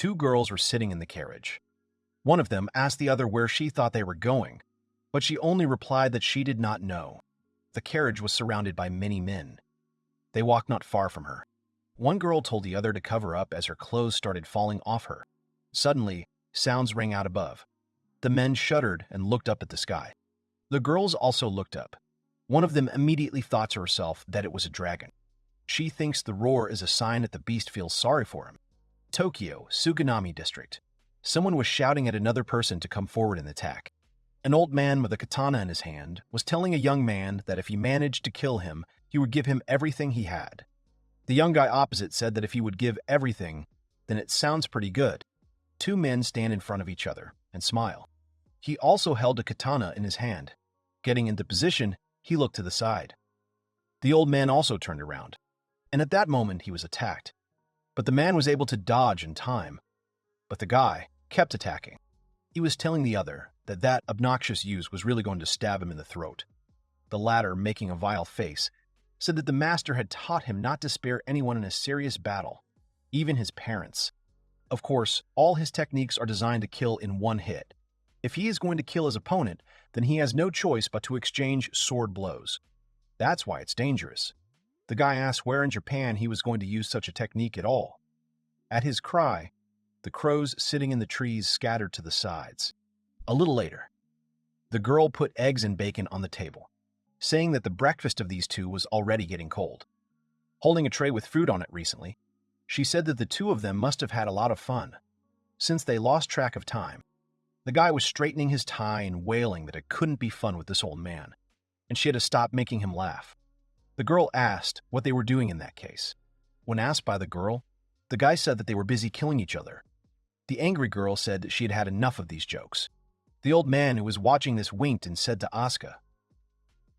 Two girls were sitting in the carriage. One of them asked the other where she thought they were going, but she only replied that she did not know. The carriage was surrounded by many men. They walked not far from her. One girl told the other to cover up as her clothes started falling off her. Suddenly, sounds rang out above. The men shuddered and looked up at the sky. The girls also looked up. One of them immediately thought to herself that it was a dragon. She thinks the roar is a sign that the beast feels sorry for him. Tokyo, Suganami District. Someone was shouting at another person to come forward and attack. An old man with a katana in his hand was telling a young man that if he managed to kill him, he would give him everything he had. The young guy opposite said that if he would give everything, then it sounds pretty good. Two men stand in front of each other and smile. He also held a katana in his hand. Getting into position, he looked to the side. The old man also turned around, and at that moment he was attacked. But the man was able to dodge in time. But the guy kept attacking. He was telling the other that that obnoxious youth was really going to stab him in the throat. The latter, making a vile face, said that the master had taught him not to spare anyone in a serious battle, even his parents. Of course, all his techniques are designed to kill in one hit. If he is going to kill his opponent, then he has no choice but to exchange sword blows. That's why it's dangerous. The guy asked where in Japan he was going to use such a technique at all. At his cry, the crows sitting in the trees scattered to the sides. A little later, the girl put eggs and bacon on the table, saying that the breakfast of these two was already getting cold. Holding a tray with fruit on it recently, she said that the two of them must have had a lot of fun. Since they lost track of time, the guy was straightening his tie and wailing that it couldn't be fun with this old man, and she had to stop making him laugh. The girl asked what they were doing in that case. When asked by the girl, the guy said that they were busy killing each other. The angry girl said that she had had enough of these jokes. The old man who was watching this winked and said to Asuka,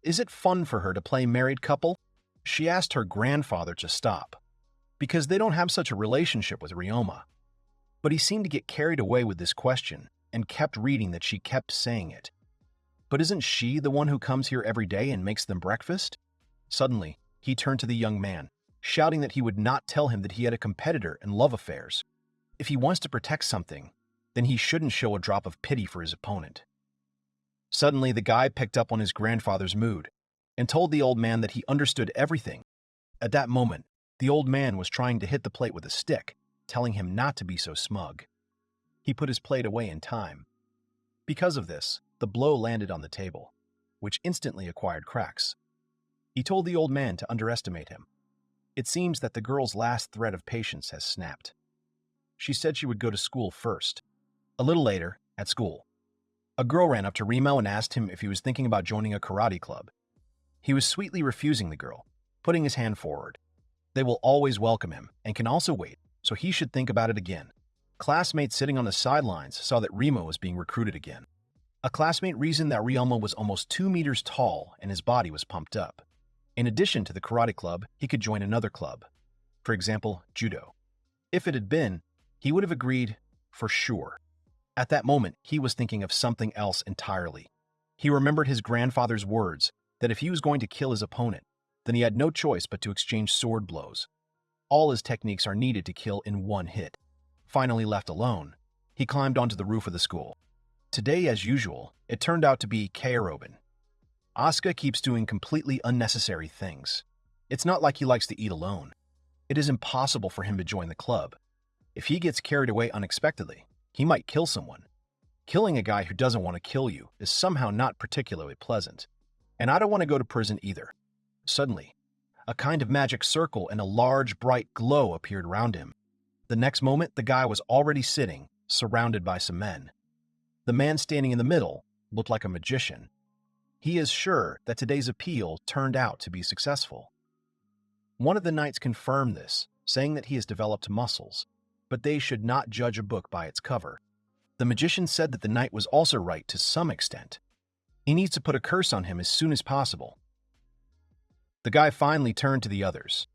"Is it fun for her to play married couple?" She asked her grandfather to stop, because they don't have such a relationship with Ryoma. But he seemed to get carried away with this question and kept reading that she kept saying it. But isn't she the one who comes here every day and makes them breakfast? Suddenly, he turned to the young man, shouting that he would not tell him that he had a competitor in love affairs. If he wants to protect something, then he shouldn't show a drop of pity for his opponent. Suddenly, the guy picked up on his grandfather's mood and told the old man that he understood everything. At that moment, the old man was trying to hit the plate with a stick, telling him not to be so smug. He put his plate away in time. Because of this, the blow landed on the table, which instantly acquired cracks. He told the old man to underestimate him. It seems that the girl's last thread of patience has snapped. She said she would go to school first. A little later, at school, a girl ran up to Remo and asked him if he was thinking about joining a karate club. He was sweetly refusing the girl, putting his hand forward. They will always welcome him and can also wait, so he should think about it again. Classmates sitting on the sidelines saw that Remo was being recruited again. A classmate reasoned that Ryoma was almost 2 meters tall and his body was pumped up. In addition to the karate club, he could join another club. For example, judo. If it had been, he would have agreed for sure. At that moment, he was thinking of something else entirely. He remembered his grandfather's words that if he was going to kill his opponent, then he had no choice but to exchange sword blows. All his techniques are needed to kill in one hit. Finally left alone, he climbed onto the roof of the school. Today, as usual, it turned out to be Heroism. Asuka keeps doing completely unnecessary things. It's not like he likes to eat alone. It is impossible for him to join the club. If he gets carried away unexpectedly, he might kill someone. Killing a guy who doesn't want to kill you is somehow not particularly pleasant. And I don't want to go to prison either. Suddenly, a kind of magic circle and a large, bright glow appeared around him. The next moment, the guy was already sitting, surrounded by some men. The man standing in the middle looked like a magician. He is sure that today's appeal turned out to be successful. One of the knights confirmed this, saying that he has developed muscles, but they should not judge a book by its cover. The magician said that the knight was also right to some extent. He needs to put a curse on him as soon as possible. The guy finally turned to the others.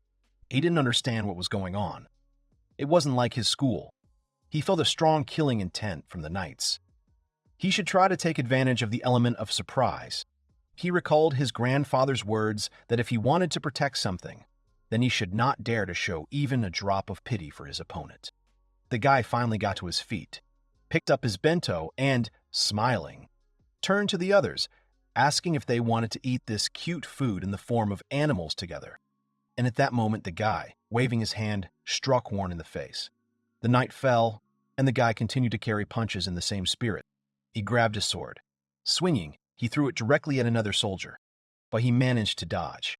He didn't understand what was going on. It wasn't like his school. He felt a strong killing intent from the knights. He should try to take advantage of the element of surprise. He recalled his grandfather's words that if he wanted to protect something, then he should not dare to show even a drop of pity for his opponent. The guy finally got to his feet, picked up his bento, and, smiling, turned to the others, asking if they wanted to eat this cute food in the form of animals together. And at that moment, the guy, waving his hand, struck Warren in the face. The knight fell, and the guy continued to carry punches in the same spirit. He grabbed his sword. Swinging, he threw it directly at another soldier, but he managed to dodge.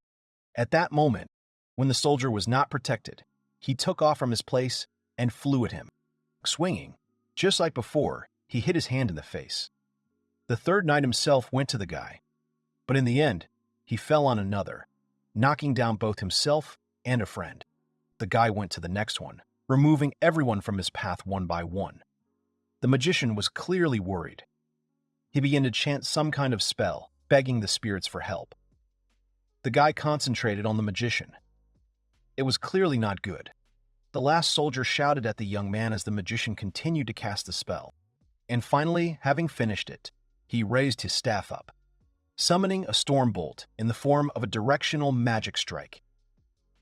At that moment, when the soldier was not protected, he took off from his place and flew at him. Swinging, just like before, he hit his hand in the face. The third knight himself went to the guy, but in the end, he fell on another, knocking down both himself and a friend. The guy went to the next one, removing everyone from his path one by one. The magician was clearly worried. He began to chant some kind of spell, begging the spirits for help. The guy concentrated on the magician. It was clearly not good. The last soldier shouted at the young man as the magician continued to cast the spell. And finally, having finished it, he raised his staff up, summoning a storm bolt in the form of a directional magic strike.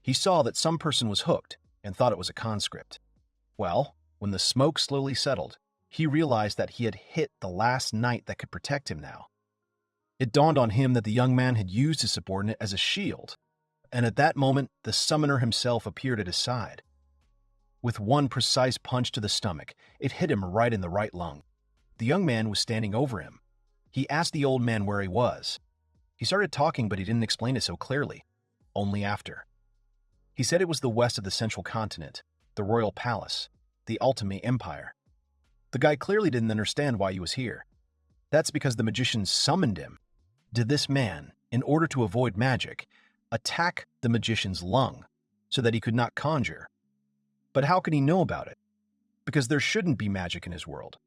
He saw that some person was hooked and thought it was a conscript. Well, when the smoke slowly settled, he realized that he had hit the last knight that could protect him now. It dawned on him that the young man had used his subordinate as a shield, and at that moment, the summoner himself appeared at his side. With one precise punch to the stomach, it hit him right in the right lung. The young man was standing over him. He asked the old man where he was. He started talking, but he didn't explain it so clearly. Only after. He said it was the west of the central continent, the royal palace, the ultimate empire. The guy clearly didn't understand why he was here. That's because the magician summoned him. Did this man, in order to avoid magic, attack the magician's lung so that he could not conjure? But how could he know about it? Because there shouldn't be magic in his world.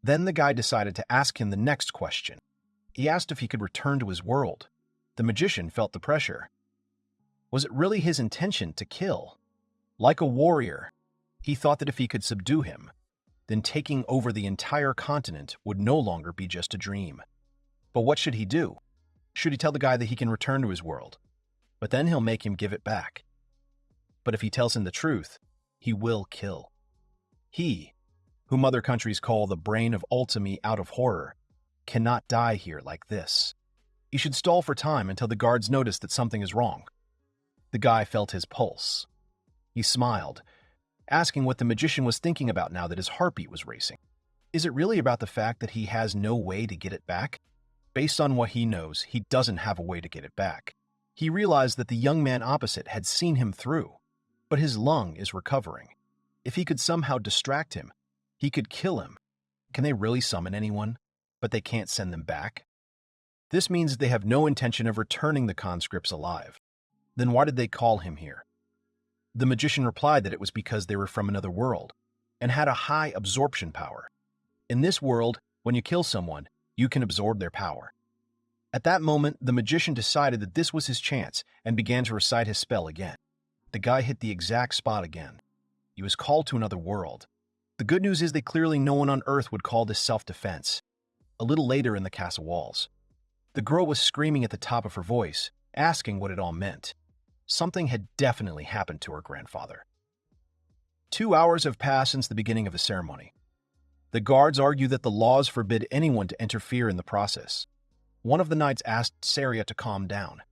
Then the guy decided to ask him the next question. He asked if he could return to his world. The magician felt the pressure. Was it really his intention to kill? Like a warrior, he thought that if he could subdue him, then taking over the entire continent would no longer be just a dream. But what should he do? Should he tell the guy that he can return to his world? But then he'll make him give it back. But if he tells him the truth, he will kill. He, whom other countries call the brain of Ultimi out of horror, cannot die here like this. He should stall for time until the guards notice that something is wrong. The guy felt his pulse. He smiled, asking what the magician was thinking about now that his heartbeat was racing. Is it really about the fact that he has no way to get it back? Based on what he knows, he doesn't have a way to get it back. He realized that the young man opposite had seen him through, but his lung is recovering. If he could somehow distract him, he could kill him. Can they really summon anyone, but they can't send them back? This means they have no intention of returning the conscripts alive. Then why did they call him here? The magician replied that it was because they were from another world and had a high absorption power. In this world, when you kill someone, you can absorb their power. At that moment, the magician decided that this was his chance and began to recite his spell again. The guy hit the exact spot again. He was called to another world. The good news is that clearly no one on Earth would call this self-defense. A little later in the castle walls, the girl was screaming at the top of her voice, asking what it all meant. Something had definitely happened to her grandfather. 2 hours have passed since the beginning of the ceremony. The guards argue that the laws forbid anyone to interfere in the process. One of the knights asked Saria to calm down.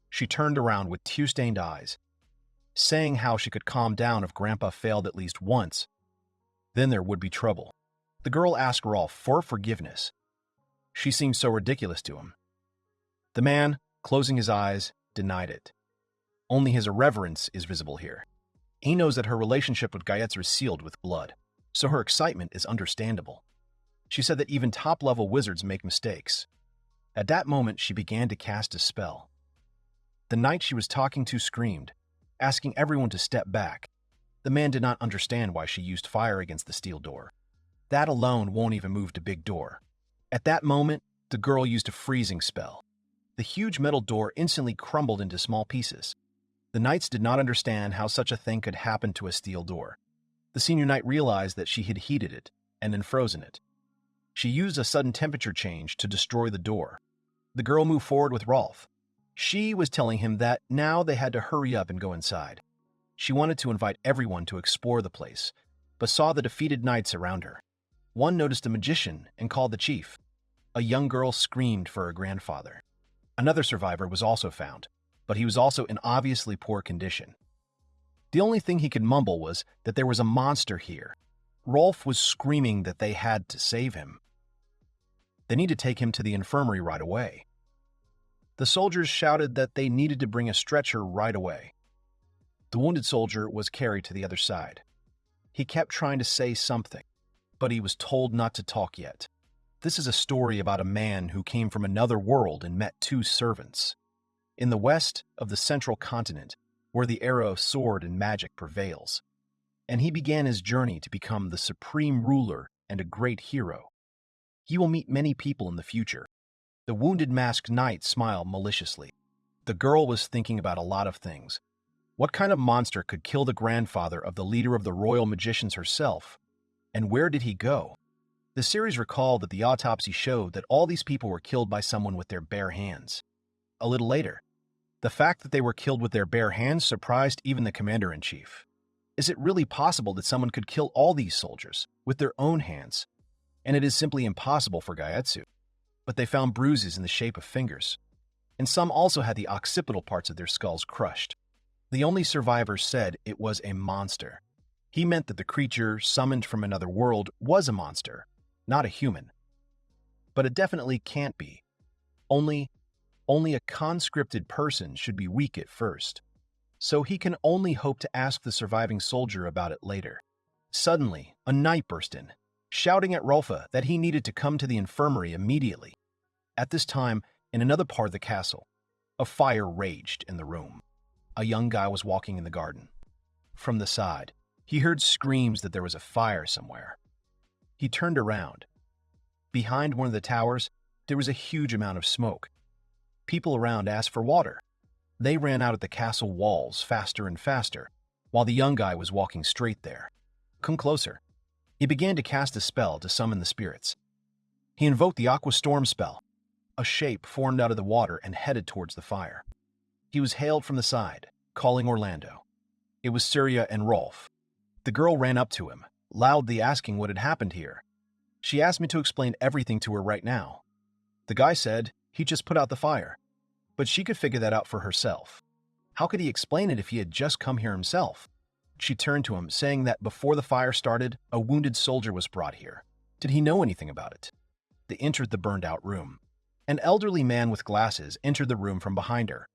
She turned around with tear-stained eyes, saying how she could calm down if Grandpa failed at least once. Then there would be trouble. The girl asked Rolf for forgiveness. She seemed so ridiculous to him. The man, closing his eyes, denied it. Only his irreverence is visible here. He knows that her relationship with Gayetsu is sealed with blood, so her excitement is understandable. She said that even top-level wizards make mistakes. At that moment, she began to cast a spell. The knight she was talking to screamed, asking everyone to step back. The man did not understand why she used fire against the steel door. That alone won't even move the big door. At that moment, the girl used a freezing spell. The huge metal door instantly crumbled into small pieces. The knights did not understand how such a thing could happen to a steel door. The senior knight realized that she had heated it and then frozen it. She used a sudden temperature change to destroy the door. The girl moved forward with Rolf. She was telling him that now they had to hurry up and go inside. She wanted to invite everyone to explore the place, but saw the defeated knights around her. One noticed a magician and called the chief. A young girl screamed for her grandfather. Another survivor was also found, but he was also in obviously poor condition. The only thing he could mumble was that there was a monster here. Rolf was screaming that they had to save him. They need to take him to the infirmary right away. The soldiers shouted that they needed to bring a stretcher right away. The wounded soldier was carried to the other side. He kept trying to say something, but he was told not to talk yet. This is a story about a man who came from another world and met two servants. In the west of the central continent, where the era of sword and magic prevails, and he began his journey to become the supreme ruler and a great hero. He will meet many people in the future. The wounded masked knight smiled maliciously. The girl was thinking about a lot of things. What kind of monster could kill the grandfather of the leader of the royal magicians herself? And where did he go? The series recalled that the autopsy showed that all these people were killed by someone with their bare hands. A little later, the fact that they were killed with their bare hands surprised even the commander-in-chief. Is it really possible that someone could kill all these soldiers with their own hands? And it is simply impossible for Gaetsu. But they found bruises in the shape of fingers, and some also had the occipital parts of their skulls crushed. The only survivor said it was a monster. He meant that the creature summoned from another world was a monster, not a human. But it definitely can't be. Only a conscripted person should be weak at first. So he can only hope to ask the surviving soldier about it later. Suddenly, a knight burst in, shouting at Rolfa that he needed to come to the infirmary immediately. At this time, in another part of the castle, a fire raged in the room. A young guy was walking in the garden. From the side, he heard screams that there was a fire somewhere. He turned around. Behind one of the towers, there was a huge amount of smoke. People around asked for water. They ran out at the castle walls faster and faster, while the young guy was walking straight there. Come closer. He began to cast a spell to summon the spirits. He invoked the Aqua Storm spell. A shape formed out of the water and headed towards the fire. He was hailed from the side, calling Orlando. It was Surya and Rolf. The girl ran up to him, loudly asking what had happened here. She asked me to explain everything to her right now. The guy said he just put out the fire, but she could figure that out for herself. How could he explain it if he had just come here himself? She turned to him, saying that before the fire started, a wounded soldier was brought here. Did he know anything about it? They entered the burned-out room. An elderly man with glasses entered the room from behind her.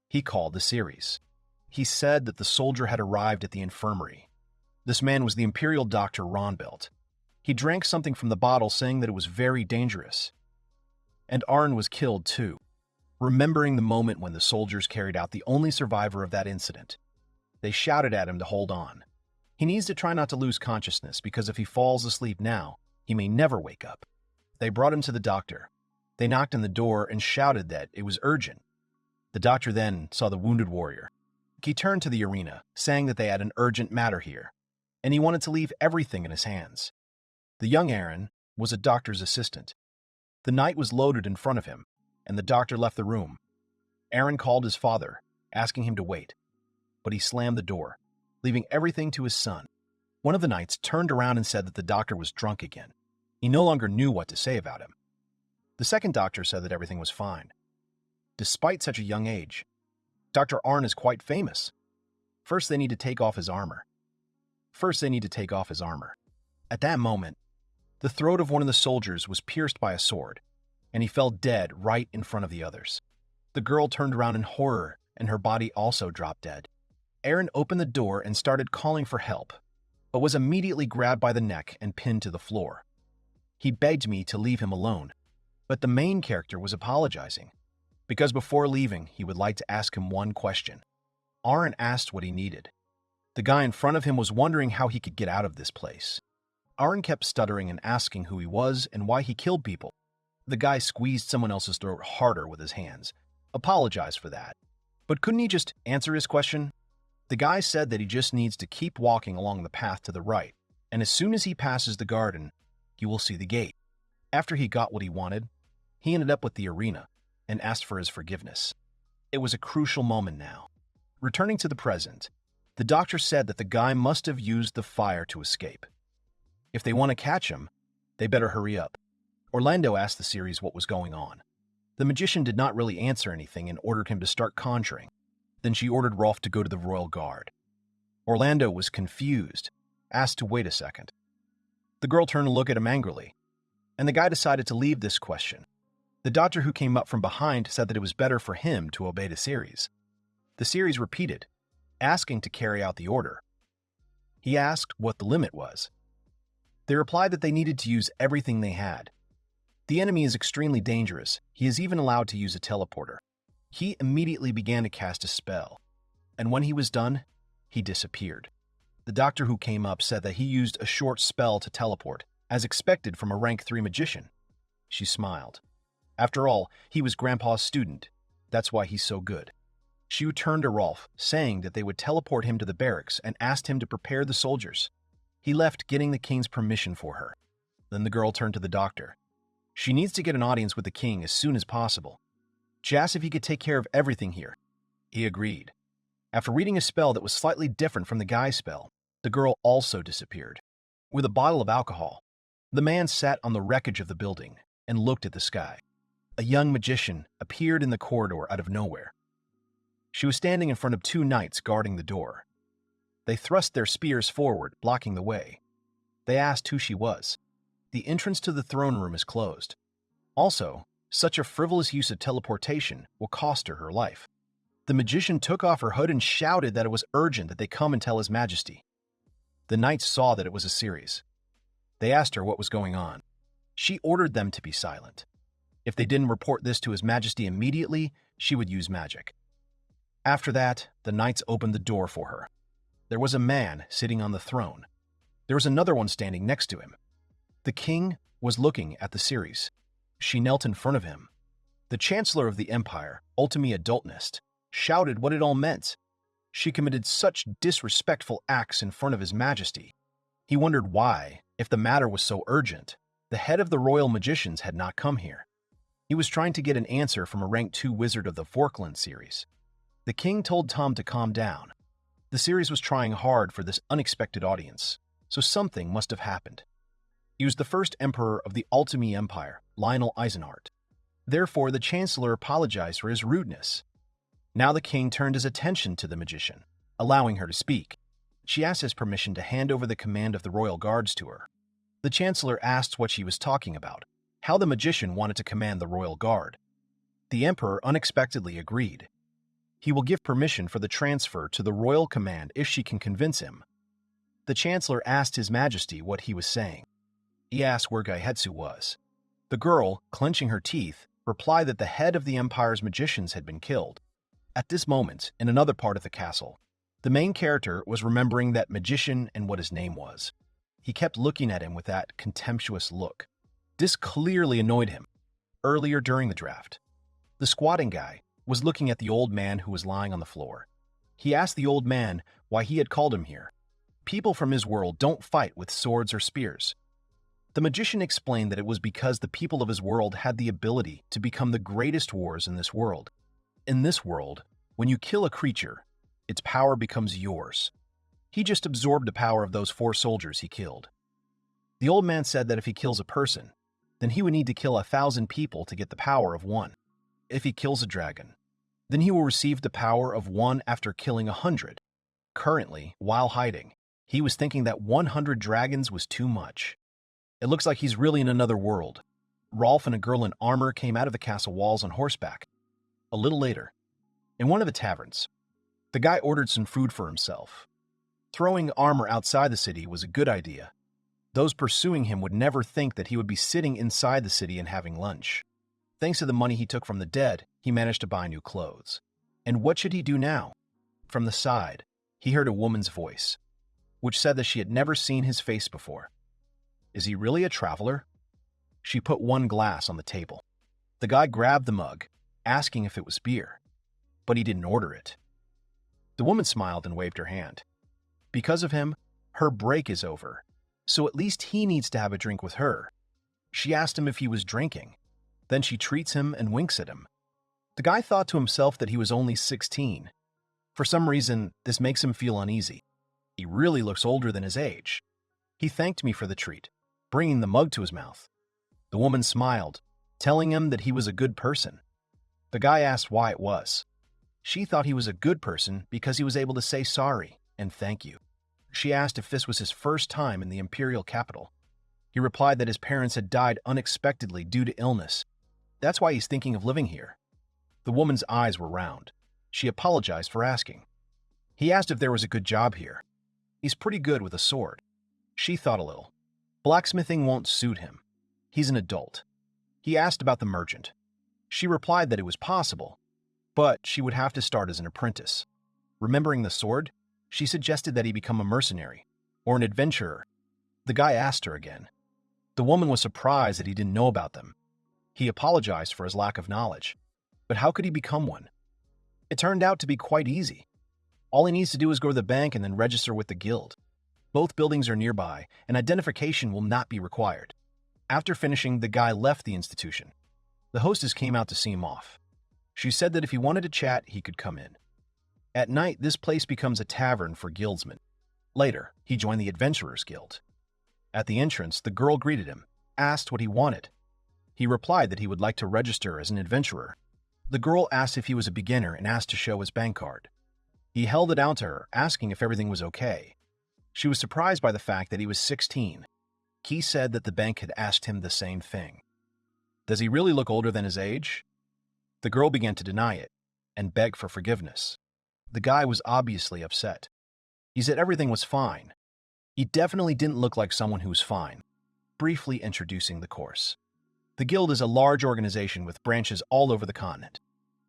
He called the series. He said that the soldier had arrived at the infirmary. This man was the Imperial Doctor Ronbelt. He drank something from the bottle, saying that it was very dangerous. And Arn was killed too, remembering the moment when the soldiers carried out the only survivor of that incident. They shouted at him to hold on. He needs to try not to lose consciousness, because if he falls asleep now, he may never wake up. They brought him to the doctor. They knocked on the door and shouted that it was urgent. The doctor then saw the wounded warrior. He turned to the arena, saying that they had an urgent matter here, and he wanted to leave everything in his hands. The young Aaron was a doctor's assistant. The knight was loaded in front of him, and the doctor left the room. Aaron called his father, asking him to wait, but he slammed the door, leaving everything to his son. One of the knights turned around and said that the doctor was drunk again. He no longer knew what to say about him. The second doctor said that everything was fine. Despite such a young age, Dr. Arn is quite famous. First, they need to take off his armor. At that moment, the throat of one of the soldiers was pierced by a sword, and he fell dead right in front of the others. The girl turned around in horror, and her body also dropped dead. Aaron opened the door and started calling for help, but was immediately grabbed by the neck and pinned to the floor. He begged me to leave him alone, but the main character was apologizing, because before leaving, he would like to ask him one question. Aaron asked what he needed. The guy in front of him was wondering how he could get out of this place. Aaron kept stuttering and asking who he was and why he killed people. The guy squeezed someone else's throat harder with his hands, apologized for that. But couldn't he just answer his question? The guy said that he just needs to keep walking along the path to the right, and as soon as he passes the garden, you will see the gate. After he got what he wanted, he ended up with the arena and asked for his forgiveness. It was a crucial moment now. Returning to the present, the doctor said that the guy must have used the fire to escape. If they want to catch him, they better hurry up. Orlando asked the series what was going on. The magician did not really answer anything and ordered him to start conjuring. Then she ordered Rolf to go to the royal guard. Orlando was confused, asked to wait a second. The girl turned to look at him angrily, and the guy decided to leave this question. The doctor who came up from behind said that it was better for him to obey the series. The series repeated, asking to carry out the order. He asked what the limit was. They replied that they needed to use everything they had. The enemy is extremely dangerous. He is even allowed to use a teleporter. He immediately began to cast a spell, and when he was done, he disappeared. The doctor who came up said that he used a short spell to teleport, as expected from a rank 3 magician. She smiled. After all, he was Grandpa's student. That's why he's so good. She turned to Rolf, saying that they would teleport him to the barracks and asked him to prepare the soldiers. He left, getting the king's permission for her. Then the girl turned to the doctor. She needs to get an audience with the king as soon as possible. She asked if he could take care of everything here. He agreed. After reading a spell that was slightly different from the guy's spell, the girl also disappeared. With a bottle of alcohol, the man sat on the wreckage of the building and looked at the sky. A young magician appeared in the corridor out of nowhere. She was standing in front of 2 knights guarding the door. They thrust their spears forward, blocking the way. They asked who she was. The entrance to the throne room is closed. Also, such a frivolous use of teleportation will cost her her life. The magician took off her hood and shouted that it was urgent that they come and tell His Majesty. The knights saw that it was a series. They asked her what was going on. She ordered them to be silent. If they didn't report this to His Majesty immediately, she would use magic. After that, the knights opened the door for her. There was a man sitting on the throne. There was another one standing next to him. The king was looking at the series. She knelt in front of him. The chancellor of the empire, Ultimi Adultnist, shouted what it all meant. She committed such disrespectful acts in front of His Majesty. He wondered why, if the matter was so urgent, the head of the royal magicians had not come here. He was trying to get an answer from a rank 2 wizard of the Forkland series. The king told Tom to calm down. The series was trying hard for this unexpected audience, so something must have happened. He was the first emperor of the Ultimi Empire, Lionel Eisenhart. Therefore, the chancellor apologized for his rudeness. Now the king turned his attention to the magician, allowing her to speak. She asked his permission to hand over the command of the royal guards to her. The chancellor asked what she was talking about, how the magician wanted to command the royal guard. The emperor unexpectedly agreed. He will give permission for the transfer to the royal command if she can convince him. The chancellor asked His Majesty what he was saying. He asked where Gaihetsu was. The girl, clenching her teeth, replied that the head of the empire's magicians had been killed. At this moment, in another part of the castle, the main character was remembering that magician and what his name was. He kept looking at him with that contemptuous look. This clearly annoyed him. Earlier during the draft, the squatting guy was looking at the old man who was lying on the floor. He asked the old man why he had called him here. People from his world don't fight with swords or spears. The magician explained that it was because the people of his world had the ability to become the greatest warriors in this world. In this world, when you kill a creature, its power becomes yours. He just absorbed the power of those 4 soldiers he killed. The old man said that if he kills a person, then he would need to kill 1,000 people to get the power of 1. If he kills a dragon, then he will receive the power of 1 after killing 100. Currently, while hiding, he was thinking that 100 dragons was too much. It looks like he's really in another world. Rolf and a girl in armor came out of the castle walls on horseback. A little later, in one of the taverns, the guy ordered some food for himself. Throwing armor outside the city was a good idea. Those pursuing him would never think that he would be sitting inside the city and having lunch. Thanks to the money he took from the dead, he managed to buy new clothes. And what should he do now? From the side, he heard a woman's voice, which said that she had never seen his face before. Is he really a traveler? She put 1 glass on the table. The guy grabbed the mug, asking if it was beer, but he didn't order it. The woman smiled and waved her hand. Because of him, her break is over, so at least he needs to have a drink with her. She asked him if he was drinking. Then she treats him and winks at him. The guy thought to himself that he was only 16. For some reason, this makes him feel uneasy. He really looks older than his age. He thanked me for the treat, bringing the mug to his mouth. The woman smiled, telling him that he was a good person. The guy asked why it was. She thought he was a good person because he was able to say sorry and thank you. She asked if this was his first time in the imperial capital. He replied that his parents had died unexpectedly due to illness. That's why he's thinking of living here. The woman's eyes were round. She apologized for asking. He asked if there was a good job here. He's pretty good with a sword. She thought a little. Blacksmithing won't suit him. He's an adult. He asked about the merchant. She replied that it was possible, but she would have to start as an apprentice. Remembering the sword, she suggested that he become a mercenary or an adventurer. The guy asked her again. The woman was surprised that he didn't know about them. He apologized for his lack of knowledge, but how could he become one? It turned out to be quite easy. All he needs to do is go to the bank and then register with the guild. Both buildings are nearby, and identification will not be required. After finishing, the guy left the institution. The hostess came out to see him off. She said that if he wanted to chat, he could come in. At night, this place becomes a tavern for guildsmen. Later, he joined the Adventurers Guild. At the entrance, the girl greeted him, asked what he wanted. He replied that he would like to register as an adventurer. The girl asked if he was a beginner and asked to show his bank card. He held it out to her, asking if everything was okay. She was surprised by the fact that he was 16. He said that the bank had asked him the same thing. Does he really look older than his age? The girl began to deny it and beg for forgiveness. The guy was obviously upset. He said everything was fine. He definitely didn't look like someone who was fine. Briefly introducing the course. The guild is a large organization with branches all over the continent.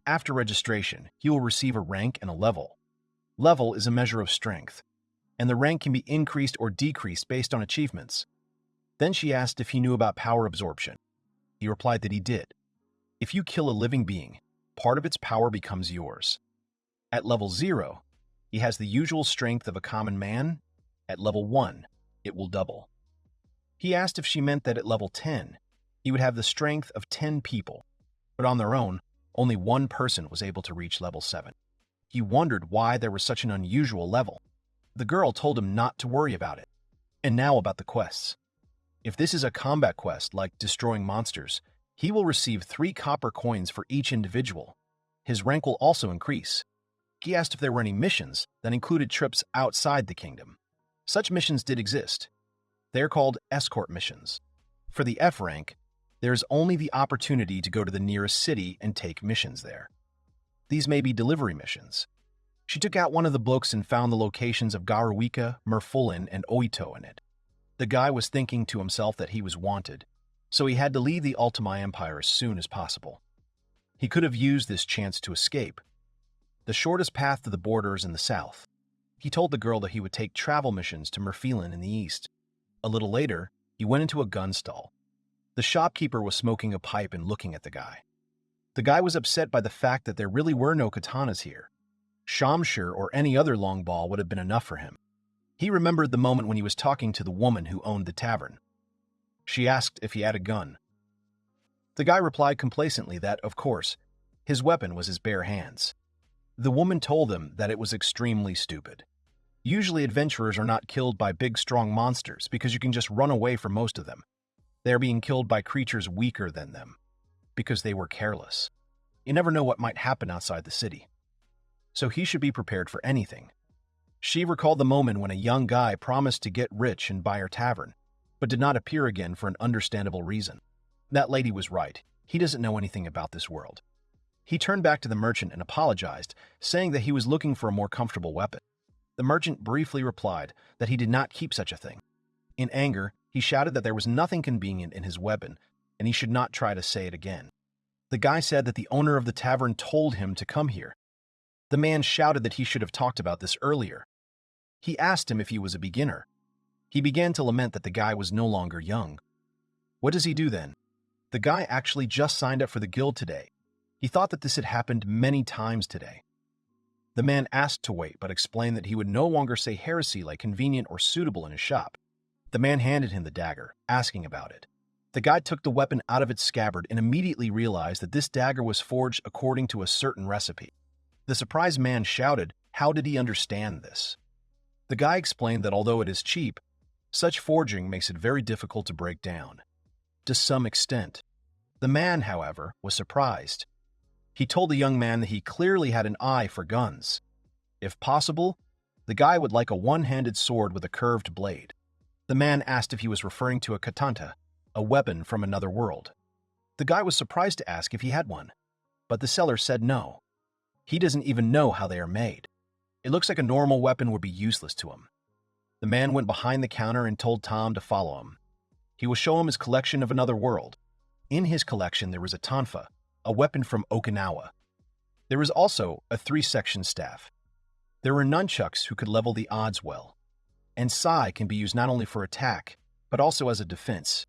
After registration, he will receive a rank and a level. Level is a measure of strength, and the rank can be increased or decreased based on achievements. Then she asked if he knew about power absorption. He replied that he did. If you kill a living being, part of its power becomes yours. At level 0, he has the usual strength of a common man. At level 1, it will double. He asked if she meant that at level 10, he would have the strength of 10 people, but on their own, only one person was able to reach level 7. He wondered why there was such an unusual level. The girl told him not to worry about it. And now about the quests. If this is a combat quest like destroying monsters, he will receive 3 copper coins for each individual. His rank will also increase. He asked if there were any missions that included trips outside the kingdom. Such missions did exist. They are called escort missions. For the F rank, there is only the opportunity to go to the nearest city and take missions there. These may be delivery missions. She took out one of the books and found the locations of Garuika, Merfulin, and Oito in it. The guy was thinking to himself that he was wanted, so he had to leave the Ultima Empire as soon as possible. He could have used this chance to escape. The shortest path to the border is in the south. He told the girl that he would take travel missions to Merfulin in the east. A little later, he went into a gun stall. The shopkeeper was smoking a pipe and looking at the guy. The guy was upset by the fact that there really were no katanas here. Shamshir or any other long ball would have been enough for him. He remembered the moment when he was talking to the woman who owned the tavern. She asked if he had a gun. The guy replied complacently that, of course, his weapon was his bare hands. The woman told him that it was extremely stupid. Usually adventurers are not killed by big strong monsters because you can just run away from most of them. They are being killed by creatures weaker than them because they were careless. You never know what might happen outside the city. So he should be prepared for anything. She recalled the moment when a young guy promised to get rich and buy her tavern, but did not appear again for an understandable reason. That lady was right. He doesn't know anything about this world. He turned back to the merchant and apologized, saying that he was looking for a more comfortable weapon. The merchant briefly replied that he did not keep such a thing. In anger, he shouted that there was nothing convenient in his weapon, and he should not try to say it again. The guy said that the owner of the tavern told him to come here. The man shouted that he should have talked about this earlier. He asked him if he was a beginner. He began to lament that the guy was no longer young. What does he do then? The guy actually just signed up for the guild today. He thought that this had happened many times today. The man asked to wait, but explained that he would no longer say heresy like convenient or suitable in his shop. The man handed him the dagger, asking about it. The guy took the weapon out of its scabbard and immediately realized that this dagger was forged according to a certain recipe. The surprised man shouted, how did he understand this? The guy explained that although it is cheap, Such forging makes it very difficult to break down. To some extent. The man, however, was surprised. He told the young man that he clearly had an eye for guns. If possible, the guy would like a one-handed sword with a curved blade. The man asked if he was referring to a katana, a weapon from another world. The guy was surprised to ask if he had one, but the seller said no. He doesn't even know how they are made. It looks like a normal weapon would be useless to him. The man went behind the counter and told Tom to follow him. He will show him his collection of another world. In his collection there was a tonfa, a weapon from Okinawa. There was also a 3-section staff. There were nunchucks who could level the odds well. And sai can be used not only for attack, but also as a defense.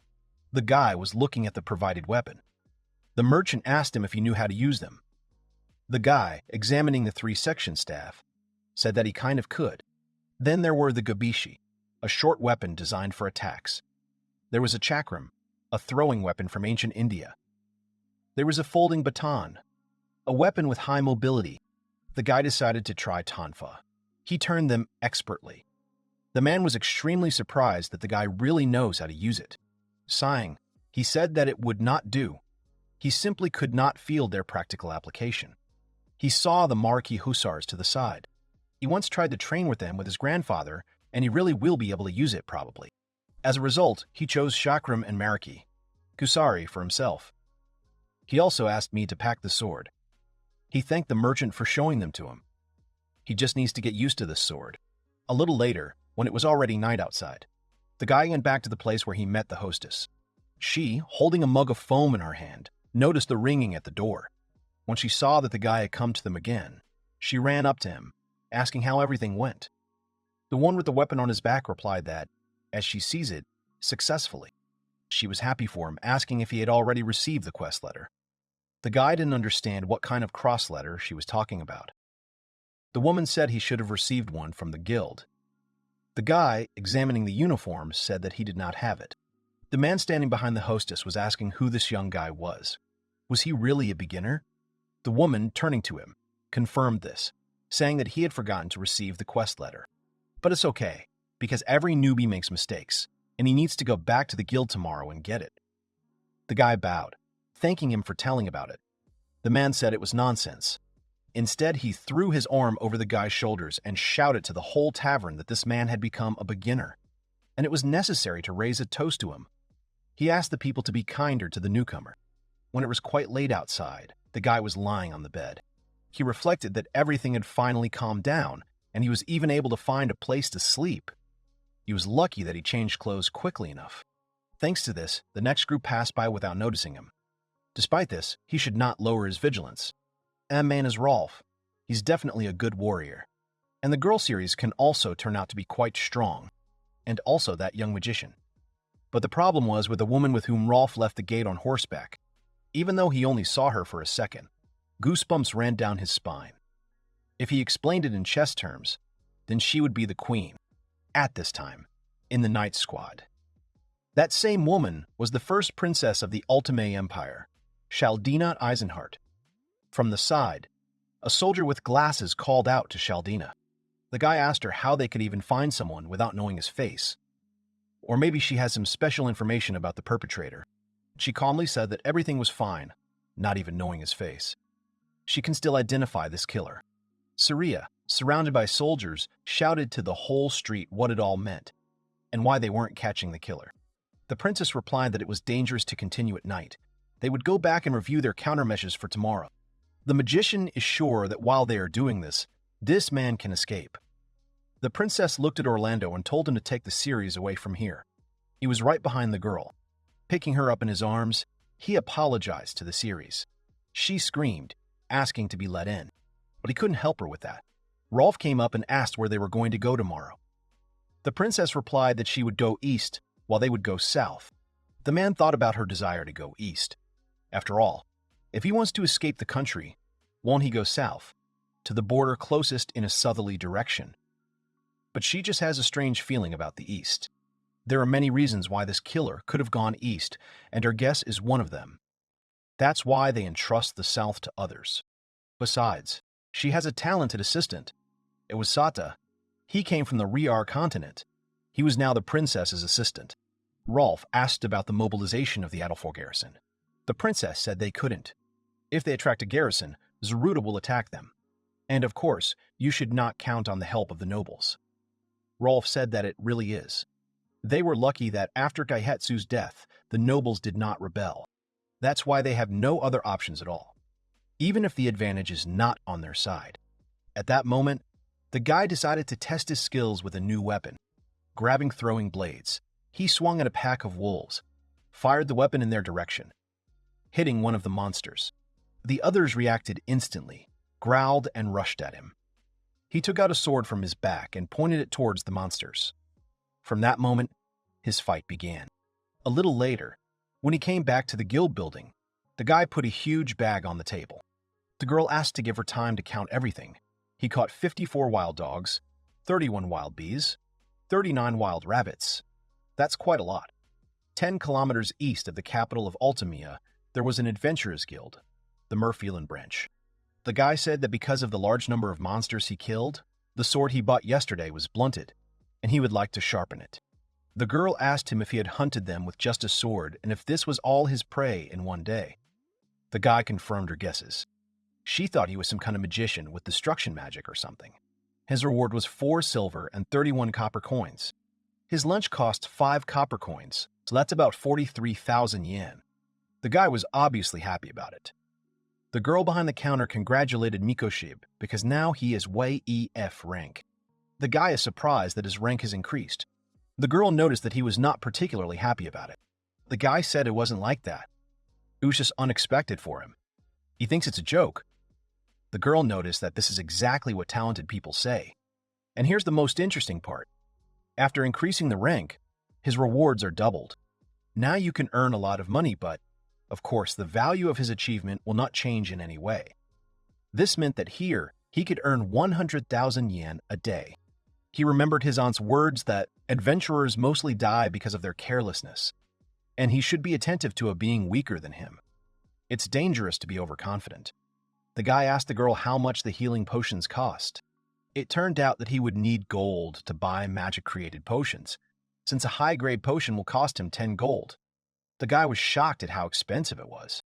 The guy was looking at the provided weapon. The merchant asked him if he knew how to use them. The guy, examining the 3-section staff, said that he kind of could. Then there were the gabishi, a short weapon designed for attacks. There was a chakram, a throwing weapon from ancient India. There was a folding baton, a weapon with high mobility. The guy decided to try tonfa. He turned them expertly. The man was extremely surprised that the guy really knows how to use it. Sighing, he said that it would not do. He simply could not field their practical application. He saw the Marquis Hussars to the side. He once tried to train with them with his grandfather, and he really will be able to use it probably. As a result, he chose Chakram and Marquis, Kusari for himself. He also asked me to pack the sword. He thanked the merchant for showing them to him. He just needs to get used to this sword. A little later, when it was already night outside, the guy went back to the place where he met the hostess. She, holding a mug of foam in her hand, noticed the ringing at the door. When she saw that the guy had come to them again, she ran up to him, asking how everything went. The one with the weapon on his back replied that, as she sees it, successfully. She was happy for him, asking if he had already received the quest letter. The guy didn't understand what kind of cross letter she was talking about. The woman said he should have received one from the guild. The guy, examining the uniform, said that he did not have it. The man standing behind the hostess was asking who this young guy was. Was he really a beginner? The woman, turning to him, confirmed this, saying that he had forgotten to receive the quest letter. But it's okay, because every newbie makes mistakes, and he needs to go back to the guild tomorrow and get it. The guy bowed, thanking him for telling about it. The man said it was nonsense. Instead, he threw his arm over the guy's shoulders and shouted to the whole tavern that this man had become a beginner, and it was necessary to raise a toast to him. He asked the people to be kinder to the newcomer. When it was quite late outside, the guy was lying on the bed. He reflected that everything had finally calmed down, and he was even able to find a place to sleep. He was lucky that he changed clothes quickly enough. Thanks to this, the next group passed by without noticing him. Despite this, he should not lower his vigilance. Man is Rolf. He's definitely a good warrior. And the girl series can also turn out to be quite strong, and also that young magician. But the problem was with the woman with whom Rolf left the gate on horseback. Even though he only saw her for a second, goosebumps ran down his spine. If he explained it in chess terms, then she would be the queen, at this time, in the Knight Squad. That same woman was the first princess of the Ultimate Empire, Shaldina Eisenhart. From the side, a soldier with glasses called out to Shaldina. The guy asked her how they could even find someone without knowing his face. Or maybe she has some special information about the perpetrator. She calmly said that everything was fine, not even knowing his face. She can still identify this killer. Saria, surrounded by soldiers, shouted to the whole street what it all meant, and why they weren't catching the killer. The princess replied that it was dangerous to continue at night. They would go back and review their countermeasures for tomorrow. The magician is sure that while they are doing this, this man can escape. The princess looked at Orlando and told him to take the series away from here. He was right behind the girl. Picking her up in his arms, he apologized to the series. She screamed, asking to be let in, but he couldn't help her with that. Rolf came up and asked where they were going to go tomorrow. The princess replied that she would go east, while they would go south. The man thought about her desire to go east. After all, if he wants to escape the country, won't he go south, to the border closest in a southerly direction? But she just has a strange feeling about the east. There are many reasons why this killer could have gone east, and her guess is one of them. That's why they entrust the south to others. Besides, she has a talented assistant. It was Sata. He came from the Riar continent. He was now the princess's assistant. Rolf asked about the mobilization of the Adelfor garrison. The princess said they couldn't. If they attract a garrison, Zeruda will attack them. And of course, you should not count on the help of the nobles. Rolf said that it really is. They were lucky that after Gaihetsu's death, the nobles did not rebel. That's why they have no other options at all, even if the advantage is not on their side. At that moment, the guy decided to test his skills with a new weapon. Grabbing throwing blades, he swung at a pack of wolves, fired the weapon in their direction, hitting one of the monsters. The others reacted instantly, growled, and rushed at him. He took out a sword from his back and pointed it towards the monsters. From that moment, his fight began. A little later, when he came back to the guild building, the guy put a huge bag on the table. The girl asked to give her time to count everything. He caught 54 wild dogs, 31 wild bees, 39 wild rabbits. That's quite a lot. 10 kilometers east of the capital of Altamia, there was an adventurers guild, the Murpheland branch. The guy said that because of the large number of monsters he killed, the sword he bought yesterday was blunted, and he would like to sharpen it. The girl asked him if he had hunted them with just a sword and if this was all his prey in one day. The guy confirmed her guesses. She thought he was some kind of magician with destruction magic or something. His reward was 4 silver and 31 copper coins. His lunch cost 5 copper coins, so that's about 43,000 yen. The guy was obviously happy about it. The girl behind the counter congratulated Mikoshiba because now he is way EF rank. The guy is surprised that his rank has increased. The girl noticed that he was not particularly happy about it. The guy said it wasn't like that. It was just unexpected for him. He thinks it's a joke. The girl noticed that this is exactly what talented people say. And here's the most interesting part. After increasing the rank, his rewards are doubled. Now you can earn a lot of money, but, of course, the value of his achievement will not change in any way. This meant that here, he could earn 100,000 yen a day. He remembered his aunt's words that adventurers mostly die because of their carelessness, and he should be attentive to a being weaker than him. It's dangerous to be overconfident. The guy asked the girl how much the healing potions cost. It turned out that he would need gold to buy magic-created potions, since a high-grade potion will cost him 10 gold. The guy was shocked at how expensive it was.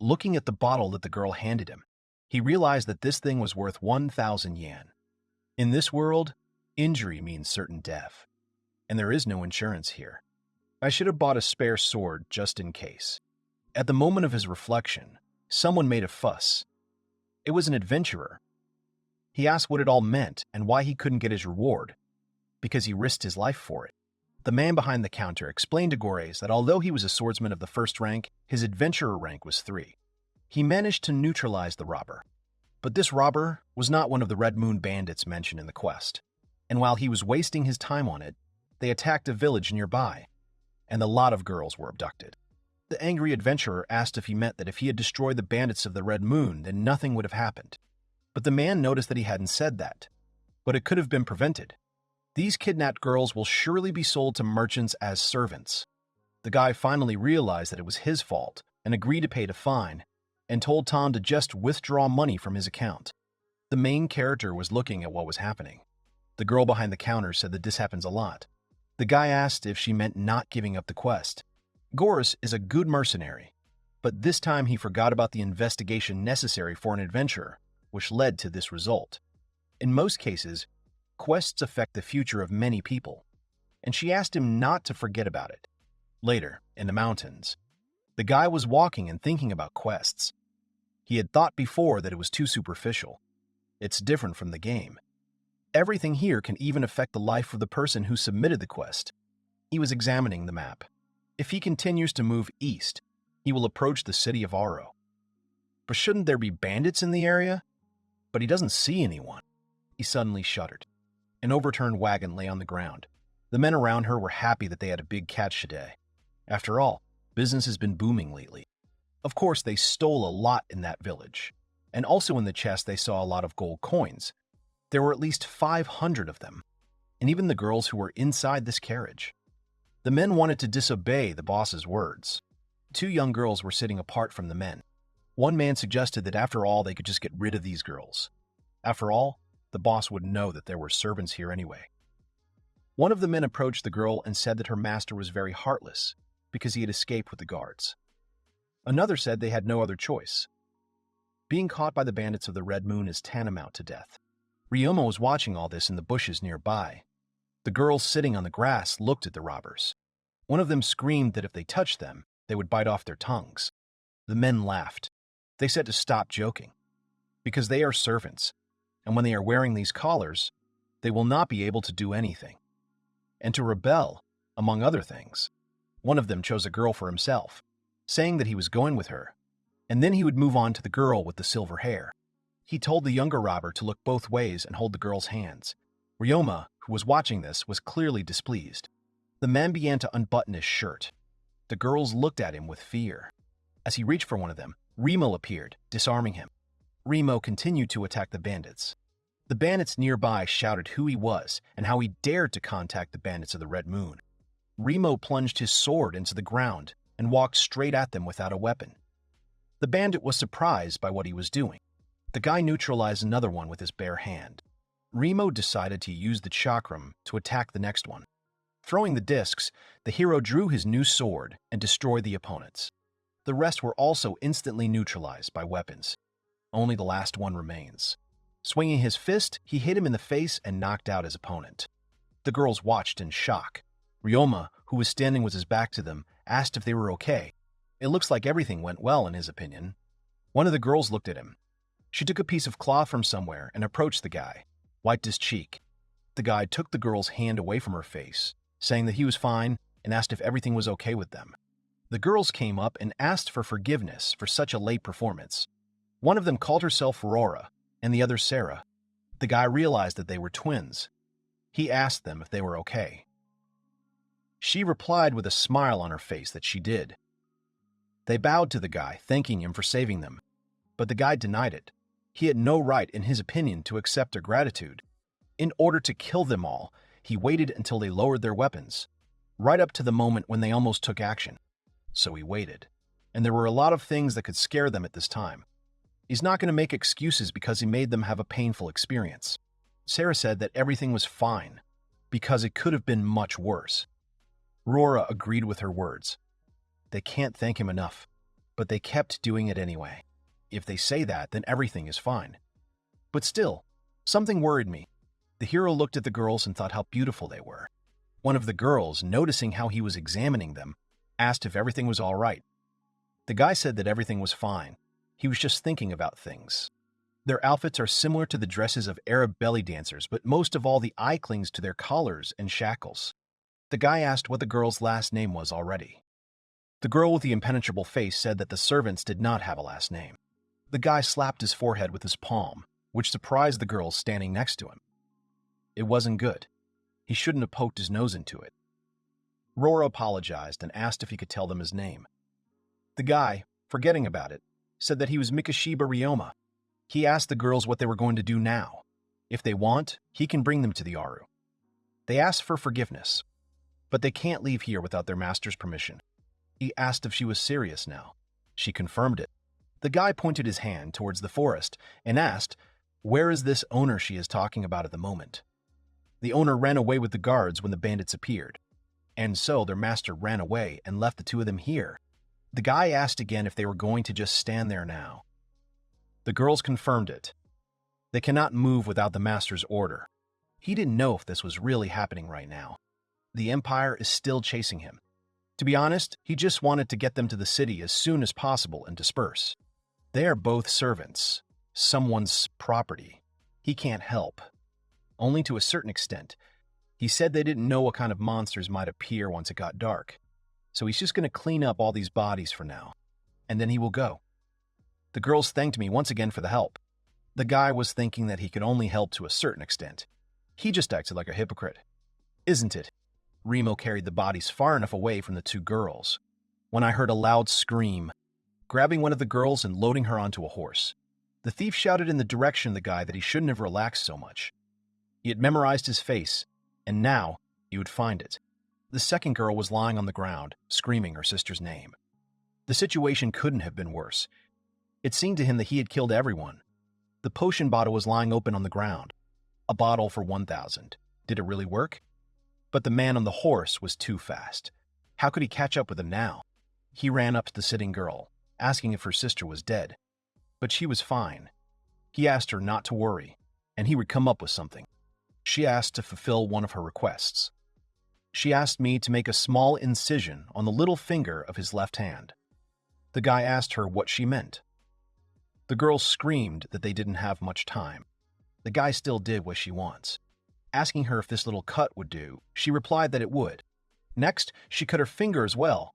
Looking at the bottle that the girl handed him, he realized that this thing was worth 1,000 yen. In this world, injury means certain death, and there is no insurance here. I should have bought a spare sword just in case. At the moment of his reflection, someone made a fuss. It was an adventurer. He asked what it all meant and why he couldn't get his reward, because he risked his life for it. The man behind the counter explained to Gores that although he was a swordsman of the 1st rank, his adventurer rank was 3. He managed to neutralize the robber. But this robber was not one of the Red Moon bandits mentioned in the quest. And while he was wasting his time on it, they attacked a village nearby, and a lot of girls were abducted. The angry adventurer asked if he meant that if he had destroyed the bandits of the Red Moon, then nothing would have happened. But the man noticed that he hadn't said that. But it could have been prevented. These kidnapped girls will surely be sold to merchants as servants. The guy finally realized that it was his fault and agreed to pay the fine, and told Tom to just withdraw money from his account. The main character was looking at what was happening. The girl behind the counter said that this happens a lot. The guy asked if she meant not giving up the quest. Gores is a good mercenary, but this time he forgot about the investigation necessary for an adventurer, which led to this result. In most cases, quests affect the future of many people, and she asked him not to forget about it. Later, in the mountains, the guy was walking and thinking about quests. He had thought before that it was too superficial. It's different from the game. Everything here can even affect the life of the person who submitted the quest. He was examining the map. If he continues to move east, he will approach the city of Aro. But shouldn't there be bandits in the area? But he doesn't see anyone. He suddenly shuddered. An overturned wagon lay on the ground. The men around her were happy that they had a big catch today. After all, business has been booming lately. Of course, they stole a lot in that village. And also in the chest, they saw a lot of gold coins. There were at least 500 of them, and even the girls who were inside this carriage. The men wanted to disobey the boss's words. 2 young girls were sitting apart from the men. One man suggested that after all, they could just get rid of these girls. After all, the boss would know that there were servants here anyway. One of the men approached the girl and said that her master was very heartless because he had escaped with the guards. Another said they had no other choice. Being caught by the bandits of the Red Moon is tantamount to death. Ryoma was watching all this in the bushes nearby. The girls sitting on the grass looked at the robbers. One of them screamed that if they touched them, they would bite off their tongues. The men laughed. They said to stop joking, because they are servants, and when they are wearing these collars, they will not be able to do anything. And to rebel, among other things. One of them chose a girl for himself, saying that he was going with her, and then he would move on to the girl with the silver hair. He told the younger robber to look both ways and hold the girl's hands. Ryoma, who was watching this, was clearly displeased. The man began to unbutton his shirt. The girls looked at him with fear. As he reached for one of them, Remo appeared, disarming him. Remo continued to attack the bandits. The bandits nearby shouted who he was and how he dared to contact the bandits of the Red Moon. Remo plunged his sword into the ground and walked straight at them without a weapon. The bandit was surprised by what he was doing. The guy neutralized another one with his bare hand. Remo decided to use the chakram to attack the next one. Throwing the discs, the hero drew his new sword and destroyed the opponents. The rest were also instantly neutralized by weapons. Only the last one remains. Swinging his fist, he hit him in the face and knocked out his opponent. The girls watched in shock. Ryoma, who was standing with his back to them, asked if they were okay. It looks like everything went well in his opinion. One of the girls looked at him. She took a piece of cloth from somewhere and approached the guy, wiped his cheek. The guy took the girl's hand away from her face, saying that he was fine and asked if everything was okay with them. The girls came up and asked for forgiveness for such a late performance. One of them called herself Aurora and the other Sarah. The guy realized that they were twins. He asked them if they were okay. She replied with a smile on her face that she did. They bowed to the guy, thanking him for saving them, but the guy denied it. He had no right, in his opinion, to accept their gratitude. In order to kill them all, he waited until they lowered their weapons, right up to the moment when they almost took action. So he waited, and there were a lot of things that could scare them at this time. He's not going to make excuses because he made them have a painful experience. Sarah said that everything was fine, because it could have been much worse. Rora agreed with her words. They can't thank him enough, but they kept doing it anyway. If they say that, then everything is fine. But still, something worried me. The hero looked at the girls and thought how beautiful they were. One of the girls, noticing how he was examining them, asked if everything was all right. The guy said that everything was fine. He was just thinking about things. Their outfits are similar to the dresses of Arab belly dancers, but most of all the eye clings to their collars and shackles. The guy asked what the girl's last name was already. The girl with the impenetrable face said that the servants did not have a last name. The guy slapped his forehead with his palm, which surprised the girls standing next to him. It wasn't good. He shouldn't have poked his nose into it. Rora apologized and asked if he could tell them his name. The guy, forgetting about it, said that he was Mikoshiba Ryoma. He asked the girls what they were going to do now. If they want, he can bring them to the Aru. They asked for forgiveness, but they can't leave here without their master's permission. He asked if she was serious now. She confirmed it. The guy pointed his hand towards the forest and asked, "Where is this owner she is talking about at the moment?" The owner ran away with the guards when the bandits appeared, and so their master ran away and left the two of them here. The guy asked again if they were going to just stand there now. The girls confirmed it. They cannot move without the master's order. He didn't know if this was really happening right now. The Empire is still chasing him. To be honest, he just wanted to get them to the city as soon as possible and disperse. They are both servants, someone's property. He can't help. Only to a certain extent. He said they didn't know what kind of monsters might appear once it got dark. So he's just going to clean up all these bodies for now. And then he will go. The girls thanked me once again for the help. The guy was thinking that he could only help to a certain extent. He just acted like a hypocrite. Isn't it? Remo carried the bodies far enough away from the two girls when I heard a loud scream, grabbing one of the girls and loading her onto a horse. The thief shouted in the direction of the guy that he shouldn't have relaxed so much. He had memorized his face, and now he would find it. The second girl was lying on the ground, screaming her sister's name. The situation couldn't have been worse. It seemed to him that he had killed everyone. The potion bottle was lying open on the ground. A bottle for 1,000. Did it really work? But the man on the horse was too fast. How could he catch up with him now? He ran up to the sitting girl, asking if her sister was dead. But she was fine. He asked her not to worry, and he would come up with something. She asked to fulfill one of her requests. She asked me to make a small incision on the little finger of his left hand. The guy asked her what she meant. The girl screamed that they didn't have much time. The guy still did what she wants. Asking her if this little cut would do, she replied that it would. Next, she cut her finger as well.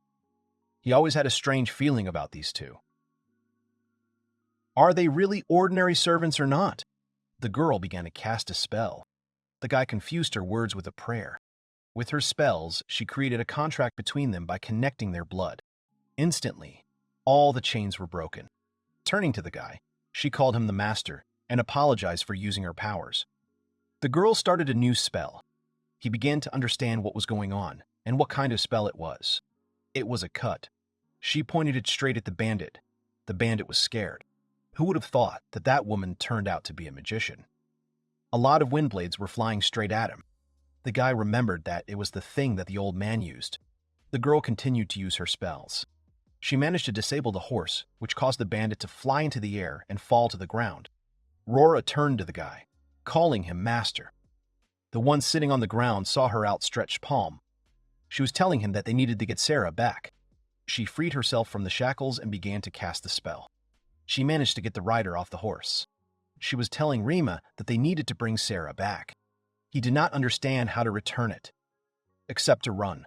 He always had a strange feeling about these two. Are they really ordinary servants or not? The girl began to cast a spell. The guy confused her words with a prayer. With her spells, she created a contract between them by connecting their blood. Instantly, all the chains were broken. Turning to the guy, she called him the master and apologized for using her powers. The girl started a new spell. He began to understand what was going on and what kind of spell it was. It was a cut. She pointed it straight at the bandit. The bandit was scared. Who would have thought that that woman turned out to be a magician? A lot of wind blades were flying straight at him. The guy remembered that it was the thing that the old man used. The girl continued to use her spells. She managed to disable the horse, which caused the bandit to fly into the air and fall to the ground. Rora turned to the guy, calling him master. The one sitting on the ground saw her outstretched palm. She was telling him that they needed to get Sarah back. She freed herself from the shackles and began to cast the spell. She managed to get the rider off the horse. She was telling Ryoma that they needed to bring Sarah back. He did not understand how to return it, except to run.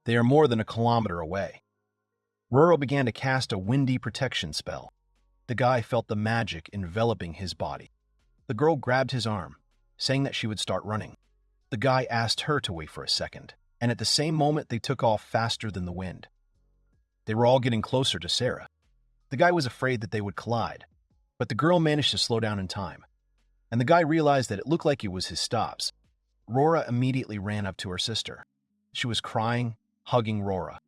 They are more than a kilometer away. Roro began to cast a windy protection spell. The guy felt the magic enveloping his body. The girl grabbed his arm, saying that she would start running. The guy asked her to wait for a second, and at the same moment they took off faster than the wind. They were all getting closer to Sarah. The guy was afraid that they would collide, but the girl managed to slow down in time, and the guy realized that it looked like it was his stops. Rora immediately ran up to her sister. She was crying, hugging Rora.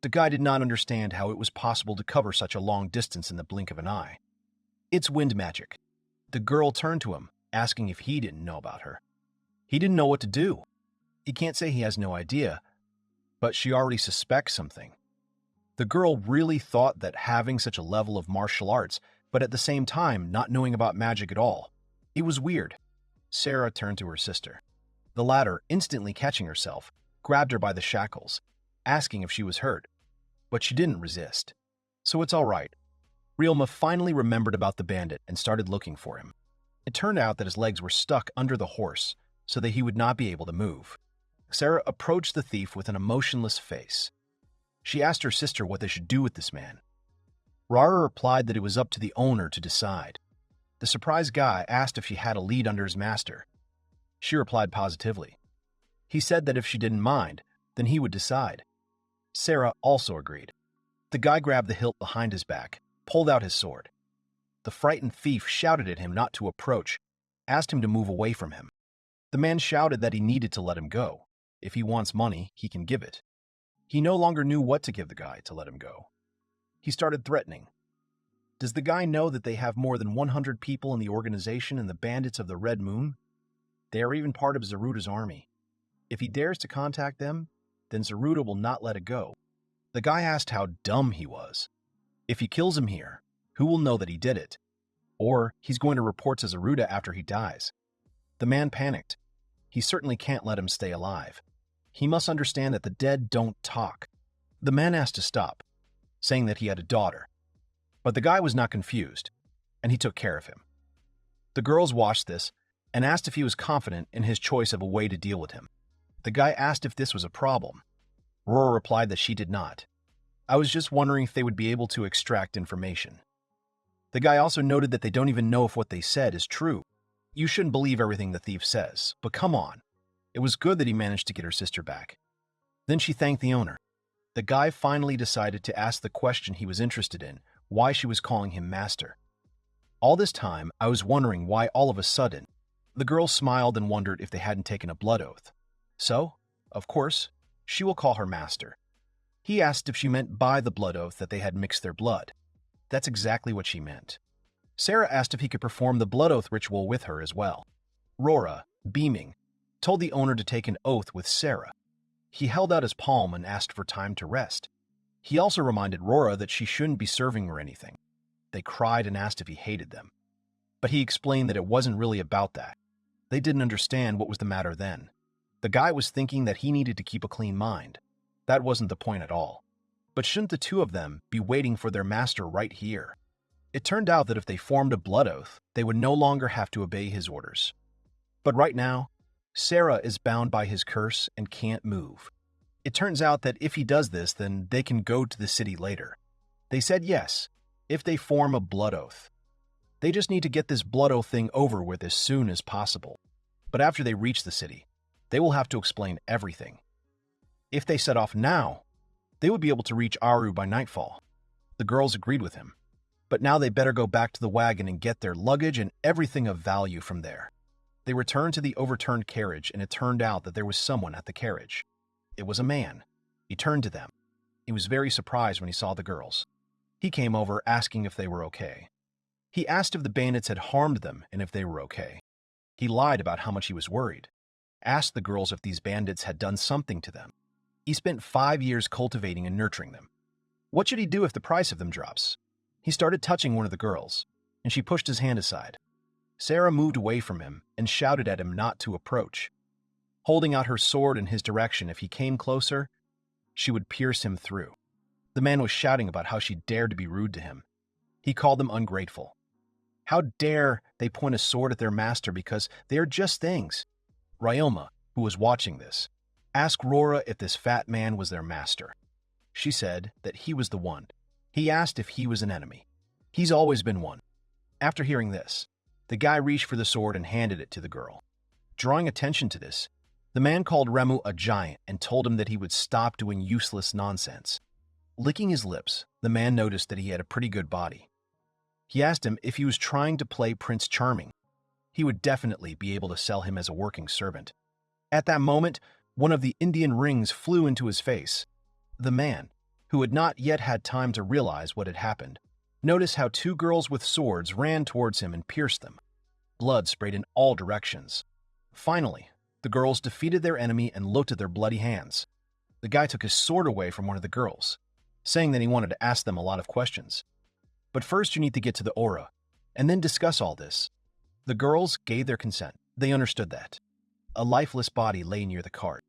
The guy did not understand how it was possible to cover such a long distance in the blink of an eye. It's wind magic. The girl turned to him, asking if he didn't know about her. He didn't know what to do. He can't say he has no idea, but she already suspects something. The girl really thought that having such a level of martial arts, but at the same time not knowing about magic at all. It was weird. Sarah turned to her sister. The latter, instantly catching herself, grabbed her by the shackles, asking if she was hurt, but she didn't resist. So it's all right. Ryoma finally remembered about the bandit and started looking for him. It turned out that his legs were stuck under the horse so that he would not be able to move. Sarah approached the thief with an emotionless face. She asked her sister what they should do with this man. Rara replied that it was up to the owner to decide. The surprised guy asked if she had a lead under his master. She replied positively. He said that if she didn't mind, then he would decide. Sarah also agreed. The guy grabbed the hilt behind his back, pulled out his sword. The frightened thief shouted at him not to approach, asked him to move away from him. The man shouted that he needed to let him go. If he wants money, he can give it. He no longer knew what to give the guy to let him go. He started threatening. Does the guy know that they have more than 100 people in the organization and the bandits of the Red Moon? They are even part of Zaruta's army. If he dares to contact them, then Zaruta will not let it go. The guy asked how dumb he was. If he kills him here, who will know that he did it? Or he's going to report to Zaruta after he dies. The man panicked. He certainly can't let him stay alive. He must understand that the dead don't talk. The man asked to stop, saying that he had a daughter. But the guy was not confused, and he took care of him. The girls watched this and asked if he was confident in his choice of a way to deal with him. The guy asked if this was a problem. Rora replied that she did not. I was just wondering if they would be able to extract information. The guy also noted that they don't even know if what they said is true. You shouldn't believe everything the thief says, but come on. It was good that he managed to get her sister back. Then she thanked the owner. The guy finally decided to ask the question he was interested in, why she was calling him master. All this time, I was wondering why all of a sudden. The girl smiled and wondered if they hadn't taken a blood oath. So, of course, she will call her master. He asked if she meant by the blood oath that they had mixed their blood. That's exactly what she meant. Sarah asked if he could perform the blood oath ritual with her as well. Rora, beaming, told the owner to take an oath with Sarah. He held out his palm and asked for time to rest. He also reminded Rora that she shouldn't be serving her anything. They cried and asked if he hated them. But he explained that it wasn't really about that. They didn't understand what was the matter then. The guy was thinking that he needed to keep a clean mind. That wasn't the point at all. But shouldn't the two of them be waiting for their master right here? It turned out that if they formed a blood oath, they would no longer have to obey his orders. But right now, Sarah is bound by his curse and can't move. It turns out that if he does this, then they can go to the city later. They said yes, if they form a blood oath. They just need to get this blood oath thing over with as soon as possible. But after they reach the city, they will have to explain everything. If they set off now, they would be able to reach Aru by nightfall. The girls agreed with him. But now they better go back to the wagon and get their luggage and everything of value from there. They returned to the overturned carriage, and it turned out that there was someone at the carriage. It was a man. He turned to them. He was very surprised when he saw the girls. He came over asking if they were okay. He asked if the bandits had harmed them and if they were okay. He lied about how much he was worried. Asked the girls if these bandits had done something to them. He spent 5 years cultivating and nurturing them. What should he do if the price of them drops? He started touching one of the girls, and she pushed his hand aside. Sarah moved away from him and shouted at him not to approach. Holding out her sword in his direction, if he came closer, she would pierce him through. The man was shouting about how she dared to be rude to him. He called them ungrateful. How dare they point a sword at their master because they are just things? Ryoma, who was watching this, asked Rora if this fat man was their master. She said that he was the one. He asked if he was an enemy. He's always been one. After hearing this, the guy reached for the sword and handed it to the girl. Drawing attention to this, the man called Remu a giant and told him that he would stop doing useless nonsense. Licking his lips, the man noticed that he had a pretty good body. He asked him if he was trying to play Prince Charming. He would definitely be able to sell him as a working servant. At that moment, one of the Indian rings flew into his face. The man, who had not yet had time to realize what had happened, noticed how two girls with swords ran towards him and pierced them. Blood sprayed in all directions. Finally, the girls defeated their enemy and looked at their bloody hands. The guy took his sword away from one of the girls, saying that he wanted to ask them a lot of questions. But first you need to get to the aura, and then discuss all this. The girls gave their consent. They understood that. A lifeless body lay near the cart.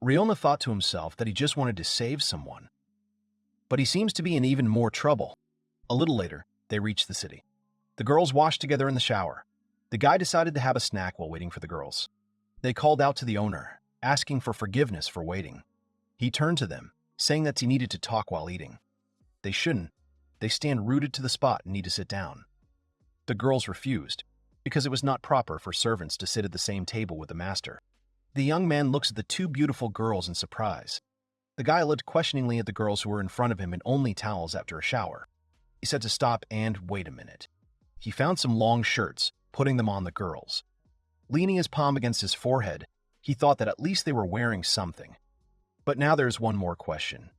Ryoma thought to himself that he just wanted to save someone. But he seems to be in even more trouble. A little later, they reached the city. The girls washed together in the shower. The guy decided to have a snack while waiting for the girls. They called out to the owner, asking for forgiveness for waiting. He turned to them, saying that he needed to talk while eating. They shouldn't. They stand rooted to the spot and need to sit down. The girls refused, because it was not proper for servants to sit at the same table with the master. The young man looks at the two beautiful girls in surprise. The guy looked questioningly at the girls who were in front of him in only towels after a shower. He said to stop and wait a minute. He found some long shirts, putting them on the girls. Leaning his palm against his forehead, he thought that at least they were wearing something. But now there's one more question.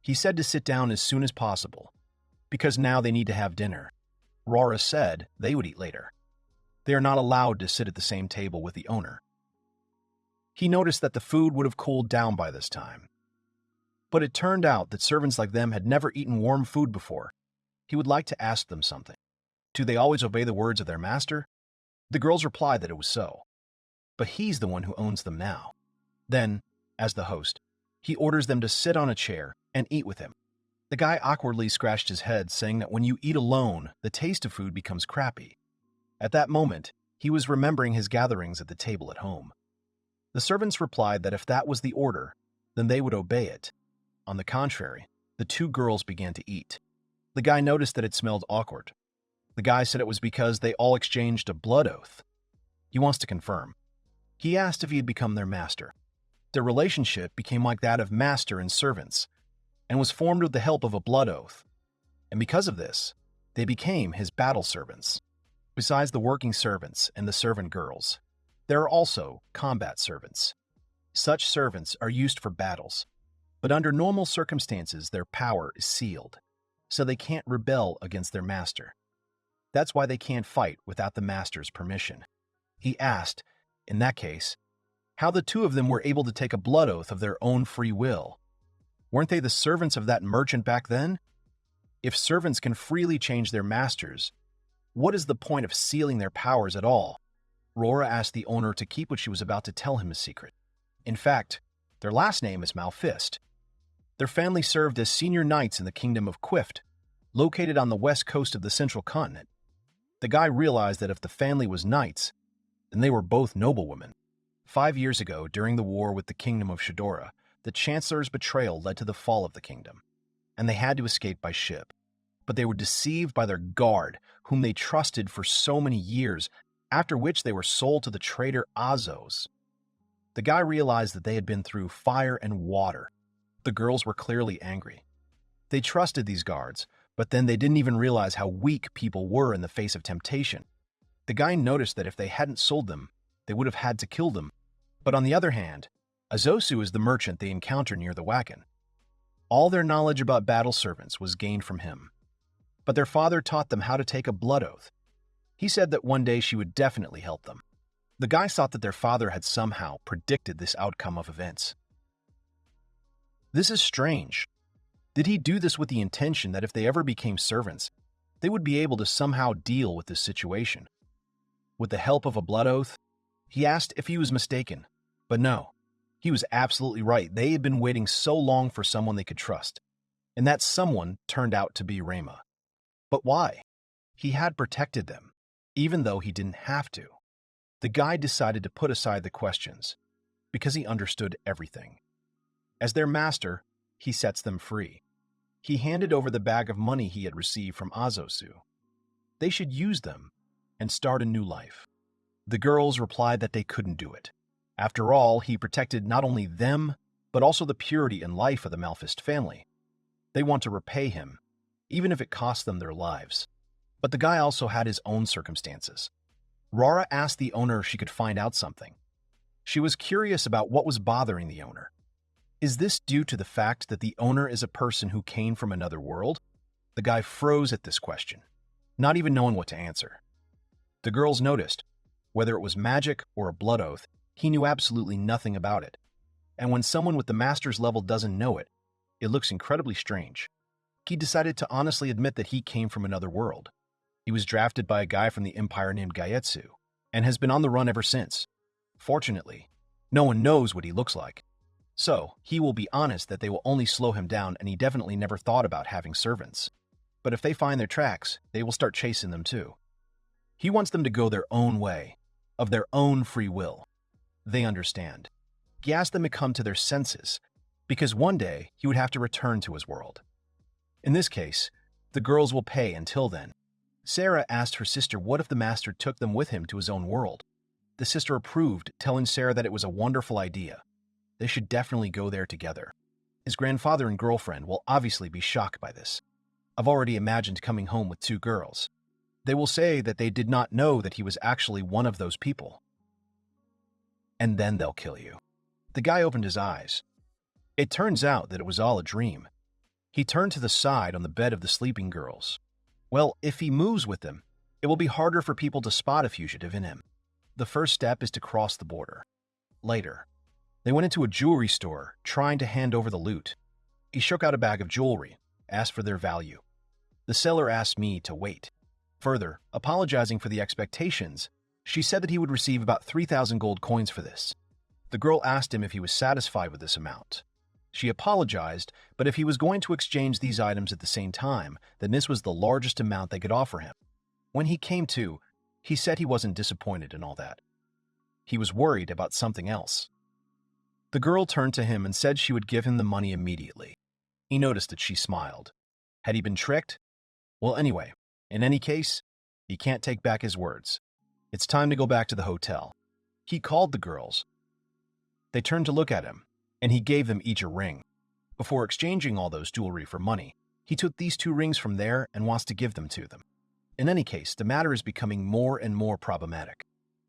He said to sit down as soon as possible, because now they need to have dinner. Rora said they would eat later. They are not allowed to sit at the same table with the owner. He noticed that the food would have cooled down by this time. But it turned out that servants like them had never eaten warm food before. He would like to ask them something. Do they always obey the words of their master? The girls replied that it was so. But he's the one who owns them now. Then, as the host, he orders them to sit on a chair and eat with him. The guy awkwardly scratched his head, saying that when you eat alone, the taste of food becomes crappy. At that moment, he was remembering his gatherings at the table at home. The servants replied that if that was the order, then they would obey it. On the contrary, the two girls began to eat. The guy noticed that it smelled awkward. The guy said it was because they all exchanged a blood oath. He wants to confirm. He asked if he had become their master. Their relationship became like that of master and servants, and was formed with the help of a blood oath. And because of this, they became his battle servants. Besides the working servants and the servant girls, there are also combat servants. Such servants are used for battles, but under normal circumstances their power is sealed, so they can't rebel against their master. That's why they can't fight without the master's permission. He asked, in that case, How the two of them were able to take a blood oath of their own free will. Weren't they the servants of that merchant back then? If servants can freely change their masters, what is the point of sealing their powers at all? Rora asked the owner to keep what she was about to tell him a secret. In fact, their last name is Malfist. Their family served as senior knights in the kingdom of Quift, located on the west coast of the central continent. The guy realized that if the family was knights, then they were both noblewomen. 5 years ago, during the war with the kingdom of Shidora, the Chancellor's betrayal led to the fall of the kingdom, and they had to escape by ship. But they were deceived by their guard, whom they trusted for so many years, after which they were sold to the traitor Azos. The guy realized that they had been through fire and water. The girls were clearly angry. They trusted these guards, but then they didn't even realize how weak people were in the face of temptation. The guy noticed that if they hadn't sold them, they would have had to kill them. But on the other hand, Azosu is the merchant they encounter near the wagon. All their knowledge about battle servants was gained from him. But their father taught them how to take a blood oath. He said that one day she would definitely help them. The guy thought that their father had somehow predicted this outcome of events. This is strange. Did he do this with the intention that if they ever became servants, they would be able to somehow deal with this situation? With the help of a blood oath? He asked if he was mistaken, but no. He was absolutely right. They had been waiting so long for someone they could trust, and that someone turned out to be Ryoma. But why? He had protected them, even though he didn't have to. The guy decided to put aside the questions, because he understood everything. As their master, he sets them free. He handed over the bag of money he had received from Azosu. They should use them and start a new life. The girls replied that they couldn't do it. After all, he protected not only them, but also the purity and life of the Malfist family. They want to repay him, even if it costs them their lives. But the guy also had his own circumstances. Rara asked the owner if she could find out something. She was curious about what was bothering the owner. Is this due to the fact that the owner is a person who came from another world? The guy froze at this question, not even knowing what to answer. The girls noticed, whether it was magic or a blood oath, he knew absolutely nothing about it. And when someone with the master's level doesn't know it, it looks incredibly strange. He decided to honestly admit that he came from another world. He was drafted by a guy from the Empire named Gaietsu, and has been on the run ever since. Fortunately, no one knows what he looks like. So, he will be honest that they will only slow him down, and he definitely never thought about having servants. But if they find their tracks, they will start chasing them too. He wants them to go their own way, of their own free will. They understand. He asked them to come to their senses, because one day he would have to return to his world. In this case, the girls will pay until then. Sarah asked her sister what if the master took them with him to his own world. The sister approved, telling Sarah that it was a wonderful idea. They should definitely go there together. His grandfather and girlfriend will obviously be shocked by this. I've already imagined coming home with 2 girls. They will say that they did not know that he was actually one of those people. And then they'll kill you. The guy opened his eyes. It turns out that it was all a dream. He turned to the side on the bed of the sleeping girls. Well, if he moves with them, it will be harder for people to spot a fugitive in him. The first step is to cross the border. Later, they went into a jewelry store, trying to hand over the loot. He shook out a bag of jewelry, asked for their value. The seller asked me to wait. Further, apologizing for the expectations, she said that he would receive about 3,000 gold coins for this. The girl asked him if he was satisfied with this amount. She apologized, but if he was going to exchange these items at the same time, then this was the largest amount they could offer him. When he came to, he said he wasn't disappointed in all that. He was worried about something else. The girl turned to him and said she would give him the money immediately. He noticed that she smiled. Had he been tricked? Well, anyway, in any case, he can't take back his words. It's time to go back to the hotel. He called the girls. They turned to look at him, and he gave them each a ring. Before exchanging all those jewelry for money, he took these 2 rings from there and wants to give them to them. In any case, the matter is becoming more and more problematic.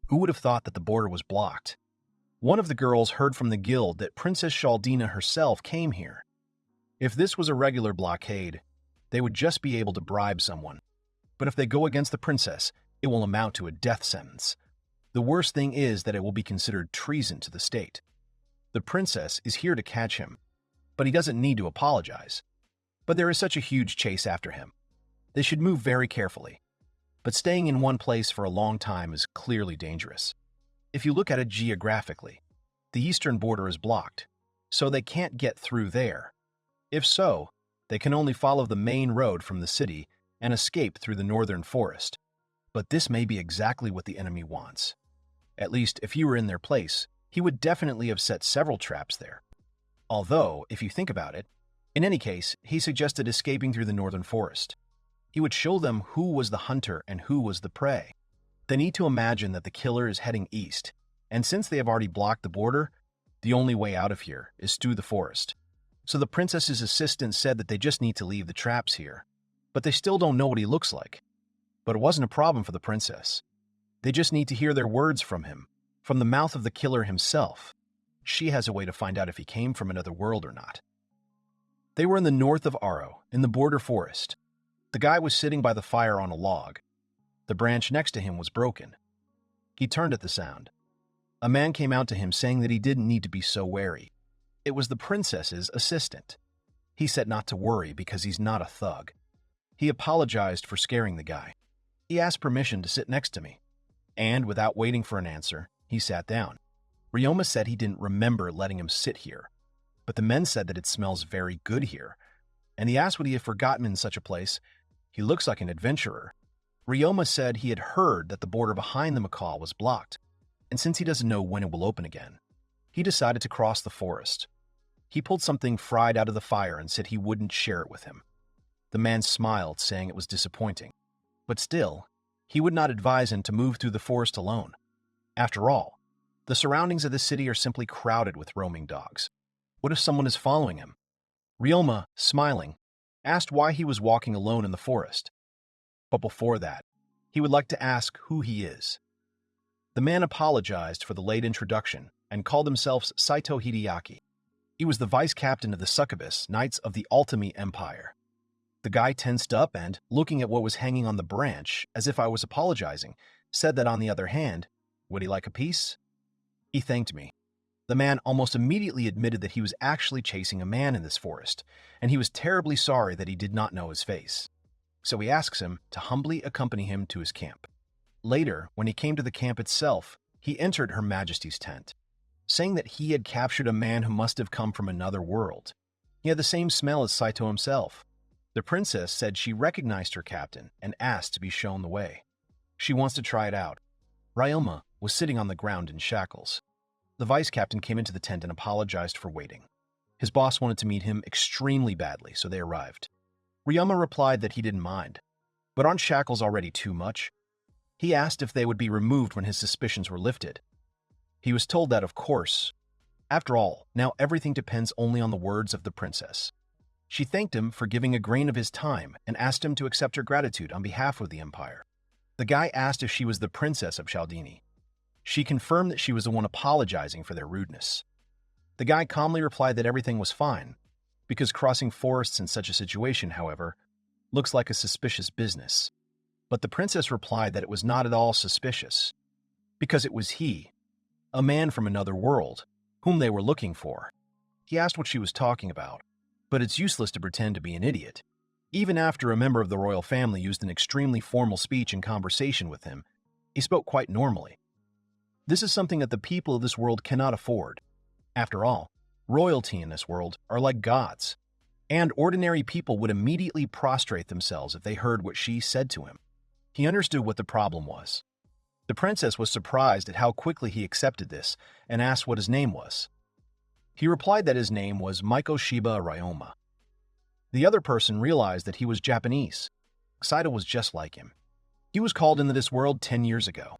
Who would have thought that the border was blocked? One of the girls heard from the guild that Princess Shaldina herself came here. If this was a regular blockade, they would just be able to bribe someone. But if they go against the princess, it will amount to a death sentence. The worst thing is that it will be considered treason to the state. The princess is here to catch him, but he doesn't need to apologize. But there is such a huge chase after him. They should move very carefully. But staying in one place for a long time is clearly dangerous. If you look at it geographically, the eastern border is blocked, so they can't get through there. If so, they can only follow the main road from the city and escape through the northern forest. But this may be exactly what the enemy wants. At least, if you were in their place, he would definitely have set several traps there. Although, if you think about it, in any case, he suggested escaping through the northern forest. He would show them who was the hunter and who was the prey. They need to imagine that the killer is heading east, and since they have already blocked the border, the only way out of here is through the forest. So the princess's assistant said that they just need to leave the traps here, but they still don't know what he looks like. But it wasn't a problem for the princess. They just need to hear their words from him, from the mouth of the killer himself. She has a way to find out if he came from another world or not. They were in the north of Aro, in the border forest. The guy was sitting by the fire on a log. The branch next to him was broken. He turned at the sound. A man came out to him saying that he didn't need to be so wary. It was the princess's assistant. He said not to worry because he's not a thug. He apologized for scaring the guy. He asked permission to sit next to me. And without waiting for an answer, he sat down. Ryoma said he didn't remember letting him sit here, but the men said that it smells very good here, and he asked what he had forgotten in such a place. He looks like an adventurer. Ryoma said he had heard that the border behind the macaw was blocked, and since he doesn't know when it will open again, he decided to cross the forest. He pulled something fried out of the fire and said he wouldn't share it with him. The man smiled, saying it was disappointing, but still, he would not advise him to move through the forest alone. After all, the surroundings of the city are simply crowded with roaming dogs. What if someone is following him? Ryoma, smiling, asked why he was walking alone in the forest. But before that, he would like to ask who he is. The man apologized for the late introduction and called himself Saito Hideaki. He was the vice captain of the Succubus Knights of the Ultimi Empire. The guy tensed up and, looking at what was hanging on the branch, as if I was apologizing, said that on the other hand, would he like a piece? He thanked me. The man almost immediately admitted that he was actually chasing a man in this forest, and he was terribly sorry that he did not know his face. So he asks him to humbly accompany him to his camp. Later, when he came to the camp itself, he entered Her Majesty's tent, saying that he had captured a man who must have come from another world. He had the same smell as Saito himself. The princess said she recognized her captain and asked to be shown the way. She wants to try it out. Ryoma was sitting on the ground in shackles. The vice captain came into the tent and apologized for waiting. His boss wanted to meet him extremely badly, so they arrived. Ryoma replied that he didn't mind. But aren't shackles already too much? He asked if they would be removed when his suspicions were lifted. He was told that, of course. After all, now everything depends only on the words of the princess. She thanked him for giving a grain of his time and asked him to accept her gratitude on behalf of the empire. The guy asked if she was the princess of Chaldini. She confirmed that she was the one apologizing for their rudeness. The guy calmly replied that everything was fine, because crossing forests in such a situation, however, looks like a suspicious business. But the princess replied that it was not at all suspicious, because it was he, a man from another world, whom they were looking for. He asked what she was talking about, but it's useless to pretend to be an idiot. Even after a member of the royal family used an extremely formal speech in conversation with him, he spoke quite normally. This is something that the people of this world cannot afford. After all, royalty in this world are like gods, and ordinary people would immediately prostrate themselves if they heard what she said to him. He understood what the problem was. The princess was surprised at how quickly he accepted this and asked what his name was. He replied that his name was Mikoshiba Ryoma. The other person realized that he was Japanese. Saito was just like him. He was called into this world 10 years ago.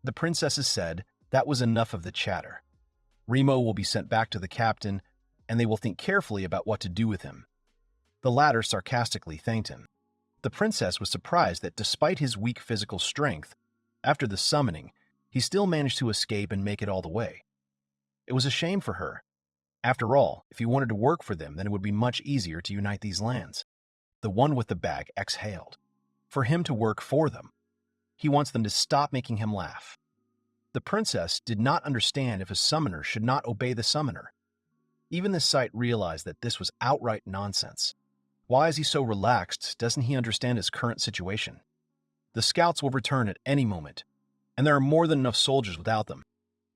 The princesses said that was enough of the chatter. Remo will be sent back to the captain, and they will think carefully about what to do with him. The latter sarcastically thanked him. The princess was surprised that despite his weak physical strength, after the summoning, he still managed to escape and make it all the way. It was a shame for her. After all, if he wanted to work for them, then it would be much easier to unite these lands. The one with the bag exhaled. For him to work for them. He wants them to stop making him laugh. The princess did not understand if a summoner should not obey the summoner. Even the sight realized that this was outright nonsense. Why is he so relaxed? Doesn't he understand his current situation? The scouts will return at any moment, and there are more than enough soldiers without them.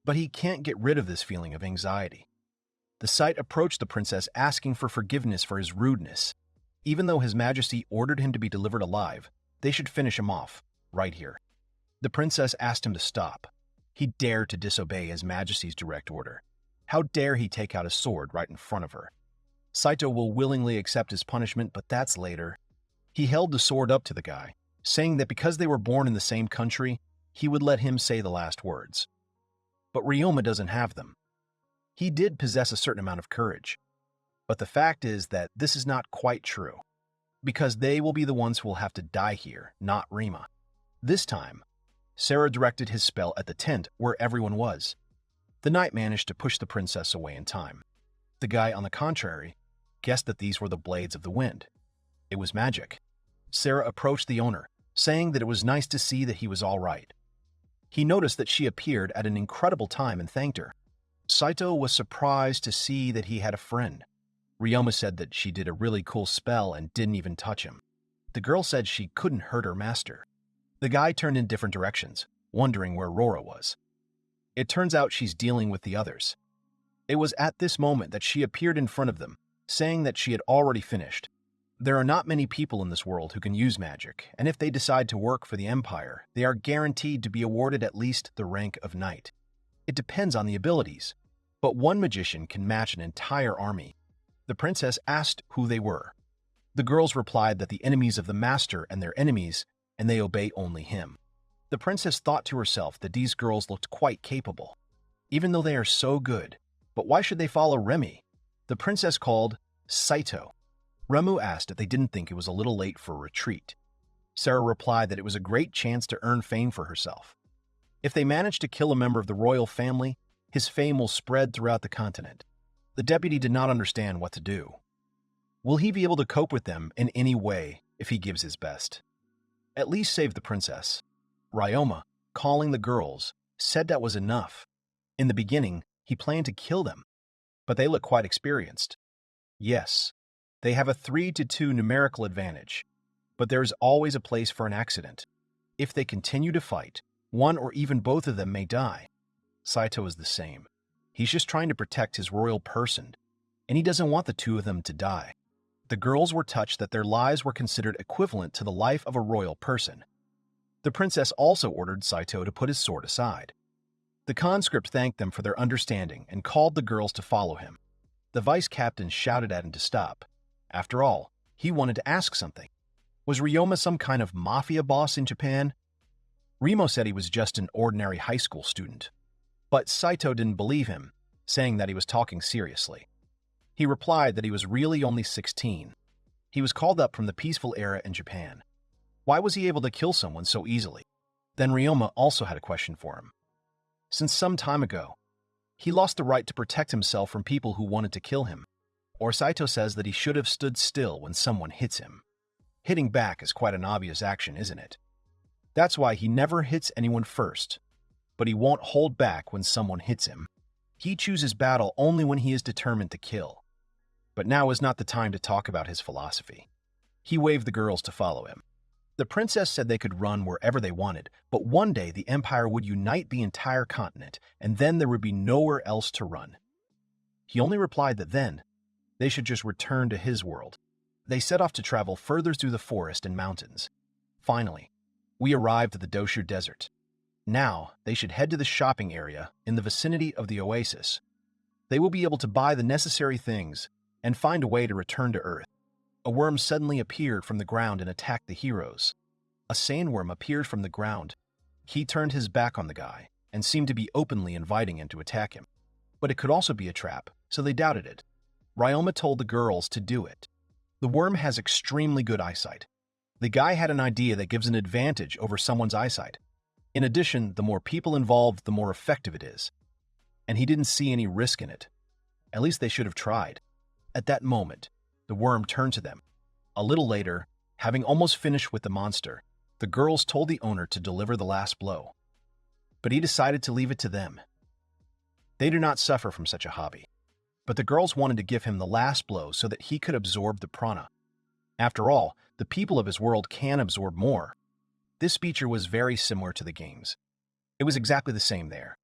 But he can't get rid of this feeling of anxiety. The sight approached the princess asking for forgiveness for his rudeness. Even though His Majesty ordered him to be delivered alive, they should finish him off, right here. The princess asked him to stop. He dared to disobey His Majesty's direct order. How dare he take out his sword right in front of her? Saito will willingly accept his punishment, but that's later. He held the sword up to the guy, saying that because they were born in the same country, he would let him say the last words. But Ryoma doesn't have them. He did possess a certain amount of courage. But the fact is that this is not quite true, because they will be the ones who will have to die here, not Rima. This time, Sarah directed his spell at the tent where everyone was. The knight managed to push the princess away in time. The guy, on the contrary, guessed that these were the blades of the wind. It was magic. Sarah approached the owner, saying that it was nice to see that he was all right. He noticed that she appeared at an incredible time and thanked her. Saito was surprised to see that he had a friend. Ryoma said that she did a really cool spell and didn't even touch him. The girl said she couldn't hurt her master. The guy turned in different directions, wondering where Rora was. It turns out she's dealing with the others. It was at this moment that she appeared in front of them, saying that she had already finished. There are not many people in this world who can use magic, and if they decide to work for the Empire, they are guaranteed to be awarded at least the rank of knight. It depends on the abilities, but one magician can match an entire army. The princess asked who they were. The girls replied that the enemies of the master and their enemies, and they obey only him. The princess thought to herself that these girls looked quite capable, even though they are so good. But why should they follow Remy? The princess called Saito. Remu asked if they didn't think it was a little late for a retreat. Sarah replied that it was a great chance to earn fame for herself. If they managed to kill a member of the royal family, his fame will spread throughout the continent. The deputy did not understand what to do. Will he be able to cope with them in any way if he gives his best? At least save the princess. Ryoma, calling the girls, said that was enough. In the beginning, he planned to kill them, but they look quite experienced. Yes, they have a 3-2 numerical advantage, but there is always a place for an accident. If they continue to fight, one or even both of them may die. Saito is the same. He's just trying to protect his royal person, and he doesn't want the two of them to die. The girls were touched that their lives were considered equivalent to the life of a royal person. The princess also ordered Saito to put his sword aside. The conscript thanked them for their understanding and called the girls to follow him. The vice captain shouted at him to stop. After all, he wanted to ask something. Was Ryoma some kind of mafia boss in Japan? Remo said he was just an ordinary high school student. But Saito didn't believe him, saying that he was talking seriously. He replied that he was really only 16. He was called up from the peaceful era in Japan. Why was he able to kill someone so easily? Then Ryoma also had a question for him. Since some time ago, he lost the right to protect himself from people who wanted to kill him. Or Saito says that he should have stood still when someone hits him. Hitting back is quite an obvious action, isn't it? That's why he never hits anyone first, but he won't hold back when someone hits him. He chooses battle only when he is determined to kill. But now is not the time to talk about his philosophy. He waved the girls to follow him. The princess said they could run wherever they wanted, but one day the Empire would unite the entire continent, and then there would be nowhere else to run. He only replied that then, they should just return to his world. They set off to travel further through the forest and mountains. Finally, we arrived at the Doshu Desert. Now, they should head to the shopping area in the vicinity of the oasis. They will be able to buy the necessary things and find a way to return to Earth. A worm suddenly appeared from the ground and attacked the heroes. A sandworm appeared from the ground. He turned his back on the guy and seemed to be openly inviting him to attack him. But it could also be a trap, so they doubted it. Ryoma told the girls to do it. The worm has extremely good eyesight. The guy had an idea that gives an advantage over someone's eyesight. In addition, the more people involved, the more effective it is. And he didn't see any risk in it. At least they should have tried. At that moment, the worm turned to them. A little later, having almost finished with the monster, the girls told the owner to deliver the last blow. but he decided to leave it to them. They do not suffer from such a hobby, but the girls wanted to give him the last blow so that he could absorb the prana. After all, the people of his world can absorb more. This feature was very similar to the games. It was exactly the same there.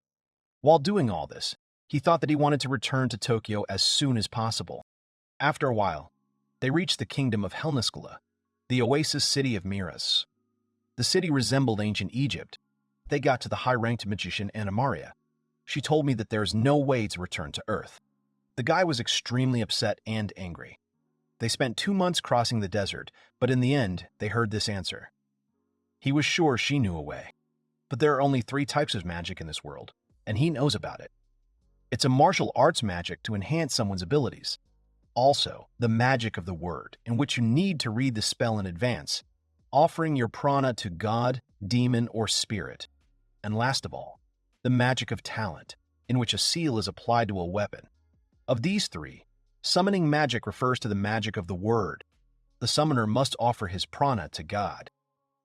While doing all this, he thought that he wanted to return to Tokyo as soon as possible. After a while, they reached the kingdom of Helniskala, the oasis city of Miras. The city resembled ancient Egypt. They got to the high-ranked magician Anamaria. She told me that there is no way to return to Earth. The guy was extremely upset and angry. They spent 2 months crossing the desert, but in the end, they heard this answer. He was sure she knew a way. But there are only 3 types of magic in this world, and he knows about it. It's a martial arts magic to enhance someone's abilities. Also, the magic of the word, in which you need to read the spell in advance, offering your prana to God, demon, or spirit. And last of all, the magic of talent, in which a seal is applied to a weapon. Of these 3, summoning magic refers to the magic of the word. The summoner must offer his prana to God.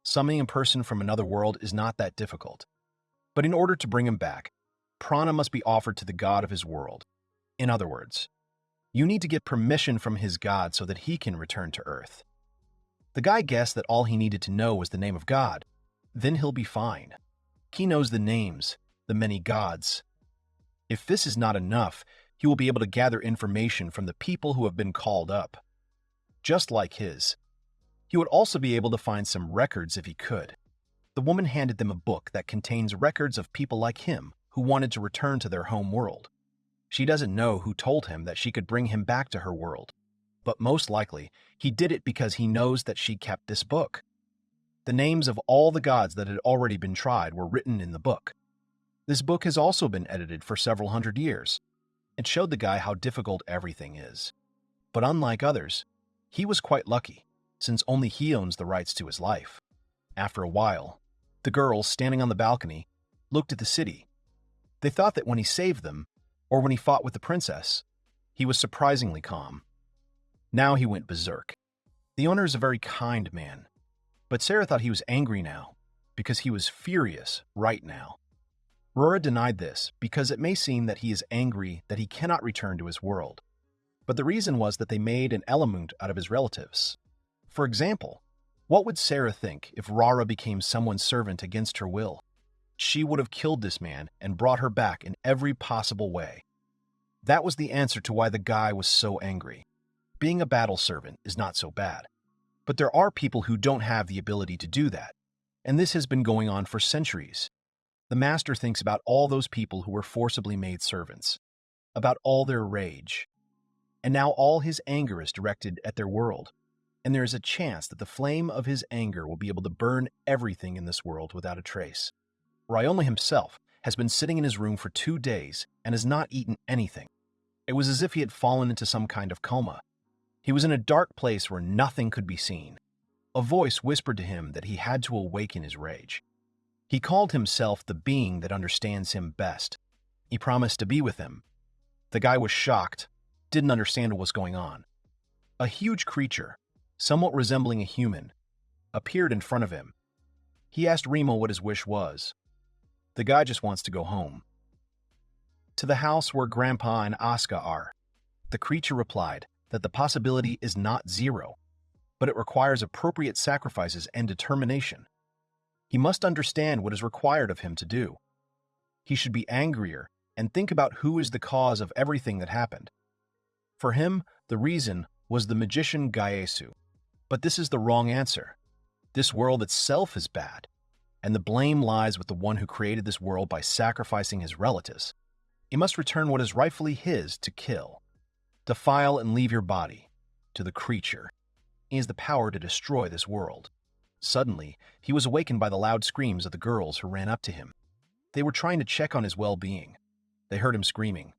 Summoning a person from another world is not that difficult. But in order to bring him back, prana must be offered to the god of his world. In other words, you need to get permission from his god so that he can return to Earth. The guy guessed that all he needed to know was the name of God. Then he'll be fine. He knows the names, the many gods. If this is not enough, he will be able to gather information from the people who have been called up. Just like his. He would also be able to find some records if he could. The woman handed them a book that contains records of people like him who wanted to return to their home world. She doesn't know who told him that she could bring him back to her world, but most likely he did it because he knows that she kept this book. The names of all the gods that had already been tried were written in the book. This book has also been edited for several hundred years. It showed the guy how difficult everything is. But unlike others, he was quite lucky, since only he owns the rights to his life. After a while, the girls, standing on the balcony, looked at the city. They thought that when he saved them, or when he fought with the princess, he was surprisingly calm. Now he went berserk. The owner is a very kind man, but Sarah thought he was angry now, because he was furious right now. Rora denied this because it may seem that he is angry that he cannot return to his world. But the reason was that they made an element out of his relatives. For example, what would Sarah think if Rara became someone's servant against her will? She would have killed this man and brought her back in every possible way. That was the answer to why the guy was so angry. Being a battle servant is not so bad. But there are people who don't have the ability to do that, and this has been going on for centuries. The master thinks about all those people who were forcibly made servants, about all their rage. And now all his anger is directed at their world, and there is a chance that the flame of his anger will be able to burn everything in this world without a trace. Ryoma himself has been sitting in his room for 2 days and has not eaten anything. It was as if he had fallen into some kind of coma. He was in a dark place where nothing could be seen. A voice whispered to him that he had to awaken his rage. He called himself the being that understands him best. He promised to be with him. The guy was shocked, didn't understand what was going on. A huge creature, somewhat resembling a human, appeared in front of him. He asked Remo what his wish was. The guy just wants to go home. To the house where Grandpa and Asuka are. The creature replied that the possibility is not 0, but it requires appropriate sacrifices and determination. He must understand what is required of him to do. He should be angrier and think about who is the cause of everything that happened. For him, the reason was the magician Gaesu. But this is the wrong answer. This world itself is bad, and the blame lies with the one who created this world by sacrificing his relatives. He must return what is rightfully his to kill. Defile and leave your body to the creature. He has the power to destroy this world. Suddenly, he was awakened by the loud screams of the girls who ran up to him. They were trying to check on his well-being. They heard him screaming.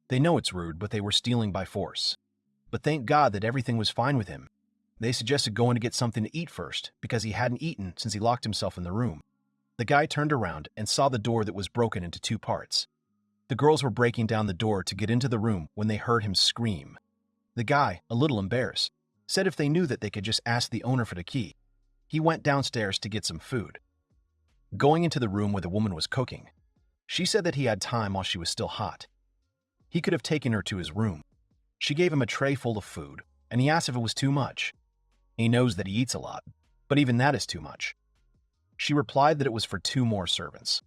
They know it's rude, but they were stealing by force. But thank God that everything was fine with him. They suggested going to get something to eat first, because he hadn't eaten since he locked himself in the room. The guy turned around and saw the door that was broken into 2 parts. The girls were breaking down the door to get into the room when they heard him scream. The guy, a little embarrassed, said if they knew that they could just ask the owner for the key. He went downstairs to get some food. going into the room where the woman was cooking. She said that he had time while she was still hot. He could have taken her to his room. She gave him a tray full of food, and he asked if it was too much. He knows that he eats a lot, but even that is too much. She replied that it was for 2 more servants.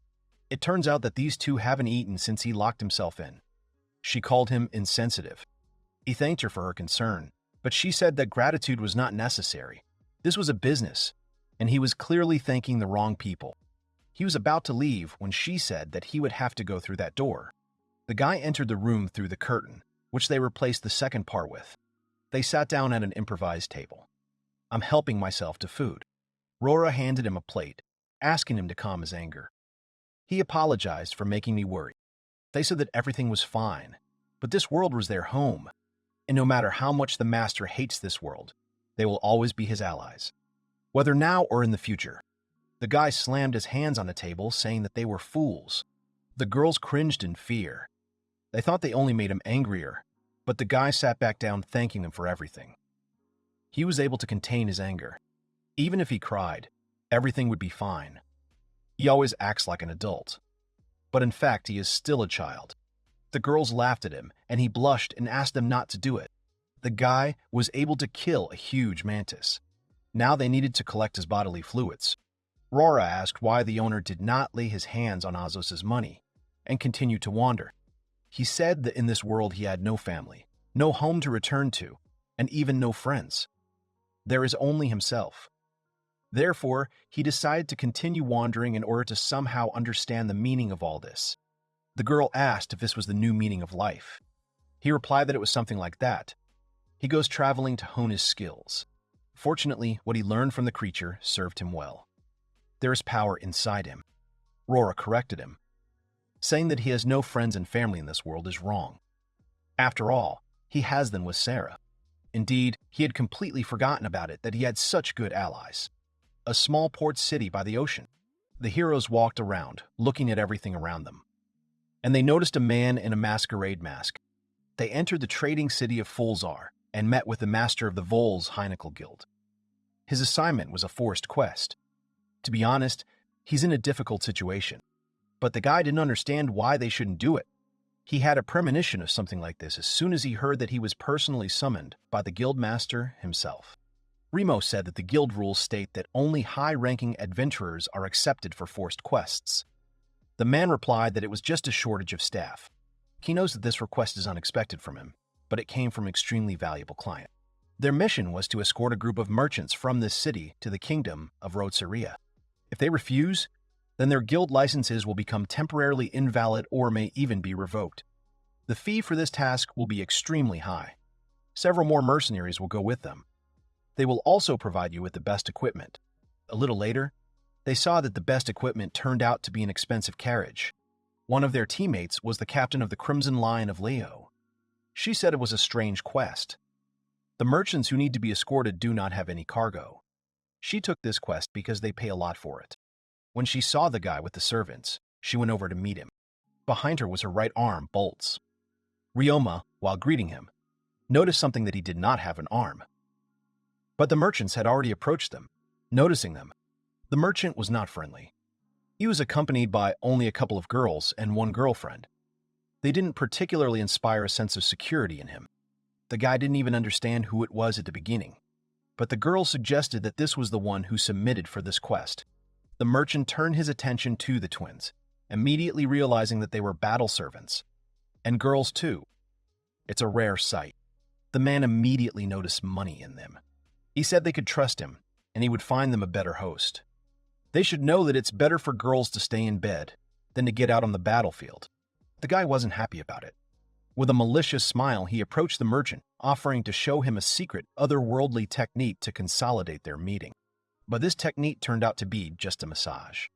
It turns out that these 2 haven't eaten since he locked himself in. She called him insensitive. He thanked her for her concern, but she said that gratitude was not necessary. This was a business, and he was clearly thanking the wrong people. He was about to leave when she said that he would have to go through that door. The guy entered the room through the curtain, which they replaced the second part with. They sat down at an improvised table. "I'm helping myself to food." Rora handed him a plate, asking him to calm his anger. He apologized for making me worry. They said that everything was fine, but this world was their home, and no matter how much the master hates this world, they will always be his allies, whether now or in the future. The guy slammed his hands on the table, saying that they were fools. The girls cringed in fear. They thought they only made him angrier, but the guy sat back down thanking them for everything. He was able to contain his anger. Even if he cried, everything would be fine. He always acts like an adult. But in fact, he is still a child. The girls laughed at him, and he blushed and asked them not to do it. The guy was able to kill a huge mantis. Now they needed to collect his bodily fluids. Rora asked why the owner did not lay his hands on Azos's money and continued to wander. He said that in this world he had no family, no home to return to, and even no friends. There is only himself. Therefore, he decided to continue wandering in order to somehow understand the meaning of all this. The girl asked if this was the new meaning of life. He replied that it was something like that. He goes traveling to hone his skills. Fortunately, what he learned from the creature served him well. There is power inside him. Rora corrected him. Saying that he has no friends and family in this world is wrong. After all, he has them with Sarah. Indeed, he had completely forgotten about it, that he had such good allies. A small port city by the ocean. The heroes walked around, looking at everything around them. And they noticed a man in a masquerade mask. They entered the trading city of Fulzar and met with the master of the Vol's Heinekal Guild. His assignment was a forced quest. To be honest, he's in a difficult situation. But the guy didn't understand why they shouldn't do it. He had a premonition of something like this as soon as he heard that he was personally summoned by the guild master himself. Remo said that the guild rules state that only high-ranking adventurers are accepted for forced quests. The man replied that it was just a shortage of staff. He knows that this request is unexpected from him, but it came from an extremely valuable client. Their mission was to escort a group of merchants from this city to the kingdom of Rotsaria. If they refuse, then their guild licenses will become temporarily invalid or may even be revoked. The fee for this task will be extremely high. Several more mercenaries will go with them. They will also provide you with the best equipment. A little later, they saw that the best equipment turned out to be an expensive carriage. One of their teammates was the captain of the Crimson Lion of Leo. She said it was a strange quest. The merchants who need to be escorted do not have any cargo. She took this quest because they pay a lot for it. When she saw the guy with the servants, she went over to meet him. Behind her was her right arm, Bolts. Ryoma, while greeting him, noticed something that he did not have an arm. But the merchants had already approached them. Noticing them, the merchant was not friendly. He was accompanied by only a couple of girls and one girlfriend. They didn't particularly inspire a sense of security in him. The guy didn't even understand who it was at the beginning. But the girl suggested that this was the one who submitted for this quest. The merchant turned his attention to the twins, immediately realizing that they were battle servants. And girls too. It's a rare sight. The man immediately noticed money in them. He said they could trust him, and he would find them a better host. They should know that it's better for girls to stay in bed than to get out on the battlefield. The guy wasn't happy about it. With a malicious smile, he approached the merchant, offering to show him a secret, otherworldly technique to consolidate their meeting. But this technique turned out to be just a massage.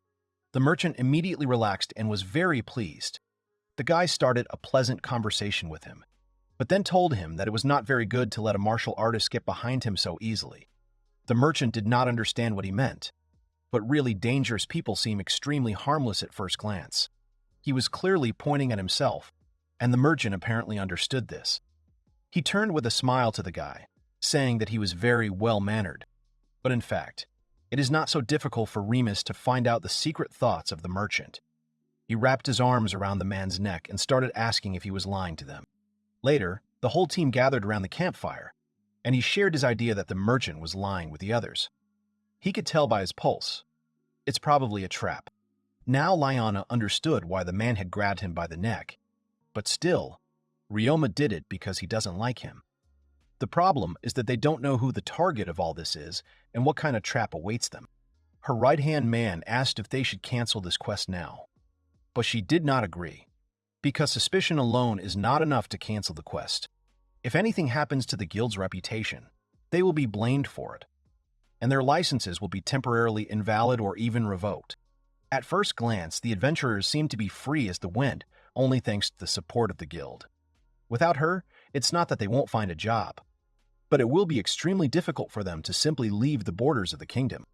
The merchant immediately relaxed and was very pleased. The guy started a pleasant conversation with him, but then told him that it was not very good to let a martial artist get behind him so easily. The merchant did not understand what he meant, but really dangerous people seem extremely harmless at first glance. He was clearly pointing at himself, and the merchant apparently understood this. He turned with a smile to the guy, saying that he was very well-mannered, but in fact, It is not so difficult for Remus to find out the secret thoughts of the merchant. He wrapped his arms around the man's neck and started asking if he was lying to them. Later, the whole team gathered around the campfire, and he shared his idea that the merchant was lying with the others. He could tell by his pulse. It's probably a trap. Now Liana understood why the man had grabbed him by the neck. But still, Ryoma did it because he doesn't like him. The problem is that they don't know who the target of all this is and what kind of trap awaits them. Her right-hand man asked if they should cancel this quest now. But she did not agree, because suspicion alone is not enough to cancel the quest. If anything happens to the guild's reputation, they will be blamed for it, and their licenses will be temporarily invalid or even revoked. At first glance, the adventurers seem to be free as the wind, only thanks to the support of the guild. Without her, it's not that they won't find a job, but it will be extremely difficult for them to simply leave the borders of the kingdom.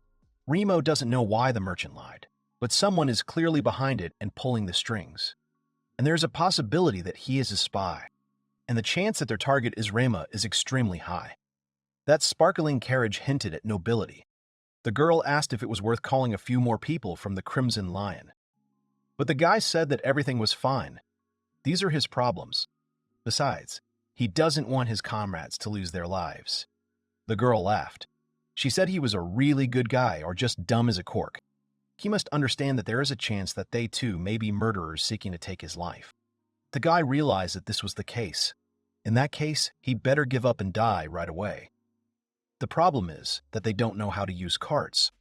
Remo doesn't know why the merchant lied, but someone is clearly behind it and pulling the strings. And there's a possibility that he is a spy, and the chance that their target is Rema is extremely high. That sparkling carriage hinted at nobility. The girl asked if it was worth calling a few more people from the Crimson Lion. But the guy said that everything was fine. These are his problems. Besides, he doesn't want his comrades to lose their lives. The girl laughed. She said he was a really good guy or just dumb as a cork. He must understand that there is a chance that they too may be murderers seeking to take his life. The guy realized that this was the case. In that case, he'd better give up and die right away. The problem is that they don't know how to use carts,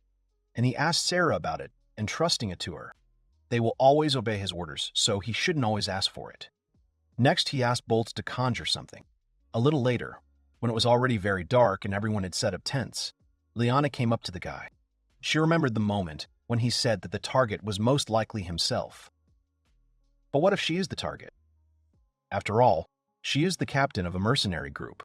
and he asked Sarah about it, entrusting it to her. They will always obey his orders, so he shouldn't always ask for it. Next, he asked Bolts to conjure something. A little later, when it was already very dark and everyone had set up tents, Liana came up to the guy. She remembered the moment when he said that the target was most likely himself. But what if she is the target? After all, she is the captain of a mercenary group.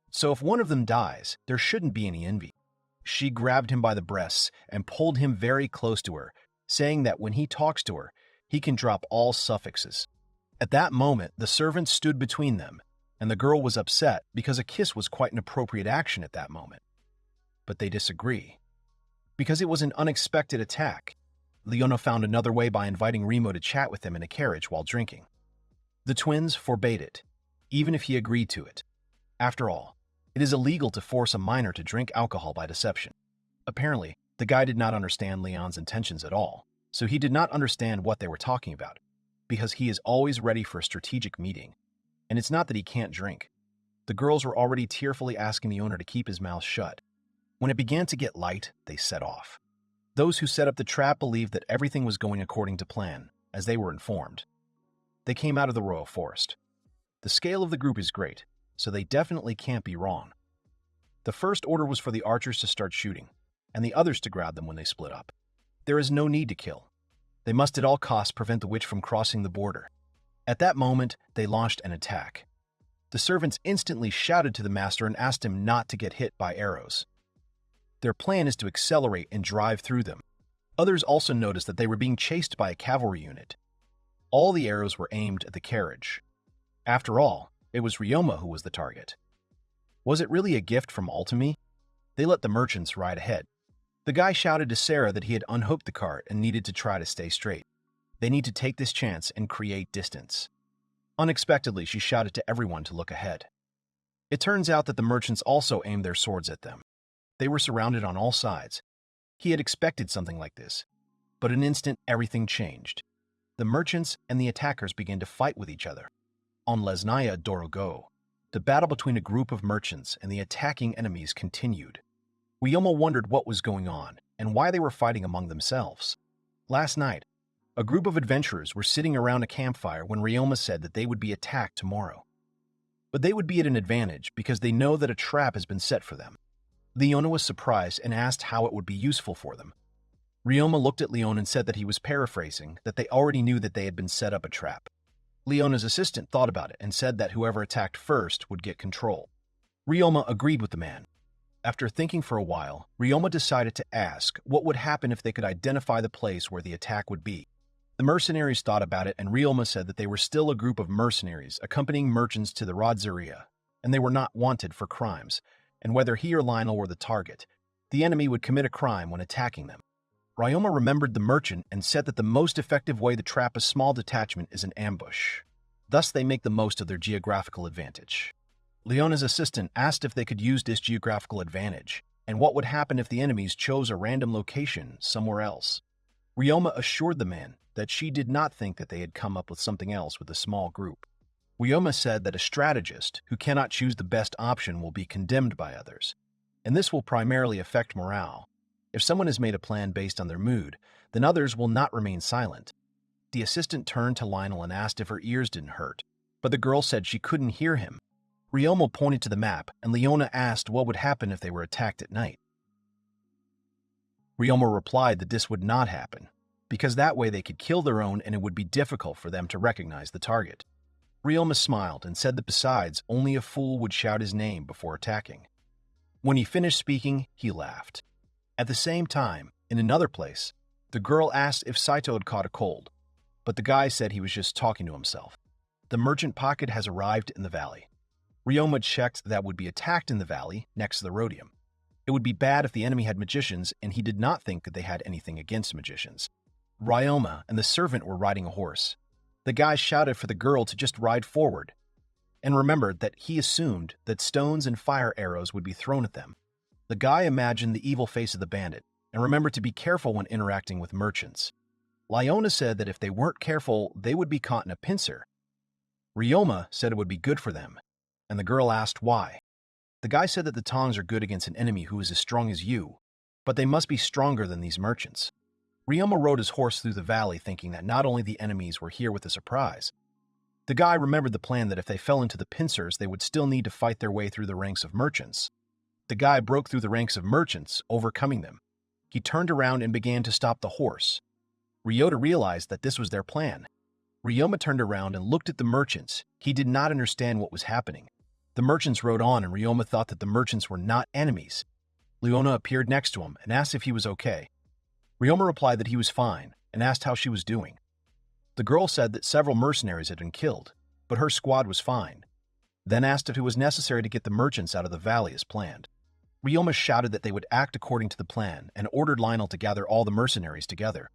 So if one of them dies, there shouldn't be any envy. She grabbed him by the breasts and pulled him very close to her, saying that when he talks to her, he can drop all suffixes. At that moment, the servant stood between them, and the girl was upset because a kiss was quite an appropriate action at that moment. But they disagree. Because it was an unexpected attack, Leona found another way by inviting Remo to chat with them in a carriage while drinking. The twins forbade it, even if he agreed to it. After all, it is illegal to force a minor to drink alcohol by deception. Apparently, the guy did not understand Leon's intentions at all, so he did not understand what they were talking about, because he is always ready for a strategic meeting. And it's not that he can't drink. The girls were already tearfully asking the owner to keep his mouth shut. When it began to get light, they set off. Those who set up the trap believed that everything was going according to plan, as they were informed. They came out of the royal forest. The scale of the group is great, so they definitely can't be wrong. The first order was for the archers to start shooting, and the others to grab them when they split up. There is no need to kill. They must at all costs prevent the witch from crossing the border. At that moment, they launched an attack. The servants instantly shouted to the master and asked him not to get hit by arrows. Their plan is to accelerate and drive through them. Others also noticed that they were being chased by a cavalry unit. All the arrows were aimed at the carriage. After all, it was Ryoma who was the target. Was it really a gift from Ultimi? They let the merchants ride ahead. The guy shouted to Sarah that he had unhooked the cart and needed to try to stay straight. They need to take this chance and create distance. Unexpectedly, she shouted to everyone to look ahead. It turns out that the merchants also aimed their swords at them. They were surrounded on all sides. He had expected something like this, but in an instant everything changed. The merchants and the attackers began to fight with each other. On Lesnaya Dorogo, the battle between a group of merchants and the attacking enemies continued. Ryoma wondered what was going on and why they were fighting among themselves. Last night, a group of adventurers were sitting around a campfire when Ryoma said that they would be attacked tomorrow. But they would be at an advantage because they know that a trap has been set for them. Leona was surprised and asked how it would be useful for them. Ryoma looked at Leona and said that he was paraphrasing, that they already knew that they had been set up a trap. Leona's assistant thought about it and said that whoever attacked first would get control. Ryoma agreed with the man. After thinking for a while, Ryoma decided to ask what would happen if they could identify the place where the attack would be. The mercenaries thought about it, and Ryoma said that they were still a group of mercenaries accompanying merchants to the Rodzeria, and they were not wanted for crimes, and whether he or Lionel were the target, the enemy would commit a crime when attacking them. Ryoma remembered the merchant and said that the most effective way to trap a small detachment is an ambush. Thus, they make the most of their geographical advantage. Leona's assistant asked if they could use this geographical advantage, and what would happen if the enemies chose a random location somewhere else. Ryoma assured the man that she did not think that they had come up with something else with a small group. Ryoma said that a strategist who cannot choose the best option will be condemned by others, and this will primarily affect morale. If someone has made a plan based on their mood, then others will not remain silent. The assistant turned to Lionel and asked if her ears didn't hurt, but the girl said she couldn't hear him. Ryoma pointed to the map, and Leona asked what would happen if they were attacked at night. Ryoma replied that this would not happen, because that way they could kill their own and it would be difficult for them to recognize the target. Ryoma smiled and said that besides, only a fool would shout his name before attacking. When he finished speaking, he laughed. At the same time, in another place, the girl asked if Saito had caught a cold, but the guy said he was just talking to himself. The merchant pocket has arrived in the valley. Ryoma checked that would be attacked in the valley next to the Rhodium. It would be bad if the enemy had magicians, and he did not think that they had anything against magicians. Ryoma and the servant were riding a horse. The guy shouted for the girl to just ride forward, and remembered that he assumed that stones and fire arrows would be thrown at them. The guy imagined the evil face of the bandit, and remembered to be careful when interacting with merchants. Leona said that if they weren't careful, they would be caught in a pincer. Ryoma said it would be good for them, and the girl asked why. The guy said that the tongs are good against an enemy who is as strong as you, but they must be stronger than these merchants. Ryoma rode his horse through the valley thinking that not only the enemies were here with a surprise. The guy remembered the plan that if they fell into the pincers, they would still need to fight their way through the ranks of merchants. The guy broke through the ranks of merchants, overcoming them. He turned around and began to stop the horse. Ryota realized that this was their plan. Ryoma turned around and looked at the merchants. He did not understand what was happening. The merchants rode on, and Ryoma thought that the merchants were not enemies. Leona appeared next to him and asked if he was okay. Ryoma replied that he was fine and asked how she was doing. The girl said that several mercenaries had been killed, but her squad was fine, then asked if it was necessary to get the merchants out of the valley as planned. Ryoma shouted that they would act according to the plan and ordered Lionel to gather all the mercenaries together.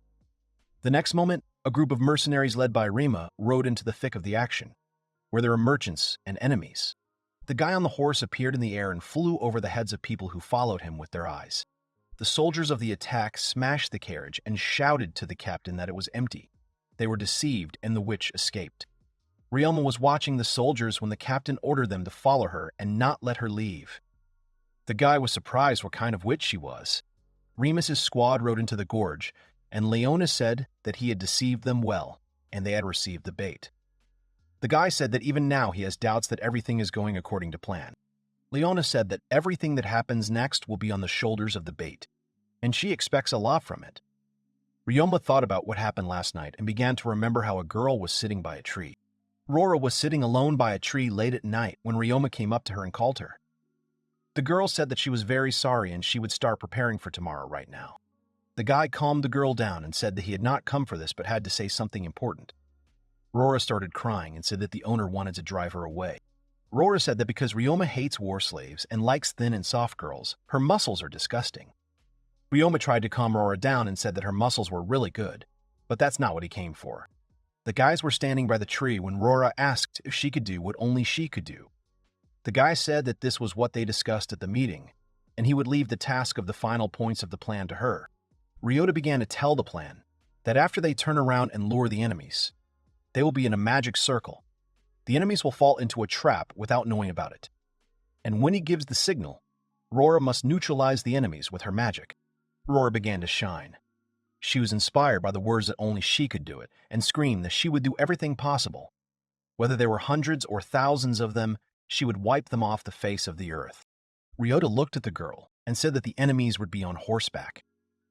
The next moment, a group of mercenaries led by Rima rode into the thick of the action, where there were merchants and enemies. The guy on the horse appeared in the air and flew over the heads of people who followed him with their eyes. The soldiers of the attack smashed the carriage and shouted to the captain that it was empty. They were deceived, and the witch escaped. Ryoma was watching the soldiers when the captain ordered them to follow her and not let her leave. The guy was surprised what kind of witch she was. Remus's squad rode into the gorge, and Leona said that he had deceived them well, and they had received the bait. The guy said that even now he has doubts that everything is going according to plan. Leona said that everything that happens next will be on the shoulders of the bait, and she expects a lot from it. Ryoma thought about what happened last night and began to remember how a girl was sitting by a tree. Rora was sitting alone by a tree late at night when Ryoma came up to her and called her. The girl said that she was very sorry and she would start preparing for tomorrow right now. The guy calmed the girl down and said that he had not come for this but had to say something important. Rora started crying and said that the owner wanted to drive her away. Rora said that because Ryoma hates war slaves and likes thin and soft girls, her muscles are disgusting. Ryoma tried to calm Rora down and said that her muscles were really good, but that's not what he came for. The guys were standing by the tree when Rora asked if she could do what only she could do. The guy said that this was what they discussed at the meeting, and he would leave the task of the final points of the plan to her. Ryota began to tell the plan that after they turn around and lure the enemies, they will be in a magic circle. The enemies will fall into a trap without knowing about it. And when he gives the signal, Rora must neutralize the enemies with her magic. Rora began to shine. She was inspired by the words that only she could do it, and screamed that she would do everything possible. Whether there were hundreds or thousands of them, she would wipe them off the face of the earth. Ryota looked at the girl and said that the enemies would be on horseback.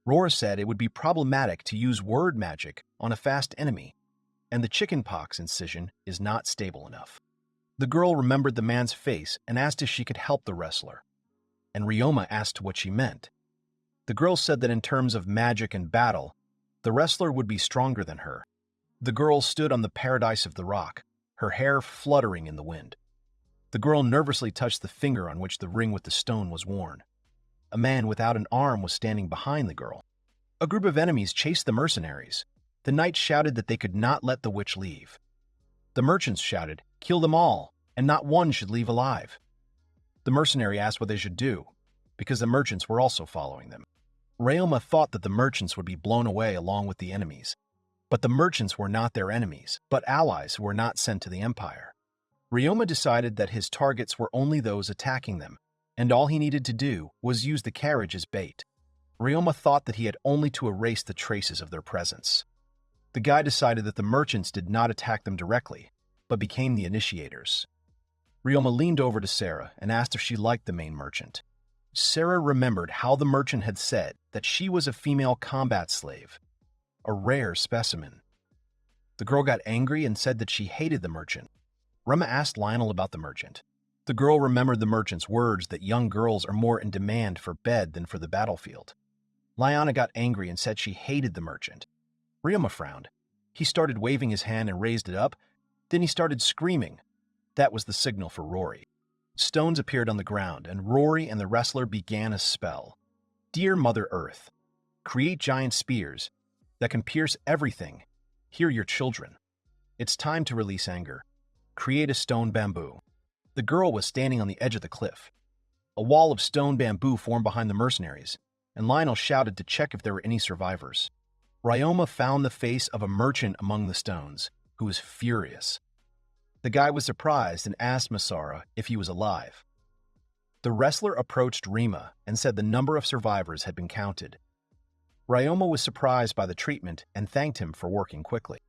Rora said it would be problematic to use word magic on a fast enemy, and the chickenpox incision is not stable enough. The girl remembered the man's face and asked if she could help the wrestler, and Ryoma asked what she meant. The girl said that in terms of magic and battle, the wrestler would be stronger than her. The girl stood on the paradise of the rock, her hair fluttering in the wind. The girl nervously touched the finger on which the ring with the stone was worn. A man without an arm was standing behind the girl. A group of enemies chased the mercenaries. The knights shouted that they could not let the witch leave. The merchants shouted, "Kill them all, and not one should leave alive." The mercenary asked what they should do, because the merchants were also following them. Ryoma thought that the merchants would be blown away along with the enemies. But the merchants were not their enemies, but allies who were not sent to the empire. Ryoma decided that his targets were only those attacking them, and all he needed to do was use the carriage as bait. Ryoma thought that he had only to erase the traces of their presence. The guy decided that the merchants did not attack them directly, but became the initiators. Ryoma leaned over to Sarah and asked if she liked the main merchant. Sarah remembered how the merchant had said that she was a female combat slave, a rare specimen. The girl got angry and said that she hated the merchant. Ryoma asked Lionel about the merchant. The girl remembered the merchant's words that young girls are more in demand for bed than for the battlefield. Lionel got angry and said she hated the merchant. Ryoma frowned. He started waving his hand and raised it up. Then he started screaming. That was the signal for Rory. Stones appeared on the ground, and Rory and the wrestler began a spell. Dear Mother Earth, create giant spears that can pierce everything. Hear your children. It's time to release anger. Create a stone bamboo. The girl was standing on the edge of the cliff. A wall of stone bamboo formed behind the mercenaries, and Lionel shouted to check if there were any survivors. Ryoma found the face of a merchant among the stones, who was furious. The guy was surprised and asked Masara if he was alive. The wrestler approached Rima and said the number of survivors had been counted. Ryoma was surprised by the treatment and thanked him for working quickly.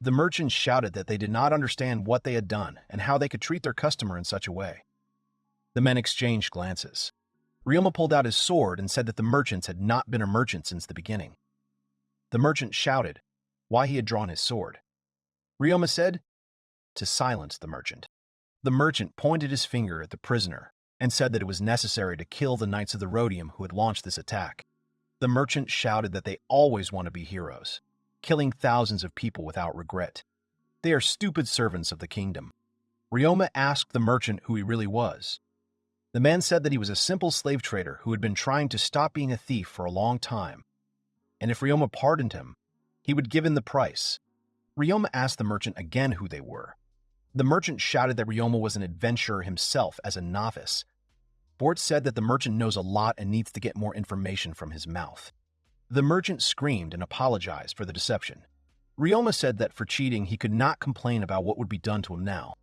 The merchants shouted that they did not understand what they had done and how they could treat their customer in such a way. The men exchanged glances. Ryoma pulled out his sword and said that the merchants had not been a merchant since the beginning. The merchant shouted why he had drawn his sword. Ryoma said, to silence the merchant. The merchant pointed his finger at the prisoner and said that it was necessary to kill the Knights of the Rhodium who had launched this attack. The merchant shouted that they always want to be heroes, killing thousands of people without regret. They are stupid servants of the kingdom. Ryoma asked the merchant who he really was. The man said that he was a simple slave trader who had been trying to stop being a thief for a long time, and if Ryoma pardoned him, he would give in the price. Ryoma asked the merchant again who they were. The merchant shouted that Ryoma was an adventurer himself as a novice. Bort said that the merchant knows a lot and needs to get more information from his mouth. The merchant screamed and apologized for the deception. Ryoma said that for cheating he could not complain about what would be done to him now.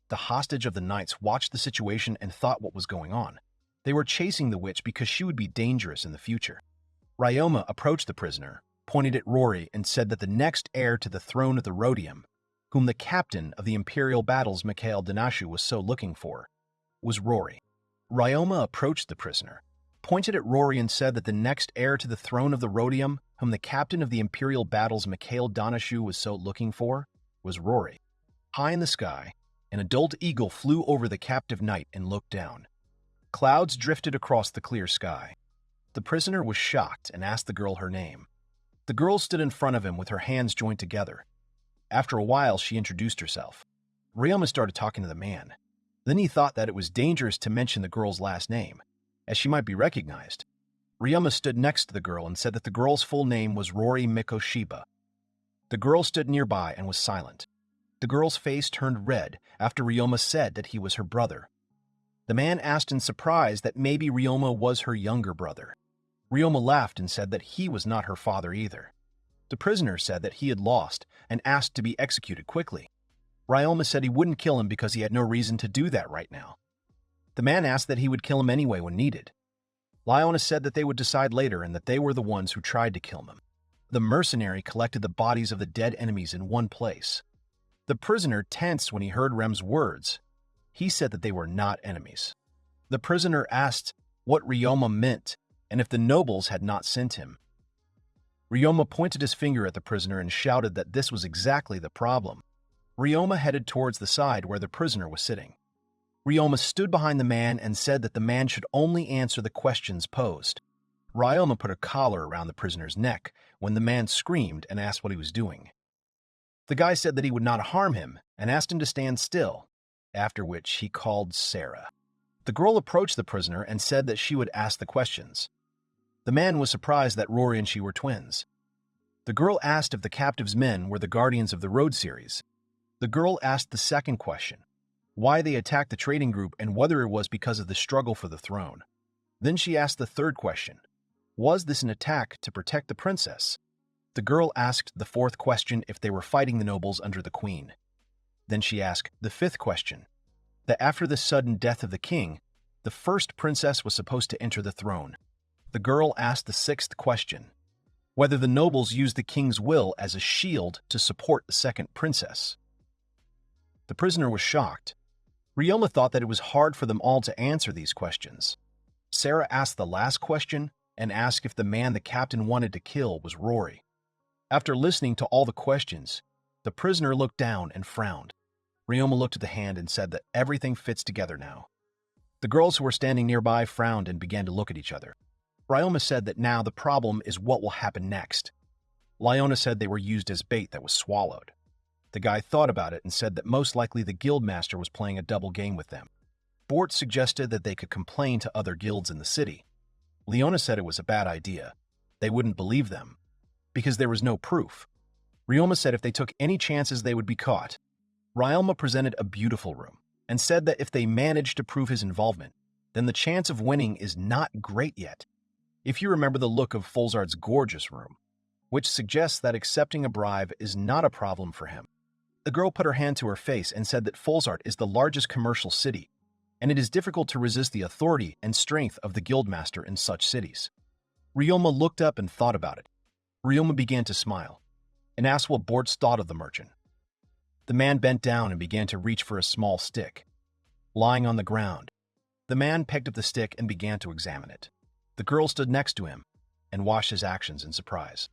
The hostage of the knights watched the situation and thought what was going on. They were chasing the witch because she would be dangerous in the future. Ryoma approached the prisoner, pointed at Rory, and said that the next heir to the throne of the Rhodium, whom the captain of the Imperial battles Mikhail Danashu was so looking for, was Rory. Ryoma approached the prisoner, pointed at Rory and said that the next heir to the throne of the Rhodium, whom the captain of the Imperial battles Mikhail Danashu was so looking for, was Rory. High in the sky, an adult eagle flew over the captive knight and looked down. Clouds drifted across the clear sky. The prisoner was shocked and asked the girl her name. The girl stood in front of him with her hands joined together. After a while, she introduced herself. Ryoma started talking to the man. Then he thought that it was dangerous to mention the girl's last name, as she might be recognized. Ryoma stood next to the girl and said that the girl's full name was Rory Mikoshiba. The girl stood nearby and was silent. The girl's face turned red after Ryoma said that he was her brother. The man asked in surprise that maybe Ryoma was her younger brother. Ryoma laughed and said that he was not her father either. The prisoner said that he had lost and asked to be executed quickly. Ryoma said he wouldn't kill him because he had no reason to do that right now. The man asked that he would kill him anyway when needed. Lyona said that they would decide later and that they were the ones who tried to kill him. The mercenary collected the bodies of the dead enemies in one place. The prisoner tensed when he heard Rem's words. He said that they were not enemies. The prisoner asked what Ryoma meant and if the nobles had not sent him. Ryoma pointed his finger at the prisoner and shouted that this was exactly the problem. Ryoma headed towards the side where the prisoner was sitting. Ryoma stood behind the man and said that the man should only answer the questions posed. Ryoma put a collar around the prisoner's neck when the man screamed and asked what he was doing. The guy said that he would not harm him and asked him to stand still, after which he called Sarah. The girl approached the prisoner and said that she would ask the questions. The man was surprised that Rory and she were twins. The girl asked if the captive's men were the guardians of the Road series. The girl asked the second question, why they attacked the trading group and whether it was because of the struggle for the throne. Then she asked the third question, was this an attack to protect the princess? The girl asked the fourth question if they were fighting the nobles under the queen. Then she asked the fifth question, that after the sudden death of the king, the first princess was supposed to enter the throne. The girl asked the sixth question, whether the nobles used the king's will as a shield to support the second princess. The prisoner was shocked. Ryoma thought that it was hard for them all to answer these questions. Sarah asked the last question and asked if the man the captain wanted to kill was Rory. After listening to all the questions, the prisoner looked down and frowned. Ryoma looked at the hand and said that everything fits together now. The girls who were standing nearby frowned and began to look at each other. Ryoma said that now the problem is what will happen next. Lyona said they were used as bait that was swallowed. The guy thought about it and said that most likely the guildmaster was playing a double game with them. Bort suggested that they could complain to other guilds in the city. Leona said it was a bad idea. They wouldn't believe them, because there was no proof. Ryoma said if they took any chances they would be caught. Ryoma presented a beautiful room and said that if they managed to prove his involvement, then the chance of winning is not great yet. If you remember the look of Folzard's gorgeous room, which suggests that accepting a bribe is not a problem for him. The girl put her hand to her face and said that Folzard is the largest commercial city, and it is difficult to resist the authority and strength of the guildmaster in such cities. Ryoma looked up and thought about it. Ryoma began to smile and asked what Bortz thought of the merchant. The man bent down and began to reach for a small stick. Lying on the ground, the man picked up the stick and began to examine it. The girl stood next to him and watched his actions in surprise.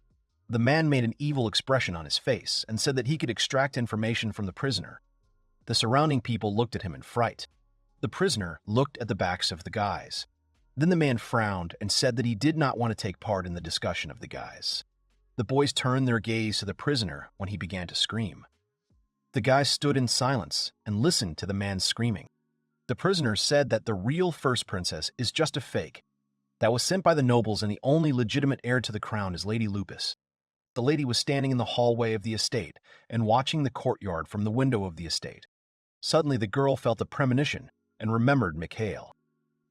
The man made an evil expression on his face and said that he could extract information from the prisoner. The surrounding people looked at him in fright. The prisoner looked at the backs of the guys. Then the man frowned and said that he did not want to take part in the discussion of the guys. The boys turned their gaze to the prisoner when he began to scream. The guys stood in silence and listened to the man screaming. The prisoner said that the real first princess is just a fake that was sent by the nobles, and the only legitimate heir to the crown is Lady Lupus. The lady was standing in the hallway of the estate and watching the courtyard from the window of the estate. Suddenly the girl felt a premonition and remembered Mikhail.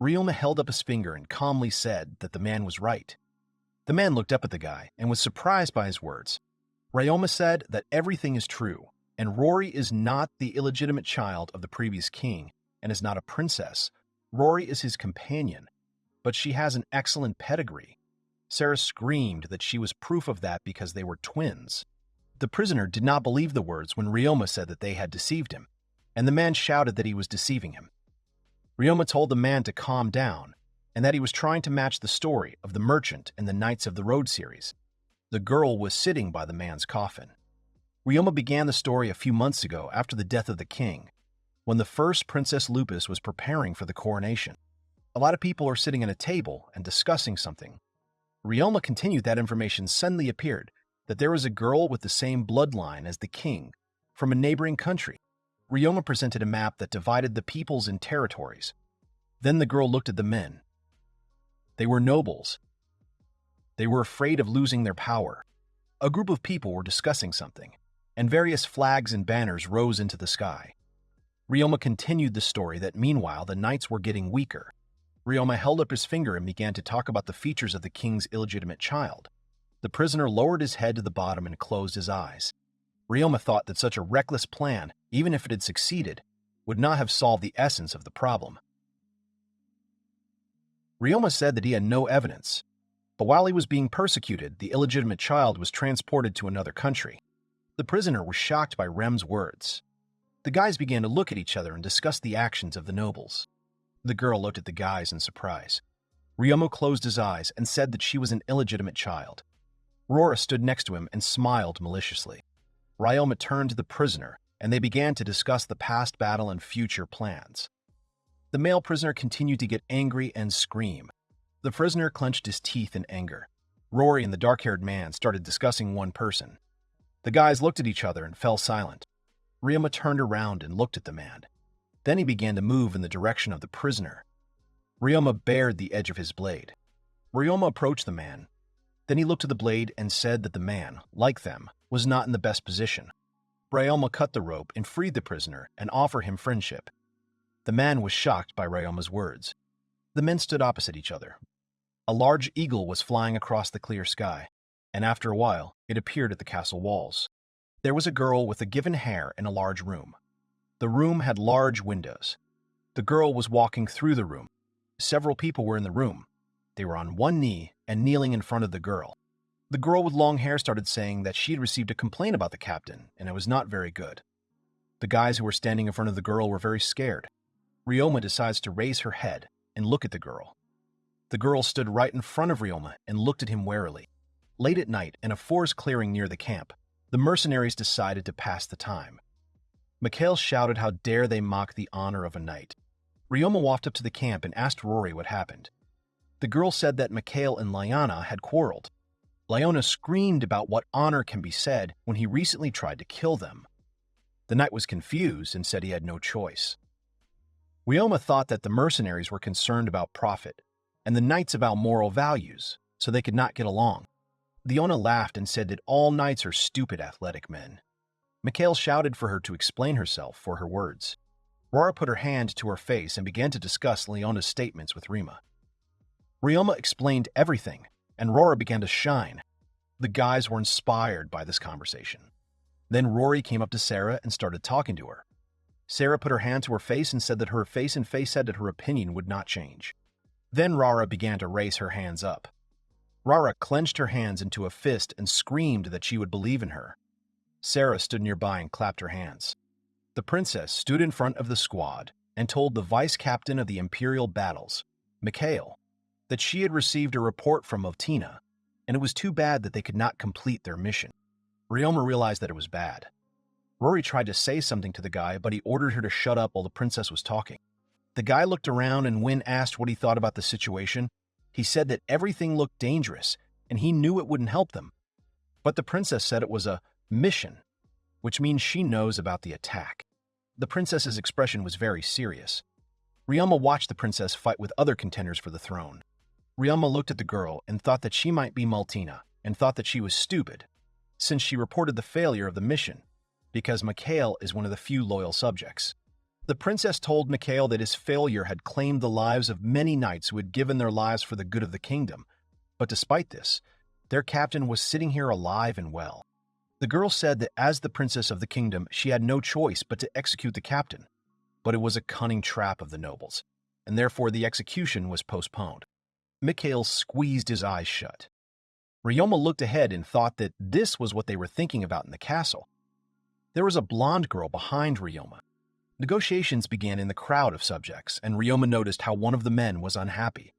Ryoma held up his finger and calmly said that the man was right. The man looked up at the guy and was surprised by his words. Ryoma said that everything is true, and Rory is not the illegitimate child of the previous king and is not a princess. Rory is his companion, but she has an excellent pedigree. Sarah screamed that she was proof of that because they were twins. The prisoner did not believe the words when Ryoma said that they had deceived him, and the man shouted that he was deceiving him. Ryoma told the man to calm down and that he was trying to match the story of the merchant in the Knights of the Road series. The girl was sitting by the man's coffin. Ryoma began the story a few months ago after the death of the king, when the first Princess Lupus was preparing for the coronation. A lot of people are sitting at a table and discussing something. Ryoma continued that information suddenly appeared that there was a girl with the same bloodline as the king from a neighboring country. Ryoma presented a map that divided the peoples in territories. Then the girl looked at the men. They were nobles. They were afraid of losing their power. A group of people were discussing something, and various flags and banners rose into the sky. Ryoma continued the story that meanwhile the knights were getting weaker. Ryoma held up his finger and began to talk about the features of the king's illegitimate child. The prisoner lowered his head to the bottom and closed his eyes. Ryoma thought that such a reckless plan, even if it had succeeded, would not have solved the essence of the problem. Ryoma said that he had no evidence, but while he was being persecuted, the illegitimate child was transported to another country. The prisoner was shocked by Rem's words. The guys began to look at each other and discuss the actions of the nobles. The girl looked at the guys in surprise. Ryoma closed his eyes and said that she was an illegitimate child. Rora stood next to him and smiled maliciously. Ryoma turned to the prisoner, and they began to discuss the past battle and future plans. The male prisoner continued to get angry and scream. The prisoner clenched his teeth in anger. Rory and the dark-haired man started discussing one person. The guys looked at each other and fell silent. Ryoma turned around and looked at the man. Then he began to move in the direction of the prisoner. Ryoma bared the edge of his blade. Ryoma approached the man. Then he looked at the blade and said that the man, like them, was not in the best position. Ryoma cut the rope and freed the prisoner and offered him friendship. The man was shocked by Ryoma's words. The men stood opposite each other. A large eagle was flying across the clear sky, and after a while, it appeared at the castle walls. There was a girl with a given hair in a large room. The room had large windows. The girl was walking through the room. Several people were in the room. They were on one knee and kneeling in front of the girl. The girl with long hair started saying that she had received a complaint about the captain, and it was not very good. The guys who were standing in front of the girl were very scared. Ryoma decides to raise her head and look at the girl. The girl stood right in front of Ryoma and looked at him warily. Late at night, in a forest clearing near the camp, the mercenaries decided to pass the time. Mikhail shouted how dare they mock the honor of a knight. Ryoma walked up to the camp and asked Rory what happened. The girl said that Mikhail and Lyana had quarreled. Lyana screamed about what honor can be said when he recently tried to kill them. The knight was confused and said he had no choice. Ryoma thought that the mercenaries were concerned about profit, and the knights about moral values, so they could not get along. Lyana laughed and said that all knights are stupid athletic men. Mikhail shouted for her to explain herself for her words. Rara put her hand to her face and began to discuss Lyana's statements with Rima. Ryoma explained everything, and Rora began to shine. The guys were inspired by this conversation. Then Rory came up to Sarah and started talking to her. Sarah put her hand to her face and said that her face said that her opinion would not change. Then Rara began to raise her hands up. Rara clenched her hands into a fist and screamed that she would believe in her. Sarah stood nearby and clapped her hands. The princess stood in front of the squad and told the vice captain of the imperial battles, Mikhail, that she had received a report from Wortenia, and it was too bad that they could not complete their mission. Ryoma realized that it was bad. Rory tried to say something to the guy, but he ordered her to shut up while the princess was talking. The guy looked around, and when asked what he thought about the situation, he said that everything looked dangerous, and he knew it wouldn't help them. But the princess said it was a mission, which means she knows about the attack. The princess's expression was very serious. Ryoma watched the princess fight with other contenders for the throne. Ryoma looked at the girl and thought that she might be Maltina, and thought that she was stupid, since she reported the failure of the mission, because Mikhail is one of the few loyal subjects. The princess told Mikhail that his failure had claimed the lives of many knights who had given their lives for the good of the kingdom, but despite this, their captain was sitting here alive and well. The girl said that as the princess of the kingdom, she had no choice but to execute the captain, but it was a cunning trap of the nobles, and therefore the execution was postponed. Mikhail squeezed his eyes shut. Ryoma looked ahead and thought that this was what they were thinking about in the castle. There was a blonde girl behind Ryoma. Negotiations began in the crowd of subjects, and Ryoma noticed how one of the men was unhappy.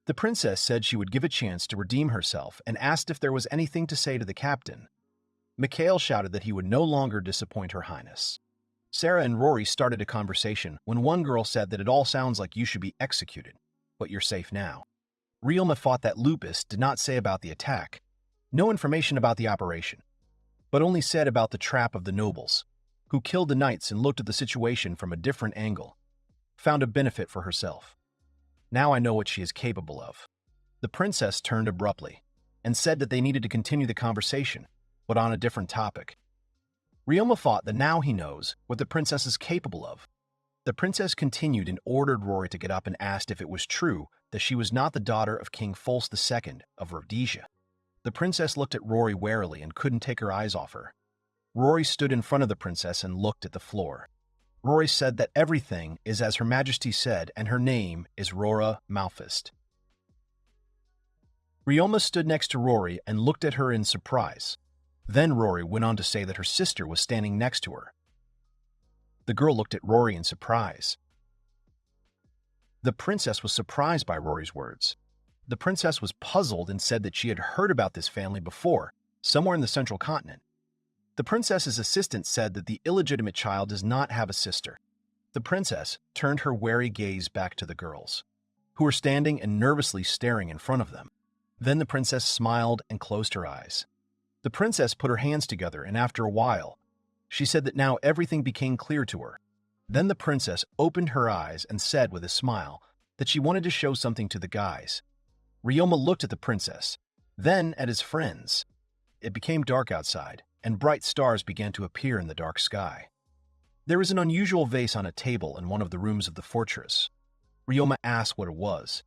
The princess said she would give a chance to redeem herself and asked if there was anything to say to the captain. Mikhail shouted that he would no longer disappoint Her Highness. Sarah and Rory started a conversation when one girl said that it all sounds like you should be executed, but you're safe now. Ryoma thought that Lupus did not say about the attack, no information about the operation, but only said about the trap of the nobles, who killed the knights and looked at the situation from a different angle, found a benefit for herself. Now I know what she is capable of. The princess turned abruptly and said that they needed to continue the conversation, but on a different topic. Ryoma thought that now he knows what the princess is capable of. The princess continued and ordered Rory to get up and asked if it was true that she was not the daughter of King Fulce II of Rhodesia. The princess looked at Rory warily and couldn't take her eyes off her. Rory stood in front of the princess and looked at the floor. Rory said that everything is as Her Majesty said, and her name is Rora Malfist. Ryoma stood next to Rory and looked at her in surprise. Then Rory went on to say that her sister was standing next to her. The girl looked at Rory in surprise. The princess was surprised by Rory's words. The princess was puzzled and said that she had heard about this family before, somewhere in the central continent. The princess's assistant said that the illegitimate child does not have a sister. The princess turned her wary gaze back to the girls, who were standing and nervously staring in front of them. Then the princess smiled and closed her eyes. The princess put her hands together, and after a while, she said that now everything became clear to her. Then the princess opened her eyes and said with a smile that she wanted to show something to the guys. Ryoma looked at the princess, then at his friends. It became dark outside, and bright stars began to appear in the dark sky. There was an unusual vase on a table in one of the rooms of the fortress. Ryoma asked what it was.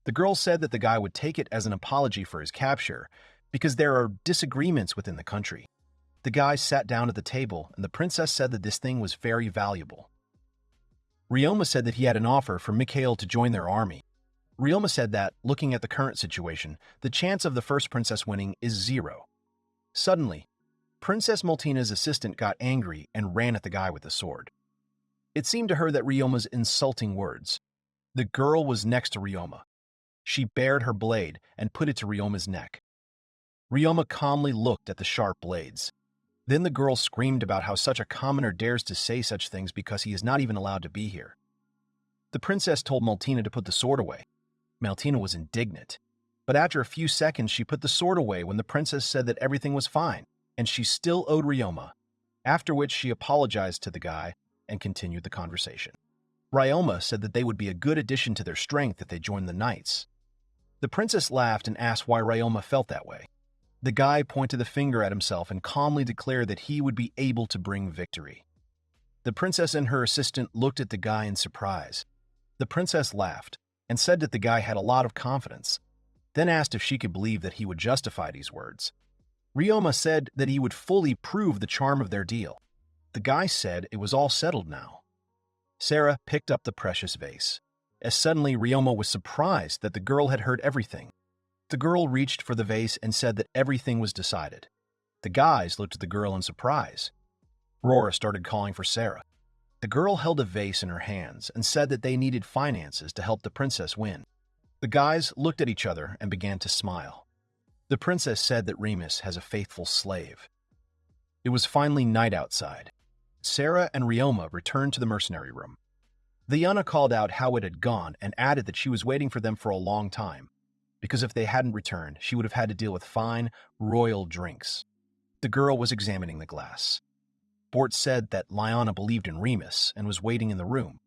The girl said that the guy would take it as an apology for his capture because there are disagreements within the country. The guy sat down at the table, and the princess said that this thing was very valuable. Ryoma said that he had an offer for Mikhail to join their army. Ryoma said that, looking at the current situation, the chance of the first princess winning is 0. Suddenly, Princess Maltina's assistant got angry and ran at the guy with the sword. It seemed to her that Ryoma's insulting words. The girl was next to Ryoma. She bared her blade and put it to Ryoma's neck. Ryoma calmly looked at the sharp blades. Then the girl screamed about how such a commoner dares to say such things because he is not even allowed to be here. The princess told Maltina to put the sword away. Maltina was indignant, but after a few seconds she put the sword away when the princess said that everything was fine, and she still owed Ryoma, after which she apologized to the guy and continued the conversation. Ryoma said that they would be a good addition to their strength if they joined the knights. The princess laughed and asked why Ryoma felt that way. The guy pointed the finger at himself and calmly declared that he would be able to bring victory. The princess and her assistant looked at the guy in surprise. The princess laughed and said that the guy had a lot of confidence, then asked if she could believe that he would justify these words. Ryoma said that he would fully prove the charm of their deal. The guy said it was all settled now. Sarah picked up the precious vase. As suddenly Ryoma was surprised that the girl had heard everything. The girl reached for the vase and said that everything was decided. The guys looked at the girl in surprise. Rora started calling for Sarah. The girl held a vase in her hands and said that they needed finances to help the princess win. The guys looked at each other and began to smile. The princess said that Remus has a faithful slave. It was finally night outside. Sarah and Ryoma returned to the mercenary room. Liana called out how it had gone and added that she was waiting for them for a long time, because if they hadn't returned, she would have had to deal with fine, royal drinks. The girl was examining the glass. Bort said that Liana believed in Remus and was waiting in the room.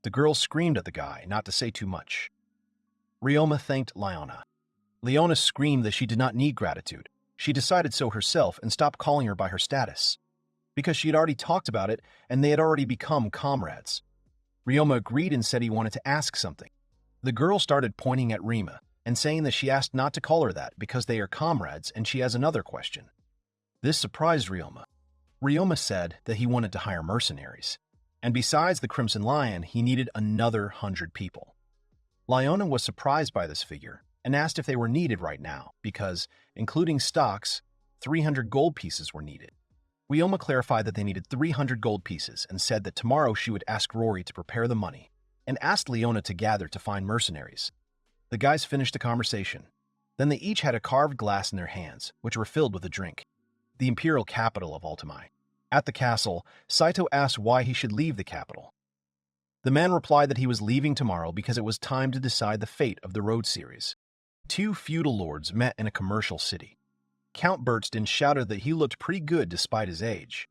The girl screamed at the guy not to say too much. Ryoma thanked Liana. Leona screamed that she did not need gratitude. She decided so herself and stopped calling her by her status, because she had already talked about it and they had already become comrades. Ryoma agreed and said he wanted to ask something. The girl started pointing at Rima and saying that she asked not to call her that because they are comrades and she has another question. This surprised Ryoma. Ryoma said that he wanted to hire mercenaries, and besides the Crimson Lion, he needed another 100 people. Liona was surprised by this figure and asked if they were needed right now because, including stocks, 300 gold pieces were needed. Ryoma clarified that they needed 300 gold pieces and said that tomorrow she would ask Rory to prepare the money and asked Leona to gather to find mercenaries. The guys finished the conversation. Then they each had a carved glass in their hands, which were filled with a drink. The imperial capital of Ultimai. At the castle, Saito asked why he should leave the capital. The man replied that he was leaving tomorrow because it was time to decide the fate of the road series. 2 feudal lords met in a commercial city. Count Bertstein shouted that he looked pretty good despite his age.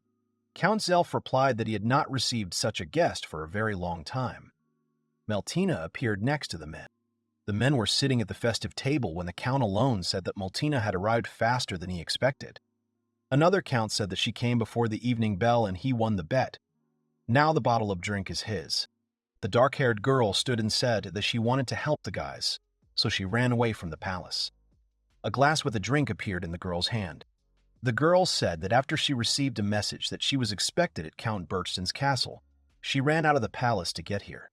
Count Zelf replied that he had not received such a guest for a very long time. Maltina appeared next to the men. The men were sitting at the festive table when the count alone said that Maltina had arrived faster than he expected. Another count said that she came before the evening bell and he won the bet. Now the bottle of drink is his. The dark-haired girl stood and said that she wanted to help the guys, so she ran away from the palace. A glass with a drink appeared in the girl's hand. The girl said that after she received a message that she was expected at Count Bertstein's castle, she ran out of the palace to get here.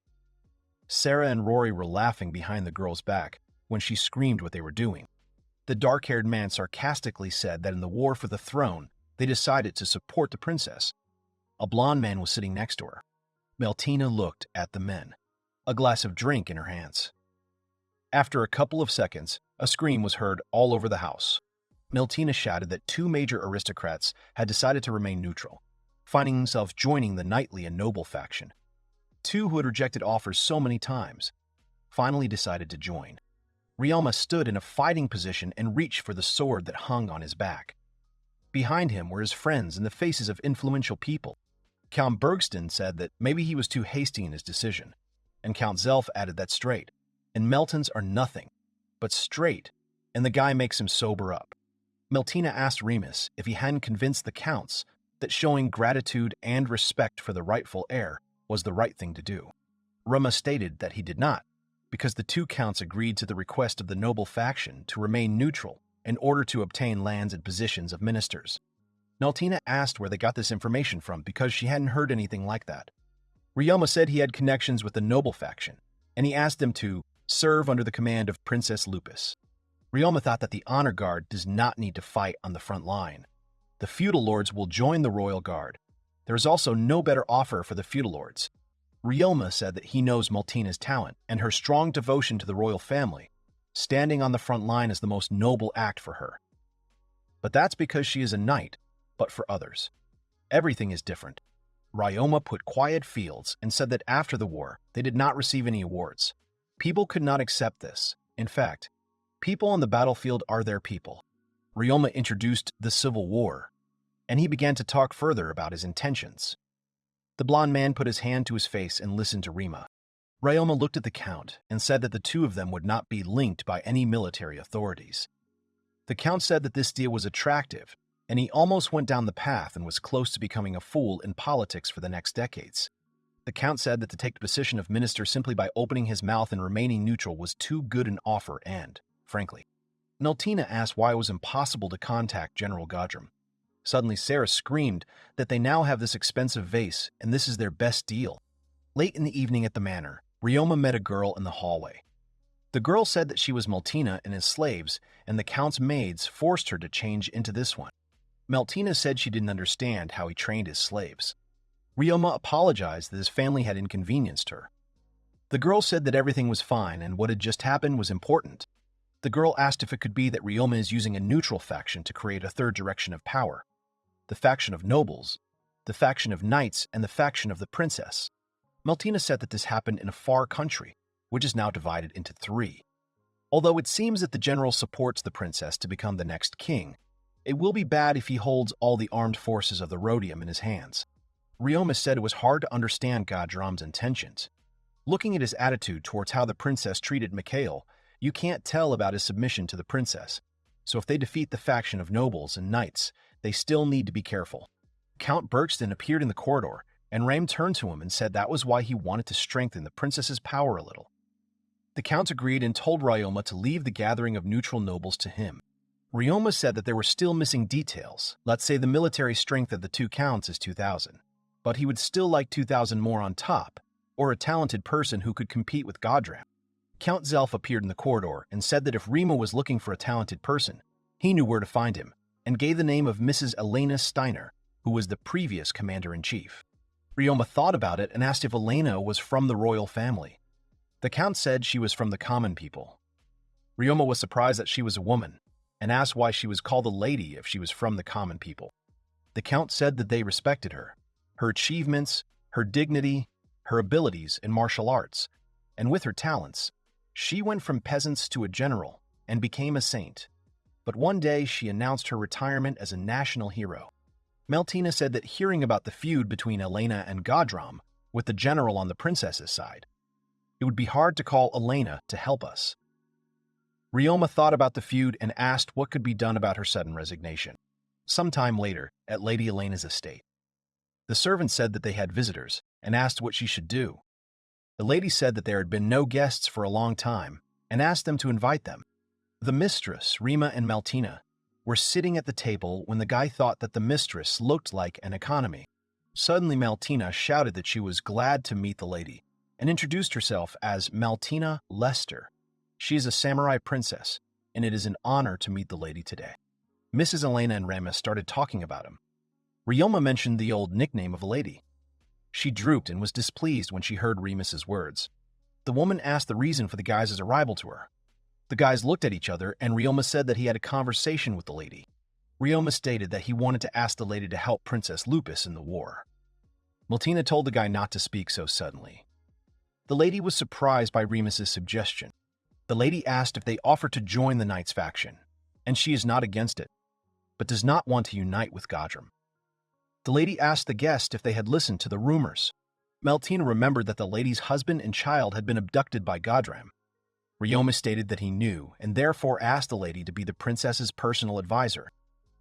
Sarah and Rory were laughing behind the girl's back when she screamed what they were doing. The dark-haired man sarcastically said that in the war for the throne, they decided to support the princess. A blonde man was sitting next to her. Maltina looked at the men, a glass of drink in her hands. After a couple of seconds, a scream was heard all over the house. Maltina shouted that 2 major aristocrats had decided to remain neutral, finding themselves joining the knightly and noble faction. 2 who had rejected offers so many times finally decided to join. Ryoma stood in a fighting position and reached for the sword that hung on his back. Behind him were his friends and the faces of influential people. Count Bergsten said that maybe he was too hasty in his decision, and Count Zelf added that straight, and Meltons are nothing but straight, and the guy makes him sober up. Meltina asked Remus if he hadn't convinced the counts that showing gratitude and respect for the rightful heir was the right thing to do. Ryoma stated that he did not, because the two counts agreed to the request of the noble faction to remain neutral in order to obtain lands and positions of ministers. Meltina asked where they got this information from because she hadn't heard anything like that. Ryoma said he had connections with the noble faction, and he asked them to serve under the command of Princess Lupus. Ryoma thought that the honor guard does not need to fight on the front line. The feudal lords will join the royal guard. There is also no better offer for the feudal lords. Ryoma said that he knows Meltina's talent and her strong devotion to the royal family. Standing on the front line is the most noble act for her. But that's because she is a knight, but for others, everything is different. Ryoma put quiet fields and said that after the war, they did not receive any awards. People could not accept this. In fact, people on the battlefield are their people. Ryoma introduced the Civil War, and he began to talk further about his intentions. The blond man put his hand to his face and listened to Ryoma. Ryoma looked at the Count and said that the two of them would not be linked by any military authorities. The Count said that this deal was attractive, and he almost went down the path and was close to becoming a fool in politics for the next decades. The Count said that to take the position of minister simply by opening his mouth and remaining neutral was too good an offer and, frankly, Meltina asked why it was impossible to contact General Godram. Suddenly Sarah screamed that they now have this expensive vase and this is their best deal. Late in the evening at the manor, Ryoma met a girl in the hallway. The girl said that she was Meltina and his slaves, and the Count's maids forced her to change into this one. Meltina said she didn't understand how he trained his slaves. Ryoma apologized that his family had inconvenienced her. The girl said that everything was fine and what had just happened was important. The girl asked if it could be that Ryoma is using a neutral faction to create a third direction of power. The faction of nobles, the faction of knights, and the faction of the princess. Meltina said that this happened in a far country, which is now divided into three. Although it seems that the general supports the princess to become the next king, it will be bad if he holds all the armed forces of the Rhodium in his hands. Ryoma said it was hard to understand Godram's intentions. Looking at his attitude towards how the princess treated Mikhail, you can't tell about his submission to the princess. So if they defeat the faction of nobles and knights, they still need to be careful. Count Bergsten appeared in the corridor, and Rame turned to him and said that was why he wanted to strengthen the princess's power a little. The Count agreed and told Ryoma to leave the gathering of neutral nobles to him. Ryoma said that there were still missing details. Let's say the military strength of the two counts is 2,000, but he would still like 2,000 more on top, or a talented person who could compete with Godram. Count Zelf appeared in the corridor and said that if Ryoma was looking for a talented person, he knew where to find him, and gave the name of Mrs. Elena Steiner, who was the previous commander-in-chief. Ryoma thought about it and asked if Elena was from the royal family. The Count said she was from the common people. Ryoma was surprised that she was a woman, and asked why she was called a lady if she was from the common people. The Count said that they respected her, her achievements, her dignity, her abilities in martial arts, and with her talents, she went from peasants to a general and became a saint. But one day she announced her retirement as a national hero. Meltina said that hearing about the feud between Elena and Godram, with the general on the princess's side, it would be hard to call Elena to help us. Ryoma thought about the feud and asked what could be done about her sudden resignation. Sometime later, at Lady Elena's estate, the servant said that they had visitors and asked what she should do. The lady said that there had been no guests for a long time and asked them to invite them. The mistress, Ryoma and Meltina, were sitting at the table when the guy thought that the mistress looked like an economy. Suddenly Meltina shouted that she was glad to meet the lady and introduced herself as Meltina Lester. She is a samurai princess, and it is an honor to meet the lady today. Mrs. Elena and Rama started talking about him. Ryoma mentioned the old nickname of a lady. She drooped and was displeased when she heard Remus's words. The woman asked the reason for the guys' arrival to her. The guys looked at each other, and Ryoma said that he had a conversation with the lady. Ryoma stated that he wanted to ask the lady to help Princess Lupus in the war. Meltina told the guy not to speak so suddenly. The lady was surprised by Remus's suggestion. The lady asked if they offered to join the Knights faction, and she is not against it, but does not want to unite with Godram. The lady asked the guest if they had listened to the rumors. Meltina remembered that the lady's husband and child had been abducted by Godram. Ryoma stated that he knew, and therefore asked the lady to be the princess's personal advisor.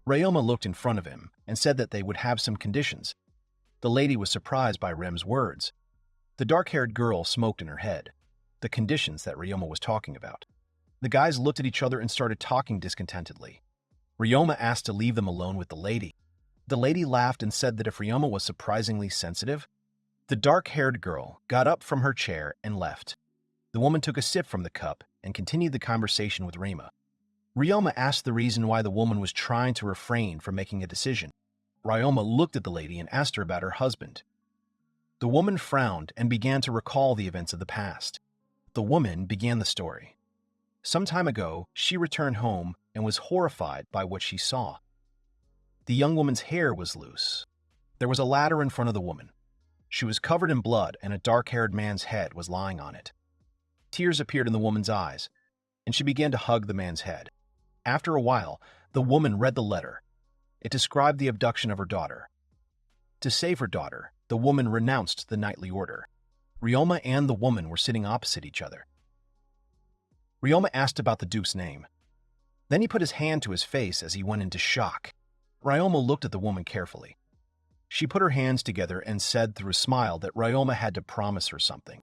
Ryoma looked in front of him and said that they would have some conditions. The lady was surprised by Rem's words. The dark-haired girl smoked in her head, the conditions that Ryoma was talking about. The guys looked at each other and started talking discontentedly. Ryoma asked to leave them alone with the lady. The lady laughed and said that if Ryoma was surprisingly sensitive, the dark-haired girl got up from her chair and left. The woman took a sip from the cup and continued the conversation with Ryoma. Ryoma asked the reason why the woman was trying to refrain from making a decision. Ryoma looked at the lady and asked her about her husband. The woman frowned and began to recall the events of the past. The woman began the story. Some time ago, she returned home and was horrified by what she saw. The young woman's hair was loose. There was a ladder in front of the woman. She was covered in blood and a dark-haired man's head was lying on it. Tears appeared in the woman's eyes, and she began to hug the man's head. After a while, the woman read the letter. It described the abduction of her daughter. To save her daughter, the woman renounced the knightly order. Ryoma and the woman were sitting opposite each other. Ryoma asked about the duke's name. Then he put his hand to his face as he went into shock. Ryoma looked at the woman carefully. She put her hands together and said through a smile that Ryoma had to promise her something.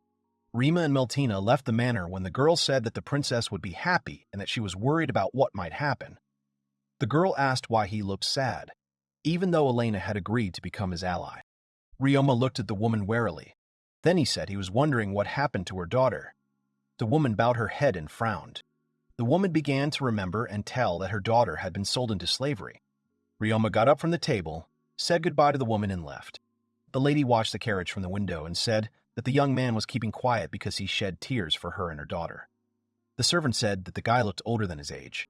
Rima and Meltina left the manor when the girl said that the princess would be happy and that she was worried about what might happen. The girl asked why he looked sad, even though Elena had agreed to become his ally. Ryoma looked at the woman warily. Then he said he was wondering what happened to her daughter. The woman bowed her head and frowned. The woman began to remember and tell that her daughter had been sold into slavery. Ryoma got up from the table, said goodbye to the woman and left. The lady watched the carriage from the window and said that the young man was keeping quiet because he shed tears for her and her daughter. The servant said that the guy looked older than his age.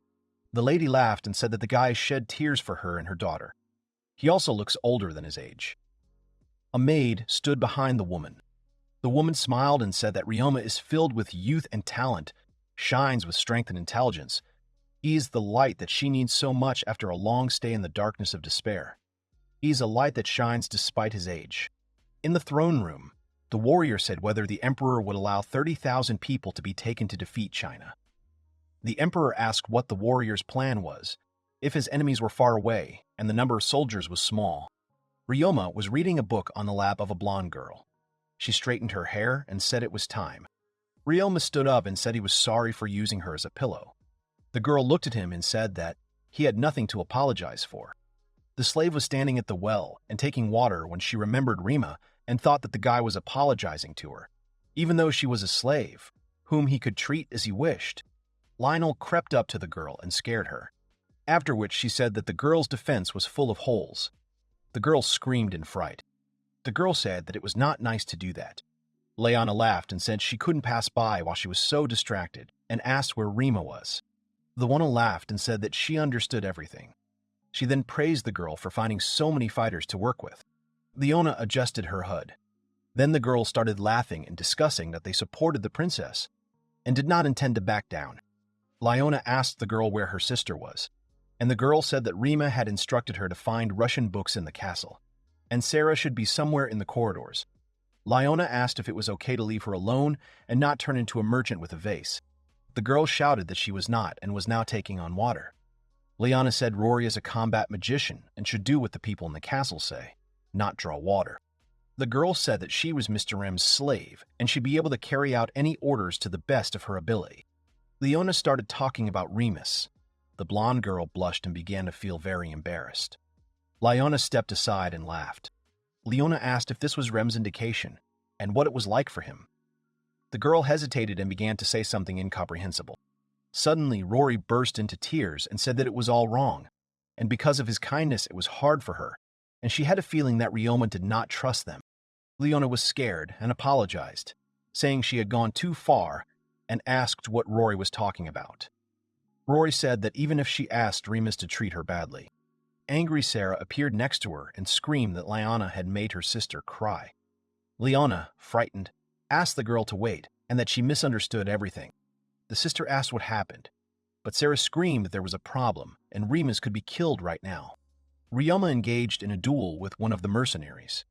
The lady laughed and said that the guy shed tears for her and her daughter. He also looks older than his age. A maid stood behind the woman. The woman smiled and said that Ryoma is filled with youth and talent, shines with strength and intelligence. He is the light that she needs so much after a long stay in the darkness of despair. He is a light that shines despite his age. In the throne room, the warrior said whether the emperor would allow 30,000 people to be taken to defeat China. The emperor asked what the warrior's plan was, if his enemies were far away and the number of soldiers was small. Ryoma was reading a book on the lap of a blonde girl. She straightened her hair and said it was time. Ryoma stood up and said he was sorry for using her as a pillow. The girl looked at him and said that he had nothing to apologize for. The slave was standing at the well and taking water when she remembered Rima and thought that the guy was apologizing to her, even though she was a slave, whom he could treat as he wished. Lionel crept up to the girl and scared her, after which she said that the girl's defense was full of holes. The girl screamed in fright. The girl said that it was not nice to do that. Leona laughed and said she couldn't pass by while she was so distracted and asked where Rima was. The one laughed and said that she understood everything. She then praised the girl for finding so many fighters to work with. Leona adjusted her HUD. Then the girl started laughing and discussing that they supported the princess and did not intend to back down. Leona asked the girl where her sister was, and the girl said that Rima had instructed her to find Russian books in the castle, and Sarah should be somewhere in the corridors. Leona asked if it was okay to leave her alone and not turn into a merchant with a vase. The girl shouted that she was not and was now taking on water. Leona said Rory is a combat magician and should do what the people in the castle say, not draw water. The girl said that she was Mr. M's slave and should be able to carry out any orders to the best of her ability. Leona started talking about Remus. The blonde girl blushed and began to feel very embarrassed. Leona stepped aside and laughed. Leona asked if this was Rem's indication and what it was like for him. The girl hesitated and began to say something incomprehensible. Suddenly, Rory burst into tears and said that it was all wrong, and because of his kindness it was hard for her, and she had a feeling that Ryoma did not trust them. Leona was scared and apologized, saying she had gone too far and asked what Rory was talking about. Rory said that even if she asked Remus to treat her badly. Angry Sarah appeared next to her and screamed that Leona had made her sister cry. Leona, frightened, asked the girl to wait and that she misunderstood everything. The sister asked what happened, but Sarah screamed that there was a problem and Remus could be killed right now. Ryoma engaged in a duel with one of the mercenaries.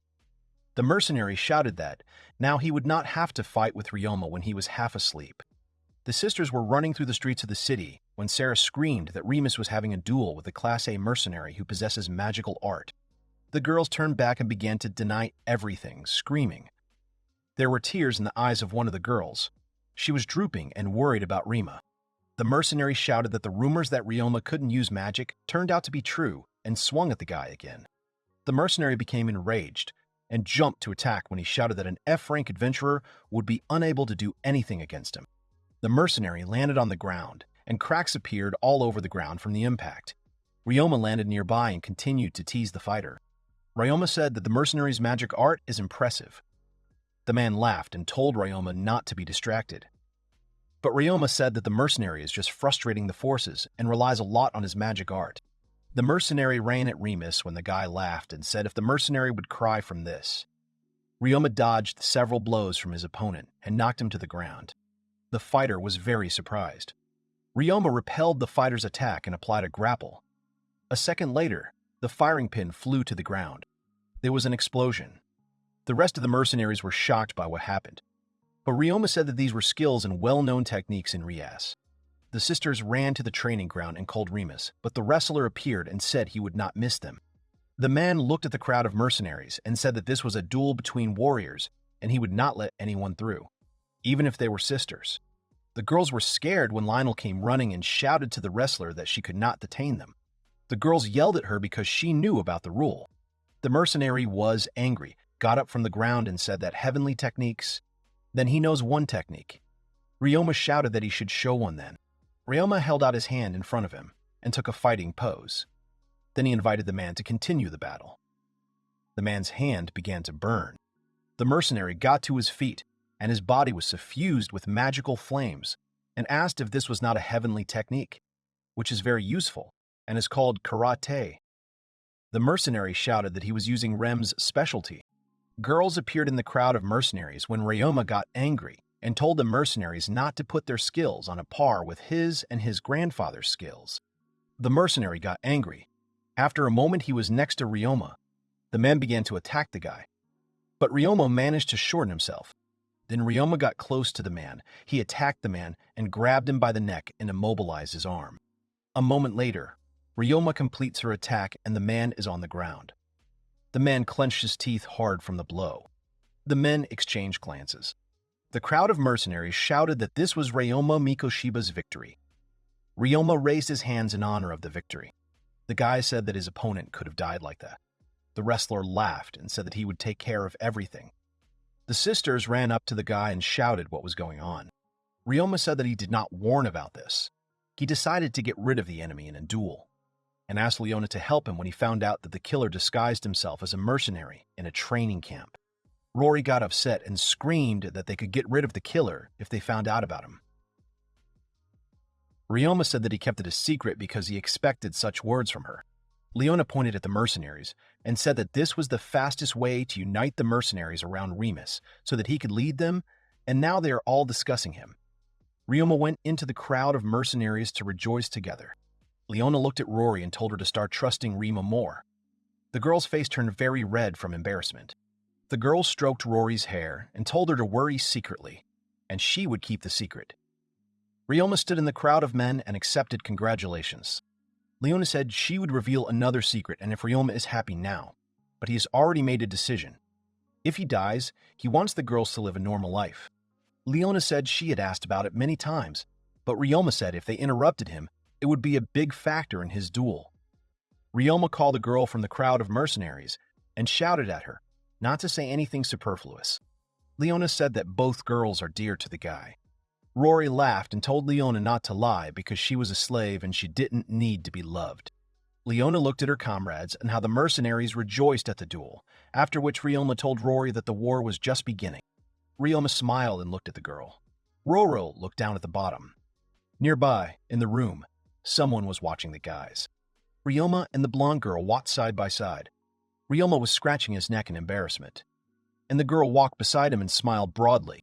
The mercenary shouted that now he would not have to fight with Ryoma when he was half asleep. The sisters were running through the streets of the city when Sarah screamed that Remus was having a duel with a Class A mercenary who possesses magical art. The girls turned back and began to deny everything, screaming. There were tears in the eyes of one of the girls. She was drooping and worried about Rima. The mercenary shouted that the rumors that Ryoma couldn't use magic turned out to be true and swung at the guy again. The mercenary became enraged and jumped to attack when he shouted that an F-rank adventurer would be unable to do anything against him. The mercenary landed on the ground, and cracks appeared all over the ground from the impact. Ryoma landed nearby and continued to tease the fighter. Ryoma said that the mercenary's magic art is impressive. The man laughed and told Ryoma not to be distracted. But Ryoma said that the mercenary is just frustrating the forces and relies a lot on his magic art. The mercenary ran at Remus when the guy laughed and said if the mercenary would cry from this. Ryoma dodged several blows from his opponent and knocked him to the ground. The fighter was very surprised. Ryoma repelled the fighter's attack and applied a grapple. A second later, the firing pin flew to the ground. There was an explosion. The rest of the mercenaries were shocked by what happened. But Ryoma said that these were skills and well-known techniques in Rias. The sisters ran to the training ground and called Remus, but the wrestler appeared and said he would not miss them. The man looked at the crowd of mercenaries and said that this was a duel between warriors and he would not let anyone through, even if they were sisters. The girls were scared when Lionel came running and shouted to the wrestler that she could not detain them. The girls yelled at her because she knew about the rule. The mercenary was angry, got up from the ground and said that heavenly techniques, then he knows one technique. Ryoma shouted that he should show one then. Ryoma held out his hand in front of him and took a fighting pose. Then he invited the man to continue the battle. The man's hand began to burn. The mercenary got to his feet, and his body was suffused with magical flames, and asked if this was not a heavenly technique, which is very useful and is called karate. The mercenary shouted that he was using Rem's specialty. Girls appeared in the crowd of mercenaries when Ryoma got angry and told the mercenaries not to put their skills on a par with his and his grandfather's skills. The mercenary got angry. After a moment he was next to Ryoma. The man began to attack the guy. But Ryoma managed to shorten himself. Then Ryoma got close to the man. He attacked the man and grabbed him by the neck and immobilized his arm. A moment later, Ryoma completes her attack and the man is on the ground. The man clenched his teeth hard from the blow. The men exchanged glances. The crowd of mercenaries shouted that this was Ryoma Mikoshiba's victory. Ryoma raised his hands in honor of the victory. The guy said that his opponent could have died like that. The wrestler laughed and said that he would take care of everything. The sisters ran up to the guy and shouted what was going on. Ryoma said that he did not warn about this. He decided to get rid of the enemy in a duel, and asked Leona to help him when he found out that the killer disguised himself as a mercenary in a training camp. Rory got upset and screamed that they could get rid of the killer if they found out about him. Ryoma said that he kept it a secret because he expected such words from her. Leona pointed at the mercenaries and said that this was the fastest way to unite the mercenaries around Remus so that he could lead them, and now they are all discussing him. Ryoma went into the crowd of mercenaries to rejoice together. Leona looked at Rory and told her to start trusting Rima more. The girl's face turned very red from embarrassment. The girl stroked Rory's hair and told her to worry secretly, and she would keep the secret. Ryoma stood in the crowd of men and accepted congratulations. Leona said she would reveal another secret and if Ryoma is happy now, but he has already made a decision. If he dies, he wants the girls to live a normal life. Leona said she had asked about it many times, but Ryoma said if they interrupted him, it would be a big factor in his duel. Ryoma called a girl from the crowd of mercenaries and shouted at her not to say anything superfluous. Leona said that both girls are dear to the guy. Rory laughed and told Leona not to lie because she was a slave and she didn't need to be loved. Leona looked at her comrades and how the mercenaries rejoiced at the duel, after which Ryoma told Rory that the war was just beginning. Ryoma smiled and looked at the girl. Roro looked down at the bottom. Nearby, in the room, someone was watching the guys. Ryoma and the blonde girl walked side by side. Ryoma was scratching his neck in embarrassment, and the girl walked beside him and smiled broadly.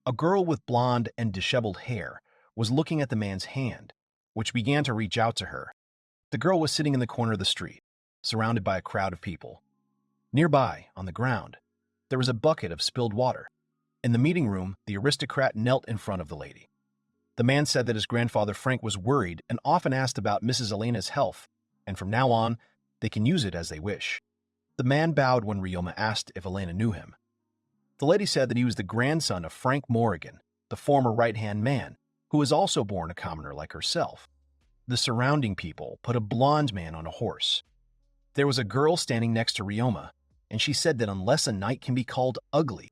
A girl with blonde and disheveled hair was looking at the man's hand, which began to reach out to her. The girl was sitting in the corner of the street, surrounded by a crowd of people. Nearby, on the ground, there was a bucket of spilled water. In the meeting room, the aristocrat knelt in front of the lady. The man said that his grandfather Frank was worried and often asked about Mrs. Elena's health, and from now on, they can use it as they wish. The man bowed when Ryoma asked if Elena knew him. The lady said that he was the grandson of Frank Morrigan, the former right-hand man, who was also born a commoner like herself. The surrounding people put a blonde man on a horse. There was a girl standing next to Ryoma, and she said that unless a knight can be called ugly,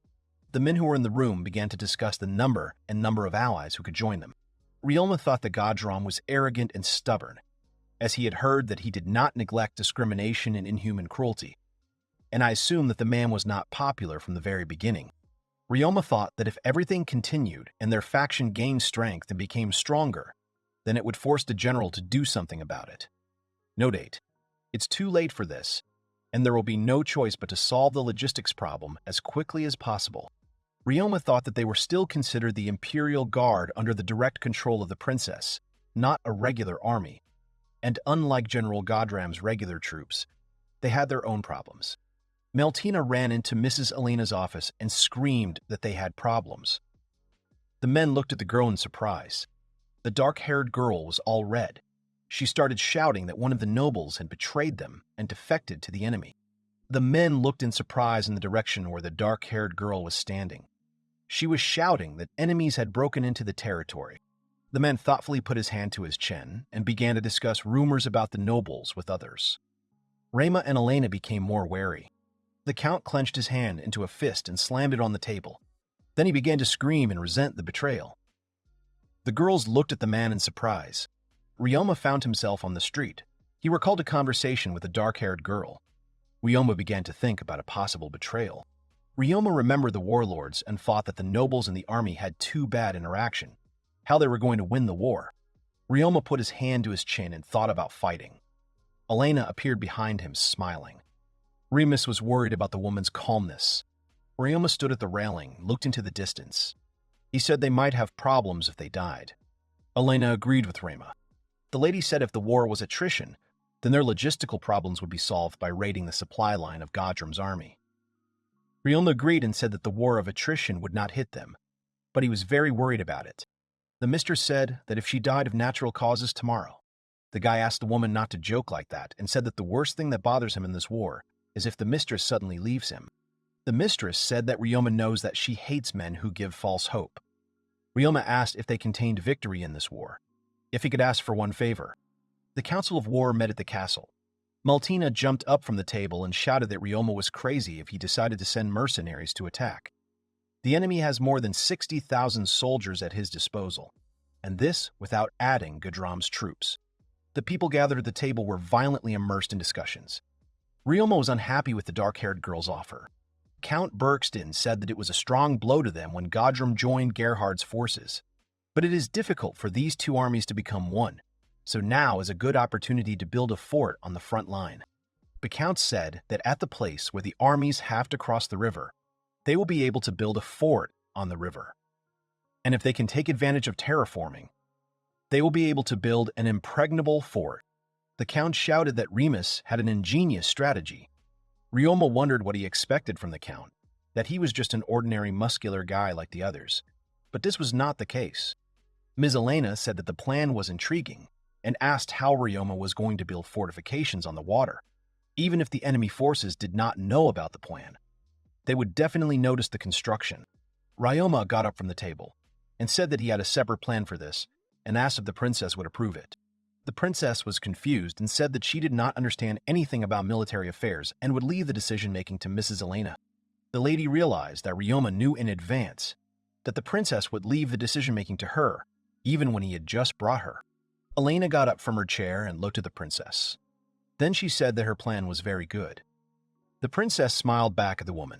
the men who were in the room began to discuss the number of allies who could join them. Ryoma thought that Godram was arrogant and stubborn, as he had heard that he did not neglect discrimination and inhuman cruelty, and I assumed that the man was not popular from the very beginning. Ryoma thought that if everything continued and their faction gained strength and became stronger, then it would force the general to do something about it. No date. It's too late for this, and there will be no choice but to solve the logistics problem as quickly as possible. Ryoma thought that they were still considered the Imperial Guard under the direct control of the princess, not a regular army, and unlike General Godram's regular troops, they had their own problems. Meltina ran into Mrs. Elena's office and screamed that they had problems. The men looked at the girl in surprise. The dark-haired girl was all red. She started shouting that one of the nobles had betrayed them and defected to the enemy. The men looked in surprise in the direction where the dark-haired girl was standing. She was shouting that enemies had broken into the territory. The man thoughtfully put his hand to his chin and began to discuss rumors about the nobles with others. Ryoma and Elena became more wary. The count clenched his hand into a fist and slammed it on the table. Then he began to scream and resent the betrayal. The girls looked at the man in surprise. Ryoma found himself on the street. He recalled a conversation with a dark-haired girl. Ryoma began to think about a possible betrayal. Ryoma remembered the warlords and thought that the nobles in the army had too bad interaction, how they were going to win the war. Ryoma put his hand to his chin and thought about fighting. Elena appeared behind him, smiling. Remus was worried about the woman's calmness. Ryoma stood at the railing, looked into the distance. He said they might have problems if they died. Elena agreed with Ryoma. The lady said if the war was attrition, then their logistical problems would be solved by raiding the supply line of Godram's army. Ryoma agreed and said that the war of attrition would not hit them, but he was very worried about it. The mistress said that if she died of natural causes tomorrow. The guy asked the woman not to joke like that and said that the worst thing that bothers him in this war is if the mistress suddenly leaves him. The mistress said that Ryoma knows that she hates men who give false hope. Ryoma asked if they contained victory in this war, if he could ask for one favor. The council of war met at the castle. Meltina jumped up from the table and shouted that Ryoma was crazy if he decided to send mercenaries to attack. The enemy has more than 60,000 soldiers at his disposal, and this without adding Godram's troops. The people gathered at the table were violently immersed in discussions. Ryoma was unhappy with the dark-haired girl's offer. Count Bergston said that it was a strong blow to them when Godram joined Gerhard's forces. But it is difficult for these two armies to become one, so now is a good opportunity to build a fort on the front line. The Count said that at the place where the armies have to cross the river, they will be able to build a fort on the river. And if they can take advantage of terraforming, they will be able to build an impregnable fort. The Count shouted that Remus had an ingenious strategy. Ryoma wondered what he expected from the Count, that he was just an ordinary muscular guy like the others. But this was not the case. Ms. Elena said that the plan was intriguing and asked how Ryoma was going to build fortifications on the water. Even if the enemy forces did not know about the plan, they would definitely notice the construction. Ryoma got up from the table and said that he had a separate plan for this and asked if the princess would approve it. The princess was confused and said that she did not understand anything about military affairs and would leave the decision-making to Mrs. Elena. The lady realized that Ryoma knew in advance that the princess would leave the decision-making to her, even when he had just brought her. Elena got up from her chair and looked at the princess. Then she said that her plan was very good. The princess smiled back at the woman.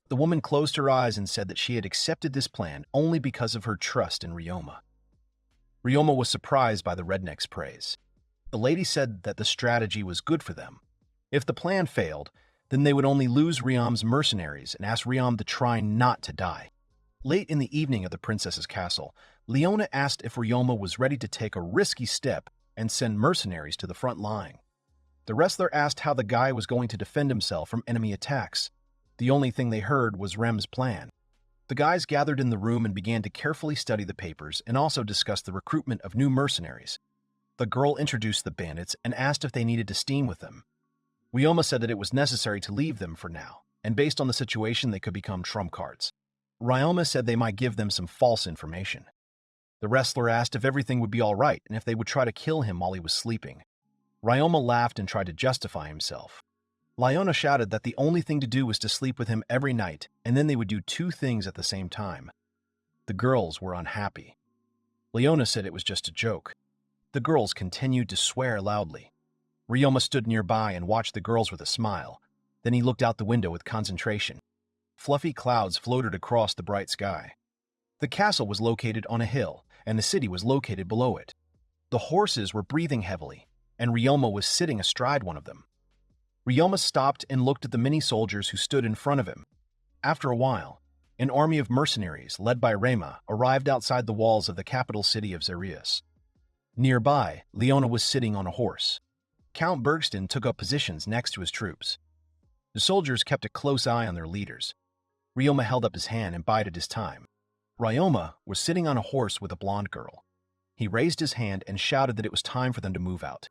The woman closed her eyes and said that she had accepted this plan only because of her trust in Ryoma. Ryoma was surprised by the redneck's praise. The lady said that the strategy was good for them. If the plan failed, then they would only lose Ryom's mercenaries and ask Ryom to try not to die. Late in the evening at the princess's castle, Leona asked if Ryoma was ready to take a risky step and send mercenaries to the front line. The wrestler asked how the guy was going to defend himself from enemy attacks. The only thing they heard was Rem's plan. The guys gathered in the room and began to carefully study the papers and also discuss the recruitment of new mercenaries. The girl introduced the bandits and asked if they needed to steam with them. Ryoma said that it was necessary to leave them for now, and based on the situation they could become trump cards. Ryoma said they might give them some false information. The wrestler asked if everything would be all right and if they would try to kill him while he was sleeping. Ryoma laughed and tried to justify himself. Leona shouted that the only thing to do was to sleep with him every night, and then they would do two things at the same time. The girls were unhappy. Leona said it was just a joke. The girls continued to swear loudly. Ryoma stood nearby and watched the girls with a smile. Then he looked out the window with concentration. Fluffy clouds floated across the bright sky. The castle was located on a hill, and the city was located below it. The horses were breathing heavily, and Ryoma was sitting astride one of them. Ryoma stopped and looked at the many soldiers who stood in front of him. After a while, an army of mercenaries led by Ryoma arrived outside the walls of the capital city of Xerius. Nearby, Leona was sitting on a horse. Count Bergsten took up positions next to his troops. The soldiers kept a close eye on their leaders. Ryoma held up his hand and bided his time. Ryoma was sitting on a horse with a blonde girl. He raised his hand and shouted that it was time for them to move out.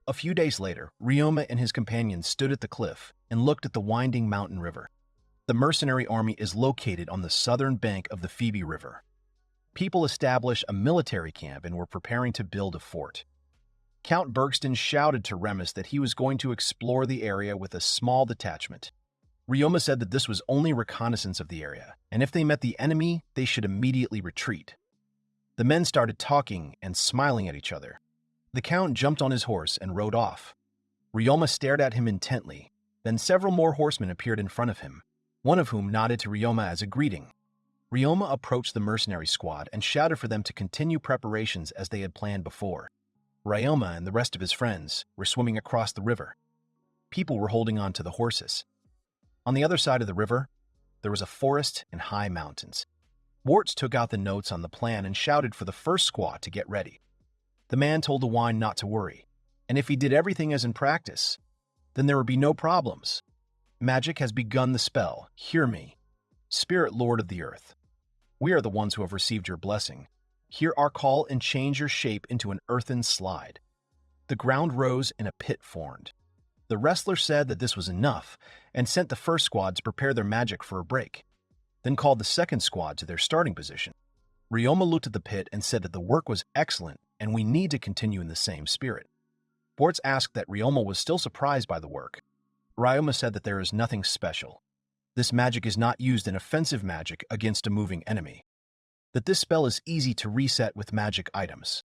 A few days later, Ryoma and his companions stood at the cliff and looked at the winding mountain river. The mercenary army is located on the southern bank of the Phoebe River. People established a military camp and were preparing to build a fort. Count Bergsten shouted to Remus that he was going to explore the area with a small detachment. Ryoma said that this was only reconnaissance of the area, and if they met the enemy, they should immediately retreat. The men started talking and smiling at each other. The count jumped on his horse and rode off. Ryoma stared at him intently. Then several more horsemen appeared in front of him, one of whom nodded to Ryoma as a greeting. Ryoma approached the mercenary squad and shouted for them to continue preparations as they had planned before. Ryoma and the rest of his friends were swimming across the river. People were holding on to the horses. On the other side of the river, there was a forest and high mountains. Warts took out the notes on the plan and shouted for the first squad to get ready. The man told the wine not to worry, and if he did everything as in practice, then there would be no problems. Magic has begun the spell. Hear me, Spirit Lord of the Earth. We are the ones who have received your blessing. Hear our call and change your shape into an earthen slide. The ground rose and a pit formed. The wrestler said that this was enough and sent the first squad to prepare their magic for a break, then called the second squad to their starting position. Ryoma looked at the pit and said that the work was excellent and we need to continue in the same spirit. Bortz asked that Ryoma was still surprised by the work. Ryoma said that there is nothing special. This magic is not used in offensive magic against a moving enemy. That this spell is easy to reset with magic items.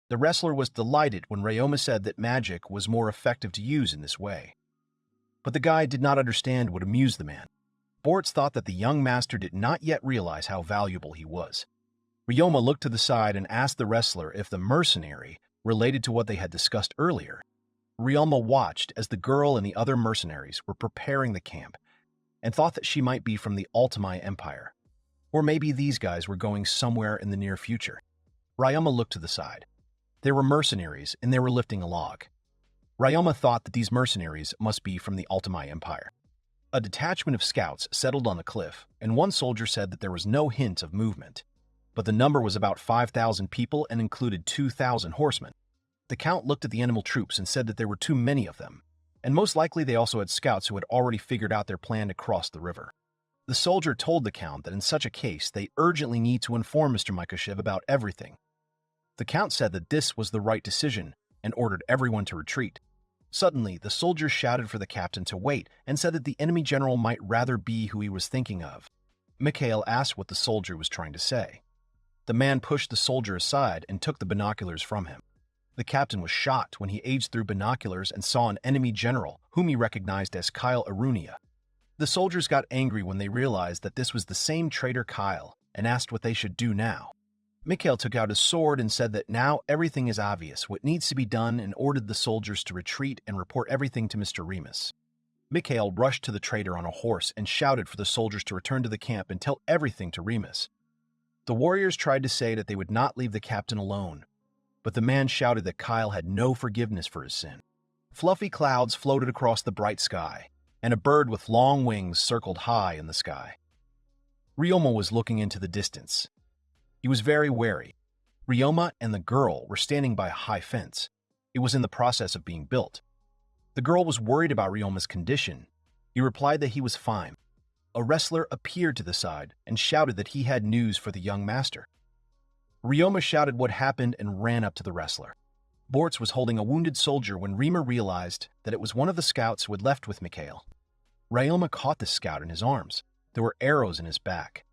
The wrestler was delighted when Ryoma said that magic was more effective to use in this way. But the guy did not understand what amused the man. Bortz thought that the young master did not yet realize how valuable he was. Ryoma looked to the side and asked the wrestler if the mercenary related to what they had discussed earlier. Ryoma watched as the girl and the other mercenaries were preparing the camp and thought that she might be from the Ultimai Empire. Or maybe these guys were going somewhere in the near future. Ryoma looked to the side. There were mercenaries and they were lifting a log. Ryoma thought that these mercenaries must be from the Ultimai Empire. A detachment of scouts settled on the cliff, and one soldier said that there was no hint of movement. But the number was about 5,000 people and included 2,000 horsemen. The count looked at the animal troops and said that there were too many of them, and most likely they also had scouts who had already figured out their plan to cross the river. The soldier told the count that in such a case they urgently need to inform Mr. Mikoshiba about everything. The count said that this was the right decision and ordered everyone to retreat. Suddenly, the soldier shouted for the captain to wait and said that the enemy general might rather be who he was thinking of. Mikhail asked what the soldier was trying to say. The man pushed the soldier aside and took the binoculars from him. The captain was shocked when he aged through binoculars and saw an enemy general whom he recognized as Kyle Arunia. The soldiers got angry when they realized that this was the same traitor Kyle and asked what they should do now. Mikhail took out his sword and said that now everything is obvious, what needs to be done, and ordered the soldiers to retreat and report everything to Mr. Remus. Mikhail rushed to the traitor on a horse and shouted for the soldiers to return to the camp and tell everything to Remus. The warriors tried to say that they would not leave the captain alone, but the man shouted that Kyle had no forgiveness for his sin. Fluffy clouds floated across the bright sky, and a bird with long wings circled high in the sky. Ryoma was looking into the distance. He was very wary. Ryoma and the girl were standing by a high fence. It was in the process of being built. The girl was worried about Ryoma's condition. He replied that he was fine. A wrestler appeared to the side and shouted that he had news for the young master. Ryoma shouted what happened and ran up to the wrestler. Bortz was holding a wounded soldier when Ryoma realized that it was one of the scouts who had left with Mikhail. Ryoma caught the scout in his arms. There were arrows in his back.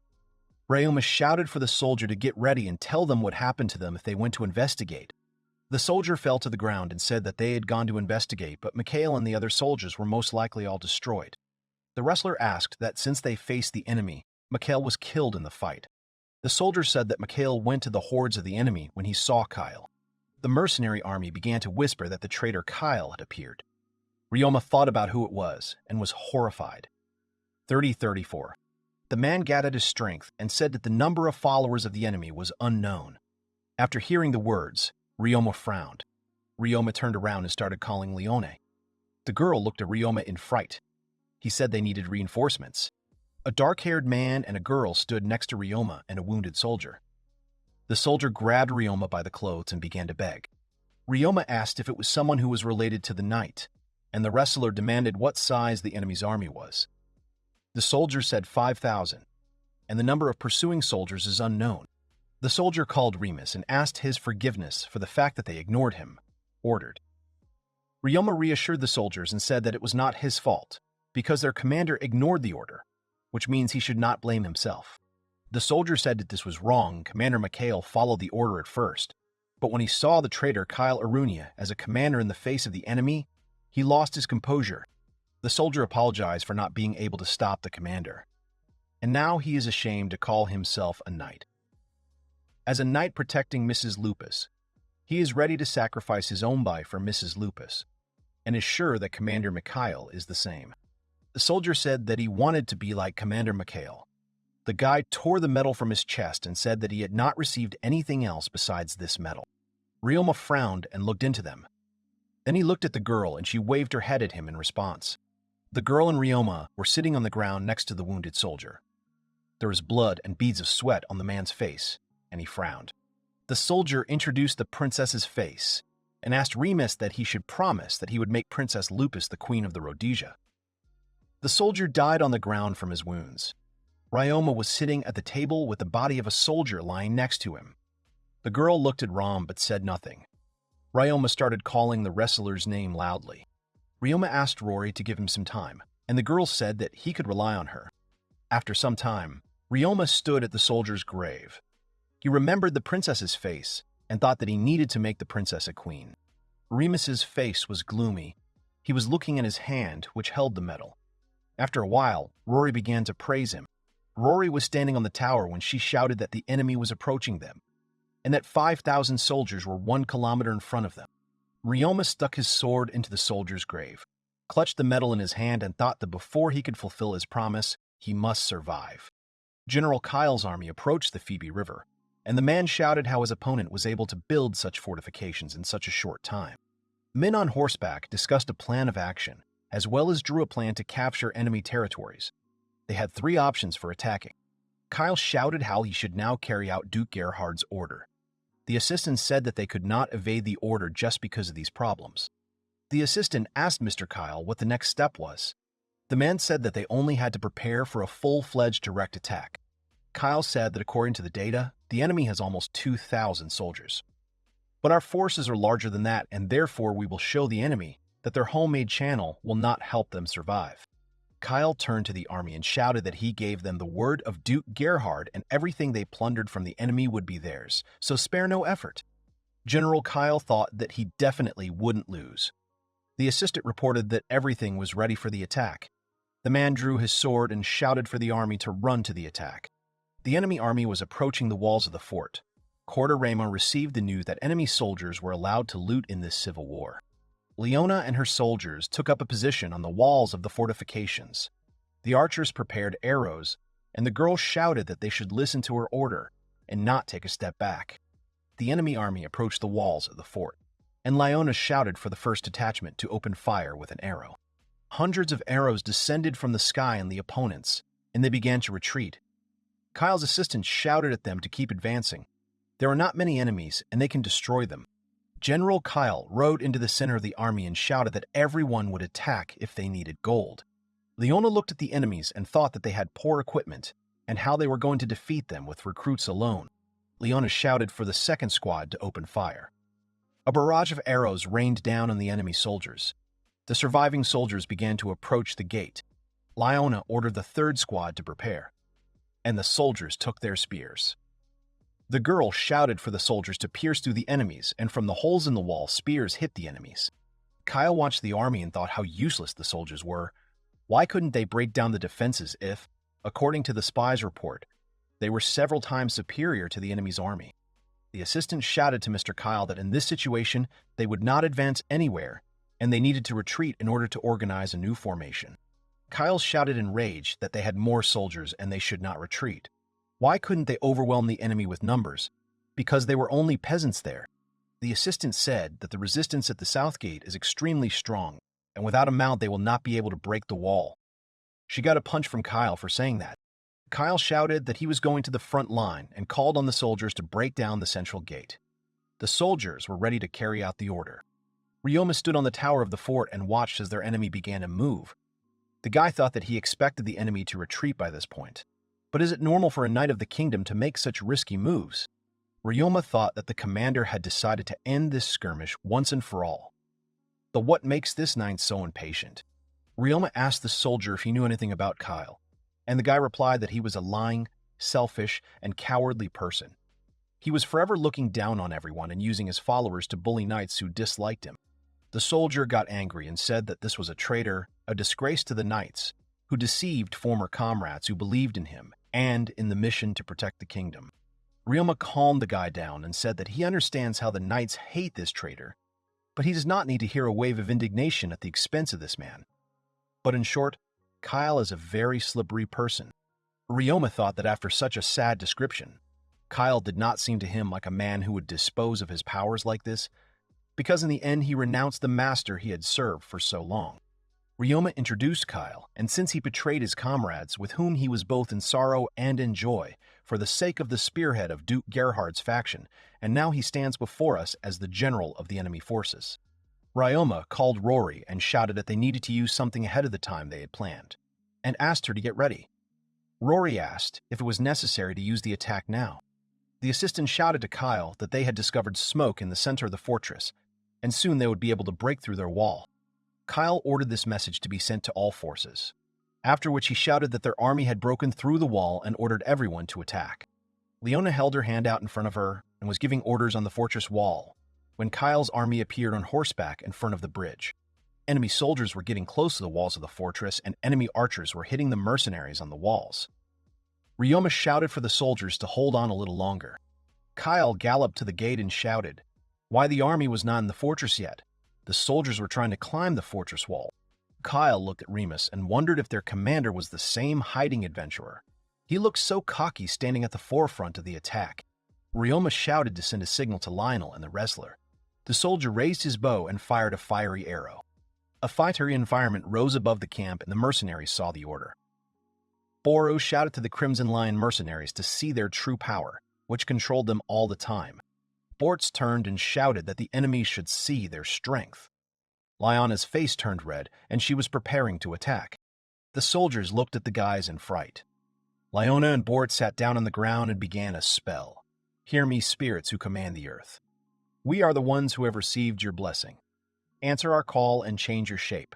Ryoma shouted for the soldier to get ready and tell them what happened to them if they went to investigate. The soldier fell to the ground and said that they had gone to investigate, but Mikhail and the other soldiers were most likely all destroyed. The wrestler asked that since they faced the enemy, Mikhail was killed in the fight. The soldier said that Mikhail went to the hordes of the enemy when he saw Kyle. The mercenary army began to whisper that the traitor Kyle had appeared. Ryoma thought about who it was and was horrified. 3034. The man gathered his strength and said that the number of followers of the enemy was unknown. After hearing the words, Ryoma frowned. Ryoma turned around and started calling Leone. The girl looked at Ryoma in fright. He said they needed reinforcements. A dark-haired man and a girl stood next to Ryoma and a wounded soldier. The soldier grabbed Ryoma by the clothes and began to beg. Ryoma asked if it was someone who was related to the knight, and the wrestler demanded what size the enemy's army was. The soldier said 5,000, and the number of pursuing soldiers is unknown. The soldier called Remus and asked his forgiveness for the fact that they ignored him, ordered. Ryoma reassured the soldiers and said that it was not his fault, because their commander ignored the order, which means he should not blame himself. The soldier said that this was wrong. Commander Mikhail followed the order at first, but when he saw the traitor Kyle Arunia as a commander in the face of the enemy, he lost his composure. The soldier apologized for not being able to stop the commander, and now he is ashamed to call himself a knight. As a knight protecting Mrs. Lupus, he is ready to sacrifice his own life for Mrs. Lupus, and is sure that Commander Mikhail is the same. The soldier said that he wanted to be like Commander Mikhail. The guy tore the medal from his chest and said that he had not received anything else besides this medal. Ryoma frowned and looked into them. Then he looked at the girl and she waved her head at him in response. The girl and Ryoma were sitting on the ground next to the wounded soldier. There was blood and beads of sweat on the man's face, and he frowned. The soldier introduced the princess's face and asked Remus that he should promise that he would make Princess Lupus the queen of the Rhodesia. The soldier died on the ground from his wounds. Ryoma was sitting at the table with the body of a soldier lying next to him. The girl looked at Ram but said nothing. Ryoma started calling the wrestler's name loudly. Ryoma asked Rory to give him some time, and the girl said that he could rely on her. After some time, Ryoma stood at the soldier's grave. He remembered the princess's face and thought that he needed to make the princess a queen. Remus's face was gloomy. He was looking at his hand, which held the medal. After a while, Rory began to praise him. Rory was standing on the tower when she shouted that the enemy was approaching them, and that 5,000 soldiers were 1 kilometer in front of them. Ryoma stuck his sword into the soldier's grave, clutched the medal in his hand, and thought that before he could fulfill his promise, he must survive. General Kyle's army approached the Phoebe River, and the man shouted how his opponent was able to build such fortifications in such a short time. Men on horseback discussed a plan of action, as well as drew a plan to capture enemy territories. They had 3 options for attacking. Kyle shouted how he should now carry out Duke Gerhard's order. The assistant said that they could not evade the order just because of these problems. The assistant asked Mr. Kyle what the next step was. The man said that they only had to prepare for a full-fledged direct attack. Kyle said that according to the data, the enemy has almost 2,000 soldiers. But our forces are larger than that, and therefore we will show the enemy that their homemade channel will not help them survive. Kyle turned to the army and shouted that he gave them the word of Duke Gerhard and everything they plundered from the enemy would be theirs, so spare no effort. General Kyle thought that he definitely wouldn't lose. The assistant reported that everything was ready for the attack. The man drew his sword and shouted for the army to run to the attack. The enemy army was approaching the walls of the fort. Court Ryoma received the news that enemy soldiers were allowed to loot in this civil war. Leona and her soldiers took up a position on the walls of the fortifications. The archers prepared arrows, and the girl shouted that they should listen to her order and not take a step back. The enemy army approached the walls of the fort. and Leona shouted for the first detachment to open fire with an arrow. Hundreds of arrows descended from the sky on the opponents, and they began to retreat. Kyle's assistant shouted at them to keep advancing. There are not many enemies, and they can destroy them. General Kyle rode into the center of the army and shouted that everyone would attack if they needed gold. Leona looked at the enemies and thought that they had poor equipment and how they were going to defeat them with recruits alone. Leona shouted for the second squad to open fire. A barrage of arrows rained down on the enemy soldiers. The surviving soldiers began to approach the gate. Leona ordered the third squad to prepare, and the soldiers took their spears. The girl shouted for the soldiers to pierce through the enemies, and from the holes in the wall, spears hit the enemies. Kyle watched the army and thought how useless the soldiers were. Why couldn't they break down the defenses if, according to the spy's report, they were several times superior to the enemy's army? The assistant shouted to Mr. Kyle that in this situation, they would not advance anywhere, and they needed to retreat in order to organize a new formation. Kyle shouted in rage that they had more soldiers and they should not retreat. Why couldn't they overwhelm the enemy with numbers? Because they were only peasants there. The assistant said that the resistance at the south gate is extremely strong, and without a mount they will not be able to break the wall. She got a punch from Kyle for saying that. Kyle shouted that he was going to the front line and called on the soldiers to break down the central gate. The soldiers were ready to carry out the order. Ryoma stood on the tower of the fort and watched as their enemy began to move. The guy thought that he expected the enemy to retreat by this point. But is it normal for a knight of the kingdom to make such risky moves? Ryoma thought that the commander had decided to end this skirmish once and for all. But what makes this knight so impatient? Ryoma asked the soldier if he knew anything about Kyle, and the guy replied that he was a lying, selfish, and cowardly person. He was forever looking down on everyone and using his followers to bully knights who disliked him. The soldier got angry and said that this was a traitor, a disgrace to the knights, who deceived former comrades who believed in him and in the mission to protect the kingdom. Ryoma calmed the guy down and said that he understands how the knights hate this traitor, but he does not need to hear a wave of indignation at the expense of this man. But in short, Kyle is a very slippery person. Ryoma thought that after such a sad description, Kyle did not seem to him like a man who would dispose of his powers like this, because in the end he renounced the master he had served for so long. Ryoma introduced Kyle, and since he betrayed his comrades, with whom he was both in sorrow and in joy, for the sake of the spearhead of Duke Gerhard's faction, and now he stands before us as the general of the enemy forces. Ryoma called Rory and shouted that they needed to use something ahead of the time they had planned, and asked her to get ready. Rory asked if it was necessary to use the attack now. The assistant shouted to Kyle that they had discovered smoke in the center of the fortress, and soon they would be able to break through their wall. Kyle ordered this message to be sent to all forces, after which he shouted that their army had broken through the wall and ordered everyone to attack. Leona held her hand out in front of her and was giving orders on the fortress wall when Kyle's army appeared on horseback in front of the bridge. Enemy soldiers were getting close to the walls of the fortress, and enemy archers were hitting the mercenaries on the walls. Ryoma shouted for the soldiers to hold on a little longer. Kyle galloped to the gate and shouted why the army was not in the fortress yet. The soldiers were trying to climb the fortress wall. Kyle looked at Remus and wondered if their commander was the same hiding adventurer. He looked so cocky standing at the forefront of the attack. Ryoma shouted to send a signal to Lionel and the wrestler. The soldier raised his bow and fired a fiery arrow. A fiery environment rose above the camp, and the mercenaries saw the order. Boro shouted to the Crimson Lion mercenaries to see their true power, which controlled them all the time. Bortz turned and shouted that the enemy should see their strength. Lyanna's face turned red, and she was preparing to attack. The soldiers looked at the guys in fright. Lyona and Bort sat down on the ground and began a spell. Hear me, spirits who command the earth. We are the ones who have received your blessing. Answer our call and change your shape.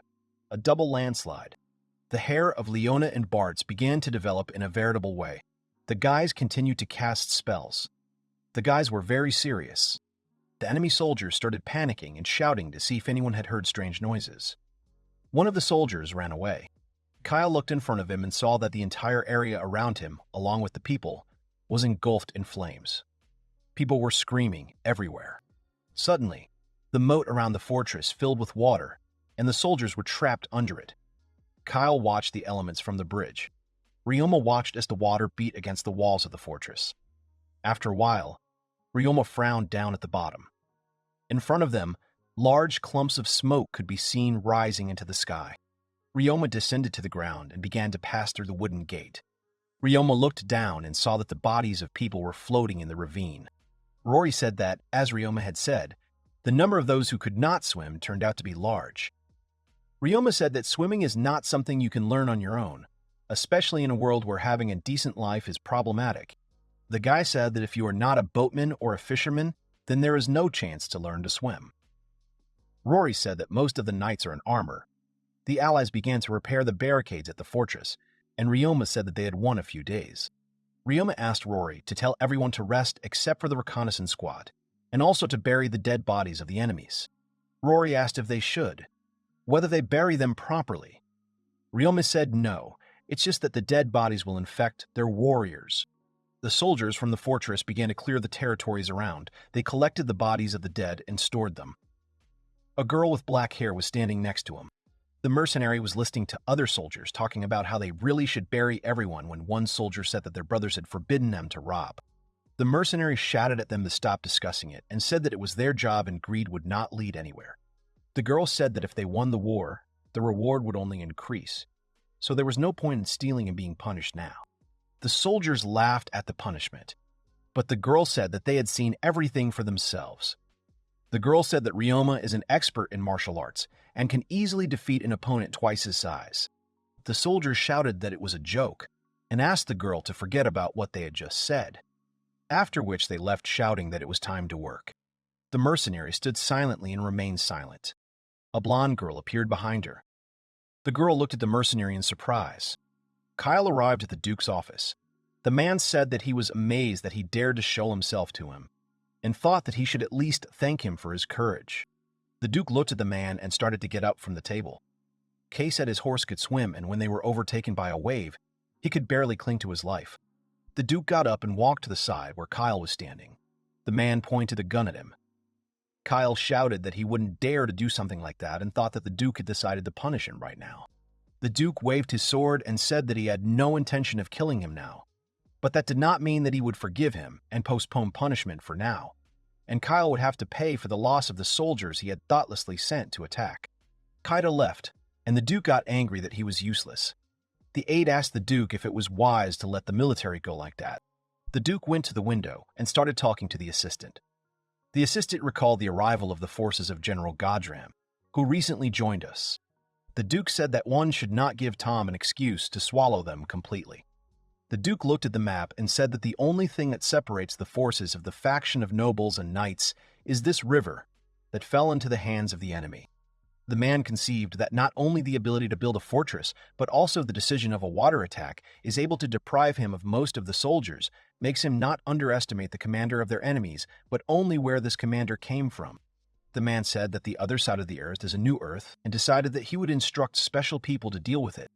A double landslide. The hair of Leona and Bartz began to develop in a veritable way. The guys continued to cast spells. The guys were very serious. The enemy soldiers started panicking and shouting to see if anyone had heard strange noises. One of the soldiers ran away. Kyle looked in front of him and saw that the entire area around him, along with the people, was engulfed in flames. People were screaming everywhere. Suddenly, the moat around the fortress filled with water, and the soldiers were trapped under it. Kyle watched the elements from the bridge. Ryoma watched as the water beat against the walls of the fortress. After a while, Ryoma frowned down at the bottom. In front of them, Large clumps of smoke could be seen rising into the sky. Ryoma descended to the ground and began to pass through the wooden gate. Ryoma looked down and saw that the bodies of people were floating in the ravine. Rory said that, as Ryoma had said, the number of those who could not swim turned out to be large. Ryoma said that swimming is not something you can learn on your own, especially in a world where having a decent life is problematic. The guy said that if you are not a boatman or a fisherman, then there is no chance to learn to swim. Rory said that most of the knights are in armor. The allies began to repair the barricades at the fortress, and Ryoma said that they had won a few days. Ryoma asked Rory to tell everyone to rest except for the reconnaissance squad, and also to bury the dead bodies of the enemies. Rory asked if they should, whether they bury them properly. Ryoma said no, it's just that the dead bodies will infect their warriors. The soldiers from the fortress began to clear the territories around. They collected the bodies of the dead and stored them. A girl with black hair was standing next to him. The mercenary was listening to other soldiers talking about how they really should bury everyone when one soldier said that their brothers had forbidden them to rob. The mercenary shouted at them to stop discussing it and said that it was their job and greed would not lead anywhere. The girl said that if they won the war, the reward would only increase, so there was no point in stealing and being punished now. The soldiers laughed at the punishment, but the girl said that they had seen everything for themselves. The girl said that Ryoma is an expert in martial arts and can easily defeat an opponent twice his size. The soldiers shouted that it was a joke and asked the girl to forget about what they had just said, after which they left shouting that it was time to work. The mercenary stood silently and remained silent. A blonde girl appeared behind her. The girl looked at the mercenary in surprise. Kyle arrived at the Duke's office. The man said that he was amazed that he dared to show himself to him, and thought that he should at least thank him for his courage. The Duke looked at the man and started to get up from the table. Kay said his horse could swim, and when they were overtaken by a wave, he could barely cling to his life. The Duke got up and walked to the side where Kyle was standing. The man pointed a gun at him. Kyle shouted that he wouldn't dare to do something like that and thought that the Duke had decided to punish him right now. The Duke waved his sword and said that he had no intention of killing him now, but that did not mean that he would forgive him and postpone punishment for now, and Kyle would have to pay for the loss of the soldiers he had thoughtlessly sent to attack. Kaida left, and the Duke got angry that he was useless. The aide asked the Duke if it was wise to let the military go like that. The Duke went to the window and started talking to the assistant. The assistant recalled the arrival of the forces of General Godram, who recently joined us. The Duke said that one should not give Tom an excuse to swallow them completely. The Duke looked at the map and said that the only thing that separates the forces of the faction of nobles and knights is this river that fell into the hands of the enemy. The man conceived that not only the ability to build a fortress, but also the decision of a water attack is able to deprive him of most of the soldiers, makes him not underestimate the commander of their enemies, but only where this commander came from. The man said that the other side of the earth is a new earth and decided that he would instruct special people to deal with it.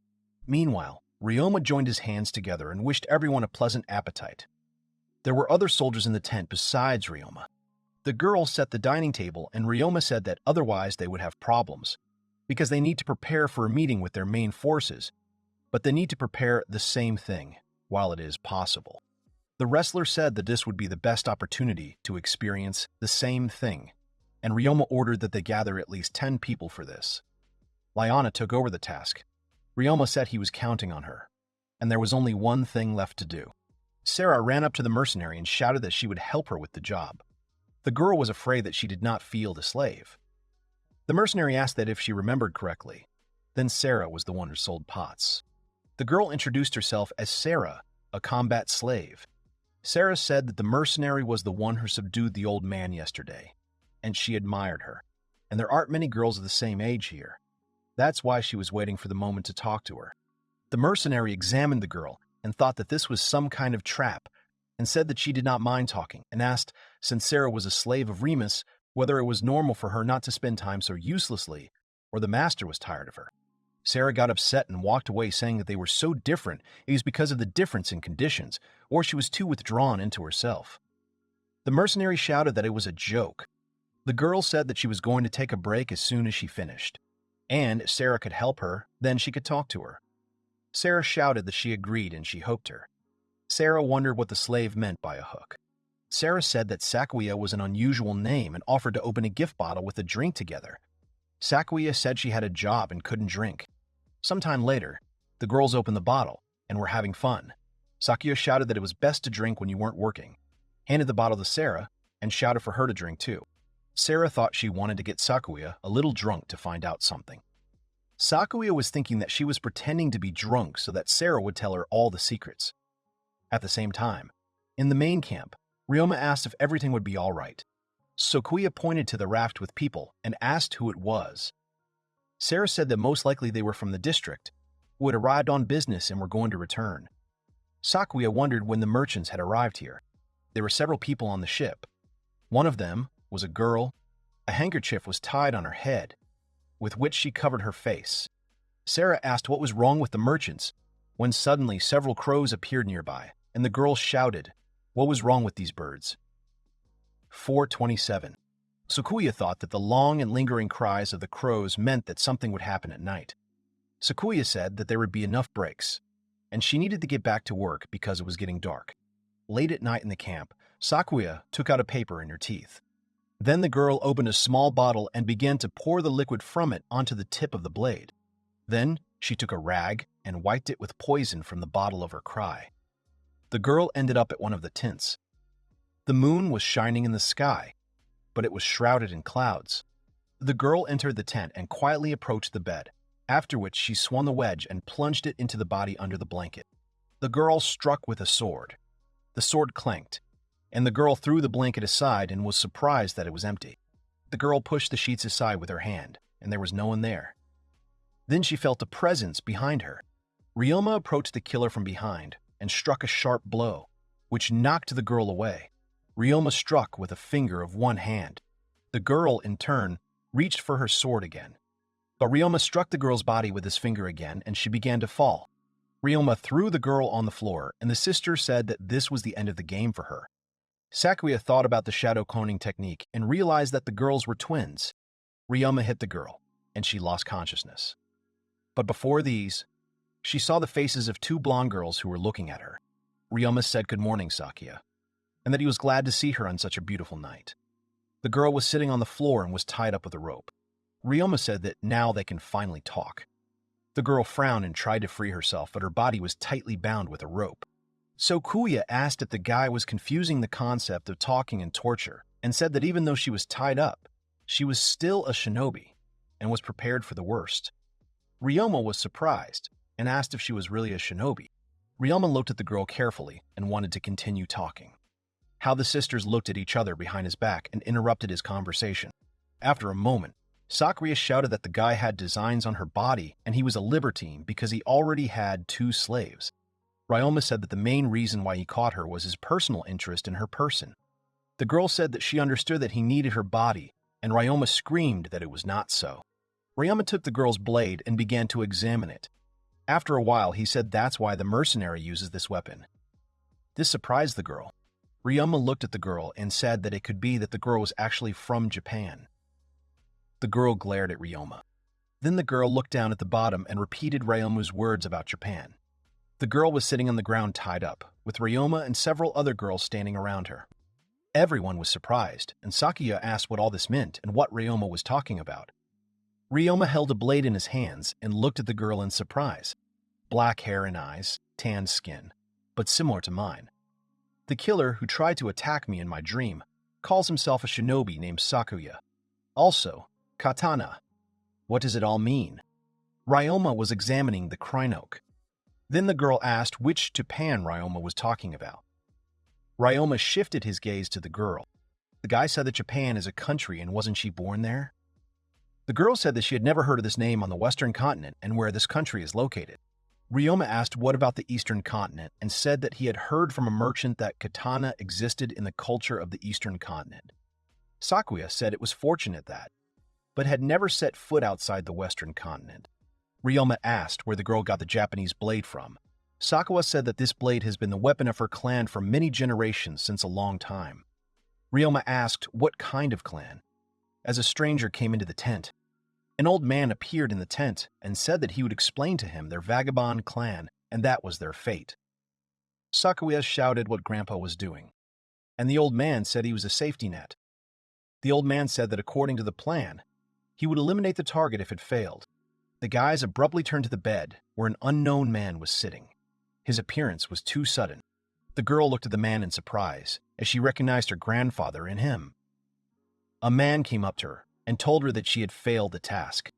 Meanwhile, Ryoma joined his hands together and wished everyone a pleasant appetite. There were other soldiers in the tent besides Ryoma. The girl set the dining table, and Ryoma said that otherwise they would have problems, because they need to prepare for a meeting with their main forces, but they need to prepare the same thing, while it is possible. The wrestler said that this would be the best opportunity to experience the same thing, and Ryoma ordered that they gather at least 10 people for this. Liana took over the task. Ryoma said he was counting on her, and there was only one thing left to do. Sarah ran up to the mercenary and shouted that she would help her with the job. The girl was afraid that she did not feel the slave. The mercenary asked that if she remembered correctly. Then Sarah was the one who sold pots. The girl introduced herself as Sarah, a combat slave. Sarah said that the mercenary was the one who subdued the old man yesterday, and she admired her. And there aren't many girls of the same age here. That's why she was waiting for the moment to talk to her. The mercenary examined the girl and thought that this was some kind of trap, and said that she did not mind talking, and asked, since Sarah was a slave of Remus, whether it was normal for her not to spend time so uselessly, or the master was tired of her. Sarah got upset and walked away, saying that they were so different it was because of the difference in conditions, or she was too withdrawn into herself. The mercenary shouted that it was a joke. The girl said that she was going to take a break as soon as she finished, and if Sarah could help her, then she could talk to her. Sarah shouted that she agreed and she hoped her. Sarah wondered what the slave meant by a hook. Sarah said that Sakuya was an unusual name and offered to open a gift bottle with a drink together. Sakuya said she had a job and couldn't drink. Sometime later, the girls opened the bottle and were having fun. Sakuya shouted that it was best to drink when you weren't working, handed the bottle to Sarah, and shouted for her to drink too. Sarah thought she wanted to get Sakuya a little drunk to find out something. Sakuya was thinking that she was pretending to be drunk so that Sarah would tell her all the secrets. At the same time, in the main camp, Ryoma asked if everything would be all right. Sakuya pointed to the raft with people and asked who it was. Sarah said that most likely they were from the district, who had arrived on business and were going to return. Sakuya wondered when the merchants had arrived here. There were several people on the ship. One of them was a girl. A handkerchief was tied on her head, with which she covered her face. Sarah asked what was wrong with the merchants, when suddenly several crows appeared nearby, and the girl shouted, "What was wrong with these birds?" 4:27. Sakuya thought that the long and lingering cries of the crows meant that something would happen at night. Sakuya said that there would be enough breaks, and she needed to get back to work because it was getting dark. Late at night in the camp, Sakuya took out a paper in her teeth. Then the girl opened a small bottle and began to pour the liquid from it onto the tip of the blade. Then she took a rag and wiped it with poison from the bottle of her cry. The girl ended up at one of the tents. The moon was shining in the sky, but it was shrouded in clouds. The girl entered the tent and quietly approached the bed, after which she swung the wedge and plunged it into the body under the blanket. The girl struck with a sword. The sword clanked, and the girl threw the blanket aside and was surprised that it was empty. The girl pushed the sheets aside with her hand, and there was no one there. Then she felt a presence behind her. Ryoma approached the killer from behind and struck a sharp blow, which knocked the girl away. Ryoma struck with a finger of one hand. The girl, in turn, reached for her sword again. But Ryoma struck the girl's body with his finger again, and she began to fall. Ryoma threw the girl on the floor, and the sister said that this was the end of the game for her. Sakuya thought about the shadow cloning technique and realized that the girls were twins. Ryoma hit the girl, and she lost consciousness. But before these, she saw the faces of two blonde girls who were looking at her. Ryoma said good morning, Sakuya, and that he was glad to see her on such a beautiful night. The girl was sitting on the floor and was tied up with a rope. Ryoma said that now they can finally talk. The girl frowned and tried to free herself, but her body was tightly bound with a rope. Sakuya asked if the guy was confusing the concept of talking and torture, and said that even though she was tied up, she was still a shinobi and was prepared for the worst. Ryoma was surprised and asked if she was really a shinobi. Ryoma looked at the girl carefully and wanted to continue talking. How the sisters looked at each other behind his back and interrupted his conversation. After a moment, Sakuya shouted that the guy had designs on her body and he was a libertine because he already had 2 slaves. Ryoma said that the main reason why he caught her was his personal interest in her person. The girl said that she understood that he needed her body, and Ryoma screamed that it was not so. Ryoma took the girl's blade and began to examine it. After a while, he said that's why the mercenary uses this weapon. This surprised the girl. Ryoma looked at the girl and said that it could be that the girl was actually from Japan. The girl glared at Ryoma. Then the girl looked down at the bottom and repeated Ryoma's words about Japan. The girl was sitting on the ground tied up, with Ryoma and several other girls standing around her. Everyone was surprised, and Sakuya asked what all this meant and what Ryoma was talking about. Ryoma held a blade in his hands and looked at the girl in surprise. Black hair and eyes, tanned skin, but similar to mine. The killer who tried to attack me in my dream calls himself a shinobi named Sakuya. Also, katana. What does it all mean? Ryoma was examining the Krynoke. Then the girl asked which Japan Ryoma was talking about. Ryoma shifted his gaze to the girl. The guy said that Japan is a country and wasn't she born there? The girl said that she had never heard of this name on the Western continent and where this country is located. Ryoma asked what about the Eastern continent and said that he had heard from a merchant that katana existed in the culture of the Eastern continent. Sakuya said it was fortunate that, but had never set foot outside the Western continent. Ryoma asked where the girl got the Japanese blade from. Sakuya said that this blade has been the weapon of her clan for many generations since a long time. Ryoma asked what kind of clan. As a stranger came into the tent, an old man appeared in the tent and said that he would explain to him their vagabond clan and that was their fate. Sakuya shouted what Grandpa was doing. and the old man said he was a safety net. The old man said that according to the plan, he would eliminate the target if it failed. The guys abruptly turned to the bed, where an unknown man was sitting. His appearance was too sudden. The girl looked at the man in surprise, as she recognized her grandfather in him. A man came up to her and told her that she had failed the task.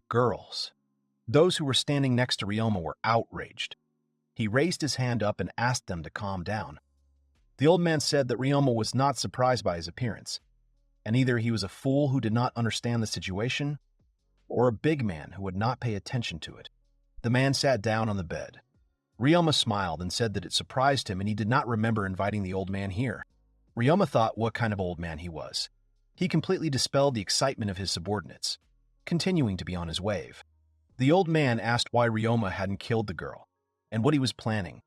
Girls. Those who were standing next to Ryoma were outraged. He raised his hand up and asked them to calm down. The old man said that Ryoma was not surprised by his appearance, and either he was a fool who did not understand the situation, or a big man who would not pay attention to it. The man sat down on the bed. Ryoma smiled and said that it surprised him and he did not remember inviting the old man here. Ryoma thought what kind of old man he was. He completely dispelled the excitement of his subordinates, continuing to be on his wave. The old man asked why Ryoma hadn't killed the girl, and what he was planning,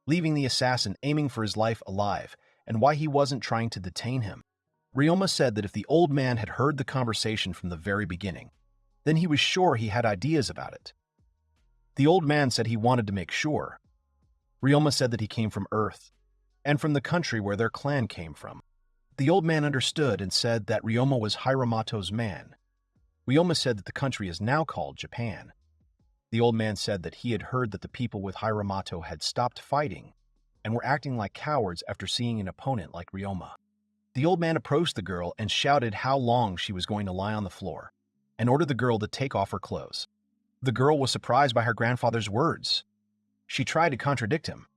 leaving the assassin aiming for his life alive, and why he wasn't trying to detain him. Ryoma said that if the old man had heard the conversation from the very beginning, then he was sure he had ideas about it. The old man said he wanted to make sure. Ryoma said that he came from Earth, and from the country where their clan came from. The old man understood and said that Ryoma was Hiramato's man. Ryoma said that the country is now called Japan. The old man said that he had heard that the people with Hiramato had stopped fighting and were acting like cowards after seeing an opponent like Ryoma. The old man approached the girl and shouted how long she was going to lie on the floor and ordered the girl to take off her clothes. The girl was surprised by her grandfather's words. She tried to contradict him,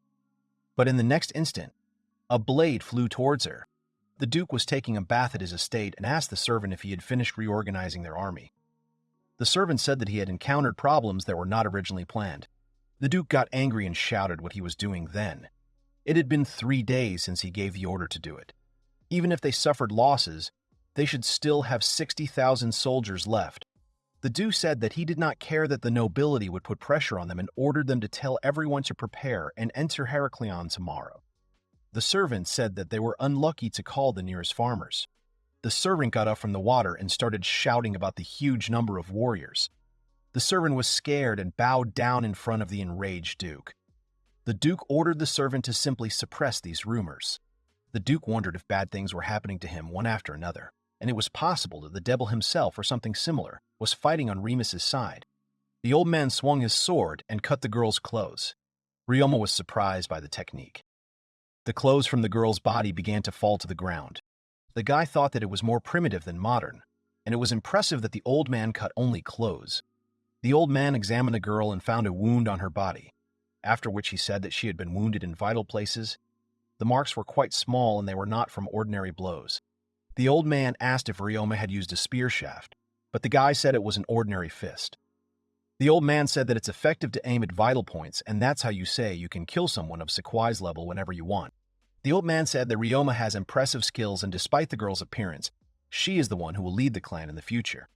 but in the next instant, a blade flew towards her. The Duke was taking a bath at his estate and asked the servant if he had finished reorganizing their army. The servant said that he had encountered problems that were not originally planned. The Duke got angry and shouted what he was doing then. It had been 3 days since he gave the order to do it. Even if they suffered losses, they should still have 60,000 soldiers left. The Duke said that he did not care that the nobility would put pressure on them and ordered them to tell everyone to prepare and enter Heraklion tomorrow. The servant said that they were unlucky to call the nearest farmers. The servant got up from the water and started shouting about the huge number of warriors. The servant was scared and bowed down in front of the enraged Duke. The Duke ordered the servant to simply suppress these rumors. The Duke wondered if bad things were happening to him one after another, and it was possible that the devil himself or something similar was fighting on Remus's side. The old man swung his sword and cut the girl's clothes. Ryoma was surprised by the technique. The clothes from the girl's body began to fall to the ground. The guy thought that it was more primitive than modern, and it was impressive that the old man cut only clothes. The old man examined the girl and found a wound on her body, after which he said that she had been wounded in vital places. The marks were quite small and they were not from ordinary blows. The old man asked if Ryoma had used a spear shaft, but the guy said it was an ordinary fist. The old man said that it's effective to aim at vital points, and that's how you say you can kill someone of Sakai's level whenever you want. The old man said that Ryoma has impressive skills, and despite the girl's appearance, she is the one who will lead the clan in the future.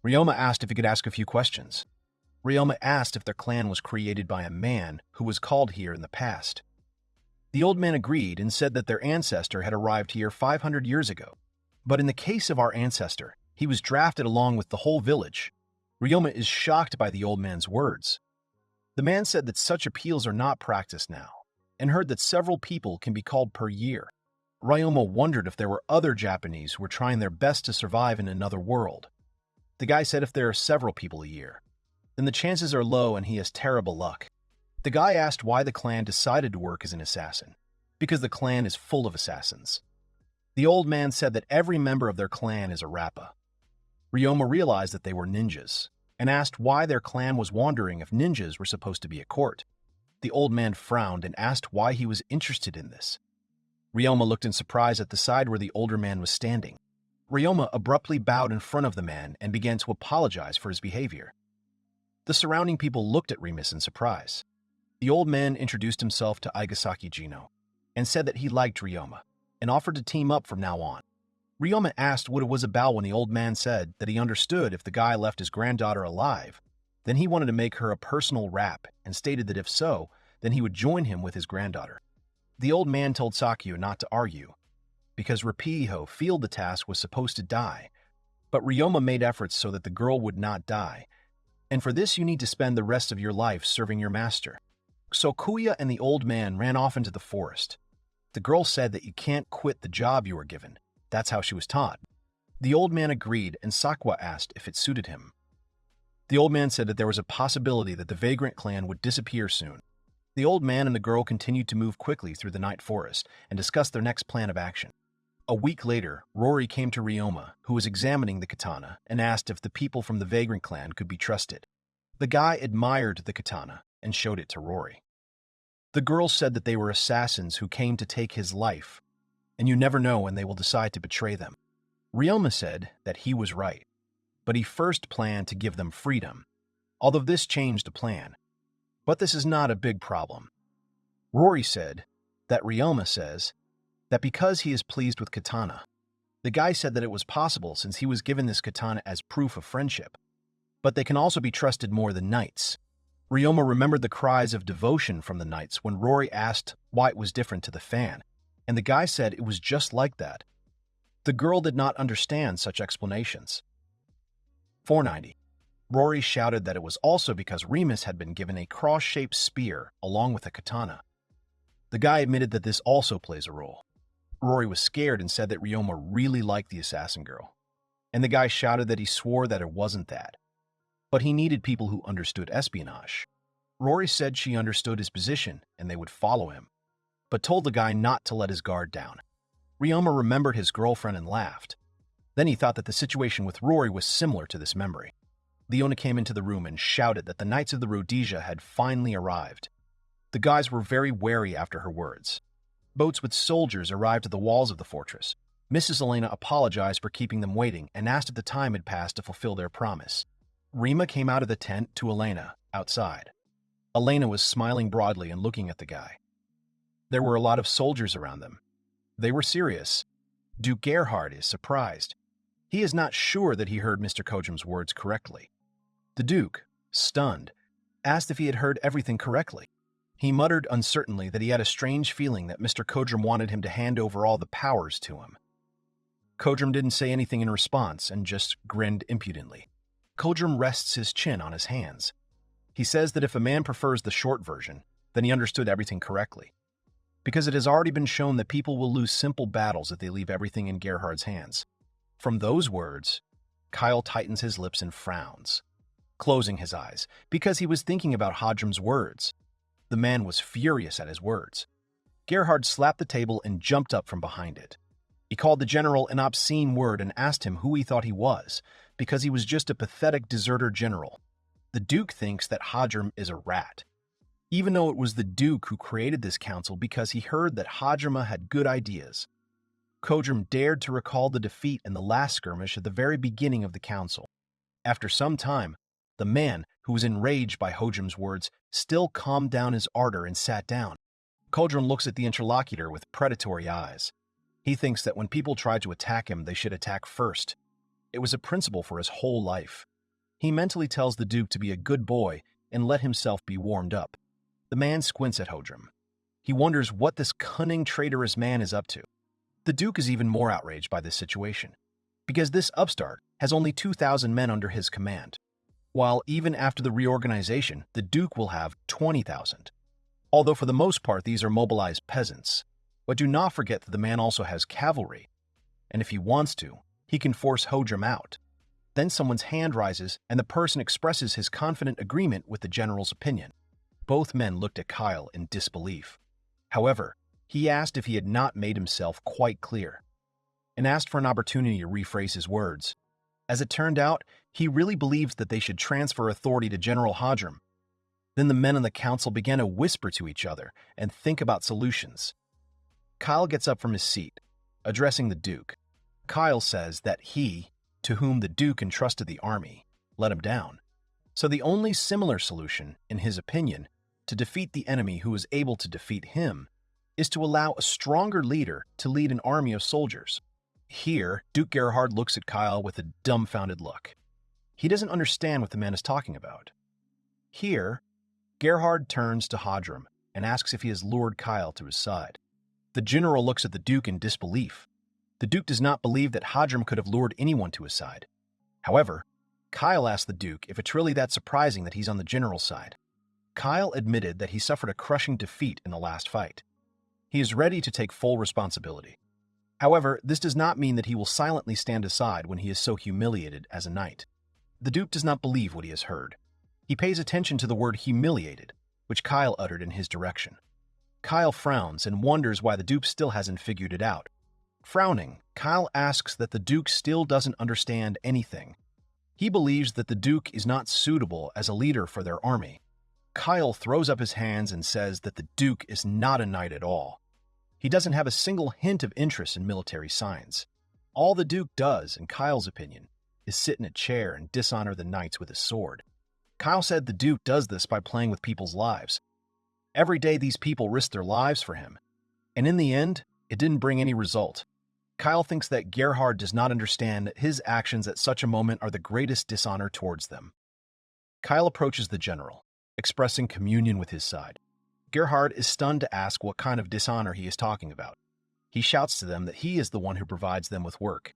Ryoma asked if he could ask a few questions. Ryoma asked if their clan was created by a man who was called here in the past. The old man agreed and said that their ancestor had arrived here 500 years ago. But in the case of our ancestor, he was drafted along with the whole village. Ryoma is shocked by the old man's words. The man said that such appeals are not practiced now, and heard that several people can be called per year. Ryoma wondered if there were other Japanese who were trying their best to survive in another world. The guy said if there are several people a year, then the chances are low and he has terrible luck. The guy asked why the clan decided to work as an assassin. Because the clan is full of assassins. The old man said that every member of their clan is a Rappa. Ryoma realized that they were ninjas, and asked why their clan was wondering if ninjas were supposed to be at court. The old man frowned and asked why he was interested in this. Ryoma looked in surprise at the side where the older man was standing. Ryoma abruptly bowed in front of the man and began to apologize for his behavior. The surrounding people looked at Remus in surprise. The old man introduced himself to Igasaki Jino and said that he liked Ryoma and offered to team up from now on. Ryoma asked what it was about when the old man said that he understood if the guy left his granddaughter alive, then he wanted to make her a personal rap and stated that if so, then he would join him with his granddaughter. The old man told Sakyo not to argue, because Rapiho feel the task was supposed to die, but Ryoma made efforts so that the girl would not die, and for this you need to spend the rest of your life serving your master. So Kuya and the old man ran off into the forest. The girl said that you can't quit the job you were given. That's how she was taught. The old man agreed, and Sakwa asked if it suited him. The old man said that there was a possibility that the Vagrant clan would disappear soon. The old man and the girl continued to move quickly through the night forest and discuss their next plan of action. A week later, Rory came to Ryoma, who was examining the katana, and asked if the people from the Vagrant clan could be trusted. The guy admired the katana and showed it to Rory. The girl said that they were assassins who came to take his life, and you never know when they will decide to betray them. Ryoma said that he was right, but he first planned to give them freedom, although this changed the plan. But this is not a big problem. Rory said that Ryoma says that because he is pleased with katana. The guy said that it was possible since he was given this katana as proof of friendship, but they can also be trusted more than knights. Ryoma remembered the cries of devotion from the knights when Rory asked why it was different to the fan, and the guy said it was just like that. The girl did not understand such explanations. 490. Rory shouted that it was also because Remus had been given a cross-shaped spear along with a katana. The guy admitted that this also plays a role. Rory was scared and said that Ryoma really liked the assassin girl, and the guy shouted that he swore that it wasn't that. But he needed people who understood espionage. Rory said she understood his position and they would follow him, but told the guy not to let his guard down. Ryoma remembered his girlfriend and laughed. Then he thought that the situation with Rory was similar to this memory. Leona came into the room and shouted that the Knights of the Rhodesia had finally arrived. The guys were very wary after her words. Boats with soldiers arrived at the walls of the fortress. Mrs. Elena apologized for keeping them waiting and asked if the time had passed to fulfill their promise. Rima came out of the tent to Elena, outside. Elena was smiling broadly and looking at the guy. There were a lot of soldiers around them. They were serious. Duke Gerhard is surprised. He is not sure that he heard Mr. Kojum's words correctly. The Duke, stunned, asked if he had heard everything correctly. He muttered uncertainly that he had a strange feeling that Mr. Kojum wanted him to hand over all the powers to him. Kojum didn't say anything in response and just grinned impudently. Kojum rests his chin on his hands. He says that if a man prefers the short version, then he understood everything correctly. Because it has already been shown that people will lose simple battles if they leave everything in Gerhard's hands. From those words, Kyle tightens his lips and frowns, closing his eyes, because he was thinking about Hadram's words. The man was furious at his words. Gerhard slapped the table and jumped up from behind it. He called the general an obscene word and asked him who he thought he was, because he was just a pathetic deserter general. The Duke thinks that Hadram is a rat, even though it was the Duke who created this council because he heard that Hadrama had good ideas. Kojum dared to recall the defeat in the last skirmish at the very beginning of the council. After some time, the man, who was enraged by Hojum's words, still calmed down his ardor and sat down. Kojum looks at the interlocutor with predatory eyes. He thinks that when people try to attack him, they should attack first. It was a principle for his whole life. He mentally tells the Duke to be a good boy and let himself be warmed up. The man squints at Hodrum. He wonders what this cunning, traitorous man is up to. The Duke is even more outraged by this situation, because this upstart has only 2,000 men under his command, while even after the reorganization, the Duke will have 20,000. Although for the most part these are mobilized peasants. But do not forget that the man also has cavalry, and if he wants to, he can force Hodrum out. Then someone's hand rises and the person expresses his confident agreement with the general's opinion. Both men looked at Kyle in disbelief. However, he asked if he had not made himself quite clear, and asked for an opportunity to rephrase his words. As it turned out, he really believes that they should transfer authority to General Hadram. Then the men in the council began to whisper to each other and think about solutions. Kyle gets up from his seat, addressing the Duke. Kyle says that he, to whom the Duke entrusted the army, let him down. So the only similar solution, in his opinion, to defeat the enemy who is able to defeat him, is to allow a stronger leader to lead an army of soldiers. Here, Duke Gerhard looks at Kyle with a dumbfounded look. He doesn't understand what the man is talking about. Here, Gerhard turns to Hadram and asks if he has lured Kyle to his side. The general looks at the Duke in disbelief. The Duke does not believe that Hadram could have lured anyone to his side. However, Kyle asks the Duke if it's really that surprising that he's on the general's side. Kyle admitted that he suffered a crushing defeat in the last fight. He is ready to take full responsibility. However, this does not mean that he will silently stand aside when he is so humiliated as a knight. The Duke does not believe what he has heard. He pays attention to the word humiliated, which Kyle uttered in his direction. Kyle frowns and wonders why the Duke still hasn't figured it out. Frowning, Kyle asks that the Duke still doesn't understand anything. He believes that the Duke is not suitable as a leader for their army. Kyle throws up his hands and says that the Duke is not a knight at all. He doesn't have a single hint of interest in military science. All the Duke does, in Kyle's opinion, is sit in a chair and dishonor the knights with his sword. Kyle said the Duke does this by playing with people's lives. Every day these people risk their lives for him, and in the end, it didn't bring any result. Kyle thinks that Gerhard does not understand that his actions at such a moment are the greatest dishonor towards them. Kyle approaches the general, expressing communion with his side. Gerhard is stunned to ask what kind of dishonor he is talking about. He shouts to them that he is the one who provides them with work.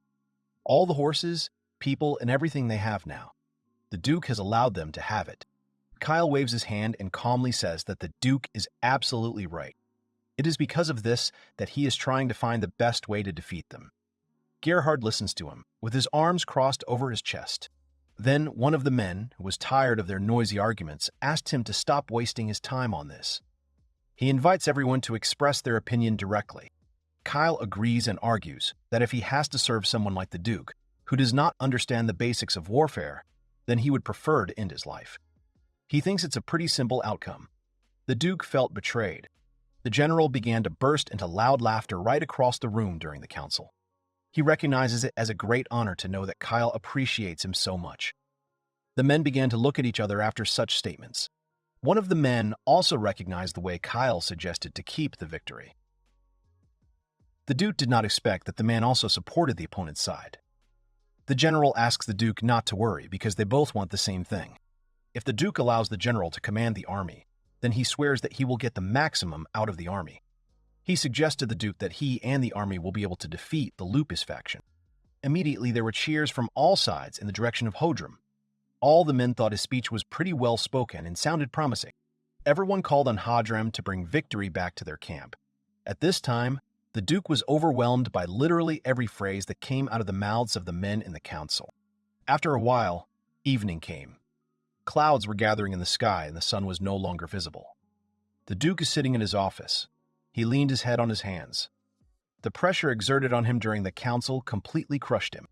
All the horses, people, and everything they have now. The Duke has allowed them to have it. Kyle waves his hand and calmly says that the Duke is absolutely right. It is because of this that he is trying to find the best way to defeat them. Gerhard listens to him, with his arms crossed over his chest. Then one of the men, who was tired of their noisy arguments, asked him to stop wasting his time on this. He invites everyone to express their opinion directly. Kyle agrees and argues that if he has to serve someone like the Duke, who does not understand the basics of warfare, then he would prefer to end his life. He thinks it's a pretty simple outcome. The Duke felt betrayed. The general began to burst into loud laughter right across the room during the council. He recognizes it as a great honor to know that Kyle appreciates him so much. The men began to look at each other after such statements. One of the men also recognized the way Kyle suggested to keep the victory. The Duke did not expect that the man also supported the opponent's side. The general asks the Duke not to worry because they both want the same thing. If the Duke allows the general to command the army, then he swears that he will get the maximum out of the army. He suggests to the Duke that he and the army will be able to defeat the Lupus faction. Immediately, there were cheers from all sides in the direction of Hodrum. All the men thought his speech was pretty well spoken and sounded promising. Everyone called on Hodrum to bring victory back to their camp. At this time, the Duke was overwhelmed by literally every phrase that came out of the mouths of the men in the council. After a while, evening came. Clouds were gathering in the sky and the sun was no longer visible. The Duke is sitting in his office. He leaned his head on his hands. The pressure exerted on him during the council completely crushed him.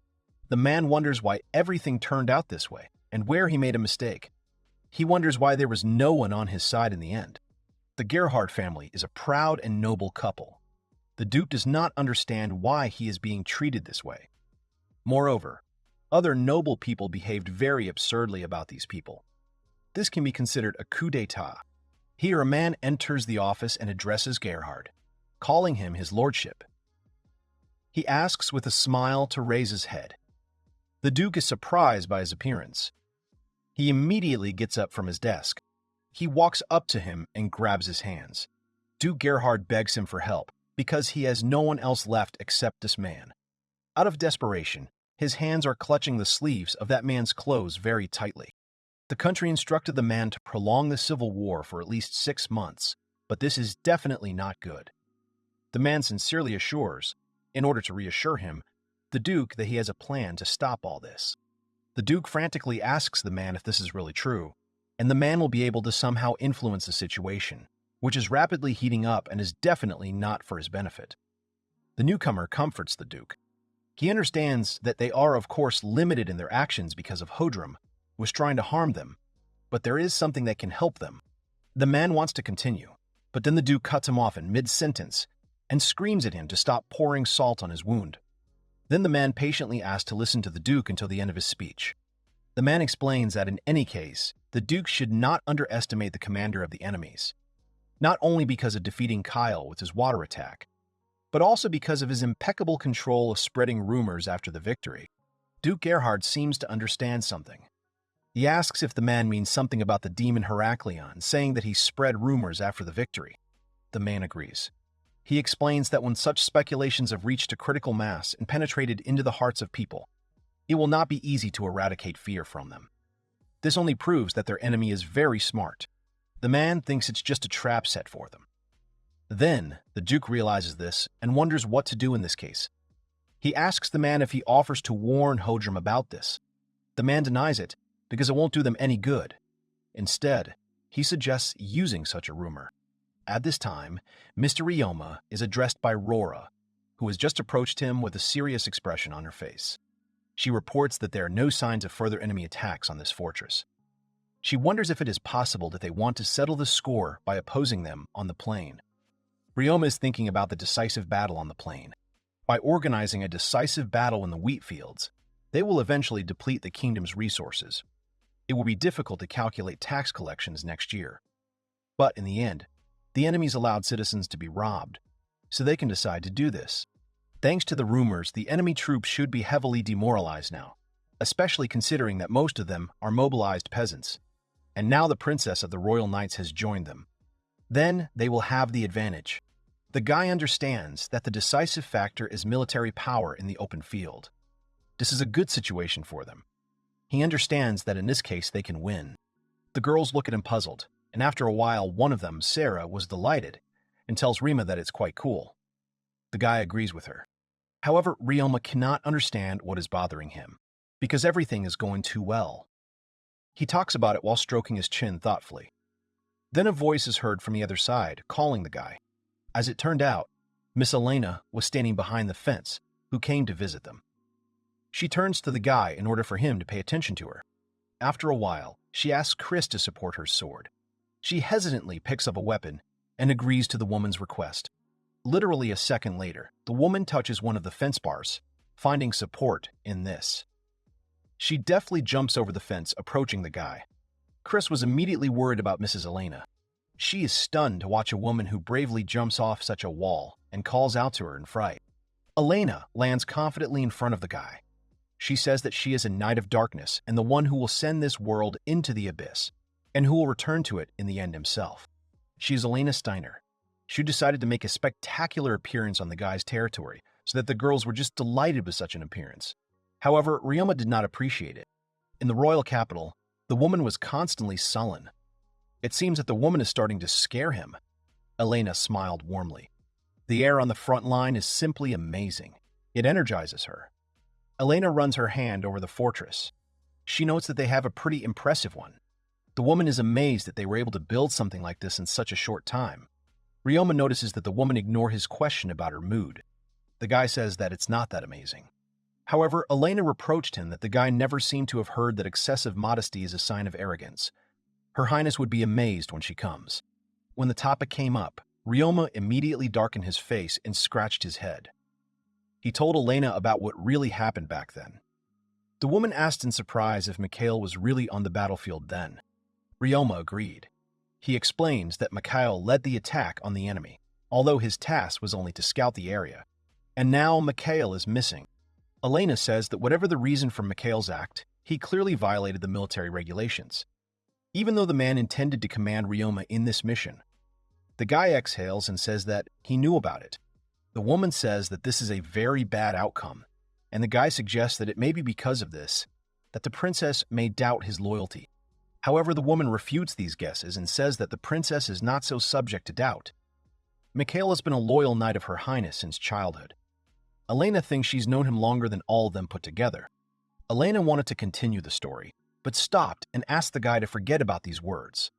The man wonders why everything turned out this way and where he made a mistake. He wonders why there was no one on his side in the end. The Gerhard family is a proud and noble couple. The Duke does not understand why he is being treated this way. Moreover, other noble people behaved very absurdly about these people. This can be considered a coup d'etat. Here a man enters the office and addresses Gerhard, calling him his lordship. He asks with a smile to raise his head. The Duke is surprised by his appearance. He immediately gets up from his desk. He walks up to him and grabs his hands. Duke Gerhard begs him for help because he has no one else left except this man. Out of desperation, his hands are clutching the sleeves of that man's clothes very tightly. The country instructed the man to prolong the civil war for at least 6 months, but this is definitely not good. The man sincerely assures, in order to reassure him, the Duke that he has a plan to stop all this. The Duke frantically asks the man if this is really true, and the man will be able to somehow influence the situation, which is rapidly heating up and is definitely not for his benefit. The newcomer comforts the Duke. He understands that they are, of course, limited in their actions because of Hodrum, who was trying to harm them, but there is something that can help them. The man wants to continue, but then the Duke cuts him off in mid-sentence and screams at him to stop pouring salt on his wound. Then the man patiently asks to listen to the Duke until the end of his speech. The man explains that in any case, the Duke should not underestimate the commander of the enemies, not only because of defeating Kyle with his water attack, but also because of his impeccable control of spreading rumors after the victory. Duke Gerhard seems to understand something. He asks if the man means something about the demon Heraklion, saying that he spread rumors after the victory. The man agrees. He explains that when such speculations have reached a critical mass and penetrated into the hearts of people, it will not be easy to eradicate fear from them. This only proves that their enemy is very smart. The man thinks it's just a trap set for them. Then, the Duke realizes this and wonders what to do in this case. He asks the man if he offers to warn Hojram about this. The man denies it because it won't do them any good. Instead, he suggests using such a rumor. At this time, Mr. Ryoma is addressed by Rora, who has just approached him with a serious expression on her face. She reports that there are no signs of further enemy attacks on this fortress. She wonders if it is possible that they want to settle the score by opposing them on the plain. Ryoma is thinking about the decisive battle on the plain. By organizing a decisive battle in the wheat fields, they will eventually deplete the kingdom's resources. It will be difficult to calculate tax collections next year. But in the end, the enemies allowed citizens to be robbed, so they can decide to do this. Thanks to the rumors, the enemy troops should be heavily demoralized now, especially considering that most of them are mobilized peasants, and now the princess of the Royal Knights has joined them. Then they will have the advantage. The guy understands that the decisive factor is military power in the open field. This is a good situation for them. He understands that in this case they can win. The girls look at him puzzled, and after a while one of them, Sarah, was delighted and tells Rima that it's quite cool. The guy agrees with her. However, Ryoma cannot understand what is bothering him, because everything is going too well. He talks about it while stroking his chin thoughtfully. Then a voice is heard from the other side, calling the guy. As it turned out, Miss Elena was standing behind the fence, who came to visit them. She turns to the guy in order for him to pay attention to her. After a while, she asks Chris to support her sword. She hesitantly picks up a weapon and agrees to the woman's request. Literally a second later, the woman touches one of the fence bars, finding support in this. She deftly jumps over the fence, approaching the guy. Chris was immediately worried about Mrs. Elena. She is stunned to watch a woman who bravely jumps off such a wall and calls out to her in fright. Elena lands confidently in front of the guy. She says that she is a knight of darkness and the one who will send this world into the abyss, and who will return to it in the end himself. She is Elena Steiner. She decided to make a spectacular appearance on the guy's territory, so that the girls were just delighted with such an appearance. However, Ryoma did not appreciate it. In the royal capital, the woman was constantly sullen. It seems that the woman is starting to scare him. Elena smiled warmly. The air on the front line is simply amazing. It energizes her. Elena runs her hand over the fortress. She notes that they have a pretty impressive one. The woman is amazed that they were able to build something like this in such a short time. Ryoma notices that the woman ignored his question about her mood. The guy says that it's not that amazing. However, Elena reproached him that the guy never seemed to have heard that excessive modesty is a sign of arrogance. Her Highness would be amazed when she comes. When the topic came up, Ryoma immediately darkened his face and scratched his head. He told Elena about what really happened back then. The woman asked in surprise if Mikhail was really on the battlefield then. Ryoma agreed. He explains that Mikhail led the attack on the enemy, although his task was only to scout the area. And now Mikhail is missing. Elena says that whatever the reason for Mikhail's act, he clearly violated the military regulations. Even though the man intended to command Ryoma in this mission, the guy exhales and says that he knew about it. The woman says that this is a very bad outcome, and the guy suggests that it may be because of this that the princess may doubt his loyalty. However, the woman refutes these guesses and says that the princess is not so subject to doubt. Mikhail has been a loyal knight of Her Highness since childhood. Elena thinks she's known him longer than all of them put together. Elena wanted to continue the story, but stopped and asked the guy to forget about these words.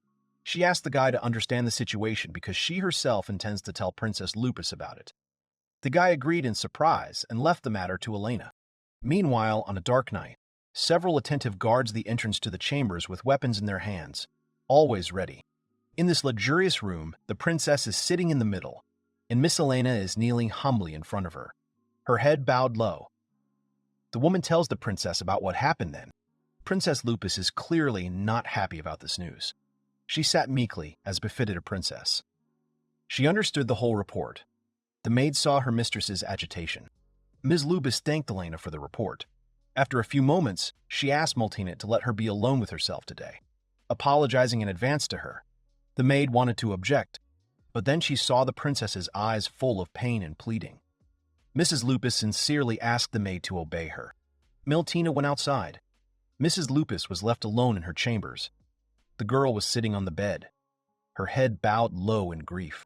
She asked the guy to understand the situation because she herself intends to tell Princess Lupus about it. The guy agreed in surprise and left the matter to Elena. Meanwhile, on a dark night, several attentive guards the entrance to the chambers with weapons in their hands, always ready. In this luxurious room, the princess is sitting in the middle, and Miss Elena is kneeling humbly in front of her, her head bowed low. The woman tells the princess about what happened then. Princess Lupus is clearly not happy about this news. She sat meekly, as befitted a princess. She understood the whole report. The maid saw her mistress's agitation. Ms. Lupus thanked Elena for the report. After a few moments, she asked Multina to let her be alone with herself today, apologizing in advance to her. The maid wanted to object, but then she saw the princess's eyes full of pain and pleading. Mrs. Lupus sincerely asked the maid to obey her. Multina went outside. Mrs. Lupus was left alone in her chambers. The girl was sitting on the bed, her head bowed low in grief.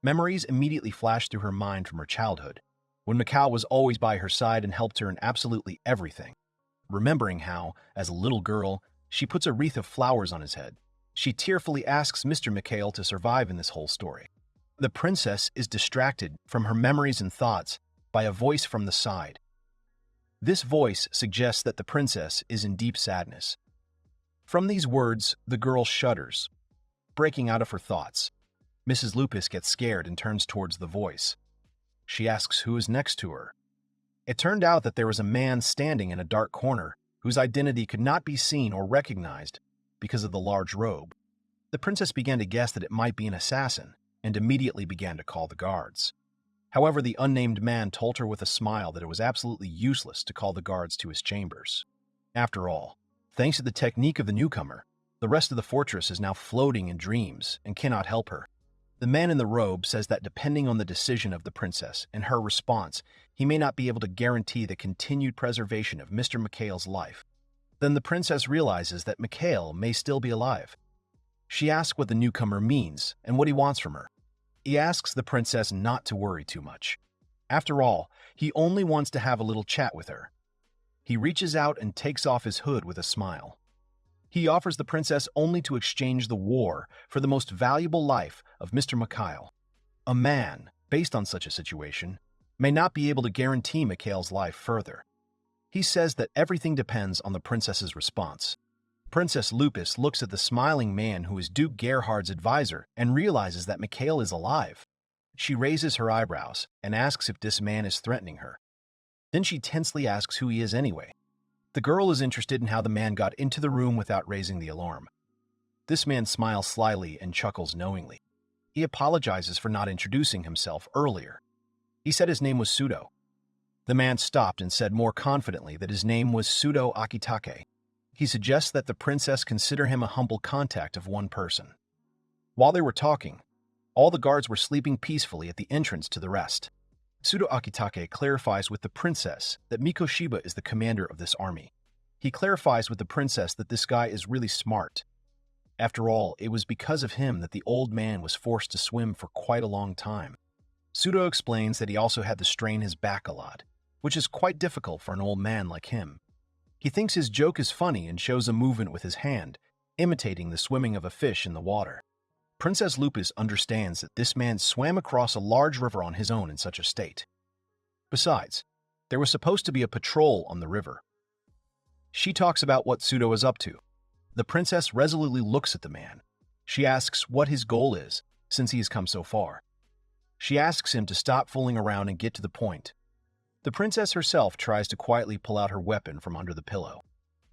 Memories immediately flashed through her mind from her childhood, when Mikao was always by her side and helped her in absolutely everything. Remembering how, as a little girl, she puts a wreath of flowers on his head, she tearfully asks Mr. Mikhail to survive in this whole story. The princess is distracted from her memories and thoughts by a voice from the side. This voice suggests that the princess is in deep sadness. From these words, the girl shudders, breaking out of her thoughts. Mrs. Lupus gets scared and turns towards the voice. She asks who is next to her. It turned out that there was a man standing in a dark corner whose identity could not be seen or recognized because of the large robe. The princess began to guess that it might be an assassin and immediately began to call the guards. However, the unnamed man told her with a smile that it was absolutely useless to call the guards to his chambers. After all, thanks to the technique of the newcomer, the rest of the fortress is now floating in dreams and cannot help her. The man in the robe says that depending on the decision of the princess and her response, he may not be able to guarantee the continued preservation of Mr. Mikhail's life. Then the princess realizes that Mikhail may still be alive. She asks what the newcomer means and what he wants from her. He asks the princess not to worry too much. After all, he only wants to have a little chat with her. He reaches out and takes off his hood with a smile. He offers the princess only to exchange the war for the most valuable life of Mr. Mikhail. A man, based on such a situation, may not be able to guarantee Mikhail's life further. He says that everything depends on the princess's response. Princess Lupus looks at the smiling man who is Duke Gerhard's advisor and realizes that Mikhail is alive. She raises her eyebrows and asks if this man is threatening her. Then she tensely asks who he is anyway. The girl is interested in how the man got into the room without raising the alarm. This man smiles slyly and chuckles knowingly. He apologizes for not introducing himself earlier. He said his name was Sudo. The man stopped and said more confidently that his name was Sudo Akitake. He suggests that the princess consider him a humble contact of one person. While they were talking, all the guards were sleeping peacefully at the entrance to the rest. Sudo Akitake clarifies with the princess that Mikoshiba is the commander of this army. He clarifies with the princess that this guy is really smart. After all, it was because of him that the old man was forced to swim for quite a long time. Sudo explains that he also had to strain his back a lot, which is quite difficult for an old man like him. He thinks his joke is funny and shows a movement with his hand, imitating the swimming of a fish in the water. Princess Lupus understands that this man swam across a large river on his own in such a state. Besides, there was supposed to be a patrol on the river. She talks about what Sudo is up to. The princess resolutely looks at the man. She asks what his goal is, since he has come so far. She asks him to stop fooling around and get to the point. The princess herself tries to quietly pull out her weapon from under the pillow.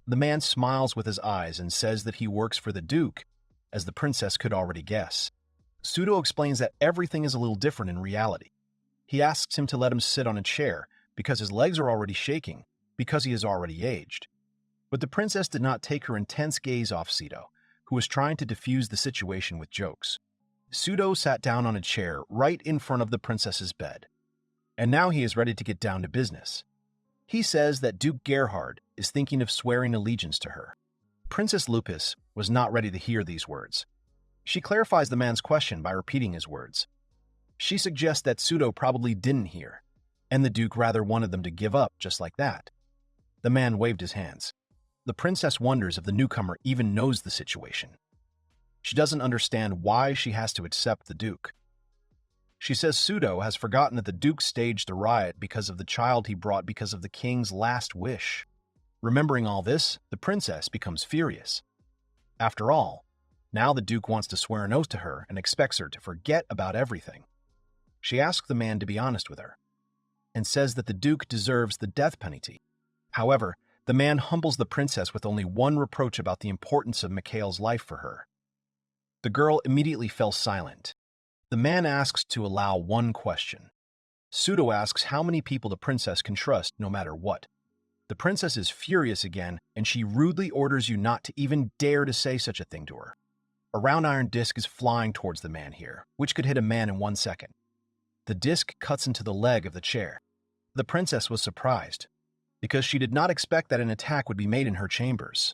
The man smiles with his eyes and says that he works for the Duke, as the princess could already guess. Sudo explains that everything is a little different in reality. He asks him to let him sit on a chair because his legs are already shaking, because he is already aged. But the princess did not take her intense gaze off Sudo, who was trying to defuse the situation with jokes. Sudo sat down on a chair right in front of the princess's bed. And now he is ready to get down to business. He says that Duke Gerhard is thinking of swearing allegiance to her. Princess Lupus was not ready to hear these words. She clarifies the man's question by repeating his words. She suggests that Sudo probably didn't hear, and the Duke rather wanted them to give up just like that. The man waved his hands. The princess wonders if the newcomer even knows the situation. She doesn't understand why she has to accept the Duke. She says Sudo has forgotten that the Duke staged the riot because of the child he brought because of the king's last wish. Remembering all this, the princess becomes furious. After all, now the Duke wants to swear an oath to her and expects her to forget about everything. She asks the man to be honest with her, and says that the Duke deserves the death penalty. However, the man humbles the princess with only one reproach about the importance of Mikhail's life for her. The girl immediately fell silent. The man asks to allow one question. Sudo asks how many people the princess can trust no matter what. The princess is furious again, and she rudely orders you not to even dare to say such a thing to her. A round iron disc is flying towards the man here, which could hit a man in 1 second. The disc cuts into the leg of the chair. The princess was surprised, because she did not expect that an attack would be made in her chambers.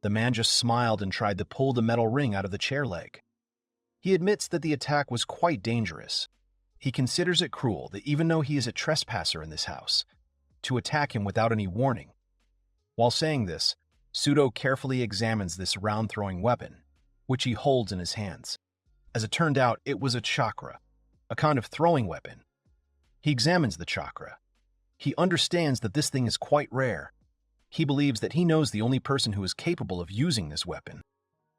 The man just smiled and tried to pull the metal ring out of the chair leg. He admits that the attack was quite dangerous. He considers it cruel that even though he is a trespasser in this house, to attack him without any warning. While saying this, Pseudo carefully examines this round-throwing weapon, which he holds in his hands. As it turned out, it was a chakra, a kind of throwing weapon. He examines the chakra. He understands that this thing is quite rare. He believes that he knows the only person who is capable of using this weapon.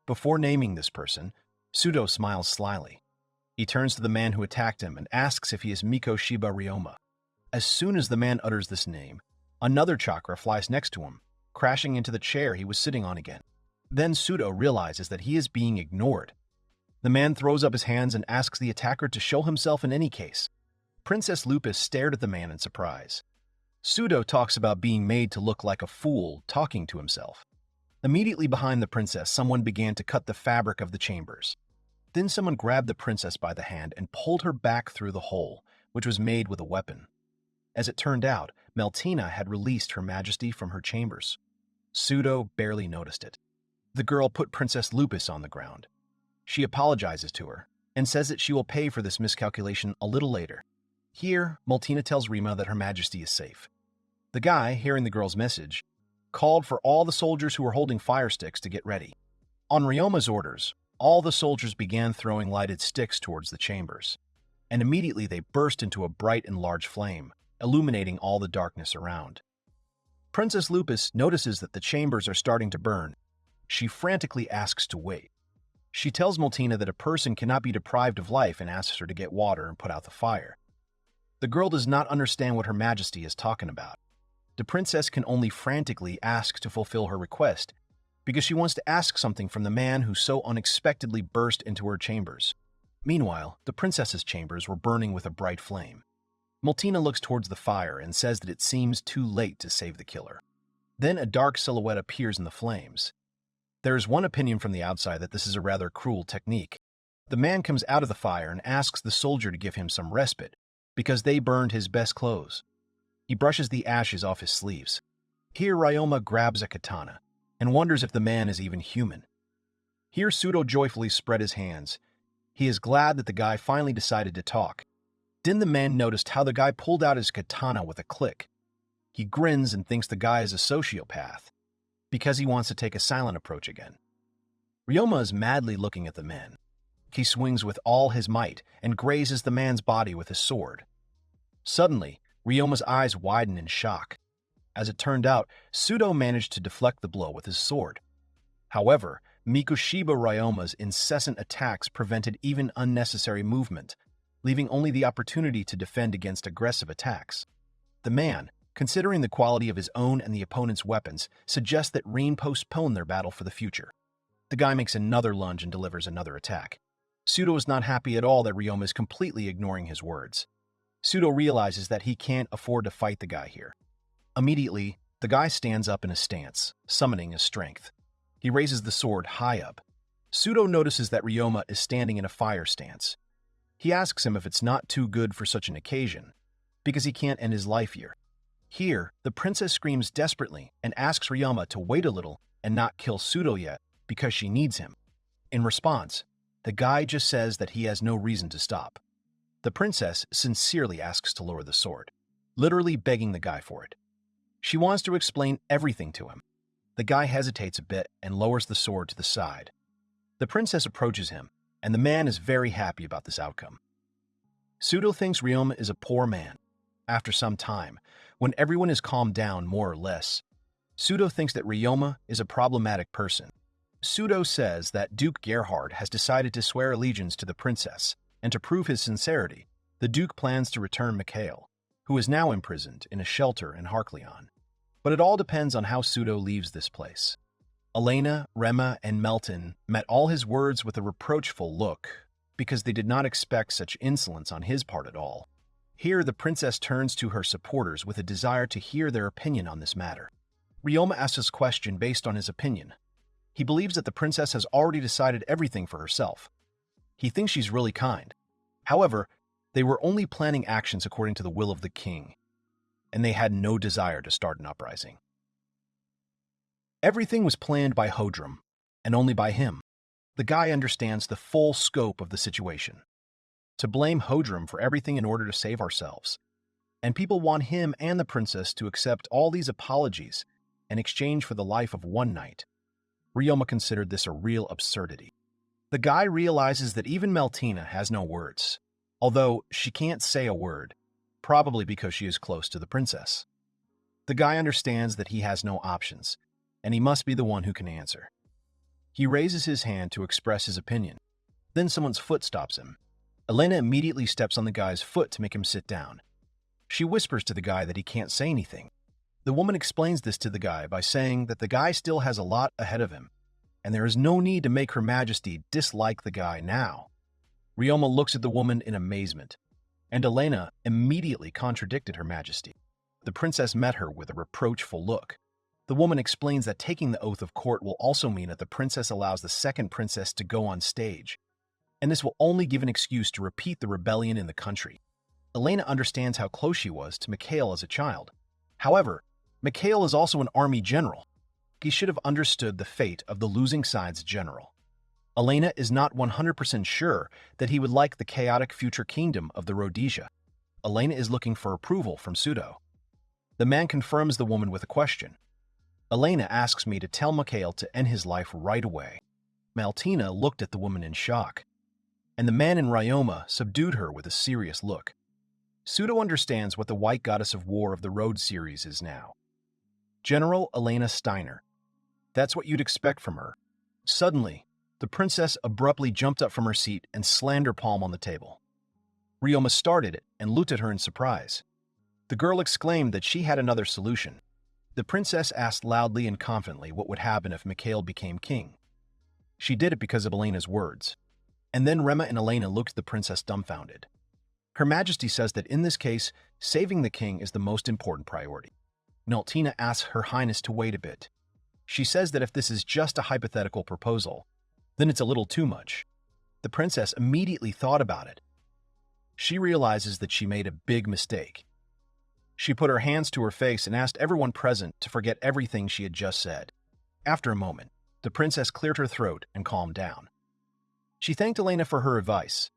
Before naming this person, Pseudo smiles slyly. He turns to the man who attacked him and asks if he is Mikoshiba Ryoma. As soon as the man utters this name, another chakra flies next to him, crashing into the chair he was sitting on again. Then Pseudo realizes that he is being ignored. The man throws up his hands and asks the attacker to show himself in any case. Princess Lupus stared at the man in surprise. Pseudo talks about being made to look like a fool talking to himself. Immediately behind the princess, someone began to cut the fabric of the chambers. Then someone grabbed the princess by the hand and pulled her back through the hole, which was made with a weapon. As it turned out, Meltina had released Her Majesty from her chambers. Pseudo barely noticed it. The girl put Princess Lupus on the ground. She apologizes to her and says that she will pay for this miscalculation a little later. Here, Meltina tells Rima that Her Majesty is safe. The guy, hearing the girl's message, called for all the soldiers who were holding fire sticks to get ready. On Ryoma's orders, all the soldiers began throwing lighted sticks towards the chambers, and immediately they burst into a bright and large flame, illuminating all the darkness around. Princess Lupus notices that the chambers are starting to burn. She frantically asks to wait. She tells Meltina that a person cannot be deprived of life and asks her to get water and put out the fire. The girl does not understand what Her Majesty is talking about. The princess can only frantically ask to fulfill her request because she wants to ask something from the man who so unexpectedly burst into her chambers. Meanwhile, the princess's chambers were burning with a bright flame. Meltina looks towards the fire and says that it seems too late to save the killer. Then a dark silhouette appears in the flames. There is one opinion from the outside that this is a rather cruel technique. The man comes out of the fire and asks the soldier to give him some respite, because they burned his best clothes. He brushes the ashes off his sleeves. Here Ryoma grabs a katana and wonders if the man is even human. Here Pseudo joyfully spread his hands. He is glad that the guy finally decided to talk. Then the man noticed how the guy pulled out his katana with a click. He grins and thinks the guy is a sociopath, because he wants to take a silent approach again. Ryoma is madly looking at the man. He swings with all his might and grazes the man's body with his sword. Suddenly, Ryoma's eyes widen in shock. As it turned out, Pseudo managed to deflect the blow with his sword. However, Mikoshiba Ryoma's incessant attacks prevented even unnecessary movement, leaving only the opportunity to defend against aggressive attacks. The man, considering the quality of his own and the opponent's weapons, suggests that Rein postpone their battle for the future. The guy makes another lunge and delivers another attack. Pseudo is not happy at all that Ryoma is completely ignoring his words. Pseudo realizes that he can't afford to fight the guy here. Immediately, the guy stands up in a stance, summoning his strength. He raises the sword high up. Pseudo notices that Ryoma is standing in a fire stance. He asks him if it's not too good for such an occasion, because he can't end his life here. Here, the princess screams desperately and asks Ryoma to wait a little and not kill Pseudo yet, because she needs him. In response, the guy just says that he has no reason to stop. The princess sincerely asks to lower the sword, literally begging the guy for it. She wants to explain everything to him. The guy hesitates a bit and lowers the sword to the side. The princess approaches him, and the man is very happy about this outcome. Pseudo thinks Ryoma is a poor man. After some time, when everyone is calmed down more or less, Pseudo thinks that Ryoma is a problematic person. Pseudo says that Duke Gerhard has decided to swear allegiance to the princess, and to prove his sincerity, the Duke plans to return Mikhail, who is now imprisoned in a shelter in Harkleon. But it all depends on how Pseudo leaves this place. Elena, Rema, and Melton met all his words with a reproachful look, because they did not expect such insolence on his part at all. Here, the princess turns to her supporters with a desire to hear their opinion on this matter. Ryoma asks his question based on his opinion. He believes that the princess has already decided everything for herself. He thinks she's really kind. However, they were only planning actions according to the will of the king, and they had no desire to start an uprising. Everything was planned by Hodrum, and only by him. The guy understands the full scope of the situation. To blame Hodrum for everything in order to save ourselves. And people want him and the princess to accept all these apologies in exchange for the life of one knight. Ryoma considered this a real absurdity. The guy realizes that even Meltina has no words, although she can't say a word, probably because she is close to the princess. The guy understands that he has no options, and he must be the one who can answer. He raises his hand to express his opinion. Then someone's foot stops him. Elena immediately steps on the guy's foot to make him sit down. She whispers to the guy that he can't say anything. The woman explains this to the guy by saying that the guy still has a lot ahead of him, and there is no need to make Her Majesty dislike the guy now. Ryoma looks at the woman in amazement, and Elena immediately contradicted Her Majesty. The princess met her with a reproachful look. The woman explains that taking the oath of court will also mean that the princess allows the second princess to go on stage, and this will only give an excuse to repeat the rebellion in the country. Elena understands how close she was to Mikhail as a child. However, Mikhail is also an army general. He should have understood the fate of the losing side's general. Elena is not 100% sure that he would like the chaotic future kingdom of the Rhodesia. Elena is looking for approval from Pseudo. The man confirms the woman with a question. Elena asks me to tell Mikhail to end his life right away. Meltina looked at the woman in shock, and the man in Ryoma subdued her with a serious look. Pseudo understands what the White Goddess of War of the Road series is now. General Elena Steiner. That's what you'd expect from her. Suddenly, the princess abruptly jumped up from her seat and slammed her palm on the table. Ryoma started it and looked at her in surprise. The girl exclaimed that she had another solution. The princess asked loudly and confidently what would happen if Mikhail became king. She did it because of Elena's words. And then Rema and Elena looked at the princess dumbfounded. Her Majesty says that in this case, saving the king is the most important priority. Meltina asks Her Highness to wait a bit. She says that if this is just a hypothetical proposal, then it's a little too much. The princess immediately thought about it. She realizes that she made a big mistake. She put her hands to her face and asked everyone present to forget everything she had just said. After a moment, the princess cleared her throat and calmed down. She thanked Elena for her advice.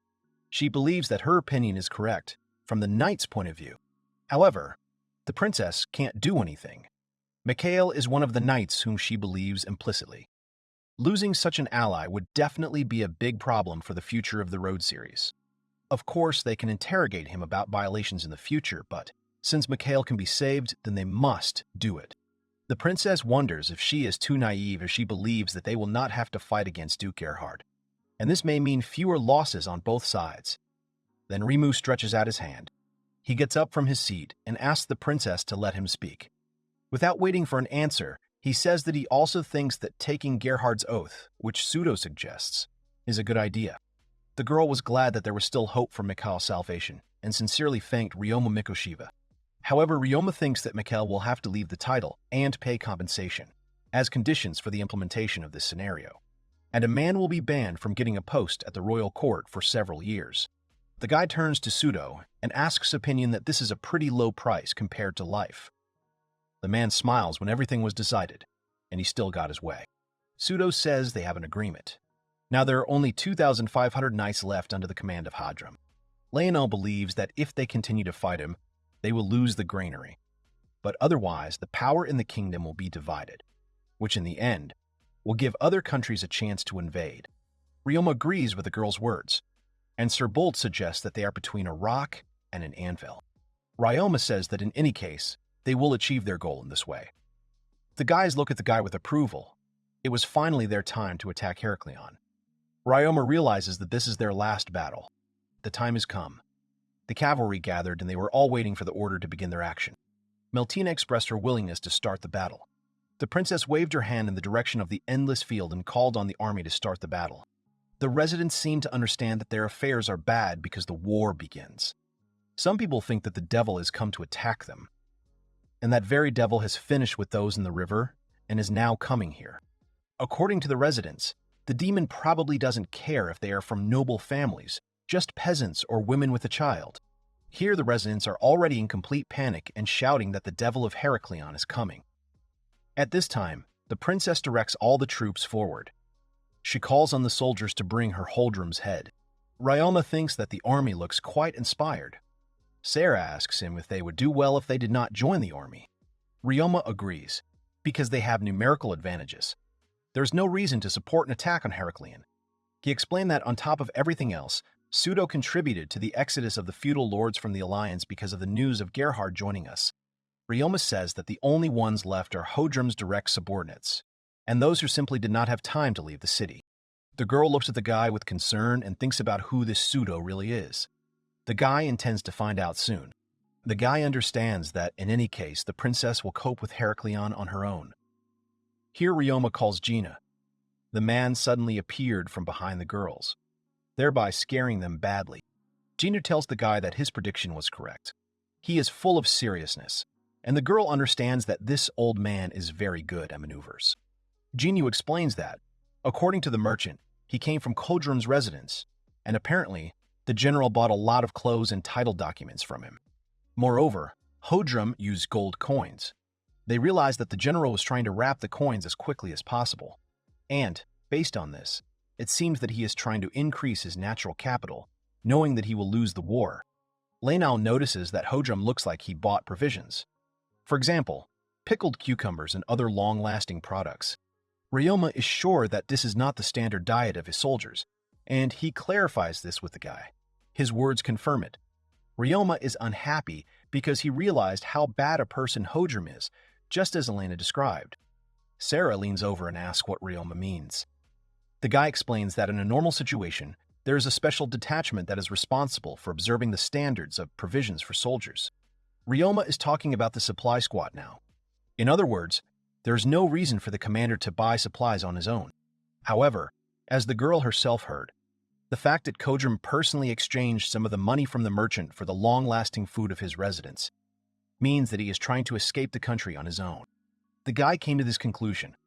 She believes that her opinion is correct from the knight's point of view. However, the princess can't do anything. Mikhail is one of the knights whom she believes implicitly. Losing such an ally would definitely be a big problem for the future of the Road series. Of course, they can interrogate him about violations in the future, but since Mikhail can be saved, then they must do it. The princess wonders if she is too naive if she believes that they will not have to fight against Duke Gerhard, and this may mean fewer losses on both sides. Then Rimu stretches out his hand. He gets up from his seat and asks the princess to let him speak. Without waiting for an answer, he says that he also thinks that taking Gerhard's oath, which Pseudo suggests, is a good idea. The girl was glad that there was still hope for Mikhail's salvation and sincerely thanked Ryoma Mikoshiba. However, Ryoma thinks that Mikhail will have to leave the title and pay compensation as conditions for the implementation of this scenario, and a man will be banned from getting a post at the royal court for several years. The guy turns to Pseudo and asks opinion that this is a pretty low price compared to life. The man smiles when everything was decided, and he still got his way. Pseudo says they have an agreement. Now there are only 2,500 knights left under the command of Hadram. Leonel believes that if they continue to fight him, they will lose the granary. But otherwise, the power in the kingdom will be divided, which in the end will give other countries a chance to invade. Ryoma agrees with the girl's words, and Sir Bolt suggests that they are between a rock and an anvil. Ryoma says that in any case, they will achieve their goal in this way. The guys look at the guy with approval. It was finally their time to attack Heraklion. Ryoma realizes that this is their last battle. The time has come. The cavalry gathered and they were all waiting for the order to begin their action. Meltina expressed her willingness to start the battle. The princess waved her hand in the direction of the endless field and called on the army to start the battle. The residents seem to understand that their affairs are bad because the war begins. Some people think that the devil has come to attack them, and that very devil has finished with those in the river and is now coming here. According to the residents, the demon probably doesn't care if they are from noble families, just peasants or women with a child. Here the residents are already in complete panic and shouting that the devil of Heraklion is coming. At this time, the princess directs all the troops forward. She calls on the soldiers to bring her Holdrum's head. Ryoma thinks that the army looks quite inspired. Sarah asks him if they would do well if they did not join the army. Ryoma agrees, because they have numerical advantages. There is no reason to support an attack on Heracleon. He explained that on top of everything else, Pseudo contributed to the exodus of the feudal lords from the Alliance because of the news of Gerhard joining us. Ryoma says that the only ones left are Holdrum's direct subordinates, and those who simply did not have time to leave the city. The girl looks at the guy with concern and thinks about who this Pseudo really is. The guy intends to find out soon. The guy understands that, in any case, the princess will cope with Heracleon on her own. Here Ryoma calls Gina. The man suddenly appeared from behind the girls, thereby scaring them badly. Gina tells the guy that his prediction was correct. He is full of seriousness, and the girl understands that this old man is very good at maneuvers. Jinyu explains that, according to the merchant, he came from Kodrum's residence, and apparently, the general bought a lot of clothes and title documents from him. Moreover, Hodrum used gold coins. They realized that the general was trying to wrap the coins as quickly as possible. And, based on this, it seems that he is trying to increase his natural capital, knowing that he will lose the war. Leinao notices that Hodrum looks like he bought provisions. For example, pickled cucumbers and other long-lasting products. Ryoma is sure that this is not the standard diet of his soldiers, and he clarifies this with the guy. His words confirm it. Ryoma is unhappy because he realized how bad a person Hodrum is, just as Elena described. Sarah leans over and asks what Ryoma means. The guy explains that in a normal situation, there is a special detachment that is responsible for observing the standards of provisions for soldiers. Ryoma is talking about the supply squad now. In other words, there is no reason for the commander to buy supplies on his own. However, as the girl herself heard, the fact that Kodrum personally exchanged some of the money from the merchant for the long-lasting food of his residence means that he is trying to escape the country on his own. The guy came to this conclusion.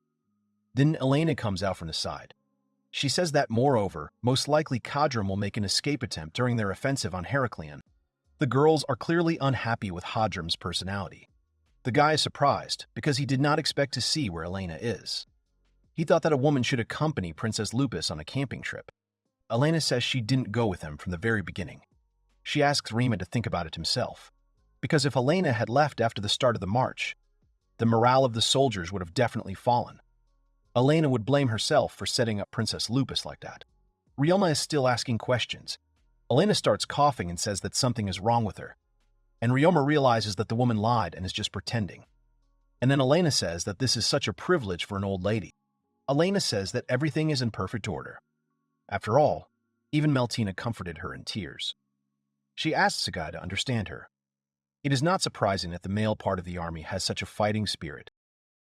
Then Elena comes out from the side. She says that, moreover, most likely Kodrum will make an escape attempt during their offensive on Heracleon. The girls are clearly unhappy with Hodrum's personality. The guy is surprised because he did not expect to see where Elena is. He thought that a woman should accompany Princess Lupus on a camping trip. Elena says she didn't go with him from the very beginning. She asks Rima to think about it himself, because if Elena had left after the start of the march, the morale of the soldiers would have definitely fallen. Elena would blame herself for setting up Princess Lupus like that. Ryoma is still asking questions. Elena starts coughing and says that something is wrong with her, and Ryoma realizes that the woman lied and is just pretending. And then Elena says that this is such a privilege for an old lady. Elena says that everything is in perfect order. After all, even Meltina comforted her in tears. She asks the guy to understand her. It is not surprising that the male part of the army has such a fighting spirit.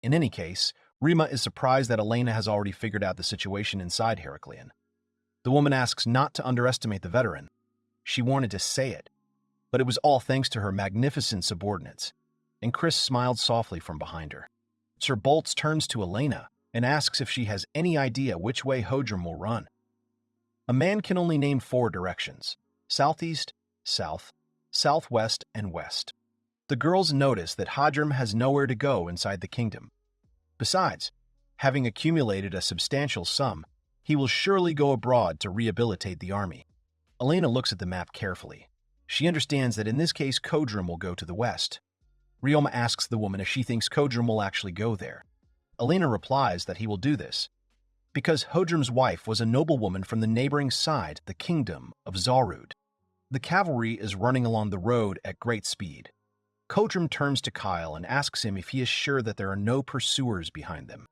In any case, Rima is surprised that Elena has already figured out the situation inside Heracleon. The woman asks not to underestimate the veteran. She wanted to say it, but it was all thanks to her magnificent subordinates, and Chris smiled softly from behind her. Sir Bolts turns to Elena and asks if she has any idea which way Hodrum will run. A man can only name 4 directions: southeast, south, southwest, and west. The girls notice that Hodrum has nowhere to go inside the kingdom. Besides, having accumulated a substantial sum, he will surely go abroad to rehabilitate the army. Elena looks at the map carefully. She understands that in this case Kodrum will go to the west. Ryoma asks the woman if she thinks Kodrum will actually go there. Elena replies that he will do this, because Hodrum's wife was a noblewoman from the neighboring side, the kingdom of Zarud. The cavalry is running along the road at great speed. Kodrum turns to Kyle and asks him if he is sure that there are no pursuers behind them.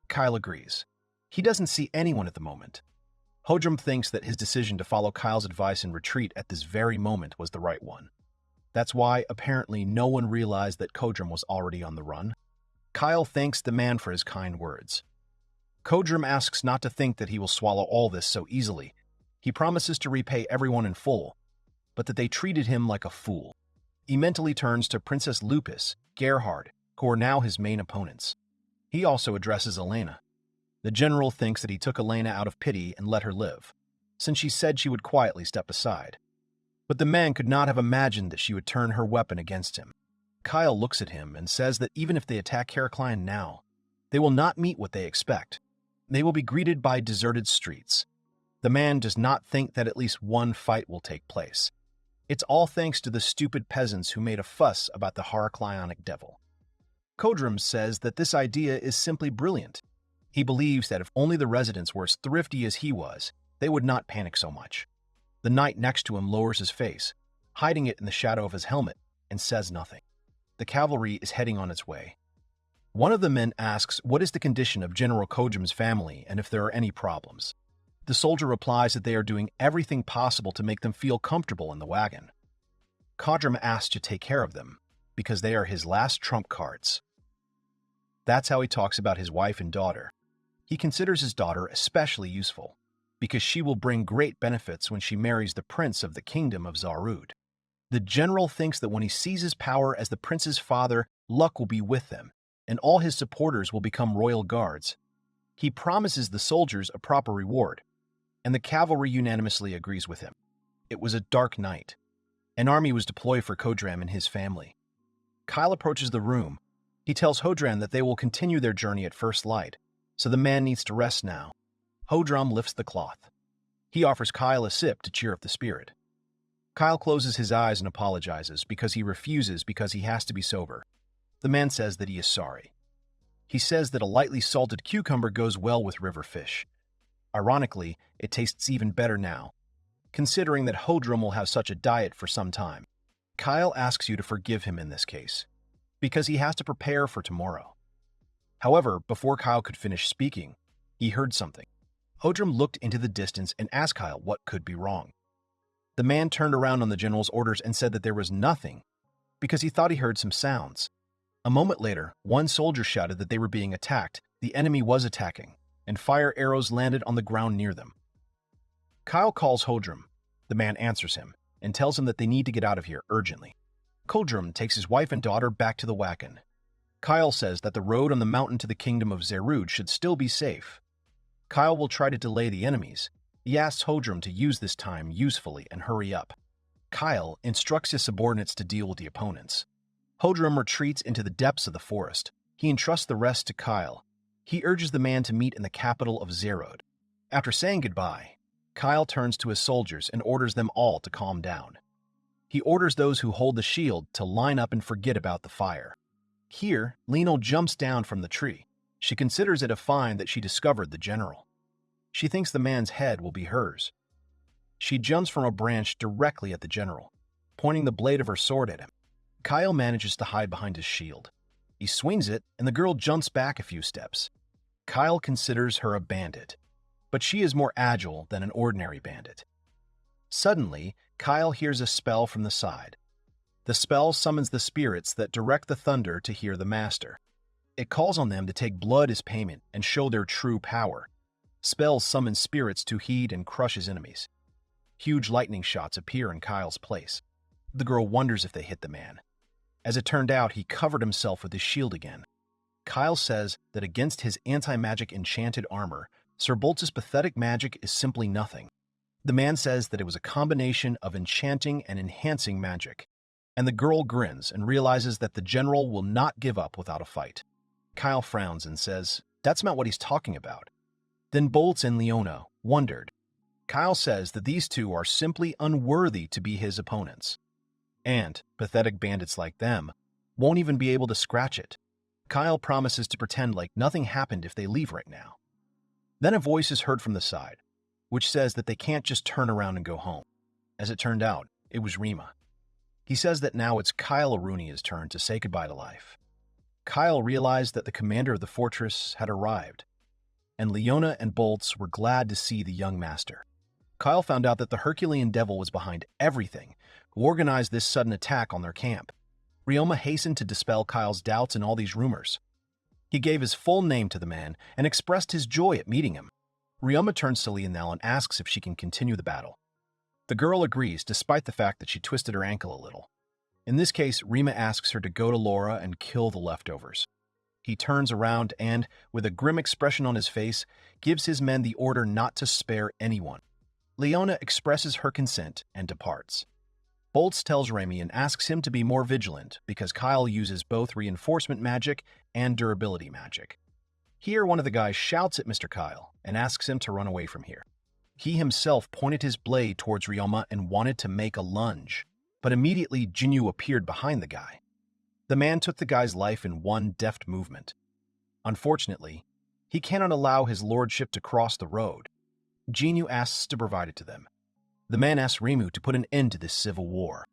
Kyle agrees. He doesn't see anyone at the moment. Hodrum thinks that his decision to follow Kyle's advice and retreat at this very moment was the right one. That's why, apparently, no one realized that Kodrum was already on the run. Kyle thanks the man for his kind words. Kodrum asks not to think that he will swallow all this so easily. He promises to repay everyone in full, but that they treated him like a fool. He mentally turns to Princess Lupus, Gerhard, who are now his main opponents. He also addresses Elena. The general thinks that he took Elena out of pity and let her live, since she said she would quietly step aside. But the man could not have imagined that she would turn her weapon against him. Kyle looks at him and says that even if they attack Heracleon now, they will not meet what they expect. They will be greeted by deserted streets. The man does not think that at least one fight will take place. It's all thanks to the stupid peasants who made a fuss about the Heraclionic devil. Kodram says that this idea is simply brilliant. He believes that if only the residents were as thrifty as he was, they would not panic so much. The knight next to him lowers his face, hiding it in the shadow of his helmet, and says nothing. The cavalry is heading on its way. One of the men asks what is the condition of General Kodram's family and if there are any problems. The soldier replies that they are doing everything possible to make them feel comfortable in the wagon. Kodram asks to take care of them, because they are his last trump cards. That's how he talks about his wife and daughter. He considers his daughter especially useful, because she will bring great benefits when she marries the prince of the kingdom of Zarud. The general thinks that when he seizes power as the prince's father, luck will be with them, and all his supporters will become royal guards. He promises the soldiers a proper reward, and the cavalry unanimously agrees with him. It was a dark night. An army was deployed for Kodram and his family. Kyle approaches the room. He tells Hodram that they will continue their journey at first light, so the man needs to rest now. Hodram lifts the cloth. He offers Kyle a sip to cheer up the spirit. Kyle closes his eyes and apologizes because he refuses because he has to be sober. The man says that he is sorry. He says that a lightly salted cucumber goes well with river fish. Ironically, it tastes even better now, considering that Hodram will have such a diet for some time. Kyle asks you to forgive him in this case, because he has to prepare for tomorrow. However, before Kyle could finish speaking, he heard something. Hodram looked into the distance and asked Kyle what could be wrong. The man turned around on the general's orders and said that there was nothing, because he thought he heard some sounds. A moment later, one soldier shouted that they were being attacked. The enemy was attacking, and fire arrows landed on the ground near them. Kyle calls Hodram. The man answers him and tells him that they need to get out of here urgently. Kodram takes his wife and daughter back to the wagon. Kyle says that the road on the mountain to the kingdom of Zarud should still be safe. Kyle will try to delay the enemies. He asks Hodram to use this time usefully and hurry up. Kyle instructs his subordinates to deal with the opponents. Hodram retreats into the depths of the forest. He entrusts the rest to Kyle. He urges the man to meet in the capital of Zarud. After saying goodbye, Kyle turns to his soldiers and orders them all to calm down. He orders those who hold the shield to line up and forget about the fire. Here, Lino jumps down from the tree. She considers it a find that she discovered the general. She thinks the man's head will be hers. She jumps from a branch directly at the general, pointing the blade of her sword at him. Kyle manages to hide behind his shield. He swings it, and the girl jumps back a few steps. Kyle considers her a bandit, but she is more agile than an ordinary bandit. Suddenly, Kyle hears a spell from the side. The spell summons the spirits that direct the thunder to hear the master. It calls on them to take blood as payment and show their true power. Spells summon spirits to heed and crush his enemies. Huge lightning shots appear in Kyle's place. The girl wonders if they hit the man. As it turned out, he covered himself with his shield again. Kyle says that against his anti-magic enchanted armor, Sir Bolt's pathetic magic is simply nothing. The man says that it was a combination of enchanting and enhancing magic. And the girl grins and realizes that the general will not give up without a fight. Kyle frowns and says, "That's not what he's talking about." Then Boltz and Leona wondered. Kyle says that these two are simply unworthy to be his opponents. And pathetic bandits like them won't even be able to scratch it. Kyle promises to pretend like nothing happened if they leave right now. Then a voice is heard from the side, which says that they can't just turn around and go home. As it turned out, it was Ryoma. He says that now it's Kyle Arunia's turn to say goodbye to life. Kyle realized that the commander of the fortress had arrived, and Leona and Boltz were glad to see the young master. Kyle found out that the Herculean devil was behind everything, who organized this sudden attack on their camp. Ryoma hastened to dispel Kyle's doubts and all these rumors. He gave his full name to the man and expressed his joy at meeting him. Ryoma turns to Lionel and asks if she can continue the battle. The girl agrees, despite the fact that she twisted her ankle a little. In this case, Ryoma asks her to go to Laura and kill the leftovers. He turns around and, with a grim expression on his face, gives his men the order not to spare anyone. Leona expresses her consent and departs. Boltz tells Remy and asks him to be more vigilant because Kyle uses both reinforcement magic and durability magic. Here, one of the guys shouts at Mr. Kyle and asks him to run away from here. He himself pointed his blade towards Ryoma and wanted to make a lunge, but immediately Jinyu appeared behind the guy. The man took the guy's life in one deft movement. Unfortunately, he cannot allow his lordship to cross the road. Jinyu asks to provide it to them. The man asks Rimu to put an end to this civil war.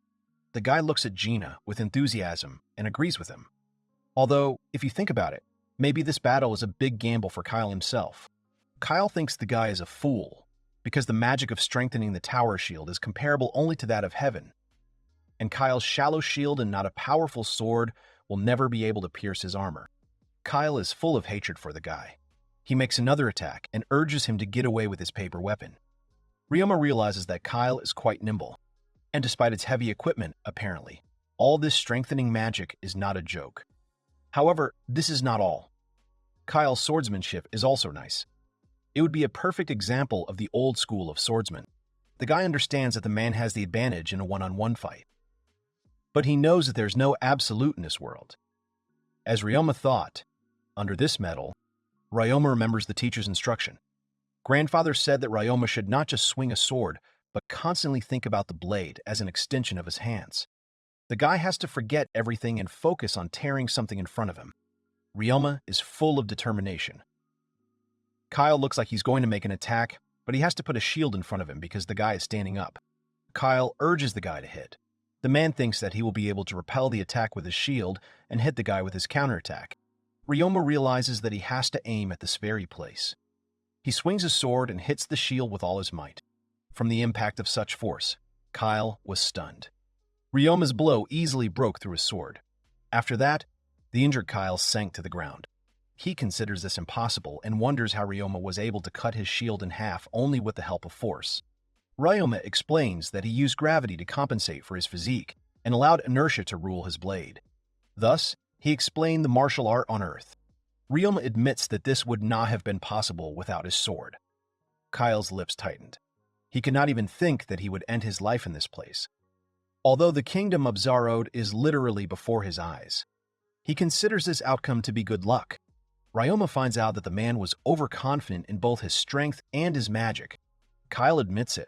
The guy looks at Gina with enthusiasm and agrees with him. Although, if you think about it, maybe this battle is a big gamble for Kyle himself. Kyle thinks the guy is a fool, because the magic of strengthening the tower shield is comparable only to that of heaven. And Kyle's shallow shield and not a powerful sword will never be able to pierce his armor. Kyle is full of hatred for the guy. He makes another attack and urges him to get away with his paper weapon. Ryoma realizes that Kyle is quite nimble, and despite its heavy equipment, apparently, all this strengthening magic is not a joke. However, this is not all. Kyle's swordsmanship is also nice. It would be a perfect example of the old school of swordsman. The guy understands that the man has the advantage in a one-on-one fight. But he knows that there's no absolute in this world. As Ryoma thought, under this medal, Ryoma remembers the teacher's instruction. Grandfather said that Ryoma should not just swing a sword, but constantly think about the blade as an extension of his hands. The guy has to forget everything and focus on tearing something in front of him. Ryoma is full of determination. Kyle looks like he's going to make an attack, but he has to put a shield in front of him because the guy is standing up. Kyle urges the guy to hit. The man thinks that he will be able to repel the attack with his shield and hit the guy with his counterattack. Ryoma realizes that he has to aim at this very place. He swings his sword and hits the shield with all his might. From the impact of such force, Kyle was stunned. Ryoma's blow easily broke through his sword. After that, the injured Kyle sank to the ground. He considers this impossible and wonders how Ryoma was able to cut his shield in half only with the help of force. Ryoma explains that he used gravity to compensate for his physique and allowed inertia to rule his blade. Thus, he explained the martial art on Earth. Ryoma admits that this would not have been possible without his sword. Kyle's lips tightened. He could not even think that he would end his life in this place. Although the kingdom of Zarod is literally before his eyes, he considers this outcome to be good luck. Ryoma finds out that the man was overconfident in both his strength and his magic. Kyle admits it.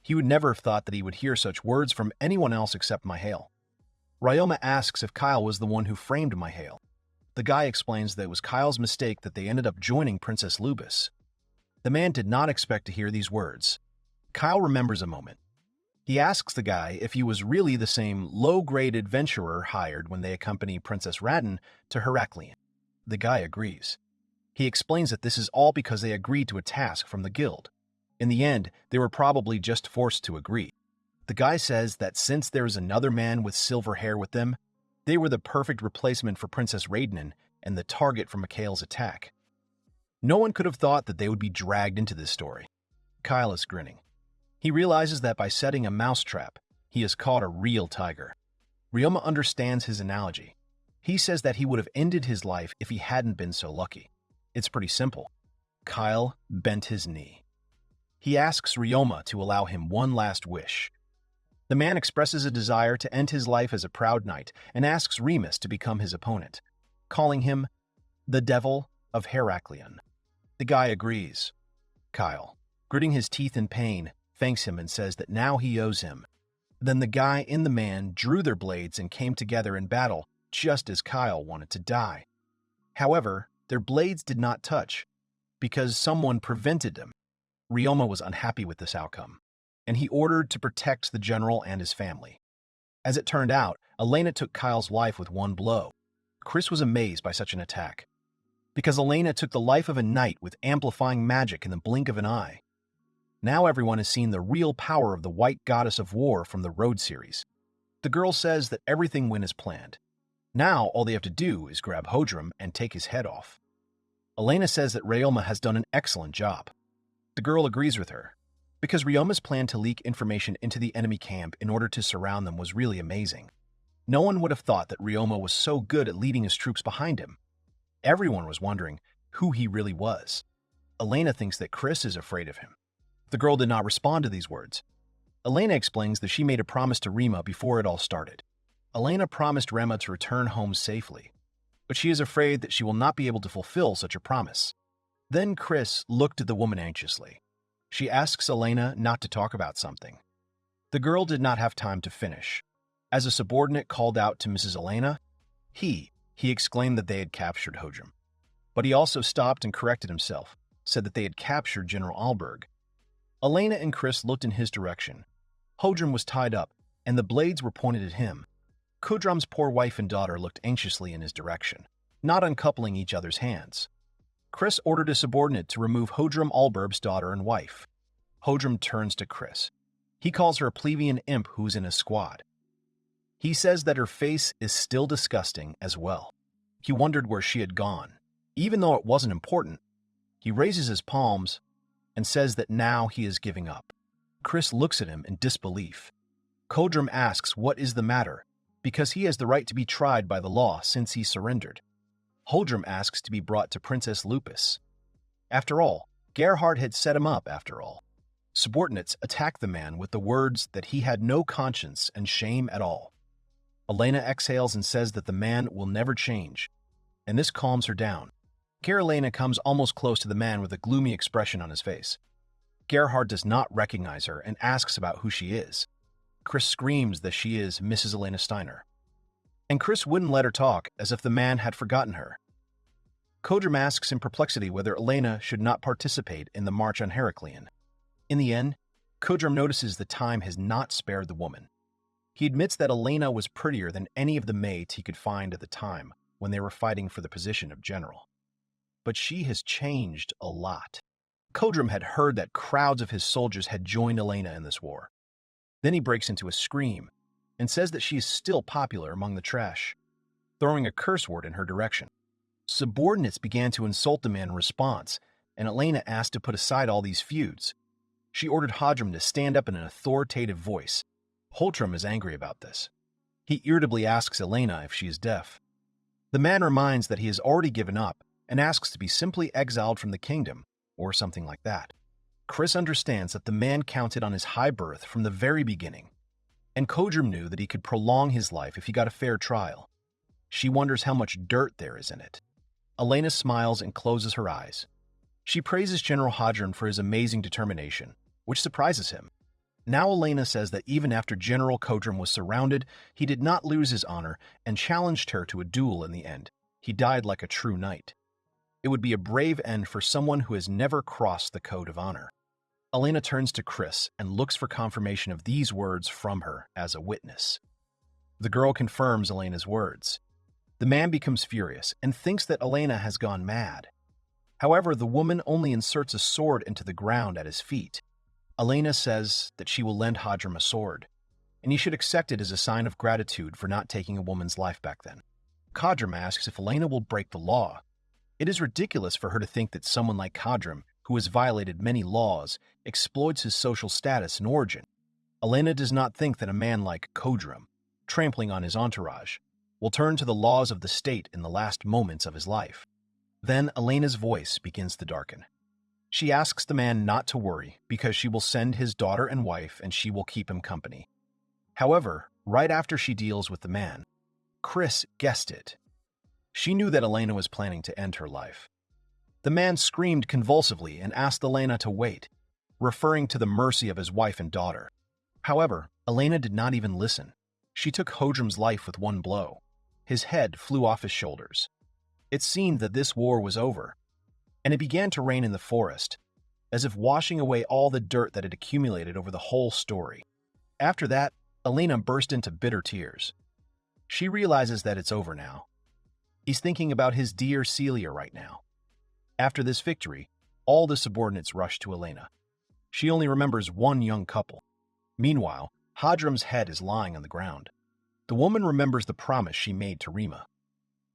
He would never have thought that he would hear such words from anyone else except Mihail. Ryoma asks if Kyle was the one who framed Mihail. The guy explains that it was Kyle's mistake that they ended up joining Princess Lubis. The man did not expect to hear these words. Kyle remembers a moment. He asks the guy if he was really the same low-grade adventurer hired when they accompany Princess Radin to Heraklion. The guy agrees. He explains that this is all because they agreed to a task from the guild. In the end, they were probably just forced to agree. The guy says that since there is another man with silver hair with them, they were the perfect replacement for Princess Radin and the target for Mikhail's attack. No one could have thought that they would be dragged into this story. Kyle is grinning. He realizes that by setting a mousetrap, he has caught a real tiger. Ryoma understands his analogy. He says that he would have ended his life if he hadn't been so lucky. It's pretty simple. Kyle bent his knee. He asks Ryoma to allow him one last wish. The man expresses a desire to end his life as a proud knight and asks Remus to become his opponent, calling him the Devil of Heraklion. The guy agrees. Kyle, gritting his teeth in pain, thanks him and says that now he owes him. Then the guy and the man drew their blades and came together in battle just as Kyle wanted to die. However, their blades did not touch because someone prevented them. Ryoma was unhappy with this outcome, and he ordered to protect the general and his family. As it turned out, Elena took Kyle's life with one blow. Chris was amazed by such an attack, because Elena took the life of a knight with amplifying magic in the blink of an eye. Now everyone has seen the real power of the White Goddess of War from the Road series. The girl says that everything went as planned. Now all they have to do is grab Hodram and take his head off. Elena says that Ryoma has done an excellent job. The girl agrees with her, because Ryoma's plan to leak information into the enemy camp in order to surround them was really amazing. No one would have thought that Ryoma was so good at leading his troops behind him. Everyone was wondering who he really was. Elena thinks that Chris is afraid of him. The girl did not respond to these words. Elena explains that she made a promise to Rima before it all started. Elena promised Rema to return home safely. but she is afraid that she will not be able to fulfill such a promise. Then Chris looked at the woman anxiously. She asks Elena not to talk about something. The girl did not have time to finish. As a subordinate called out to Mrs. Elena, he exclaimed that they had captured Hojum. But he also stopped and corrected himself, said that they had captured General Alberg. Elena and Chris looked in his direction. Hojum was tied up, and the blades were pointed at him. Kudram's poor wife and daughter looked anxiously in his direction, not uncoupling each other's hands. Chris ordered a subordinate to remove Hodram Alberg's daughter and wife. Hodram turns to Chris. He calls her a plebeian imp who's in his squad. He says that her face is still disgusting as well. He wondered where she had gone. Even though it wasn't important, he raises his palms and says that now he is giving up. Chris looks at him in disbelief. Kodram asks what is the matter, because he has the right to be tried by the law since he surrendered. Hodram asks to be brought to Princess Lupus. After all, Gerhard had set him up after all. Subordinates attack the man with the words that he had no conscience and shame at all. Elena exhales and says that the man will never change, and this calms her down. Carolina comes almost close to the man with a gloomy expression on his face. Gerhard does not recognize her and asks about who she is. Chris screams that she is Mrs. Elena Steiner. And Chris wouldn't let her talk, as if the man had forgotten her. Kodram asks in perplexity whether Elena should not participate in the March on Heracleon. In the end, Kodram notices that time has not spared the woman. He admits that Elena was prettier than any of the maids he could find at the time when they were fighting for the position of general. But she has changed a lot. Kodram had heard that crowds of his soldiers had joined Elena in this war. Then he breaks into a scream and says that she is still popular among the trash, throwing a curse word in her direction. Subordinates began to insult the man in response, and Elena asked to put aside all these feuds. She ordered Hodram to stand up in an authoritative voice. Holtram is angry about this. He irritably asks Elena if she is deaf. The man reminds that he has already given up and asks to be simply exiled from the kingdom, or something like that. Chris understands that the man counted on his high birth from the very beginning, and Kodram knew that he could prolong his life if he got a fair trial. She wonders how much dirt there is in it. Elena smiles and closes her eyes. She praises General Hodram for his amazing determination, which surprises him. Now Elena says that even after General Kodram was surrounded, he did not lose his honor and challenged her to a duel in the end. He died like a true knight. It would be a brave end for someone who has never crossed the code of honor. Elena turns to Chris and looks for confirmation of these words from her as a witness. The girl confirms Elena's words. The man becomes furious and thinks that Elena has gone mad. However, the woman only inserts a sword into the ground at his feet. Elena says that she will lend Hodram a sword, and he should accept it as a sign of gratitude for not taking a woman's life back then. Kodram asks if Elena will break the law. It is ridiculous for her to think that someone like Kodram, who has violated many laws, exploits his social status and origin. Elena does not think that a man like Kodram, trampling on his entourage, will turn to the laws of the state in the last moments of his life. Then Elena's voice begins to darken. She asks the man not to worry because she will send his daughter and wife and she will keep him company. However, right after she deals with the man, Chris guessed it. She knew that Elena was planning to end her life. The man screamed convulsively and asked Elena to wait, referring to the mercy of his wife and daughter. However, Elena did not even listen. She took Hodram's life with one blow. His head flew off his shoulders. It seemed that this war was over, and it began to rain in the forest, as if washing away all the dirt that had accumulated over the whole story. After that, Elena burst into bitter tears. She realizes that it's over now. He's thinking about his dear Celia right now. After this victory, all the subordinates rush to Elena. She only remembers one young couple. Meanwhile, Hodram's head is lying on the ground. The woman remembers the promise she made to Rima.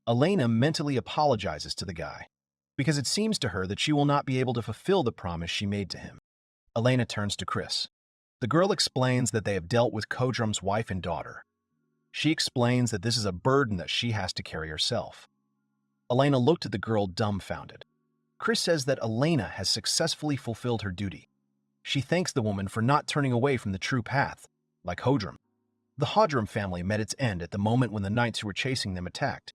Elena mentally apologizes to the guy, because it seems to her that she will not be able to fulfill the promise she made to him. Elena turns to Chris. The girl explains that they have dealt with Kodram's wife and daughter. She explains that this is a burden that she has to carry herself. Elena looked at the girl dumbfounded. Chris says that Elena has successfully fulfilled her duty. She thanks the woman for not turning away from the true path, like Hodram. The Hodram family met its end at the moment when the knights who were chasing them attacked.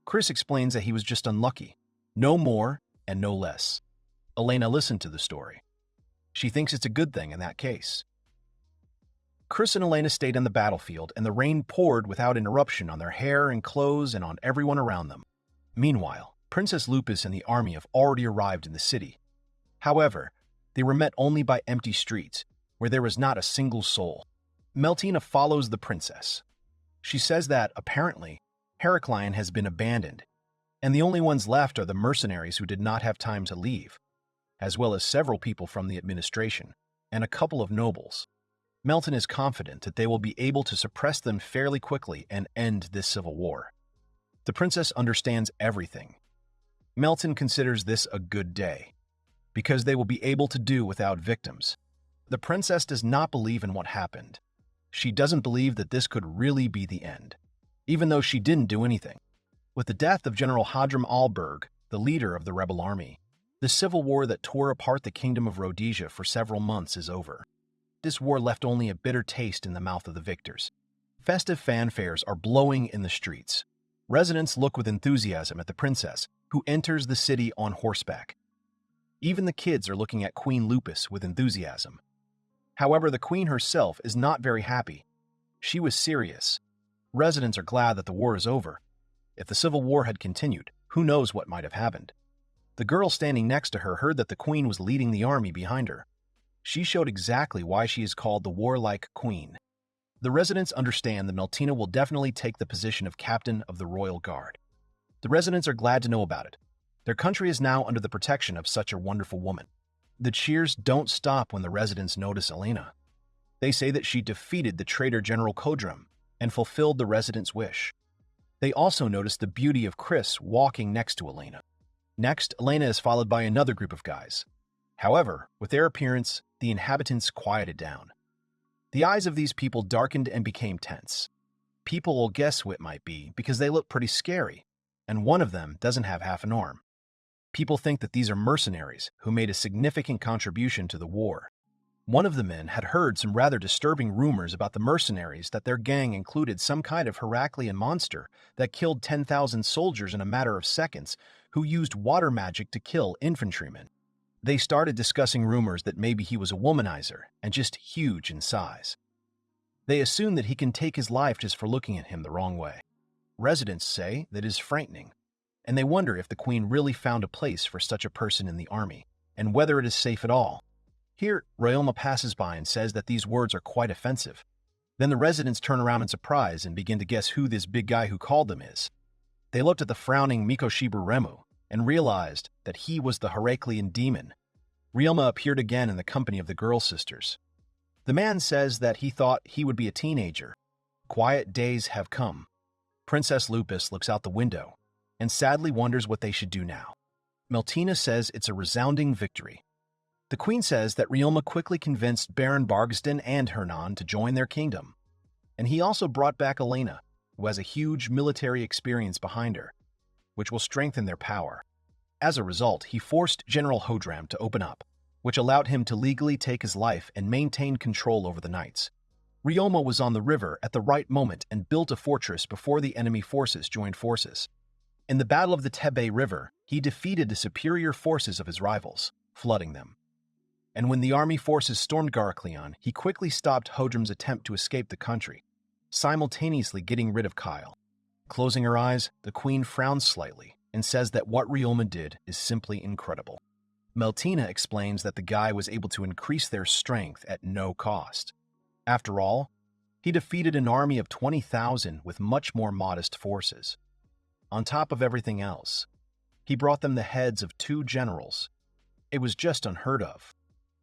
Chris explains that he was just unlucky. No more and no less. Elena listened to the story. She thinks it's a good thing in that case. Chris and Elena stayed on the battlefield, and the rain poured without interruption on their hair and clothes and on everyone around them. Meanwhile, Princess Lupus and the army have already arrived in the city. However, they were met only by empty streets, where there was not a single soul. Meltina follows the princess. She says that, apparently, Heraclion has been abandoned, and the only ones left are the mercenaries who did not have time to leave, as well as several people from the administration, and a couple of nobles. Melton is confident that they will be able to suppress them fairly quickly and end this civil war. The princess understands everything. Melton considers this a good day, because they will be able to do without victims. The princess does not believe in what happened. She doesn't believe that this could really be the end, even though she didn't do anything. With the death of General Hadram Alberg, the leader of the rebel army, the civil war that tore apart the kingdom of Rhodesia for several months is over. This war left only a bitter taste in the mouth of the victors. Festive fanfares are blowing in the streets. Residents look with enthusiasm at the princess, who enters the city on horseback. Even the kids are looking at Queen Lupus with enthusiasm. However, the queen herself is not very happy. She was serious. Residents are glad that the war is over. If the civil war had continued, who knows what might have happened. The girl standing next to her heard that the queen was leading the army behind her. She showed exactly why she is called the warlike queen. The residents understand that Meltina will definitely take the position of captain of the royal guard. The residents are glad to know about it. Their country is now under the protection of such a wonderful woman. The cheers don't stop when the residents notice Elena. They say that she defeated the traitor General Kodram and fulfilled the residents' wish. They also notice the beauty of Chris walking next to Elena. Next, Elena is followed by another group of guys. However, with their appearance, the inhabitants quieted down. The eyes of these people darkened and became tense. People will guess who it might be because they look pretty scary, and one of them doesn't have half an arm. People think that these are mercenaries who made a significant contribution to the war. One of the men had heard some rather disturbing rumors about the mercenaries that their gang included some kind of Heraclean monster that killed 10,000 soldiers in a matter of seconds who used water magic to kill infantrymen. They started discussing rumors that maybe he was a womanizer and just huge in size. They assume that he can take his life just for looking at him the wrong way. Residents say that it is frightening, and they wonder if the queen really found a place for such a person in the army, and whether it is safe at all. Here, Ryoma passes by and says that these words are quite offensive. Then the residents turn around in surprise and begin to guess who this big guy who called them is. They looked at the frowning Mikoshiba Remu and realized that he was the Heraclean demon. Ryoma appeared again in the company of the girl sisters. The man says that he thought he would be a teenager. Quiet days have come. Princess Lupus looks out the window and sadly wonders what they should do now. Meltina says it's a resounding victory. The queen says that Ryoma quickly convinced Baron Bargston and Hernan to join their kingdom, and he also brought back Elena, who has a huge military experience behind her, which will strengthen their power. As a result, he forced General Hodram to open up, which allowed him to legally take his life and maintain control over the knights. Ryoma was on the river at the right moment and built a fortress before the enemy forces joined forces. In the Battle of the Tebe River, he defeated the superior forces of his rivals, flooding them. And when the army forces stormed Garakleon, he quickly stopped Hodram's attempt to escape the country, simultaneously getting rid of Kyle. Closing her eyes, the queen frowns slightly and says that what Ryoma did is simply incredible. Meltina explains that the guy was able to increase their strength at no cost. After all, he defeated an army of 20,000 with much more modest forces. On top of everything else, he brought them the heads of 2 generals. It was just unheard of.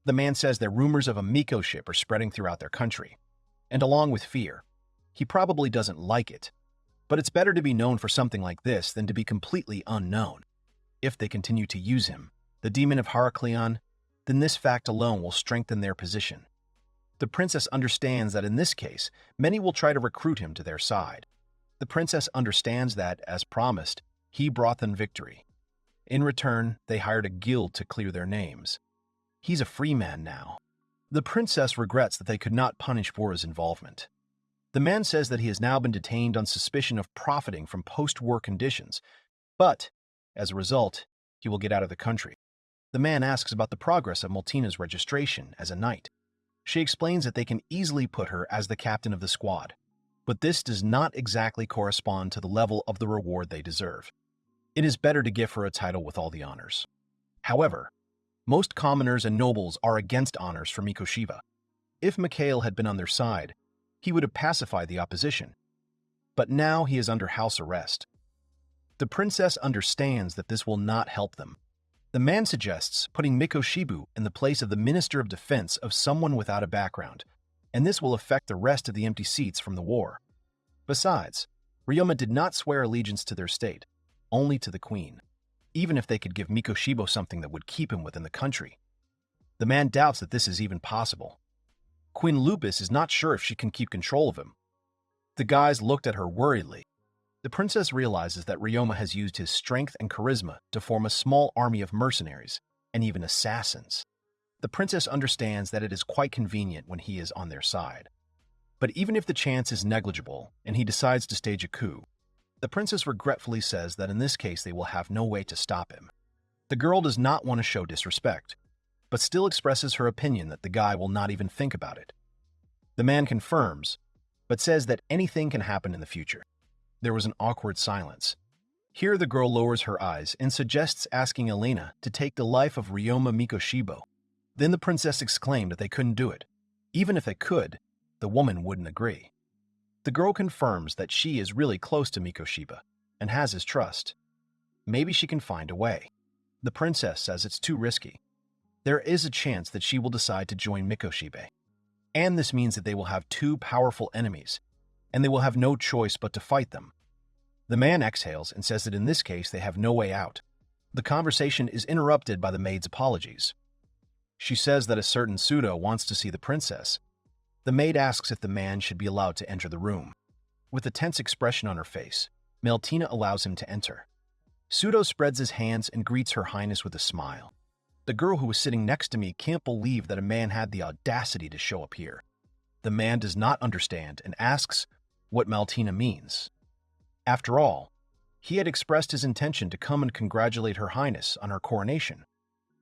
The man says that rumors of a Miko ship are spreading throughout their country, and along with fear. He probably doesn't like it, but it's better to be known for something like this than to be completely unknown. If they continue to use him, the demon of Heracleon, then this fact alone will strengthen their position. The princess understands that in this case, many will try to recruit him to their side. The princess understands that, as promised, he brought them victory. In return, they hired a guild to clear their names. He's a free man now. The princess regrets that they could not punish for his involvement. The man says that he has now been detained on suspicion of profiting from post-war conditions, but, as a result, he will get out of the country. The man asks about the progress of Maltina's registration as a knight. She explains that they can easily put her as the captain of the squad, but this does not exactly correspond to the level of the reward they deserve. It is better to give her a title with all the honors. However, most commoners and nobles are against honors for Mikoshiba. If Mikhail had been on their side, he would have pacified the opposition. But now he is under house arrest. The princess understands that this will not help them. The man suggests putting Mikoshibu in the place of the Minister of Defense of someone without a background, and this will affect the rest of the empty seats from the war. Besides, Ryoma did not swear allegiance to their state, only to the queen, even if they could give Mikoshibo something that would keep him within the country. The man doubts that this is even possible. Queen Lupus is not sure if she can keep control of him. The guys looked at her worriedly. The princess realizes that Ryoma has used his strength and charisma to form a small army of mercenaries and even assassins. The princess understands that it is quite convenient when he is on their side. But even if the chance is negligible and he decides to stage a coup, the princess regretfully says that in this case they will have no way to stop him. The girl does not want to show disrespect, but still expresses her opinion that the guy will not even think about it. The man confirms, but says that anything can happen in the future. There was an awkward silence. Here the girl lowers her eyes and suggests asking Elena to take the life of Ryoma Mikoshibo. Then the princess exclaimed that they couldn't do it. Even if they could, the woman wouldn't agree. The girl confirms that she is really close to Mikoshiba and has his trust. Maybe she can find a way. The princess says it's too risky. There is a chance that she will decide to join Mikoshibe. And this means that they will have two powerful enemies, and they will have no choice but to fight them. The man exhales and says that in this case they have no way out. The conversation is interrupted by the maid's apologies. She says that a certain pseudo wants to see the princess. The maid asks if the man should be allowed to enter the room. With a tense expression on her face, Maltina allows him to enter. Pseudo spreads his hands and greets Her Highness with a smile. The girl who was sitting next to me can't believe that a man had the audacity to show up here. The man does not understand and asks what Maltina means. After all, he had expressed his intention to come and congratulate Her Highness on her coronation,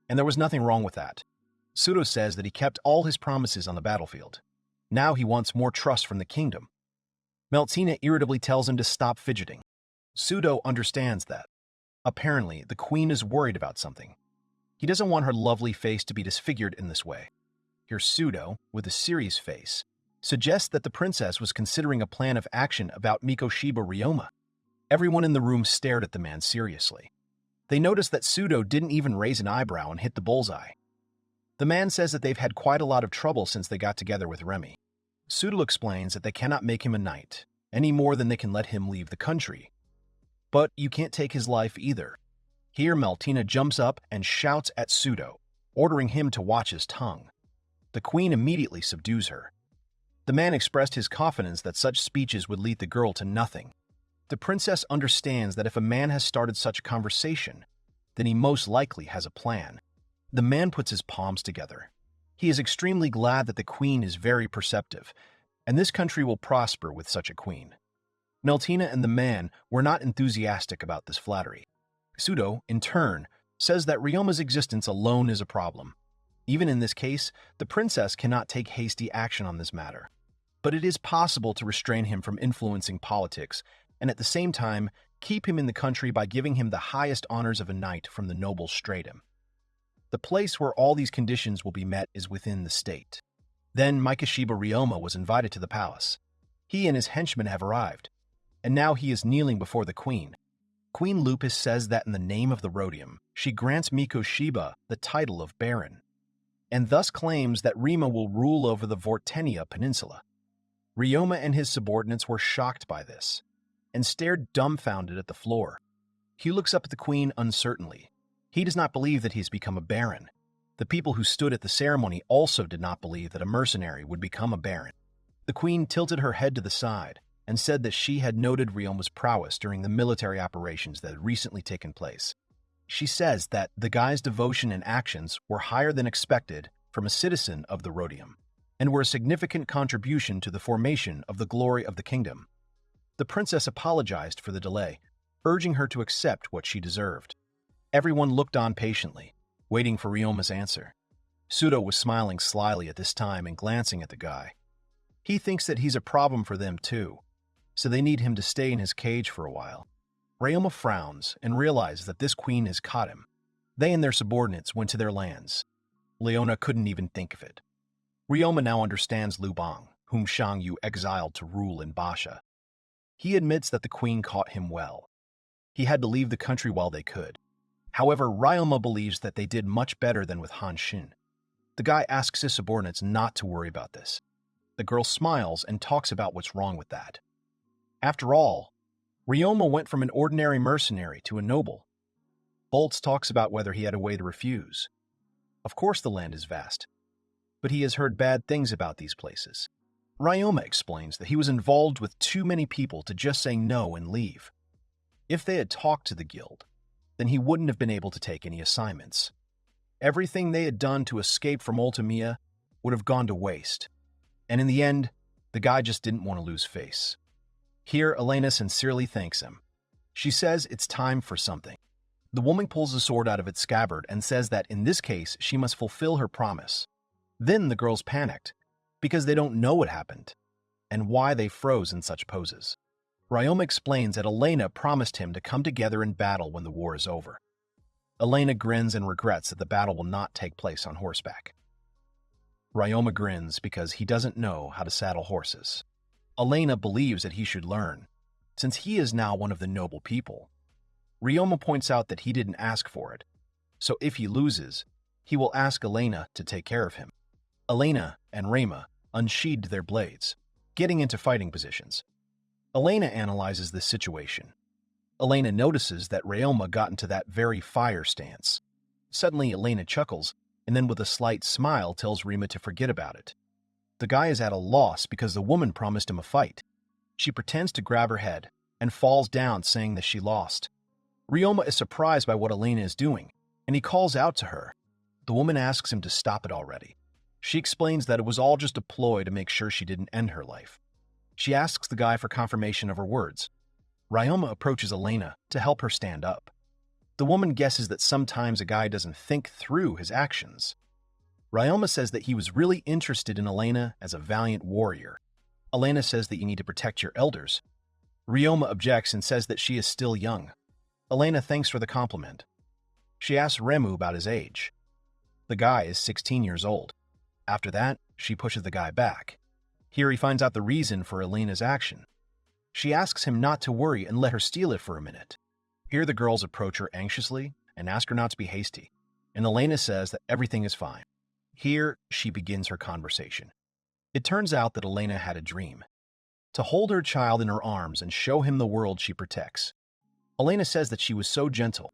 and there was nothing wrong with that. Pseudo says that he kept all his promises on the battlefield. Now he wants more trust from the kingdom. Maltina irritably tells him to stop fidgeting. Pseudo understands that. Apparently, the queen is worried about something. He doesn't want her lovely face to be disfigured in this way. Here Pseudo, with a serious face, suggests that the princess was considering a plan of action about Mikoshiba Ryoma. Everyone in the room stared at the man seriously. They noticed that Pseudo didn't even raise an eyebrow and hit the bullseye. The man says that they've had quite a lot of trouble since they got together with Remy. Pseudo explains that they cannot make him a knight, any more than they can let him leave the country. But you can't take his life either. Here Maltina jumps up and shouts at Pseudo, ordering him to watch his tongue. The queen immediately subdues her. The man expressed his confidence that such speeches would lead the girl to nothing. The princess understands that if a man has started such a conversation, then he most likely has a plan. The man puts his palms together. He is extremely glad that the queen is very perceptive, and this country will prosper with such a queen. Maltina and the man were not enthusiastic about this flattery. Pseudo, in turn, says that Ryoma's existence alone is a problem. Even in this case, the princess cannot take hasty action on this matter. But it is possible to restrain him from influencing politics, and at the same time, keep him in the country by giving him the highest honors of a knight from the noble stratum. The place where all these conditions will be met is within the state. Then Mikoshiba Ryoma was invited to the palace. He and his henchmen have arrived, and now he is kneeling before the queen. Queen Lupus says that in the name of the Rhodium, she grants Mikoshiba the title of Baron, and thus claims that Rima will rule over the Wortenia Peninsula. Ryoma and his subordinates were shocked by this, and stared dumbfounded at the floor. He looks up at the queen uncertainly. He does not believe that he has become a baron. The people who stood at the ceremony also did not believe that a mercenary would become a baron. The queen tilted her head to the side and said that she had noted Ryoma's prowess during the military operations that had recently taken place. She says that the guy's devotion and actions were higher than expected from a citizen of the Rhodium. and were a significant contribution to the formation of the glory of the kingdom. The princess apologized for the delay, urging her to accept what she deserved. Everyone looked on patiently, waiting for Ryoma's answer. Sudo was smiling slyly at this time and glancing at the guy. He thinks that he's a problem for them too, so they need him to stay in his cage for a while. Ryoma frowns and realizes that this queen has caught him. They and their subordinates went to their lands. Leona couldn't even think of it. Ryoma now understands Liu Bang, whom Shang Yu exiled to rule in Basha. He admits that the queen caught him well. He had to leave the country while they could. However, Ryoma believes that they did much better than with Han Xin. The guy asks his subordinates not to worry about this. The girl smiles and talks about what's wrong with that. After all, Ryoma went from an ordinary mercenary to a noble. Boltz talks about whether he had a way to refuse. Of course the land is vast, but he has heard bad things about these places. Ryoma explains that he was involved with too many people to just say no and leave. If they had talked to the guild, then he wouldn't have been able to take any assignments. Everything they had done to escape from Ultimia would have gone to waste. And in the end, the guy just didn't want to lose face. Here, Elena sincerely thanks him. She says it's time for something. The woman pulls the sword out of its scabbard and says that in this case, she must fulfill her promise. Then the girls panicked, because they don't know what happened, and why they froze in such poses. Ryoma explains that Elena promised him to come together in battle when the war is over. Elena grins and regrets that the battle will not take place on horseback. Ryoma grins because he doesn't know how to saddle horses. Elena believes that he should learn, since he is now one of the noble people. Ryoma points out that he didn't ask for it, so if he loses, he will ask Elena to take care of him. Elena and Ryoma unsheathed their blades, getting into fighting positions. Elena analyzes this situation. Elena notices that Ryoma got into that very fire stance. Suddenly, Elena chuckles, and then with a slight smile tells Ryoma to forget about it. The guy is at a loss because the woman promised him a fight. She pretends to grab her head and falls down, saying that she lost. Ryoma is surprised by what Elena is doing, and he calls out to her. The woman asks him to stop it already. She explains that it was all just a ploy to make sure she didn't end her life. She asks the guy for confirmation of her words. Ryoma approaches Elena to help her stand up. The woman guesses that sometimes a guy doesn't think through his actions. Ryoma says that he was really interested in Elena as a valiant warrior. Elena says that you need to protect your elders. Ryoma objects and says that she is still young. Elena thanks for the compliment. She asks Remu about his age. The guy is 16 years old. After that, she pushes the guy back. Here he finds out the reason for Elena's action. She asks him not to worry and let her steal it for a minute. Here the girls approach her anxiously and ask her not to be hasty, and Elena says that everything is fine. Here she begins her conversation. It turns out that Elena had a dream: to hold her child in her arms and show him the world she protects. Elena says that she was so gentle.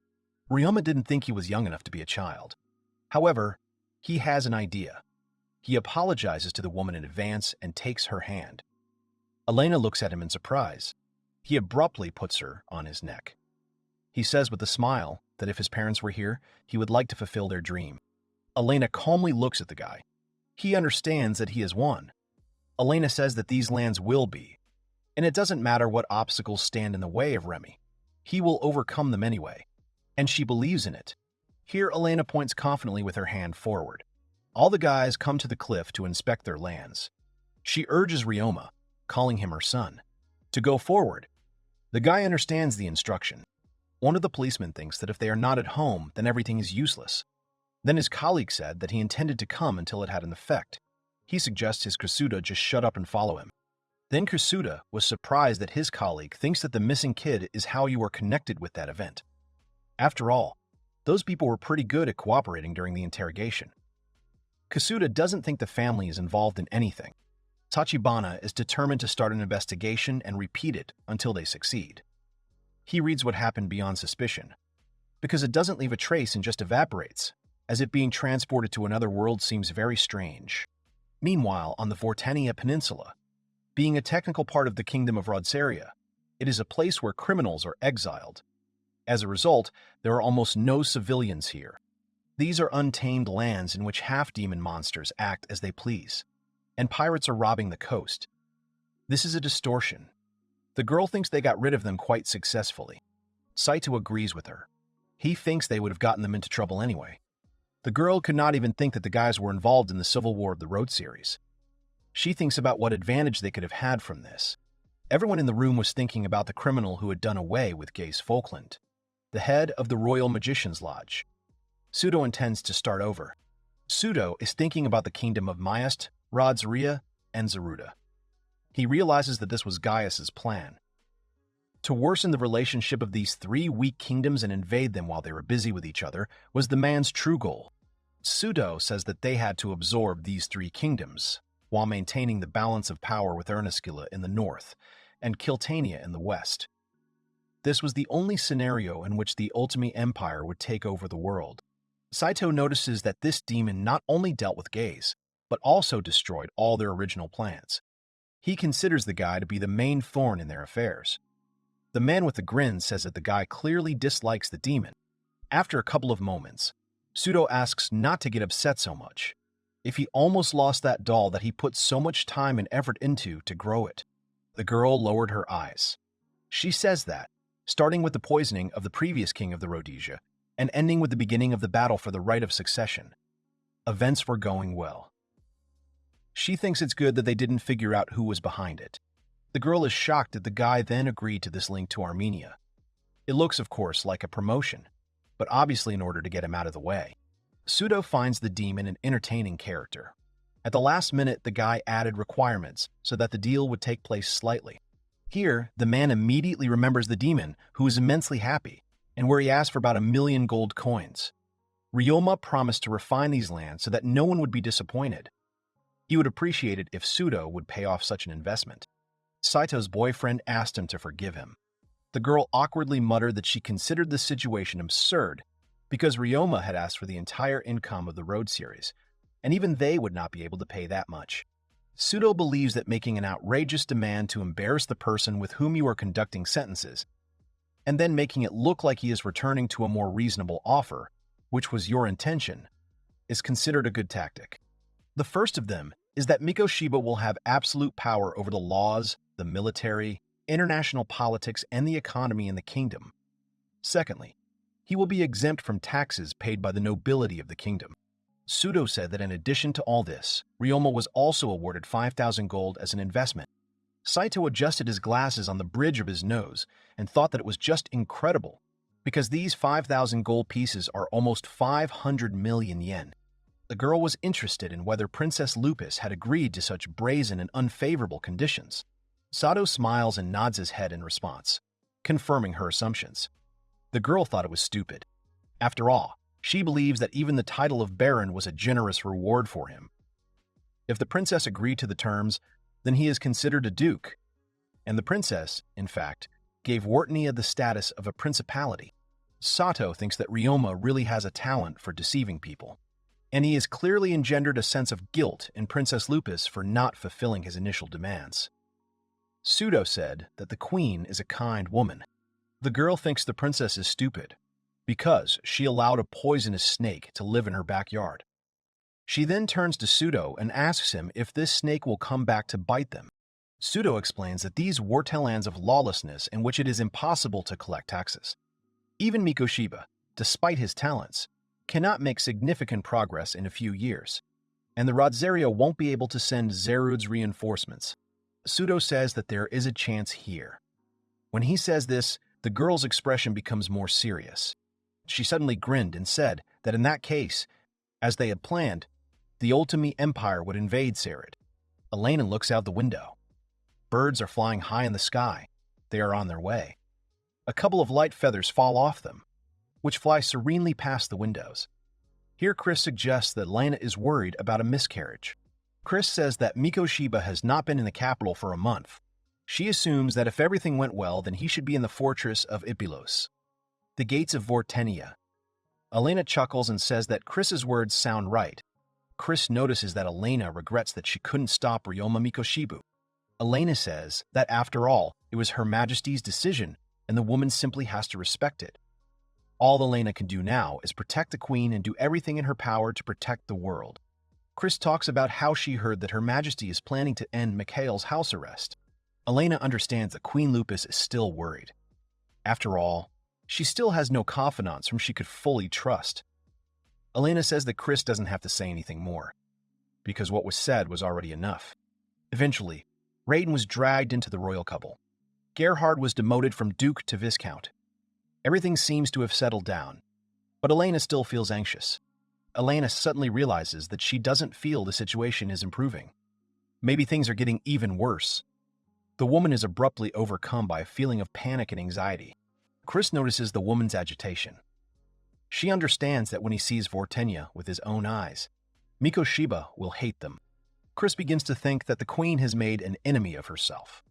Ryoma didn't think he was young enough to be a child. However, he has an idea. He apologizes to the woman in advance and takes her hand. Elena looks at him in surprise. He abruptly puts her on his neck. He says with a smile that if his parents were here, he would like to fulfill their dream. Elena calmly looks at the guy. He understands that he has won. Elena says that these lands will be, and it doesn't matter what obstacles stand in the way of Remy. He will overcome them anyway, and she believes in it. Here Elena points confidently with her hand forward. All the guys come to the cliff to inspect their lands. She urges Ryoma, calling him her son, to go forward. The guy understands the instruction. One of the policemen thinks that if they are not at home, then everything is useless. Then his colleague said that he intended to come until it had an effect. He suggests his Kusuda just shut up and follow him. Then Kusuda was surprised that his colleague thinks that the missing kid is how you are connected with that event. After all, those people were pretty good at cooperating during the interrogation. Kusuda doesn't think the family is involved in anything. Tachibana is determined to start an investigation and repeat it until they succeed. He reads what happened beyond suspicion, because it doesn't leave a trace and just evaporates, as if being transported to another world seems very strange. Meanwhile, on the Wortenia Peninsula, being a technical part of the Kingdom of Rodseria, it is a place where criminals are exiled. As a result, there are almost no civilians here. These are untamed lands in which half-demon monsters act as they please. and pirates are robbing the coast. This is a distortion. The girl thinks they got rid of them quite successfully. Saito agrees with her. He thinks they would have gotten them into trouble anyway. The girl could not even think that the guys were involved in the Civil War of the Road series. She thinks about what advantage they could have had from this. Everyone in the room was thinking about the criminal who had done away with Gaze Falkland, the head of the Royal Magician's Lodge. Pseudo intends to start over. Pseudo is thinking about the kingdom of Myast, Rodsria, and Zeruda. He realizes that this was Gaius's plan. To worsen the relationship of these three weak kingdoms and invade them while they were busy with each other was the man's true goal. Pseudo says that they had to absorb these three kingdoms, while maintaining the balance of power with Ernaskilla in the north and Kiltania in the west. This was the only scenario in which the Ultimate Empire would take over the world. Saito notices that this demon not only dealt with Gaze, but also destroyed all their original plans. He considers the guy to be the main thorn in their affairs. The man with the grin says that the guy clearly dislikes the demon. After a couple of moments, Pseudo asks not to get upset so much. If he almost lost that doll that he put so much time and effort into to grow it. The girl lowered her eyes. She says that, starting with the poisoning of the previous king of the Rhodesia and ending with the beginning of the battle for the right of succession, events were going well. She thinks it's good that they didn't figure out who was behind it. The girl is shocked that the guy then agreed to this link to Armenia. It looks, of course, like a promotion, but obviously in order to get him out of the way. Pseudo finds the demon an entertaining character. At the last minute, the guy added requirements so that the deal would take place slightly. Here, the man immediately remembers the demon, who is immensely happy, and where he asked for about 1,000,000 gold coins. Ryoma promised to refine these lands so that no one would be disappointed. He would appreciate it if Pseudo would pay off such an investment. Saito's boyfriend asked him to forgive him. The girl awkwardly muttered that she considered the situation absurd because Ryoma had asked for the entire income of the Road series, and even they would not be able to pay that much. Pseudo believes that making an outrageous demand to embarrass the person with whom you are conducting sentences, and then making it look like he is returning to a more reasonable offer, which was your intention, is considered a good tactic. The first of them is that Mikoshiba will have absolute power over the laws, the military, international politics, and the economy in the kingdom. Secondly, he will be exempt from taxes paid by the nobility of the kingdom. Pseudo said that in addition to all this, Ryoma was also awarded 5,000 gold as an investment. Saito adjusted his glasses on the bridge of his nose and thought that it was just incredible, because these 5,000 gold pieces are almost 500 million yen. The girl was interested in whether Princess Lupus had agreed to such brazen and unfavorable conditions. Sato smiles and nods his head in response, confirming her assumptions. The girl thought it was stupid. After all, she believes that even the title of Baron was a generous reward for him. If the princess agreed to the terms, then he is considered a duke, and the princess, in fact, gave Wortenia the status of a principality. Sato thinks that Ryoma really has a talent for deceiving people, and he has clearly engendered a sense of guilt in Princess Lupus for not fulfilling his initial demands. Pseudo said that the queen is a kind woman. The girl thinks the princess is stupid because she allowed a poisonous snake to live in her backyard. She then turns to Pseudo and asks him if this snake will come back to bite them. Pseudo explains that these were lands of lawlessness in which it is impossible to collect taxes. Even Mikoshiba, despite his talents, cannot make significant progress in a few years, and the Rodzeria won't be able to send Zerud's reinforcements. Pseudo says that there is a chance here. When he says this, the girl's expression becomes more serious. She suddenly grinned and said that in that case, as they had planned, the Ultimate Empire would invade Zerid. Elena looks out the window. Birds are flying high in the sky. They are on their way. A couple of light feathers fall off them, which fly serenely past the windows. Here Chris suggests that Elena is worried about a miscarriage. Chris says that Mikoshiba has not been in the capital for a month. She assumes that if everything went well, then he should be in the fortress of Ipilos, the gates of Wortenia. Elena chuckles and says that Chris's words sound right. Chris notices that Elena regrets that she couldn't stop Ryoma Mikoshibu. Elena says that after all, it was Her Majesty's decision and the woman simply has to respect it. All Elena can do now is protect the queen and do everything in her power to protect the world. Chris talks about how she heard that Her Majesty is planning to end Mikhail's house arrest. Elena understands that Queen Lupus is still worried. After all, she still has no confidants whom she could fully trust. Elena says that Chris doesn't have to say anything more, because what was said was already enough. Eventually, Raiden was dragged into the royal couple. Gerhard was demoted from Duke to Viscount. Everything seems to have settled down, but Elena still feels anxious. Elena suddenly realizes that she doesn't feel the situation is improving. Maybe things are getting even worse. The woman is abruptly overcome by a feeling of panic and anxiety. Chris notices the woman's agitation. She understands that when he sees Wortenia with his own eyes, Mikoshiba will hate them. Chris begins to think that the queen has made an enemy of herself.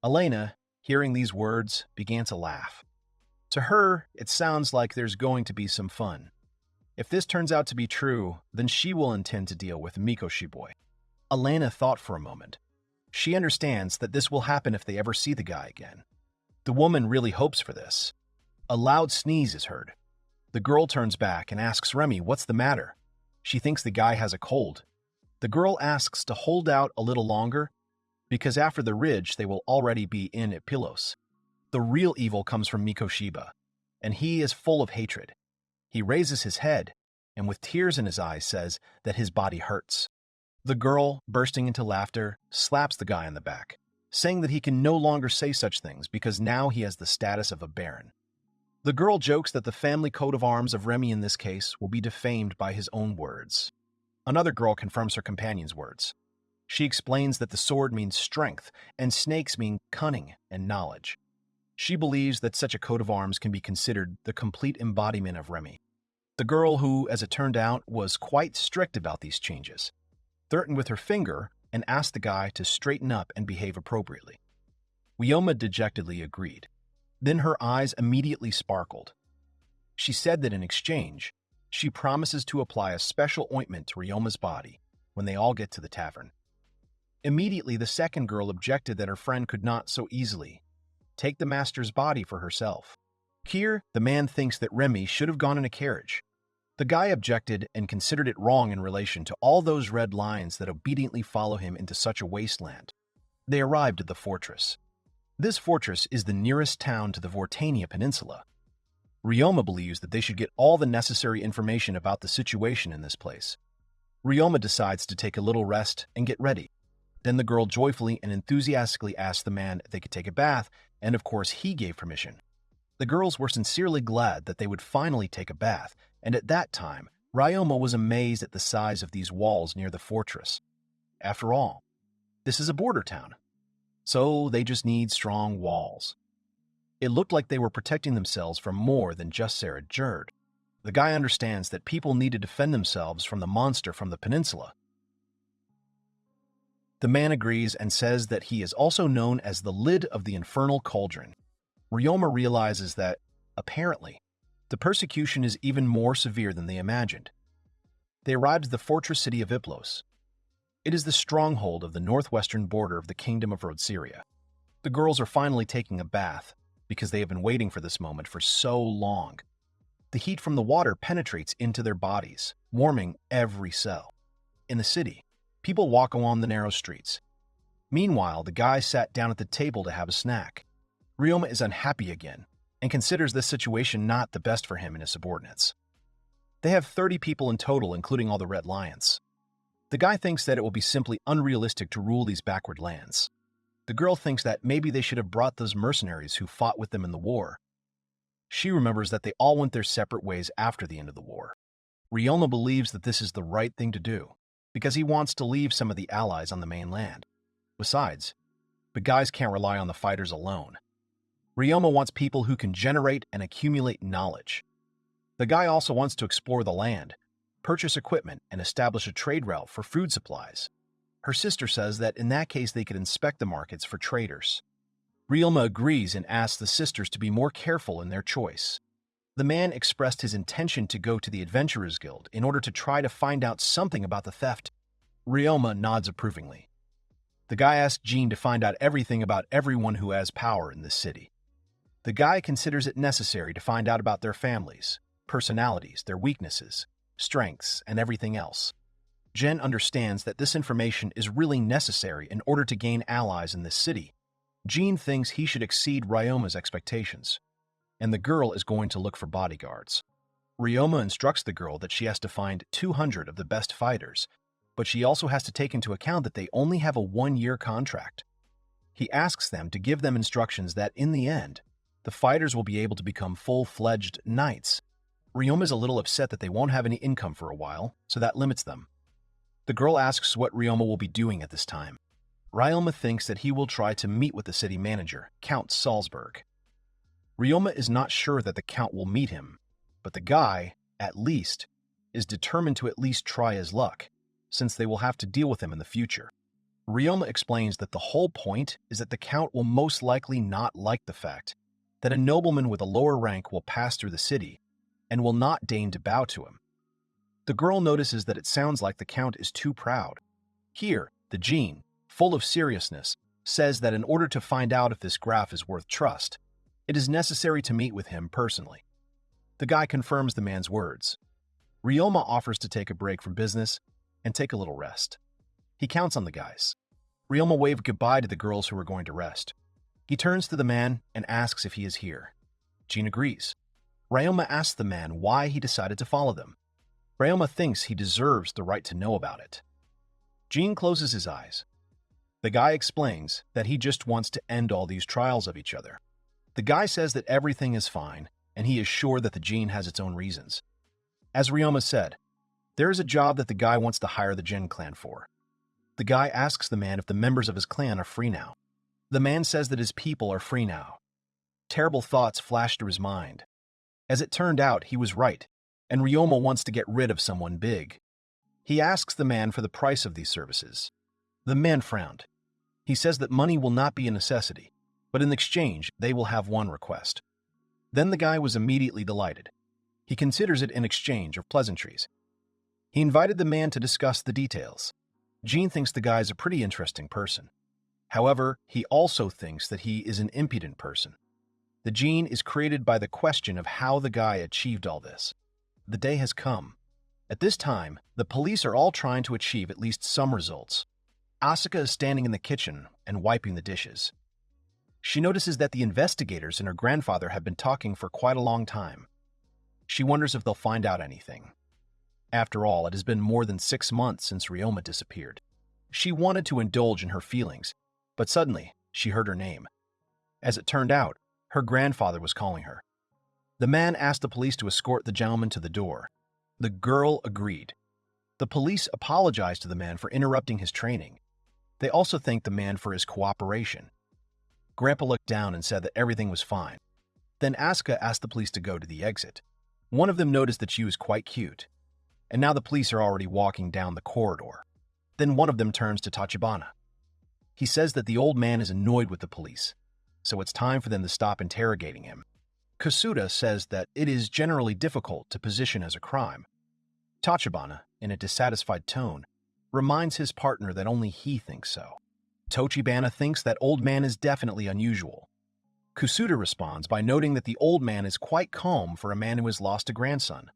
Elena, hearing these words, began to laugh. To her, it sounds like there's going to be some fun. If this turns out to be true, then she will intend to deal with Mikoshiba. Elena thought for a moment. She understands that this will happen if they ever see the guy again. The woman really hopes for this. A loud sneeze is heard. The girl turns back and asks Remy what's the matter. She thinks the guy has a cold. The girl asks to hold out a little longer, because after the ridge they will already be in Epilos. The real evil comes from Mikoshiba, and he is full of hatred. He raises his head, and with tears in his eyes says that his body hurts. The girl, bursting into laughter, slaps the guy on the back, saying that he can no longer say such things because now he has the status of a baron. The girl jokes that the family coat of arms of Remy in this case will be defamed by his own words. Another girl confirms her companion's words. She explains that the sword means strength and snakes mean cunning and knowledge. She believes that such a coat of arms can be considered the complete embodiment of Remy. The girl who, as it turned out, was quite strict about these changes, threatened with her finger and asked the guy to straighten up and behave appropriately. Ryoma dejectedly agreed. Then her eyes immediately sparkled. She said that in exchange, she promises to apply a special ointment to Ryoma's body when they all get to the tavern. Immediately, the second girl objected that her friend could not so easily take the master's body for herself. Here, the man thinks that Remy should have gone in a carriage. The guy objected and considered it wrong in relation to all those red lines that obediently follow him into such a wasteland. They arrived at the fortress. This fortress is the nearest town to the Wortenia Peninsula. Ryoma believes that they should get all the necessary information about the situation in this place. Ryoma decides to take a little rest and get ready. Then the girl joyfully and enthusiastically asked the man if they could take a bath, and of course he gave permission. The girls were sincerely glad that they would finally take a bath, and at that time, Ryoma was amazed at the size of these walls near the fortress. After all, this is a border town, so they just need strong walls. It looked like they were protecting themselves from more than just Sarah Jerd. The guy understands that people need to defend themselves from the monster from the peninsula. The man agrees and says that he is also known as the lid of the infernal cauldron. Ryoma realizes that, apparently, the persecution is even more severe than they imagined. They arrived at the fortress city of Iplos. It is the stronghold of the northwestern border of the kingdom of Rhodesia. The girls are finally taking a bath, because they have been waiting for this moment for so long. The heat from the water penetrates into their bodies, warming every cell. In the city, people walk along the narrow streets. Meanwhile, the guy sat down at the table to have a snack. Ryoma is unhappy again, and considers this situation not the best for him and his subordinates. They have 30 people in total, including all the Red Lions. The guy thinks that it will be simply unrealistic to rule these backward lands. The girl thinks that maybe they should have brought those mercenaries who fought with them in the war. She remembers that they all went their separate ways after the end of the war. Ryoma believes that this is the right thing to do, because he wants to leave some of the allies on the mainland. Besides, the guys can't rely on the fighters alone. Ryoma wants people who can generate and accumulate knowledge. The guy also wants to explore the land, purchase equipment, and establish a trade route for food supplies. Her sister says that in that case they could inspect the markets for traders. Ryoma agrees and asks the sisters to be more careful in their choice. The man expressed his intention to go to the Adventurers Guild in order to try to find out something about the theft. Ryoma nods approvingly. The guy asks Jean to find out everything about everyone who has power in this city. The guy considers it necessary to find out about their families, personalities, their weaknesses, strengths, and everything else. Jen understands that this information is really necessary in order to gain allies in this city. Jean thinks he should exceed Ryoma's expectations, and the girl is going to look for bodyguards. Ryoma instructs the girl that she has to find 200 of the best fighters, but she also has to take into account that they only have a 1-year contract. He asks them to give them instructions that, in the end, the fighters will be able to become full-fledged knights. Ryoma is a little upset that they won't have any income for a while, so that limits them. The girl asks what Ryoma will be doing at this time. Ryoma thinks that he will try to meet with the city manager, Count Salzburg. Ryoma is not sure that the Count will meet him, but the guy, at least, is determined to at least try his luck, since they will have to deal with him in the future. Ryoma explains that the whole point is that the Count will most likely not like the fact that a nobleman with a lower rank will pass through the city and will not deign to bow to him. The girl notices that it sounds like the Count is too proud. Here, the Jean, full of seriousness, says that in order to find out if this Graf is worth trust, it is necessary to meet with him personally. The guy confirms the man's words. Ryoma offers to take a break from business and take a little rest. He counts on the guys. Ryoma waved goodbye to the girls who were going to rest. He turns to the man and asks if he is here. Jean agrees. Ryoma asks the man why he decided to follow them. Ryoma thinks he deserves the right to know about it. Jean closes his eyes. The guy explains that he just wants to end all these trials of each other. The guy says that everything is fine, and he is sure that the Jean has its own reasons. As Ryoma said, there is a job that the guy wants to hire the Jin clan for. The guy asks the man if the members of his clan are free now. The man says that his people are free now. Terrible thoughts flash through his mind. As it turned out, he was right, and Ryoma wants to get rid of someone big. He asks the man for the price of these services. The man frowned. He says that money will not be a necessity, but in exchange, they will have one request. Then the guy was immediately delighted. He considers it in exchange of pleasantries. He invited the man to discuss the details. Jean thinks the guy is a pretty interesting person. However, he also thinks that he is an impudent person. The Jean is created by the question of how the guy achieved all this. The day has come. At this time, the police are all trying to achieve at least some results. Asuka is standing in the kitchen and wiping the dishes. She notices that the investigators and her grandfather have been talking for quite a long time. She wonders if they'll find out anything. After all, it has been more than 6 months since Ryoma disappeared. She wanted to indulge in her feelings, but suddenly she heard her name. As it turned out, her grandfather was calling her. The man asked the police to escort the gentleman to the door. The girl agreed. The police apologized to the man for interrupting his training. They also thanked the man for his cooperation. Grandpa looked down and said that everything was fine. Then Asuka asked the police to go to the exit. One of them noticed that she was quite cute, and now the police are already walking down the corridor. Then one of them turns to Tachibana. He says that the old man is annoyed with the police, so it's time for them to stop interrogating him. Kasuda says that it is generally difficult to position as a crime. Tachibana, in a dissatisfied tone, reminds his partner that only he thinks so. Tochibana thinks that old man is definitely unusual. Kusuda responds by noting that the old man is quite calm for a man who has lost a grandson.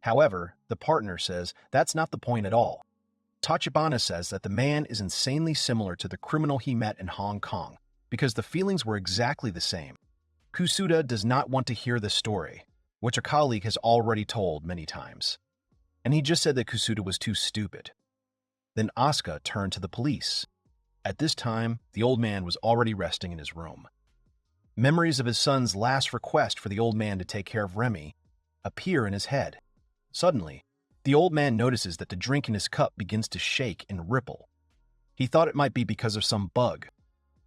However, the partner says that's not the point at all. Tachibana says that the man is insanely similar to the criminal he met in Hong Kong because the feelings were exactly the same. Kusuda does not want to hear this story, which a colleague has already told many times. And he just said that Kusuda was too stupid. Then Asuka turned to the police. At this time, the old man was already resting in his room. Memories of his son's last request for the old man to take care of Remy appear in his head. Suddenly, the old man notices that the drink in his cup begins to shake and ripple. He thought it might be because of some bug.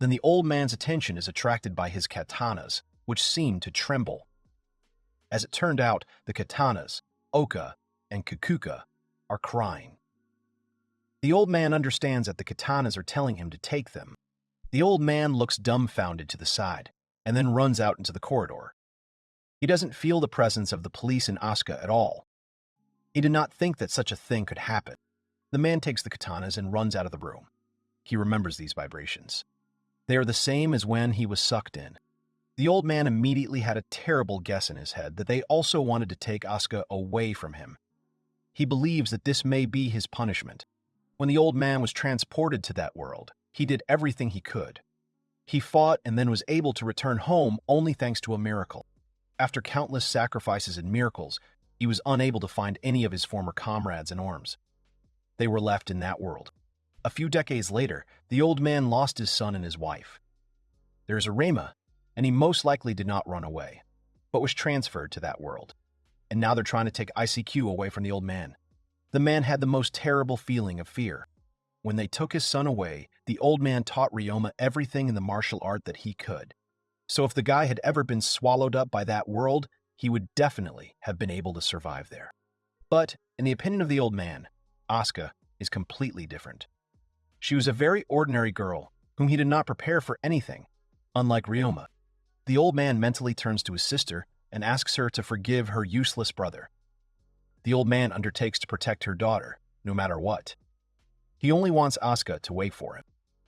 Then the old man's attention is attracted by his katanas, which seem to tremble. As it turned out, the katanas, Oka and Kukuka, are crying. The old man understands that the katanas are telling him to take them. The old man looks dumbfounded to the side, and then runs out into the corridor. He doesn't feel the presence of the police in Asuka at all. He did not think that such a thing could happen. The man takes the katanas and runs out of the room. He remembers these vibrations. They are the same as when he was sucked in. The old man immediately had a terrible guess in his head that they also wanted to take Asuka away from him. he believes that this may be his punishment. When the old man was transported to that world, he did everything he could. He fought and then was able to return home only thanks to a miracle. After countless sacrifices and miracles, he was unable to find any of his former comrades and arms. They were left in that world. A few decades later, the old man lost his son and his wife. There is a Ryoma, and he most likely did not run away, but was transferred to that world. And now they're trying to take ICQ away from the old man. The man had the most terrible feeling of fear. When they took his son away, the old man taught Ryoma everything in the martial art that he could. So if the guy had ever been swallowed up by that world, he would definitely have been able to survive there. But, in the opinion of the old man, Asuka is completely different. She was a very ordinary girl whom he did not prepare for anything. Unlike Ryoma, the old man mentally turns to his sister and asks her to forgive her useless brother. The old man undertakes to protect her daughter, no matter what. He only wants Asuka to wait for him.